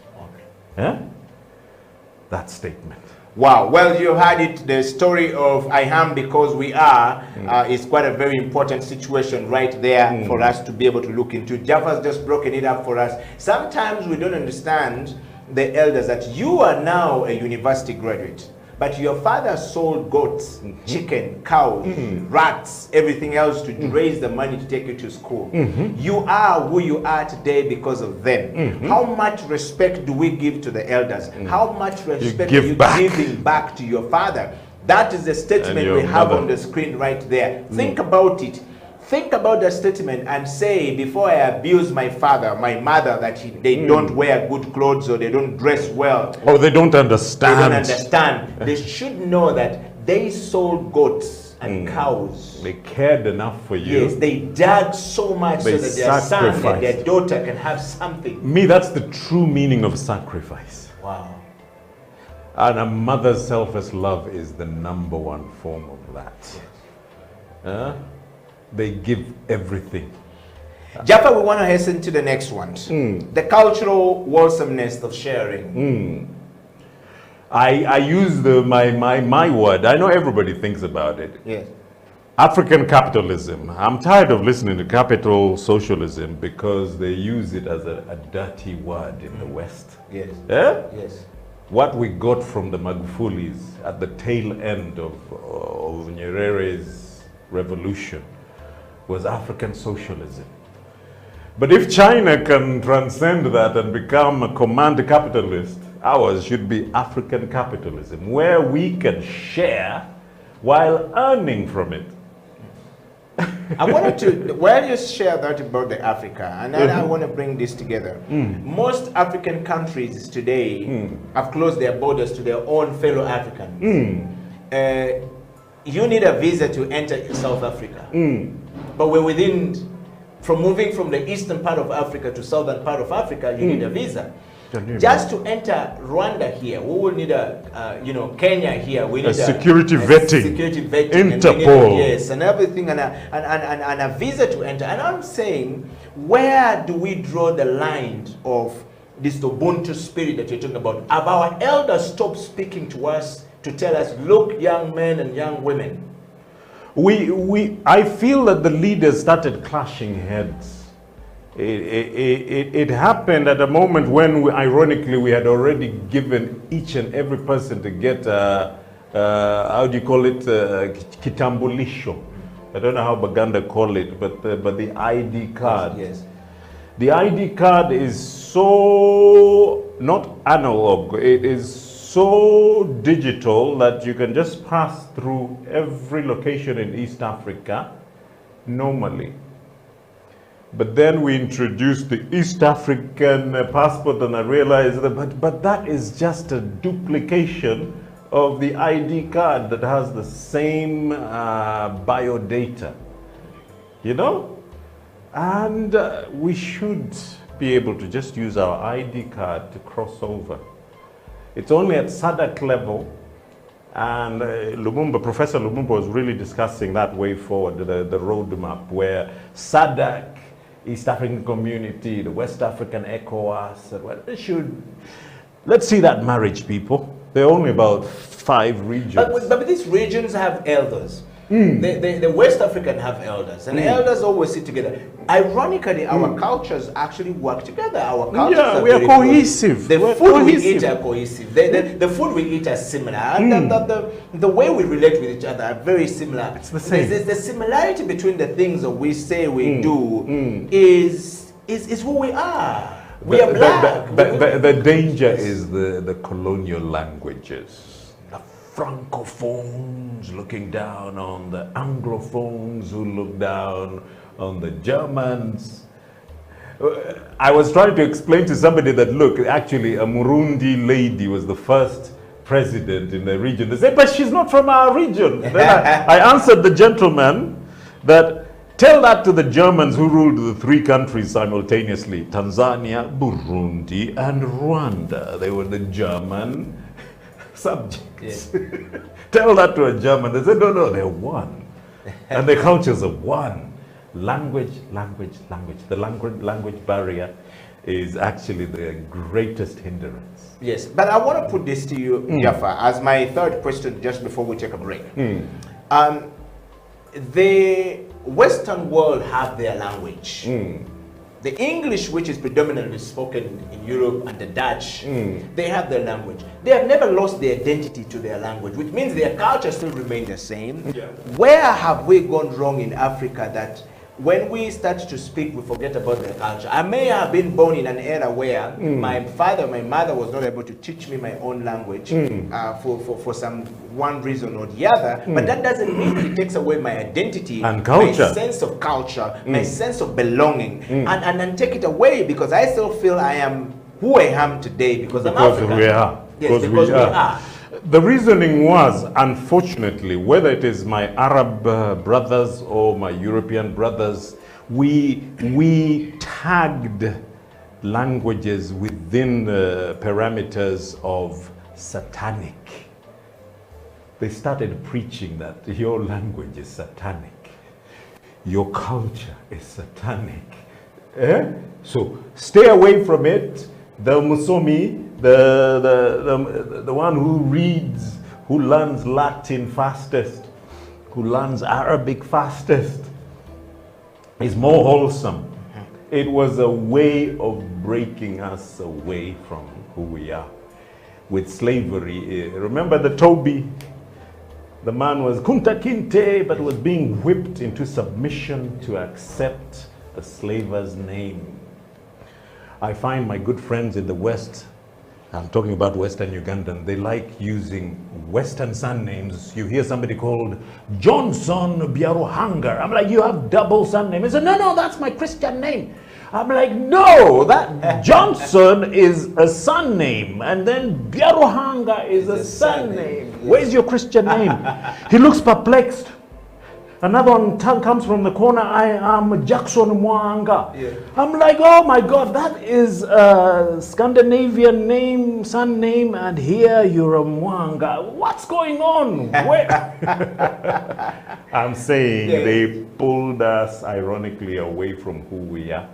Speaker 10: that statement.
Speaker 12: Wow. Well, you had it. The story of I am because we are is quite a very important situation right there for us to be able to look into. Jaffa's just broken it up for us. Sometimes we don't understand the elders that you are now a university graduate, but your father sold goats, chicken, cows, rats, everything else to raise the money to take you to school. You are who you are today because of them. How much respect do we give to the elders? How much respect are you giving back to your father? That is the statement we have on the screen right there. Think about it. Think about the statement and say, before I abuse my father, my mother, that they don't wear good clothes or they don't dress well.
Speaker 10: Oh, they don't understand.
Speaker 12: They don't understand. They should know that they sold goats and cows.
Speaker 10: They cared enough for you.
Speaker 12: Yes, they dug so much so that their son and their daughter can have something.
Speaker 10: Me, that's the true meaning of sacrifice.
Speaker 12: Wow.
Speaker 10: And a mother's selfless love is the #1 form of that. They give everything.
Speaker 12: Jaffa, we want to hasten to the next one. The cultural wholesomeness of sharing.
Speaker 10: I use my word. I know everybody thinks about it.
Speaker 12: Yes.
Speaker 10: African capitalism. I'm tired of listening to capital socialism because they use it as a dirty word in the West.
Speaker 12: Yes.
Speaker 10: Yes. What we got from the Magufulis at the tail end of Nyerere's revolution was African socialism. But if China can transcend that and become a command capitalist, ours should be African capitalism, where we can share while earning from it.
Speaker 12: I wanted to, while you share that about the Africa, and then I want to bring this together. Most African countries today have closed their borders to their own fellow Africans. You need a visa to enter South Africa. But we're from moving from the eastern part of Africa to southern part of Africa, you need a visa. Just to enter Rwanda here, we will need Kenya here. We need
Speaker 10: a security vetting.
Speaker 12: Security vetting.
Speaker 10: Interpol.
Speaker 12: Yes, and everything, and a visa to enter. And I'm saying, where do we draw the line of this Ubuntu spirit that you're talking about? Have our elders stopped speaking to us to tell us, look, young men and young women?
Speaker 10: I feel that the leaders started clashing heads. It happened at a moment when, ironically, we had already given each and every person to get, how do you call it, kitambulisho, I don't know how Baganda call it, but the ID card.
Speaker 12: Yes.
Speaker 10: The ID card is so not analog. It is so digital that you can just pass through every location in East Africa normally. But then we introduced the East African passport, and I realized that, but that is just a duplication of the ID card that has the same biodata, you know? And we should be able to just use our ID card to cross over. It's only at SADC level, and Professor Lumumba was really discussing that way forward, the roadmap, where SADC, East African Community, the West African ECOWAS, let's see that marriage, people. There are only about 5 regions.
Speaker 12: But these regions have elders. The West African have elders, and elders always sit together. Ironically, our cultures actually work together. Our cultures are
Speaker 10: we are cohesive.
Speaker 12: The food we eat are cohesive. The food we eat are similar. And the way we relate with each other are very similar.
Speaker 10: It's the same.
Speaker 12: The similarity between the things that we say we do is who we are. We are black.
Speaker 10: The danger is the colonial languages. Francophones looking down on the Anglophones who look down on the Germans. I was trying to explain to somebody that, look, actually a Murundi lady was the first president in the region. They said, but she's not from our region. Then I answered the gentleman that, tell that to the Germans who ruled the 3 countries simultaneously, Tanzania, Burundi, and Rwanda. They were the German subjects.
Speaker 12: Yes.
Speaker 10: Tell that to a German. They said, no, they're one. And their cultures are one. Language. The language barrier is actually the greatest hindrance.
Speaker 12: Yes, but I want to put this to you, Jaffa, as my third question just before we take a break. The Western world have their language. The English, which is predominantly spoken in Europe, and the Dutch, they have their language. They have never lost their identity to their language, which means their culture still remains the same. Yeah. Where have we gone wrong in Africa that when we start to speak, we forget about their culture? I may have been born in an era where my father, my mother was not able to teach me my own language for some one reason or the other, but that doesn't mean it takes away my identity
Speaker 10: and culture,
Speaker 12: my sense of culture, my sense of belonging, and take it away, because I still feel I am who I am today because I'm African.
Speaker 10: We are.
Speaker 12: Yes, because we are.
Speaker 10: The reasoning was, unfortunately, whether it is my Arab brothers or my European brothers, we tagged languages within the parameters of satanic. They started preaching that your language is satanic, your culture is satanic. So stay away from it. The Musomi, the one who reads, who learns Latin fastest, who learns Arabic fastest, is more wholesome. It was a way of breaking us away from who we are. With slavery, remember the Toby? The man was Kunta Kinte, but was being whipped into submission to accept a slaver's name. I find my good friends in the West, I'm talking about Western Ugandan, they like using Western son names. You hear somebody called Johnson Biaruhanga. I'm like, you have double son name. He said, no, that's my Christian name. I'm like, no, that Johnson is a son name, and then Biaruhanga is a son name. Yes. Where's your Christian name? He looks perplexed. Another one comes from the corner, I am Jackson Mwanga. Yeah. I'm like, oh my God, that is a Scandinavian name, son name, and here you're a Mwanga. What's going on? I'm saying they pulled us, ironically, away from who we are.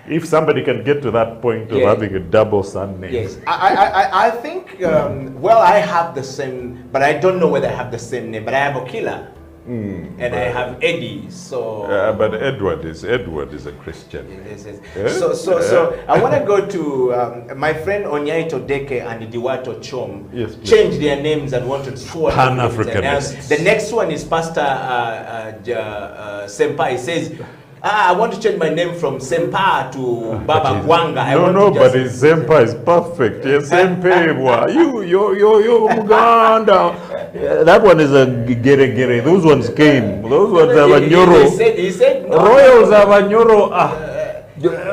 Speaker 10: If somebody can get to that point of having a double son name.
Speaker 12: Yes, I think, well, I have the same, but I don't know whether I have the same name, but I have Okila. and I have Eddie. So
Speaker 10: but Edward is a Christian.
Speaker 12: Yes. So I want to go to my friend Onyaito Deke and Diwato Chom.
Speaker 10: Yes, please.
Speaker 12: Change their names and want to swap
Speaker 10: Pan-Africanists.
Speaker 12: The next one is Pastor Senpai. He says, I want to change my name from Sempa to Baba Gwanga.
Speaker 10: But his Sempa is perfect. Yes, Sempa. You Uganda. That one is a gere. Those ones came. Those ones are Banyoro.
Speaker 12: He said no.
Speaker 10: Royals are Banyoro.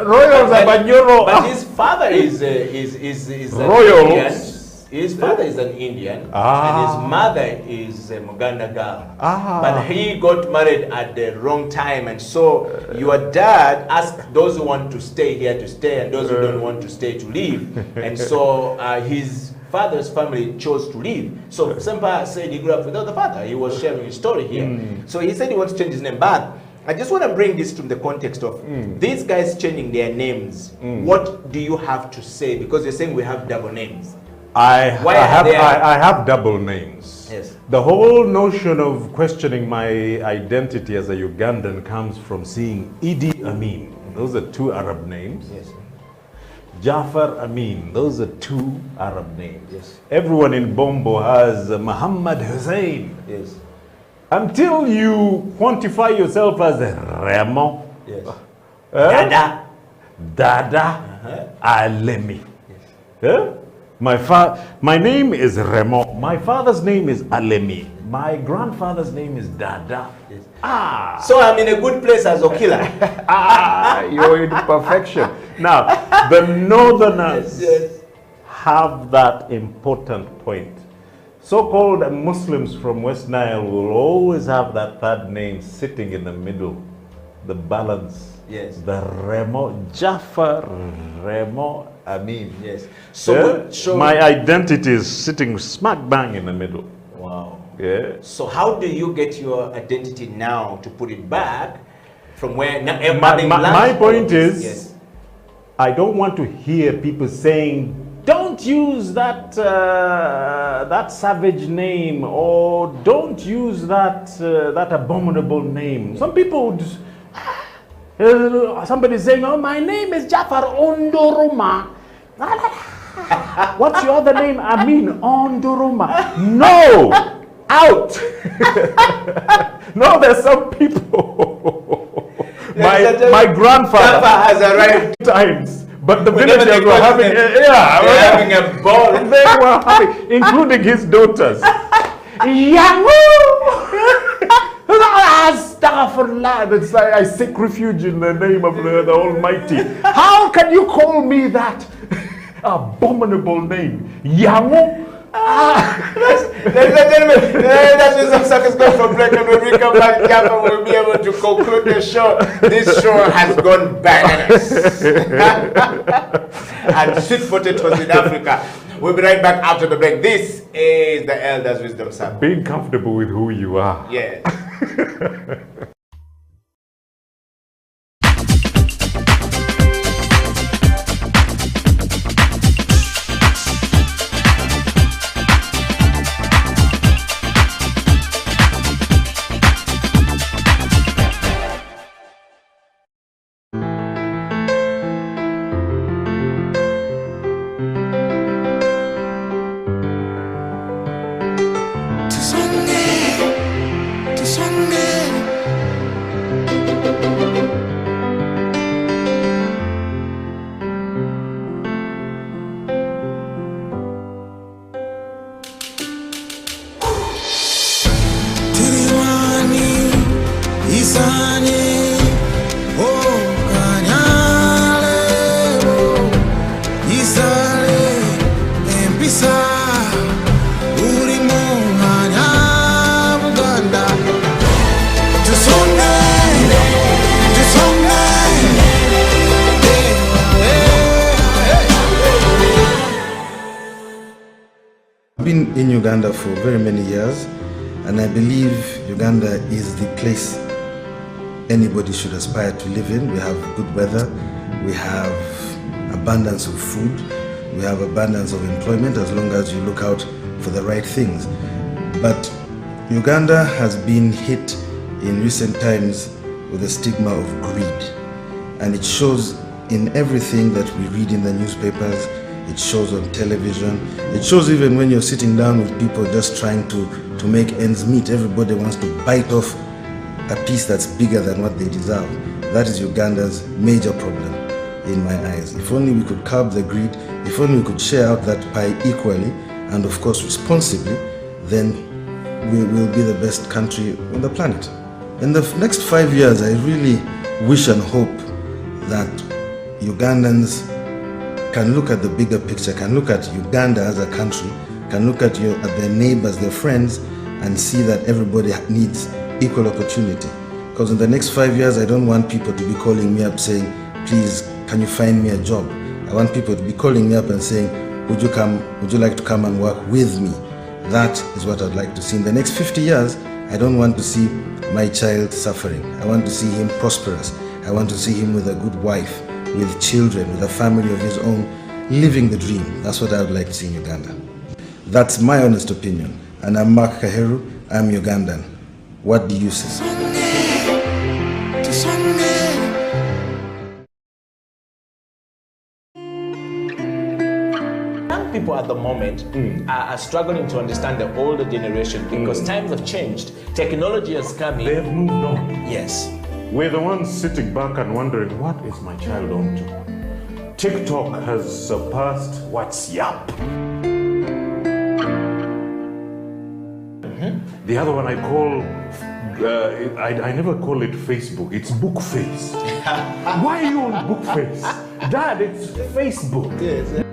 Speaker 10: Royals are Banyoro.
Speaker 12: But his father is
Speaker 10: Royals.
Speaker 12: His father is an Indian and his mother is a Uganda girl. But he got married at the wrong time, and so your dad asked those who want to stay here to stay and those who don't want to stay to leave. And so his father's family chose to leave. So Sempa said he grew up without the father. He was sharing his story here. So he said he wants to change his name. But I just want to bring this to the context of these guys changing their names. What do you have to say? Because you're saying we have double names.
Speaker 10: I have double names.
Speaker 12: Yes.
Speaker 10: The whole notion of questioning my identity as a Ugandan comes from seeing Idi Amin. Those are two Arab names.
Speaker 12: Yes.
Speaker 10: Jafar Amin. Those are two Arab names.
Speaker 12: Yes.
Speaker 10: Everyone in Bombo has Muhammad Hussein.
Speaker 12: Yes.
Speaker 10: Until you quantify yourself as Remo.
Speaker 12: Yes.
Speaker 10: Dada. Alemi. Yes. My name is Remo. My father's name is Alemi. My grandfather's name is Dada.
Speaker 12: Yes. So I'm in a good place as Okila.
Speaker 10: You're in perfection. Now, the Northerners have that important point. So-called Muslims from West Nile will always have that third name sitting in the middle, the balance.
Speaker 12: Yes.
Speaker 10: The Remo, Jafar Remo Amin.
Speaker 12: Yes.
Speaker 10: So my identity is sitting smack bang in the middle.
Speaker 12: Wow.
Speaker 10: Yeah.
Speaker 12: So how do you get your identity now to put it back from where
Speaker 10: my point is, I don't want to hear people saying, don't use that that savage name, or don't use that that abominable name. Some people would, somebody saying, oh, my name is Jafar Ondoroma. What's your other name? Amin Ondoroma. No! Out! No, there's some people. My grandfather
Speaker 12: has arrived
Speaker 10: times. But the villagers were having having a ball. They were having, including his daughters. Astaghfirullah. It's like I seek refuge in the name of the Almighty. How can you call me that abominable name? Yango?
Speaker 12: Ladies and gentlemen, that's where some suckers go for break, and when we come back, Jaffa will be able to conclude the show. This show has gone bananas. And sweet potatoes in Africa. We'll be right back after the break. This is the Elders Wisdom Summit.
Speaker 10: Being comfortable with who you are.
Speaker 12: Yeah.
Speaker 5: I've been in Uganda for very many years, and I believe Uganda is the place anybody should aspire to live in. We have good weather, we have abundance of food, we have abundance of employment as long as you look out for the right things. But Uganda has been hit in recent times with the stigma of greed, and it shows in everything that we read in the newspapers, it shows on television, it shows even when you're sitting down with people just trying to make ends meet. Everybody wants to bite off a piece that's bigger than what they deserve. That is Uganda's major problem in my eyes. If only we could curb the greed, if only we could share out that pie equally and of course responsibly, then we will be the best country on the planet. In the next 5 years, I really wish and hope that Ugandans can look at the bigger picture, can look at Uganda as a country, can look at their neighbors, their friends, and see that everybody needs equal opportunity. Because in the next 5 years, I don't want people to be calling me up saying, please, can you find me a job? I want people to be calling me up and saying, would you like to come and work with me? That is what I'd like to see. In the next 50 years, I don't want to see my child suffering. I want to see him prosperous. I want to see him with a good wife, with children, with a family of his own, living the dream. That's what I would like to see in Uganda. That's my honest opinion. And I'm Mark Kaheru, I'm Ugandan. What do you say?
Speaker 8: People at the moment are struggling to understand the older generation because times have changed. Technology has come in.
Speaker 10: They have moved on.
Speaker 8: Yes.
Speaker 10: We're the ones sitting back and wondering, what is my child on to? TikTok has surpassed WhatsApp. The other one I call, I never call it Facebook, it's Bookface. Why are you on Bookface? Dad, it's Facebook.
Speaker 8: Yes.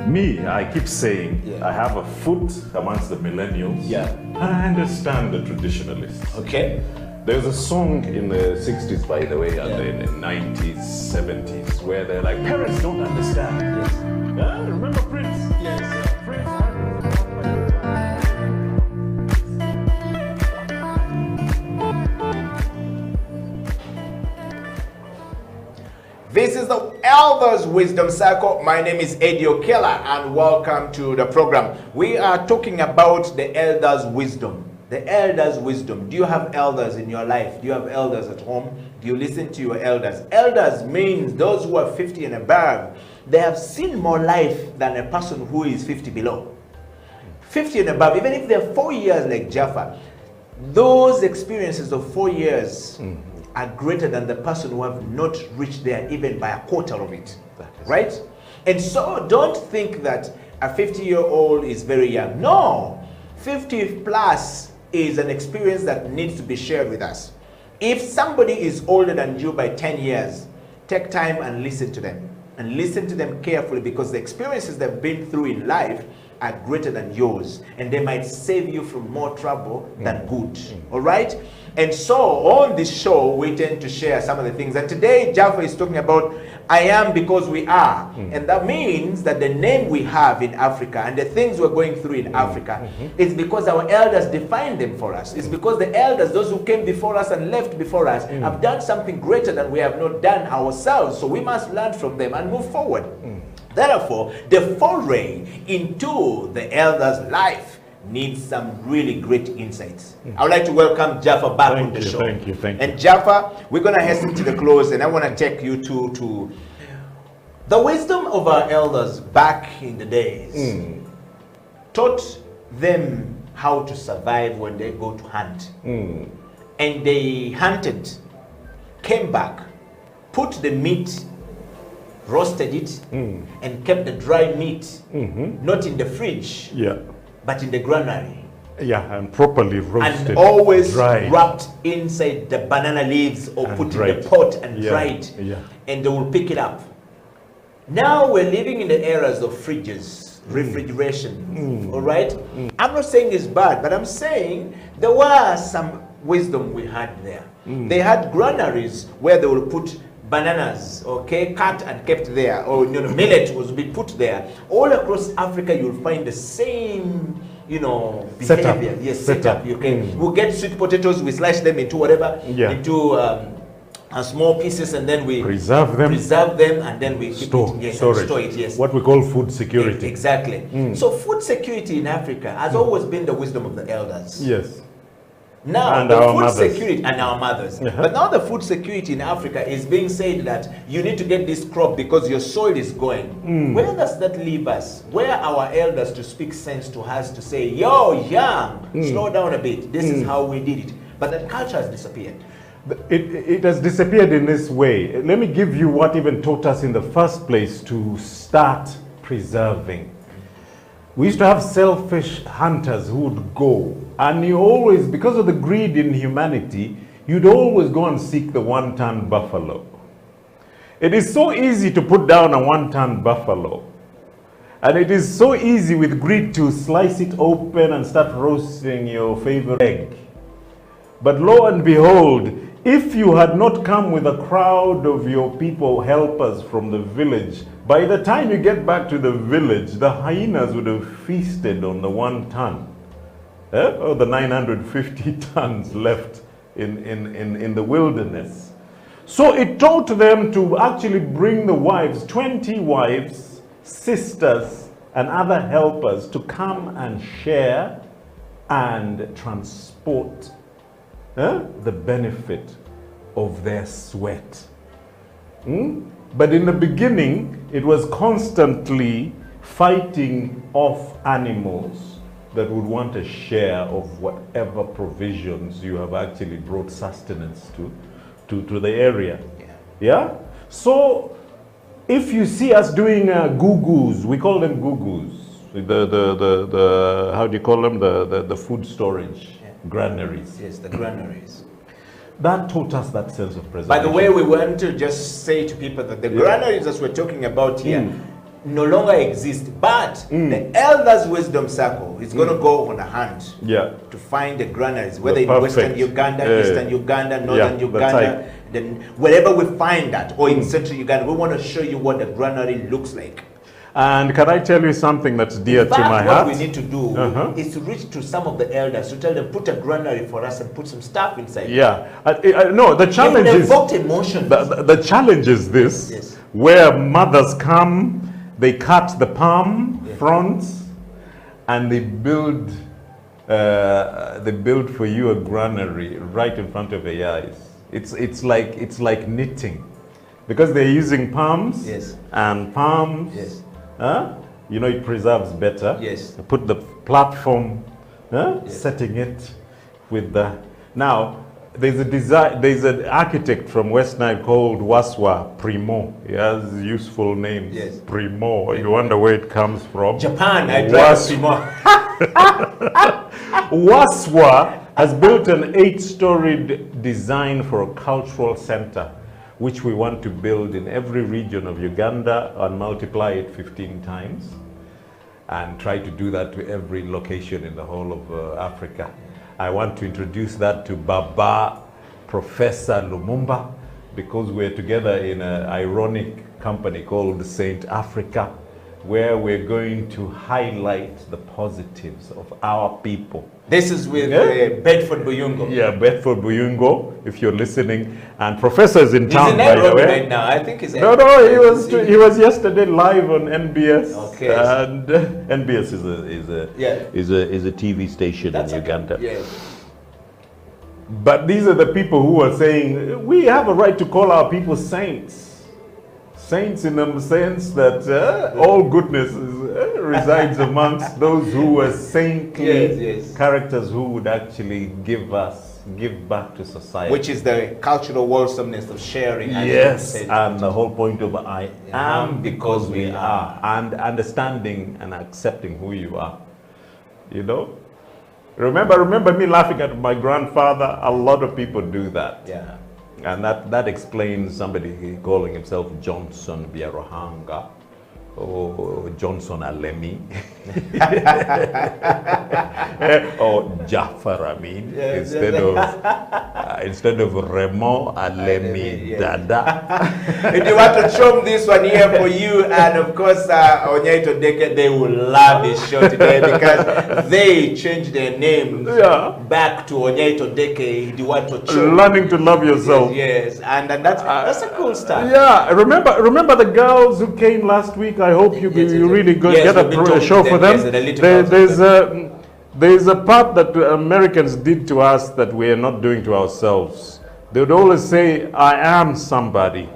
Speaker 10: Me, I keep saying, I have a foot amongst the millennials.
Speaker 8: Yeah.
Speaker 10: And I understand the traditionalists.
Speaker 8: Okay.
Speaker 10: There's a song in the 60s, by the way, and in the 90s, 70s, where they're like, parents don't understand.
Speaker 8: Yes.
Speaker 10: Remember Prince?
Speaker 8: Yes.
Speaker 12: This is the Elders Wisdom Circle. My name is Eddie Okela and welcome to the program. We are talking about the elders' wisdom. The elders' wisdom. Do you have elders in your life? Do you have elders at home? Do you listen to your elders? Elders means those who are 50 and above. They have seen more life than a person who is 50 below. 50 and above, even if they're 4 years like Jaffa, those experiences of 4 years are greater than the person who have not reached there even by a quarter of it, right? And so don't think that a 50-year-old is very young. No, 50 plus is an experience that needs to be shared with us. If somebody is older than you by 10 years, take time and listen to them. And listen to them carefully because the experiences they've been through in life are greater than yours. And they might save you from more trouble than good, all right? And so on this show, we tend to share some of the things. And today, Jaffa is talking about I am because we are. And that means that the name we have in Africa and the things we're going through in Africa is because our elders defined them for us. It's because the elders, those who came before us and left before us, have done something greater than we have not done ourselves. So we must learn from them and move forward. Therefore, the foray into the elders' life needs some really great insights. I would like to welcome Jaffa back on the show.
Speaker 10: Thank you.
Speaker 12: And Jaffa, we're going to hasten to the close, and I want to take you to the wisdom of our elders back in the days. Taught them how to survive when they go to hunt. And they hunted, came back, put the meat, roasted it, and kept the dry meat, not in the fridge, but in the granary.
Speaker 10: Yeah, and properly roasted.
Speaker 12: And always
Speaker 10: dried.
Speaker 12: wrapped inside the banana leaves or and put in the pot and dried. And they will pick it up. Now we're living in the eras of fridges, refrigeration, all right? I'm not saying it's bad, but I'm saying there was some wisdom we had there. They had granaries where they will put bananas, okay, cut and kept there, or millet was be put there. All across Africa, you'll find the same, behavior. Yes, setup. You can. We'll get sweet potatoes, we slice them into whatever, into And small pieces, and then we
Speaker 10: preserve them,
Speaker 12: and then we keep
Speaker 10: store,
Speaker 12: it, yes,
Speaker 10: storage.
Speaker 12: and store it, yes.
Speaker 10: What we call food security.
Speaker 12: Exactly. So food security in Africa has always been the wisdom of the elders.
Speaker 10: Yes.
Speaker 12: Now
Speaker 10: And
Speaker 12: the
Speaker 10: our
Speaker 12: food
Speaker 10: mothers.
Speaker 12: security and our mothers. But now the food security in Africa is being said that you need to get this crop because your soil is going. Where does that leave us? Where are our elders to speak sense to us to say, yo, young, slow down a bit. This is how we did it. But that culture has disappeared.
Speaker 10: It has disappeared in this way. Let me give you what even taught us in the first place to start preserving. We used to have selfish hunters who would go, and you always, because of the greed in humanity, you'd always go and seek the one-ton buffalo. It is so easy to put down a one-ton buffalo. And it is so easy with greed to slice it open and start roasting your favorite egg. But lo and behold, if you had not come with a crowd of your people, helpers from the village, by the time you get back to the village, the hyenas would have feasted on the 1 ton. Or the 950 tons left in the wilderness. So it taught them to actually bring the wives, 20 wives, sisters, and other helpers to come and share and transport the benefit of their sweat. But in the beginning, it was constantly fighting off animals that would want a share of whatever provisions you have actually brought sustenance to the area. Yeah? So if you see us doing gugus, we call them gugus. The how do you call them? The food storage granaries.
Speaker 12: Yes, the granaries.
Speaker 10: That taught us that sense of preservation.
Speaker 12: By the way, we want to just say to people that the granaries that we're talking about here no longer exist, but the elders' wisdom circle is going to go on a hunt to find the granaries, whether in Western Uganda, Eastern Uganda, Northern Uganda, then wherever we find that, or in Central Uganda, we want to show you what the granary looks like.
Speaker 10: And can I tell you something that's dear to my heart?
Speaker 12: What we need to do is to reach to some of the elders to tell them, put a granary for us and put some stuff inside.
Speaker 10: Yeah. No, the challenge is...
Speaker 12: emotion.
Speaker 10: The challenge is this, where mothers come, they cut the palm fronts, and they build for you a granary right in front of your eyes. It's like knitting, because they're using palms and palms. You know, it preserves better. Put the platform, setting it with the... Now, there's an architect from West Nile called Waswa Primo. He has a useful names. Primo. You wonder where it comes from.
Speaker 12: Japan. I drive Primo.
Speaker 10: Waswa has built an 8-storied design for a cultural center, which we want to build in every region of Uganda and multiply it 15 times and try to do that to every location in the whole of Africa. I want to introduce that to Baba Professor Lumumba, because we're together in an ironic company called Saint Africa, where we're going to highlight the positives of our people.
Speaker 12: This is with Bedford Buyungo.
Speaker 10: Yeah, Bedford Buyungo, if you're listening. And Professor is in town, by the way.
Speaker 12: Right now. I think he's
Speaker 10: No, he was yesterday live on NBS. Okay. And NBS is a TV station in Uganda. But these are the people who are saying, we have a right to call our people saints. Saints in the sense that all goodness resides amongst those who are saintly characters who would actually give back to society.
Speaker 12: Which is the cultural wholesomeness of sharing.
Speaker 10: Yes, and the whole point of I am because we are, and understanding and accepting who you are. You know? Remember me laughing at my grandfather? A lot of people do that.
Speaker 12: Yeah.
Speaker 10: And that explains somebody calling himself Johnson Biarohanga, or Johnson Alemi, or Jafar Amin, instead of Remo Alemi Dada.
Speaker 12: If you want to chom this one here for you, and of course Onyaito Deke, they will love this show today because they changed their names back to Onyaito Deke. If you want to chom,
Speaker 10: learning to love yourself.
Speaker 12: Yes, and that's a cool stuff.
Speaker 10: Yeah, remember the girls who came last week. I hope you really good get a show for them. There's a part that Americans did to us that we are not doing to ourselves. They would always say, I am somebody.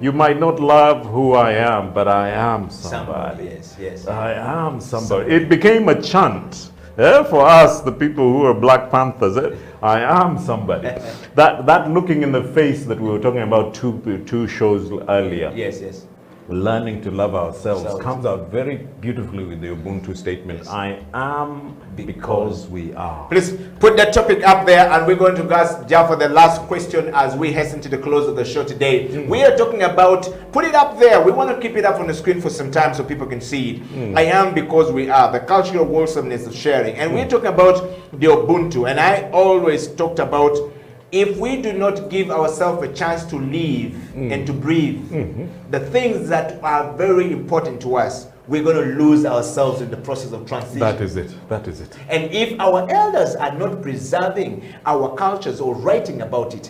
Speaker 10: You might not love who I am, but I am somebody.
Speaker 12: Yes.
Speaker 10: I am somebody. It became a chant for us, the people who are Black Panthers. I am somebody. that looking in the face that we were talking about two shows earlier.
Speaker 12: Yes.
Speaker 10: Learning to love ourselves comes out very beautifully with the Ubuntu statement. I am because we are.
Speaker 12: Please put that topic up there, and we're going to ask Jaffa the last question as we hasten to the close of the show today. We are talking about, put it up there. We want to keep it up on the screen for some time so people can see it. I am because we are, the cultural wholesomeness of sharing. And we're talking about the Ubuntu. And I always talked about, if we do not give ourselves a chance to live and to breathe, the things that are very important to us, we're going to lose ourselves in the process of transition.
Speaker 10: That is it.
Speaker 12: And if our elders are not preserving our cultures or writing about it,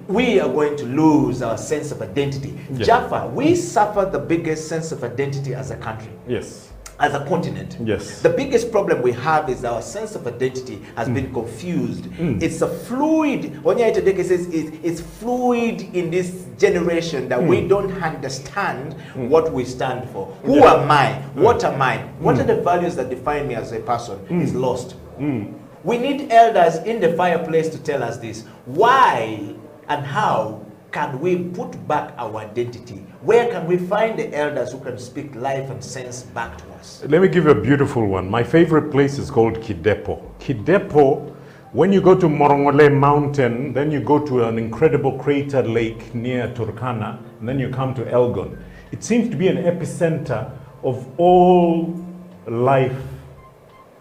Speaker 12: we are going to lose our sense of identity.
Speaker 10: Yeah.
Speaker 12: Jaffa, we suffer the biggest sense of identity as a country.
Speaker 10: Yes.
Speaker 12: As a continent.
Speaker 10: Yes.
Speaker 12: The biggest problem we have is our sense of identity has been confused. It's a fluid, Onyaito Deke says it's fluid in this generation that we don't understand what we stand for. Who am I? What am I? What are the values that define me as a person? Is lost. We need elders in the fireplace to tell us this. Why and how can we put back our identity? Where can we find the elders who can speak life and sense back to us?
Speaker 10: Let me give you a beautiful one. My favorite place is called Kidepo. Kidepo, when you go to Morongole Mountain, then you go to an incredible crater lake near Turkana, and then you come to Elgon. It seems to be an epicenter of all life,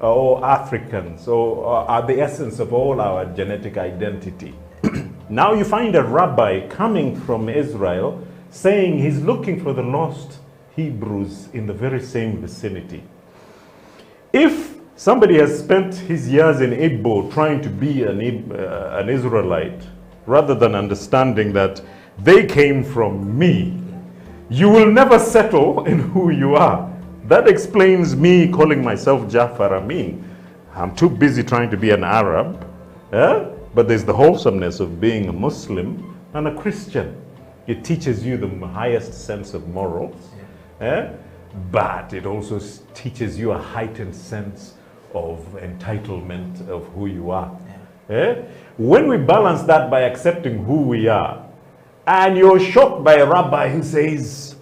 Speaker 10: all Africans, or the essence of all our genetic identity. Now you find a rabbi coming from Israel saying he's looking for the lost Hebrews in the very same vicinity. If somebody has spent his years in Igbo trying to be an Israelite, rather than understanding that they came from me, you will never settle in who you are. That explains me calling myself Jafar Amin. I'm too busy trying to be an Arab. But there's the wholesomeness of being a Muslim and a Christian. It teaches you the highest sense of morals, but it also teaches you a heightened sense of entitlement of who you are. When we balance that by accepting who we are, and you're shocked by a rabbi who says,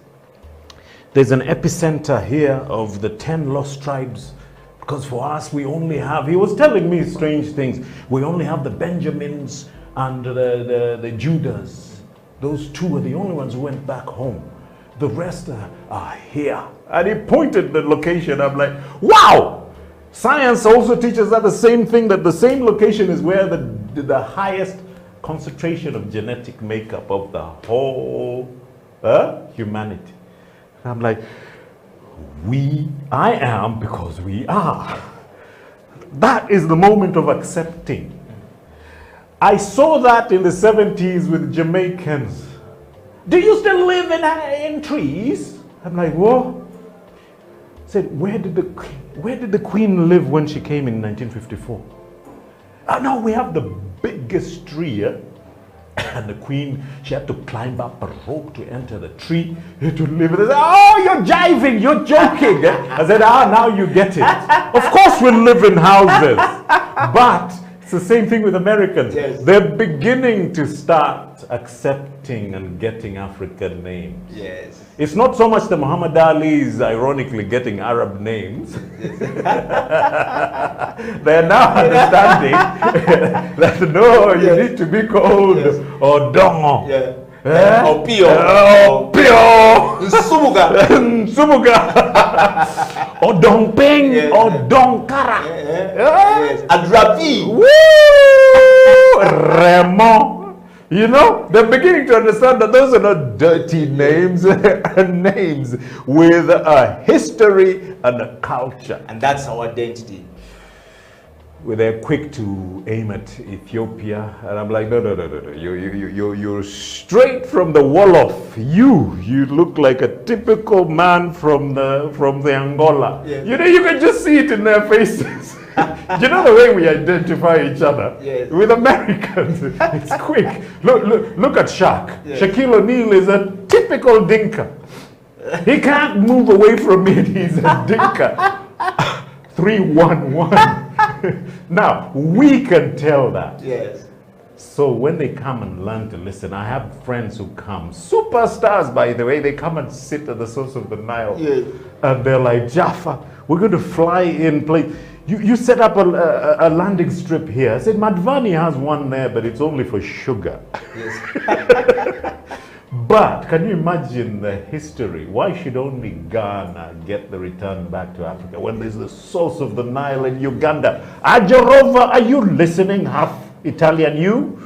Speaker 10: there's an epicenter here of the 10 lost tribes, because for us, we only have, he was telling me strange things. We only have the Benjamins and the Judahs. Those two are the only ones who went back home. The rest are here. And he pointed the location. I'm like, wow! Science also teaches that the same thing, that the same location is where the highest concentration of genetic makeup of the whole humanity. And I'm like, I am because we are. That is the moment of accepting. I saw that in the 70s with Jamaicans. Do you still live in trees? I'm like, what? I said, where did the Queen live when she came in 1954? Oh no, we have the biggest tree here. And the Queen, she had to climb up a rope to enter the tree to live. They said, oh, you're jiving, you're joking. I said, now you get it. Of course we live in houses. But it's the same thing with Americans. Yes. They're beginning to start accepting and getting African names.
Speaker 12: Yes.
Speaker 10: It's not so much the Muhammad Ali's ironically getting Arab names. They're now understanding that no, you need to be called Odongo.
Speaker 12: Opio.
Speaker 10: Opio.
Speaker 12: Nsumuga.
Speaker 10: Nsumuga, Odompeng, Odonkara,
Speaker 12: Yes. Adrapi.
Speaker 10: Remo. You know, they're beginning to understand that those are not dirty names, names with a history and a culture.
Speaker 12: And that's our identity.
Speaker 10: Well, they're quick to aim at Ethiopia, and I'm like, no. You're straight from the Wolof. You look like a typical man from the Angola.
Speaker 12: Yes.
Speaker 10: You know, you can just see it in their faces. You know the way we identify each other?
Speaker 12: Yes.
Speaker 10: With Americans, it's quick. Look at Shaq.
Speaker 12: Yes.
Speaker 10: Shaquille O'Neal is a typical Dinka. He can't move away from it. He's a Dinka. 3-1-1. Now, we can tell that.
Speaker 12: Yes.
Speaker 10: So when they come and learn to listen, I have friends who come, superstars by the way, they come and sit at the source of the Nile.
Speaker 12: Yes.
Speaker 10: And they're like, Jaffa, we're going to fly in place. You set up a landing strip here. I said, Madvani has one there, but it's only for sugar.
Speaker 12: Yes.
Speaker 10: But can you imagine the history? Why should only Ghana get the return back to Africa when there's the source of the Nile in Uganda? Ajarova, are you listening? Half Italian you?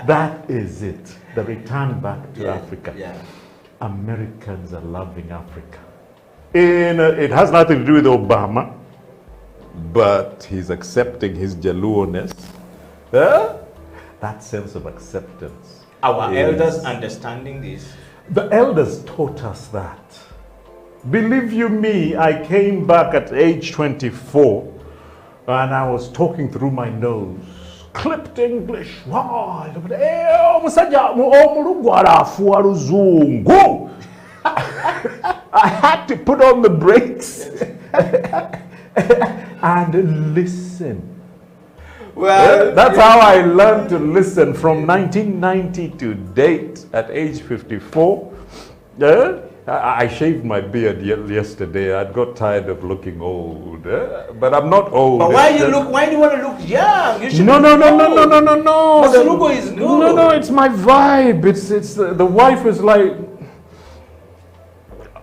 Speaker 10: That is it. The return back to Africa.
Speaker 12: Yeah.
Speaker 10: Americans are loving Africa. It has nothing to do with Obama, but he's accepting his Jaluo-ness. That sense of acceptance.
Speaker 12: Our elders understanding this.
Speaker 10: The elders taught us that. Believe you me, I came back at age 24 and I was talking through my nose. Clipped English. Wow. I had to put on the brakes and listen.
Speaker 12: Well,
Speaker 10: that's how I learned to listen from 1990 to date at age 54. I shaved my beard yesterday. I got tired of looking old, but I'm not old.
Speaker 12: But why do you want to look young? You should
Speaker 10: No.
Speaker 12: Masulugo is good.
Speaker 10: No, it's my vibe. It's the wife is like,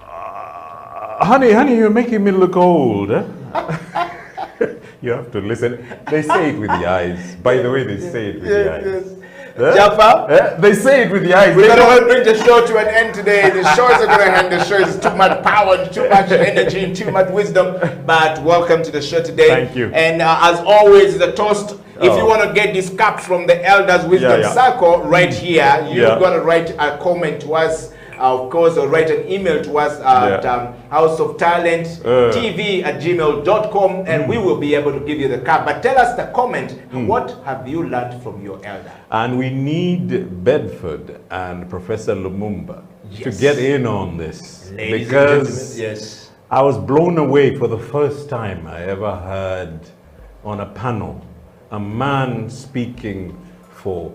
Speaker 10: honey, you're making me look old. You have to listen. They say it with the eyes. By the way, they say it with the eyes.
Speaker 12: Jaffa?
Speaker 10: They say it with the eyes.
Speaker 12: We're going to bring the show to an end today. The show is going to end. The show is too much power, and too much energy, and too much wisdom. But welcome to the show today.
Speaker 10: Thank you.
Speaker 12: And as always, the toast. If you want to get this cup from the Elders Wisdom Circle right here, you're going to write a comment to us. Of course, or write an email to us at houseoftalenttv@gmail.com, and we will be able to give you the card. But tell us the comment. What have you learned from your elder?
Speaker 10: And we need Bedford and Professor Lumumba to get in on this.
Speaker 12: Ladies
Speaker 10: because
Speaker 12: and gentlemen,
Speaker 10: I was blown away for the first time I ever heard on a panel a man speaking for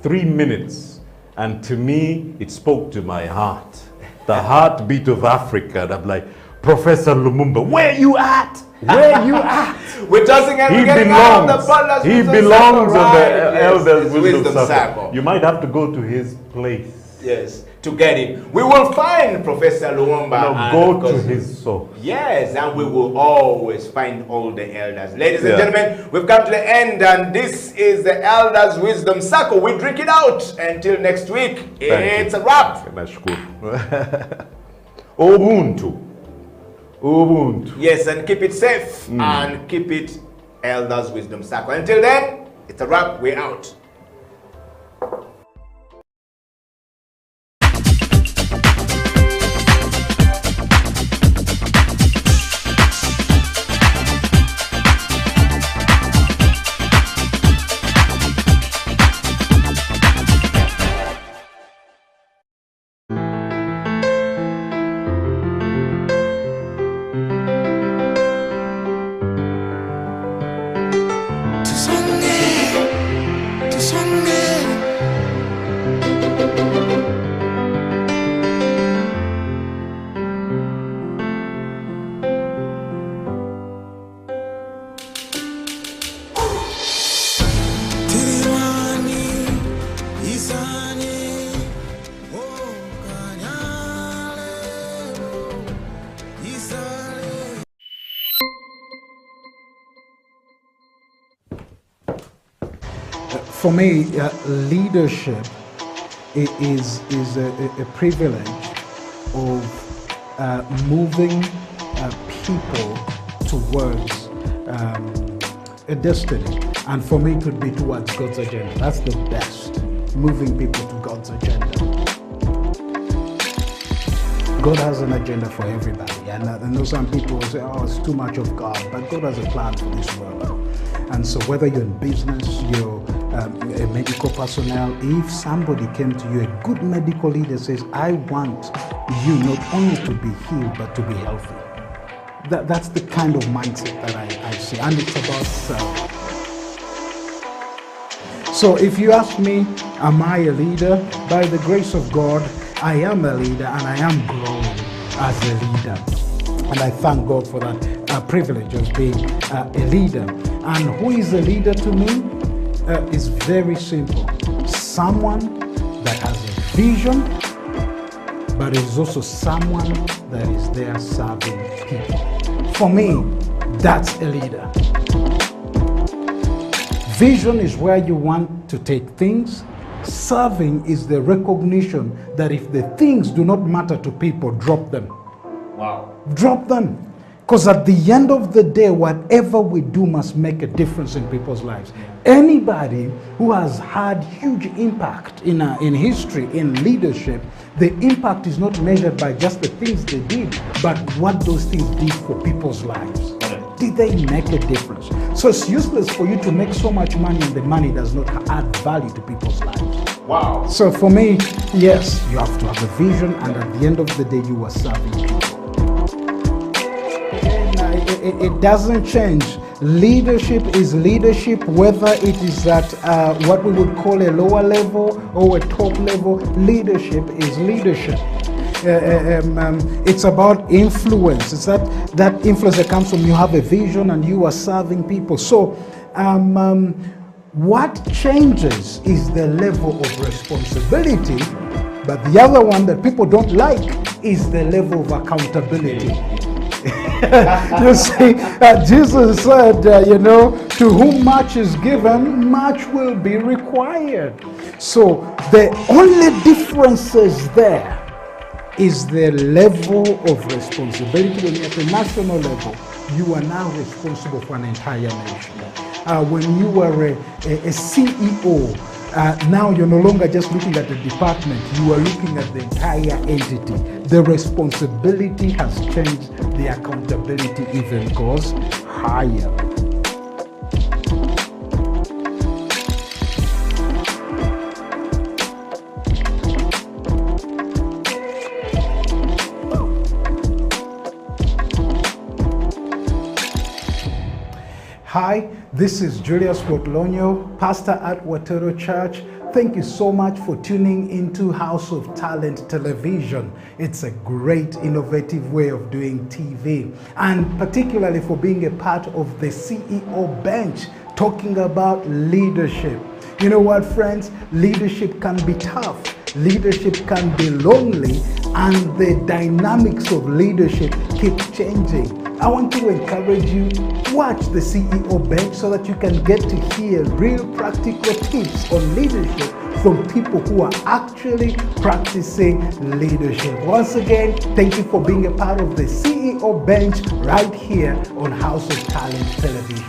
Speaker 10: 3 minutes. And to me, it spoke to my heart, the heartbeat of Africa. And I'm like, Professor Lumumba, where you at? Where you at?
Speaker 12: We're tossing and
Speaker 10: He
Speaker 12: getting out of the Elders
Speaker 10: He
Speaker 12: Wisdom
Speaker 10: belongs
Speaker 12: Circle,
Speaker 10: on
Speaker 12: right?
Speaker 10: the Elders Wisdom
Speaker 12: Wisdom
Speaker 10: Circle.
Speaker 12: Circle.
Speaker 10: You might have to go to his place.
Speaker 12: Yes, to get him. We will find Professor Lumumba.
Speaker 10: No, go to his source.
Speaker 12: Yes, and we will always find all the elders. Ladies and gentlemen, we've come to the end, and this is the Elders Wisdom Circle. We drink it out. Until next week, it's a wrap.
Speaker 10: Ubuntu.
Speaker 12: Yes, and keep it safe and keep it Elders Wisdom Circle. Until then, it's a wrap. We're out.
Speaker 14: For me, leadership is a privilege of moving people towards a destiny. And for me, it would be towards God's agenda. That's the best, moving people to God's agenda. God has an agenda for everybody. And I know some people will say, oh, it's too much of God. But God has a plan for this world. And so whether you're in business, you're a medical personnel, if somebody came to you, a good medical leader says, I want you not only to be healed, but to be healthy. That's the kind of mindset that I see. And it's about self. So if you ask me, am I a leader? By the grace of God, I am a leader and I am growing as a leader. And I thank God for that privilege of being a leader. And who is a leader to me? It's very simple. Someone that has a vision, but is also someone that is there serving people. For me, that's a leader. Vision is where you want to take things. Serving is the recognition that if the things do not matter to people, drop them.
Speaker 12: Wow.
Speaker 14: Drop them. Because at the end of the day, whatever we do must make a difference in people's lives. Anybody who has had huge impact in history, in leadership, the impact is not measured by just the things they did, but what those things did for people's lives. Did they make a difference? So it's useless for you to make so much money and the money does not add value to people's lives.
Speaker 12: Wow.
Speaker 14: So for me, yes, you have to have a vision, and at the end of the day, you are serving people. It doesn't change. Leadership is leadership, whether it is at what we would call a lower level or a top level. Leadership is leadership. It's about influence. It's that influence that comes from you have a vision and you are serving people. So what changes is the level of responsibility, but the other one that people don't like is the level of accountability. You see, Jesus said, to whom much is given, much will be required. So the only differences there is the level of responsibility. When you're at a national level, you are now responsible for an entire nation. When you were a CEO, now you're no longer just looking at the department, you are looking at the entire entity. The responsibility has changed, the accountability even goes higher. Hi, this is Julius Potlonyo, pastor at Watero Church. Thank you so much for tuning into House of Talent Television. It's a great, innovative way of doing TV, and particularly for being a part of the CEO bench, talking about leadership. You know what, friends? Leadership can be tough. Leadership can be lonely, and the dynamics of leadership keep changing. I want to encourage you, watch the CEO bench so that you can get to hear real practical tips on leadership from people who are actually practicing leadership. Once again, thank you for being a part of the CEO bench right here on House of Talent Television.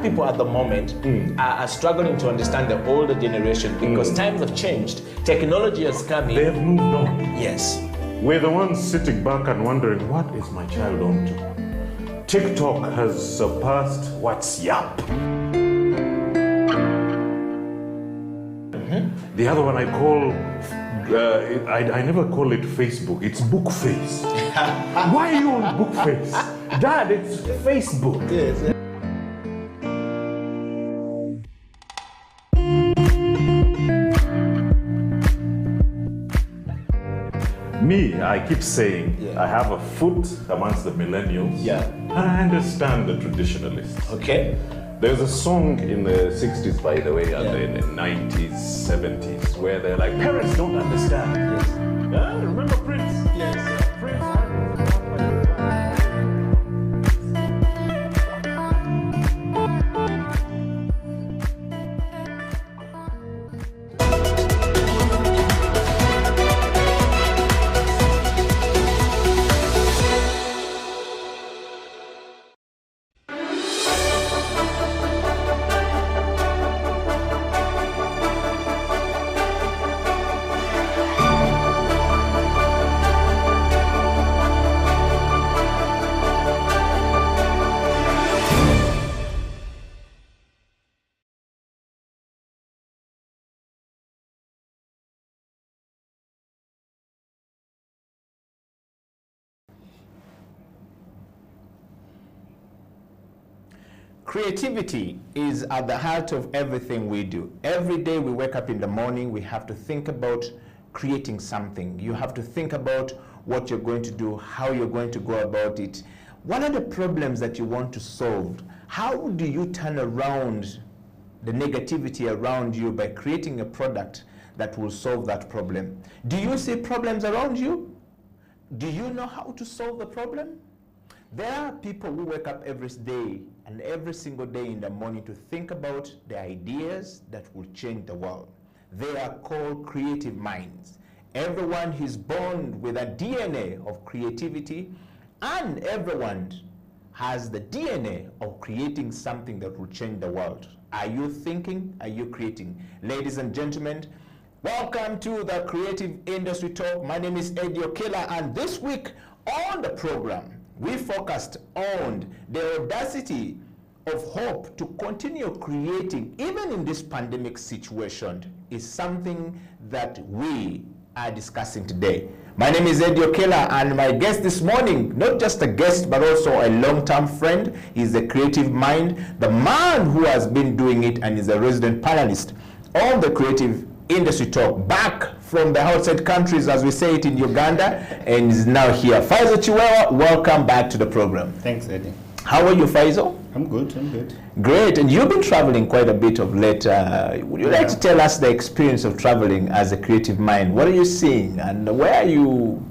Speaker 8: young people at the moment are struggling to understand the older generation because times have changed. Technology has come in.
Speaker 10: They have moved on.
Speaker 8: Yes.
Speaker 10: We're the ones sitting back and wondering, what is my child on to? TikTok has surpassed WhatsApp. The other one I call, I never call it Facebook, it's Bookface. Why are you on Bookface? Dad, it's Facebook.
Speaker 8: Yes.
Speaker 10: Me, I keep saying, I have a foot amongst the millennials.
Speaker 8: Yeah.
Speaker 10: And I understand the traditionalists.
Speaker 8: Okay.
Speaker 10: There's a song in the 60s, by the way, and in the 90s, 70s, where they're like, parents don't understand.
Speaker 8: Yes.
Speaker 10: Yeah, remember Prince?
Speaker 8: Yes.
Speaker 10: Prince.
Speaker 12: Creativity is at the heart of everything we do. Every day we wake up in the morning, we have to think about creating something. You have to think about what you're going to do, how you're going to go about it. What are the problems that you want to solve? How do you turn around the negativity around you by creating a product that will solve that problem? Do you see problems around you? Do you know how to solve the problem? There are people who wake up every day and every single day in the morning to think about the ideas that will change the world. They are called creative minds. Everyone is born with a DNA of creativity, and everyone has the DNA of creating something that will change the world. Are you thinking? Are you creating? Ladies and gentlemen, welcome to the Creative Industry Talk. My name is Eddie Okela, and this week on the program, we focused on the audacity of hope to continue creating, even in this pandemic situation, is something that we are discussing today. My name is Eddie Okela, and my guest this morning, not just a guest, but also a long-term friend, is a creative mind, the man who has been doing it and is a resident panelist on the Creative Industry Talk, back from the outside countries, as we say it in Uganda, and is now here. Faisal Chiwewa, welcome back to the program.
Speaker 13: Thanks, Eddie.
Speaker 12: How are you, Faisal?
Speaker 13: I'm good, I'm good.
Speaker 12: Great, and you've been traveling quite a bit of late. Would you like to tell us the experience of traveling as a creative mind? What are you seeing, and where are you,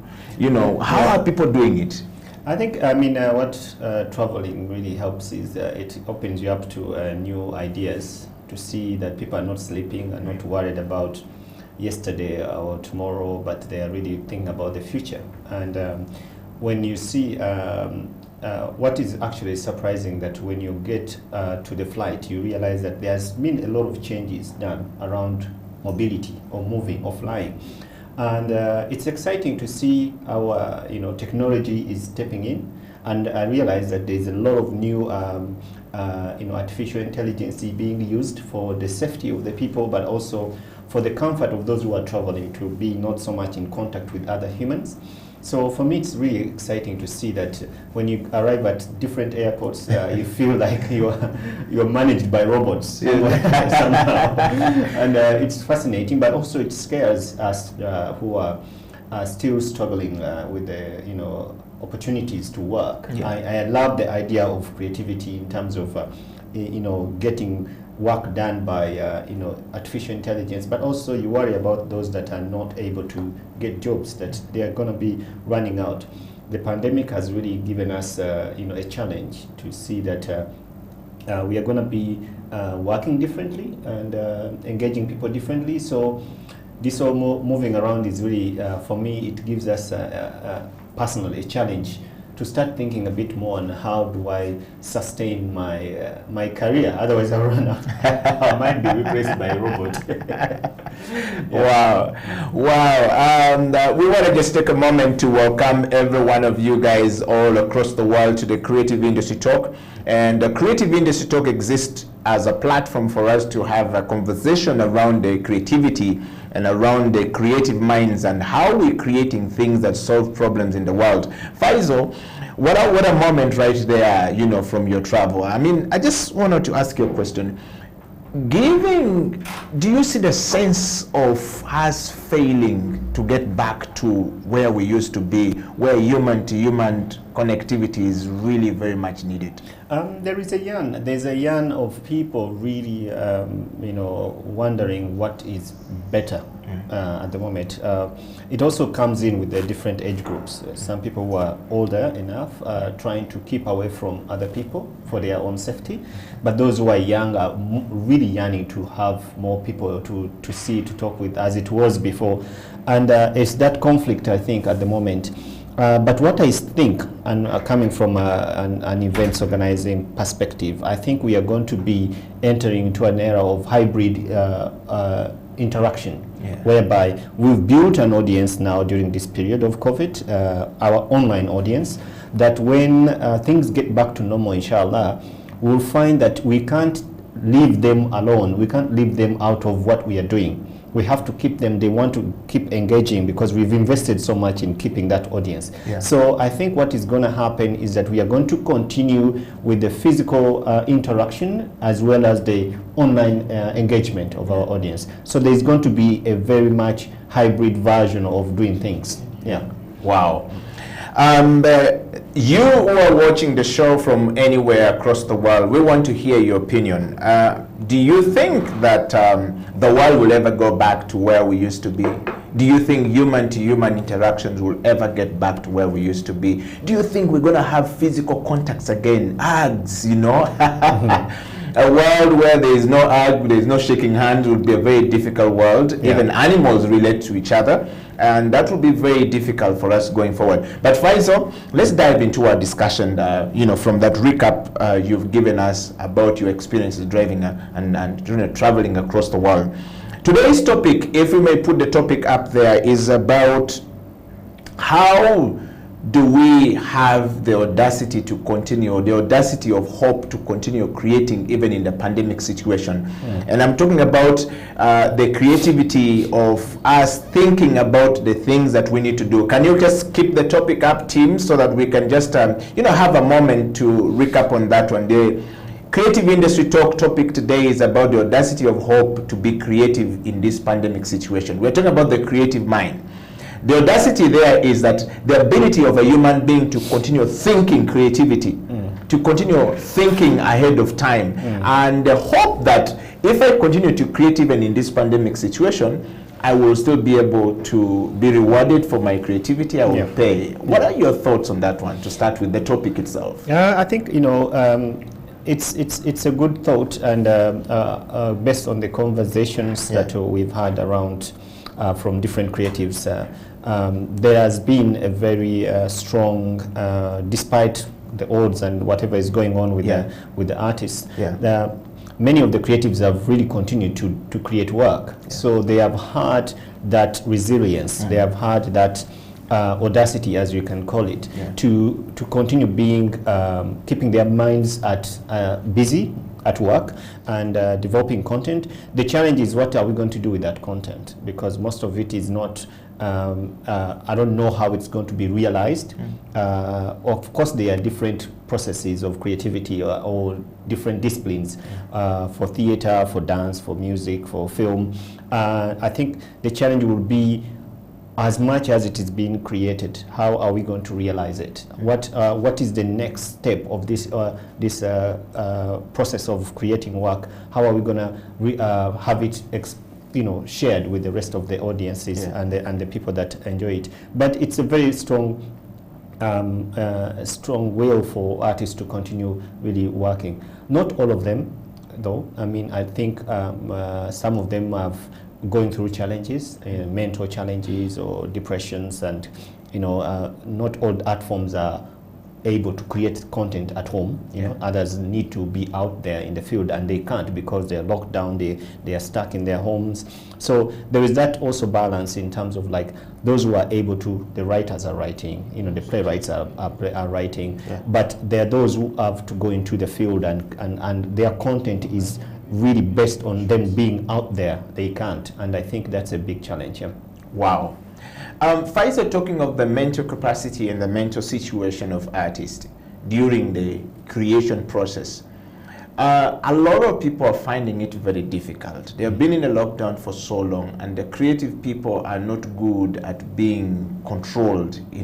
Speaker 12: how are people doing it?
Speaker 13: I think, what traveling really helps is it opens you up to new ideas, to see that people are not sleeping and not worried about yesterday or tomorrow, but they are really thinking about the future. And when you see what is actually surprising, that when you get to the flight, you realize that there's been a lot of changes done around mobility or moving or flying. And it's exciting to see our technology is stepping in, and I realize that there's a lot of new artificial intelligence being used for the safety of the people, but also for the comfort of those who are traveling, to be not so much in contact with other humans. So for me, it's really exciting to see that when you arrive at different airports, you feel like you're managed by robots somehow. And it's fascinating, but also it scares us who are still struggling with the opportunities to work.
Speaker 12: Yeah.
Speaker 13: I love the idea of creativity in terms of getting work done by artificial intelligence, but also you worry about those that are not able to get jobs, that they are going to be running out. The pandemic has really given us a challenge to see that we are going to be working differently and engaging people differently. So this whole moving around is really, for me, it gives us personally a challenge to start thinking a bit more on how do I sustain my career. Otherwise, I'll run out. I might be replaced by a robot.
Speaker 7: Wow. We want to just take a moment to welcome every one of you guys all across the world to the Creative Industry Talk. And the Creative Industry Talk exists as a platform for us to have a conversation around the creativity and around the creative minds and how we're creating things that solve problems in the world. Faisal, what a moment right there, you know, from your travel. I mean, I just wanted to ask you a question. Do you see the sense of us failing to get back to where we used to be, where human-to-human connectivity is really very much needed?
Speaker 13: There's a yearn of people really, wondering what is better at the moment. It also comes in with the different age groups. Some people who are older enough trying to keep away from other people for their own safety, but those who are young are really yearning to have more people to see, to talk with, as it was before. And it's that conflict, I think, at the moment. But what I think, and coming from an events organizing perspective, I think we are going to be entering into an era of hybrid interaction, whereby we've built an audience now during this period of COVID, our online audience, that when things get back to normal, inshallah, we'll find that we can't leave them alone. We can't leave them out of what we are doing. We have to keep them. They want to keep engaging because we've invested so much in keeping that audience. So I think what is going to happen is that we are going to continue with the physical interaction as well as the online engagement of our audience. So there's going to be a very much hybrid version of doing things.
Speaker 7: Wow. You who are watching the show from anywhere across the world, we want to hear your opinion. Do you think that the world will ever go back to where we used to be? Do you think human-to-human interactions will ever get back to where we used to be? Do you think we're going to have physical contacts again? Hugs, you know? A world where there is no hug, there is no shaking hands would be a very difficult world. Even animals relate to each other, and that will be very difficult for us going forward. But Faisal, let's dive into our discussion, from that recap you've given us about your experiences driving and traveling across the world. Today's topic, if we may put the topic up there, is about how do we have the audacity to continue, the audacity of hope to continue creating even in the pandemic situation. And I'm talking about the creativity of us thinking about the things that we need to do. Can you just keep the topic up, team, so that we can just have a moment to recap on that one day? Creative Industry Talk topic today is about the audacity of hope to be creative in this pandemic situation. We're talking about the creative mind. The audacity there is that the ability of a human being to continue thinking creativity, to continue thinking ahead of time, and the hope that if I continue to create even in this pandemic situation, I will still be able to be rewarded for my creativity. I will pay. What are your thoughts on that one, to start with the topic itself?
Speaker 13: I think, it's a good thought, and based on the conversations that we've had around from different creatives, there has been a very strong, despite the odds and whatever is going on with the artists, many of the creatives have really continued to create work. So they have had that resilience, they have had that audacity, as you can call it, to continue being, keeping their minds busy at work and developing content. The challenge is, what are we going to do with that content? Because most of it is not, I don't know how it's going to be realized. Of course, there are different processes of creativity or different disciplines for theater, for dance, for music, for film. I think the challenge will be, as much as it is being created, how are we going to realize it? What is the next step of this process of creating work? How are we going to have it shared with the rest of the audiences and the people that enjoy it? But it's a very strong will for artists to continue really working. Not all of them, though. I mean, I think some of them have going through challenges, mental challenges or depressions, and not all art forms are able to create content at home. You know, others need to be out there in the field and they can't because they're locked down. They are stuck in their homes. So there is that also balance in terms of like those who are able to. The writers are writing. You know, the playwrights are writing. But there are those who have to go into the field and their content is really based on them being out there. They can't, and I think that's a big challenge.
Speaker 7: Wow. Faisal, talking of the mental capacity and the mental situation of artists during the creation process, a lot of people are finding it very difficult. They have been in a lockdown for so long, and the creative people are not good at being controlled in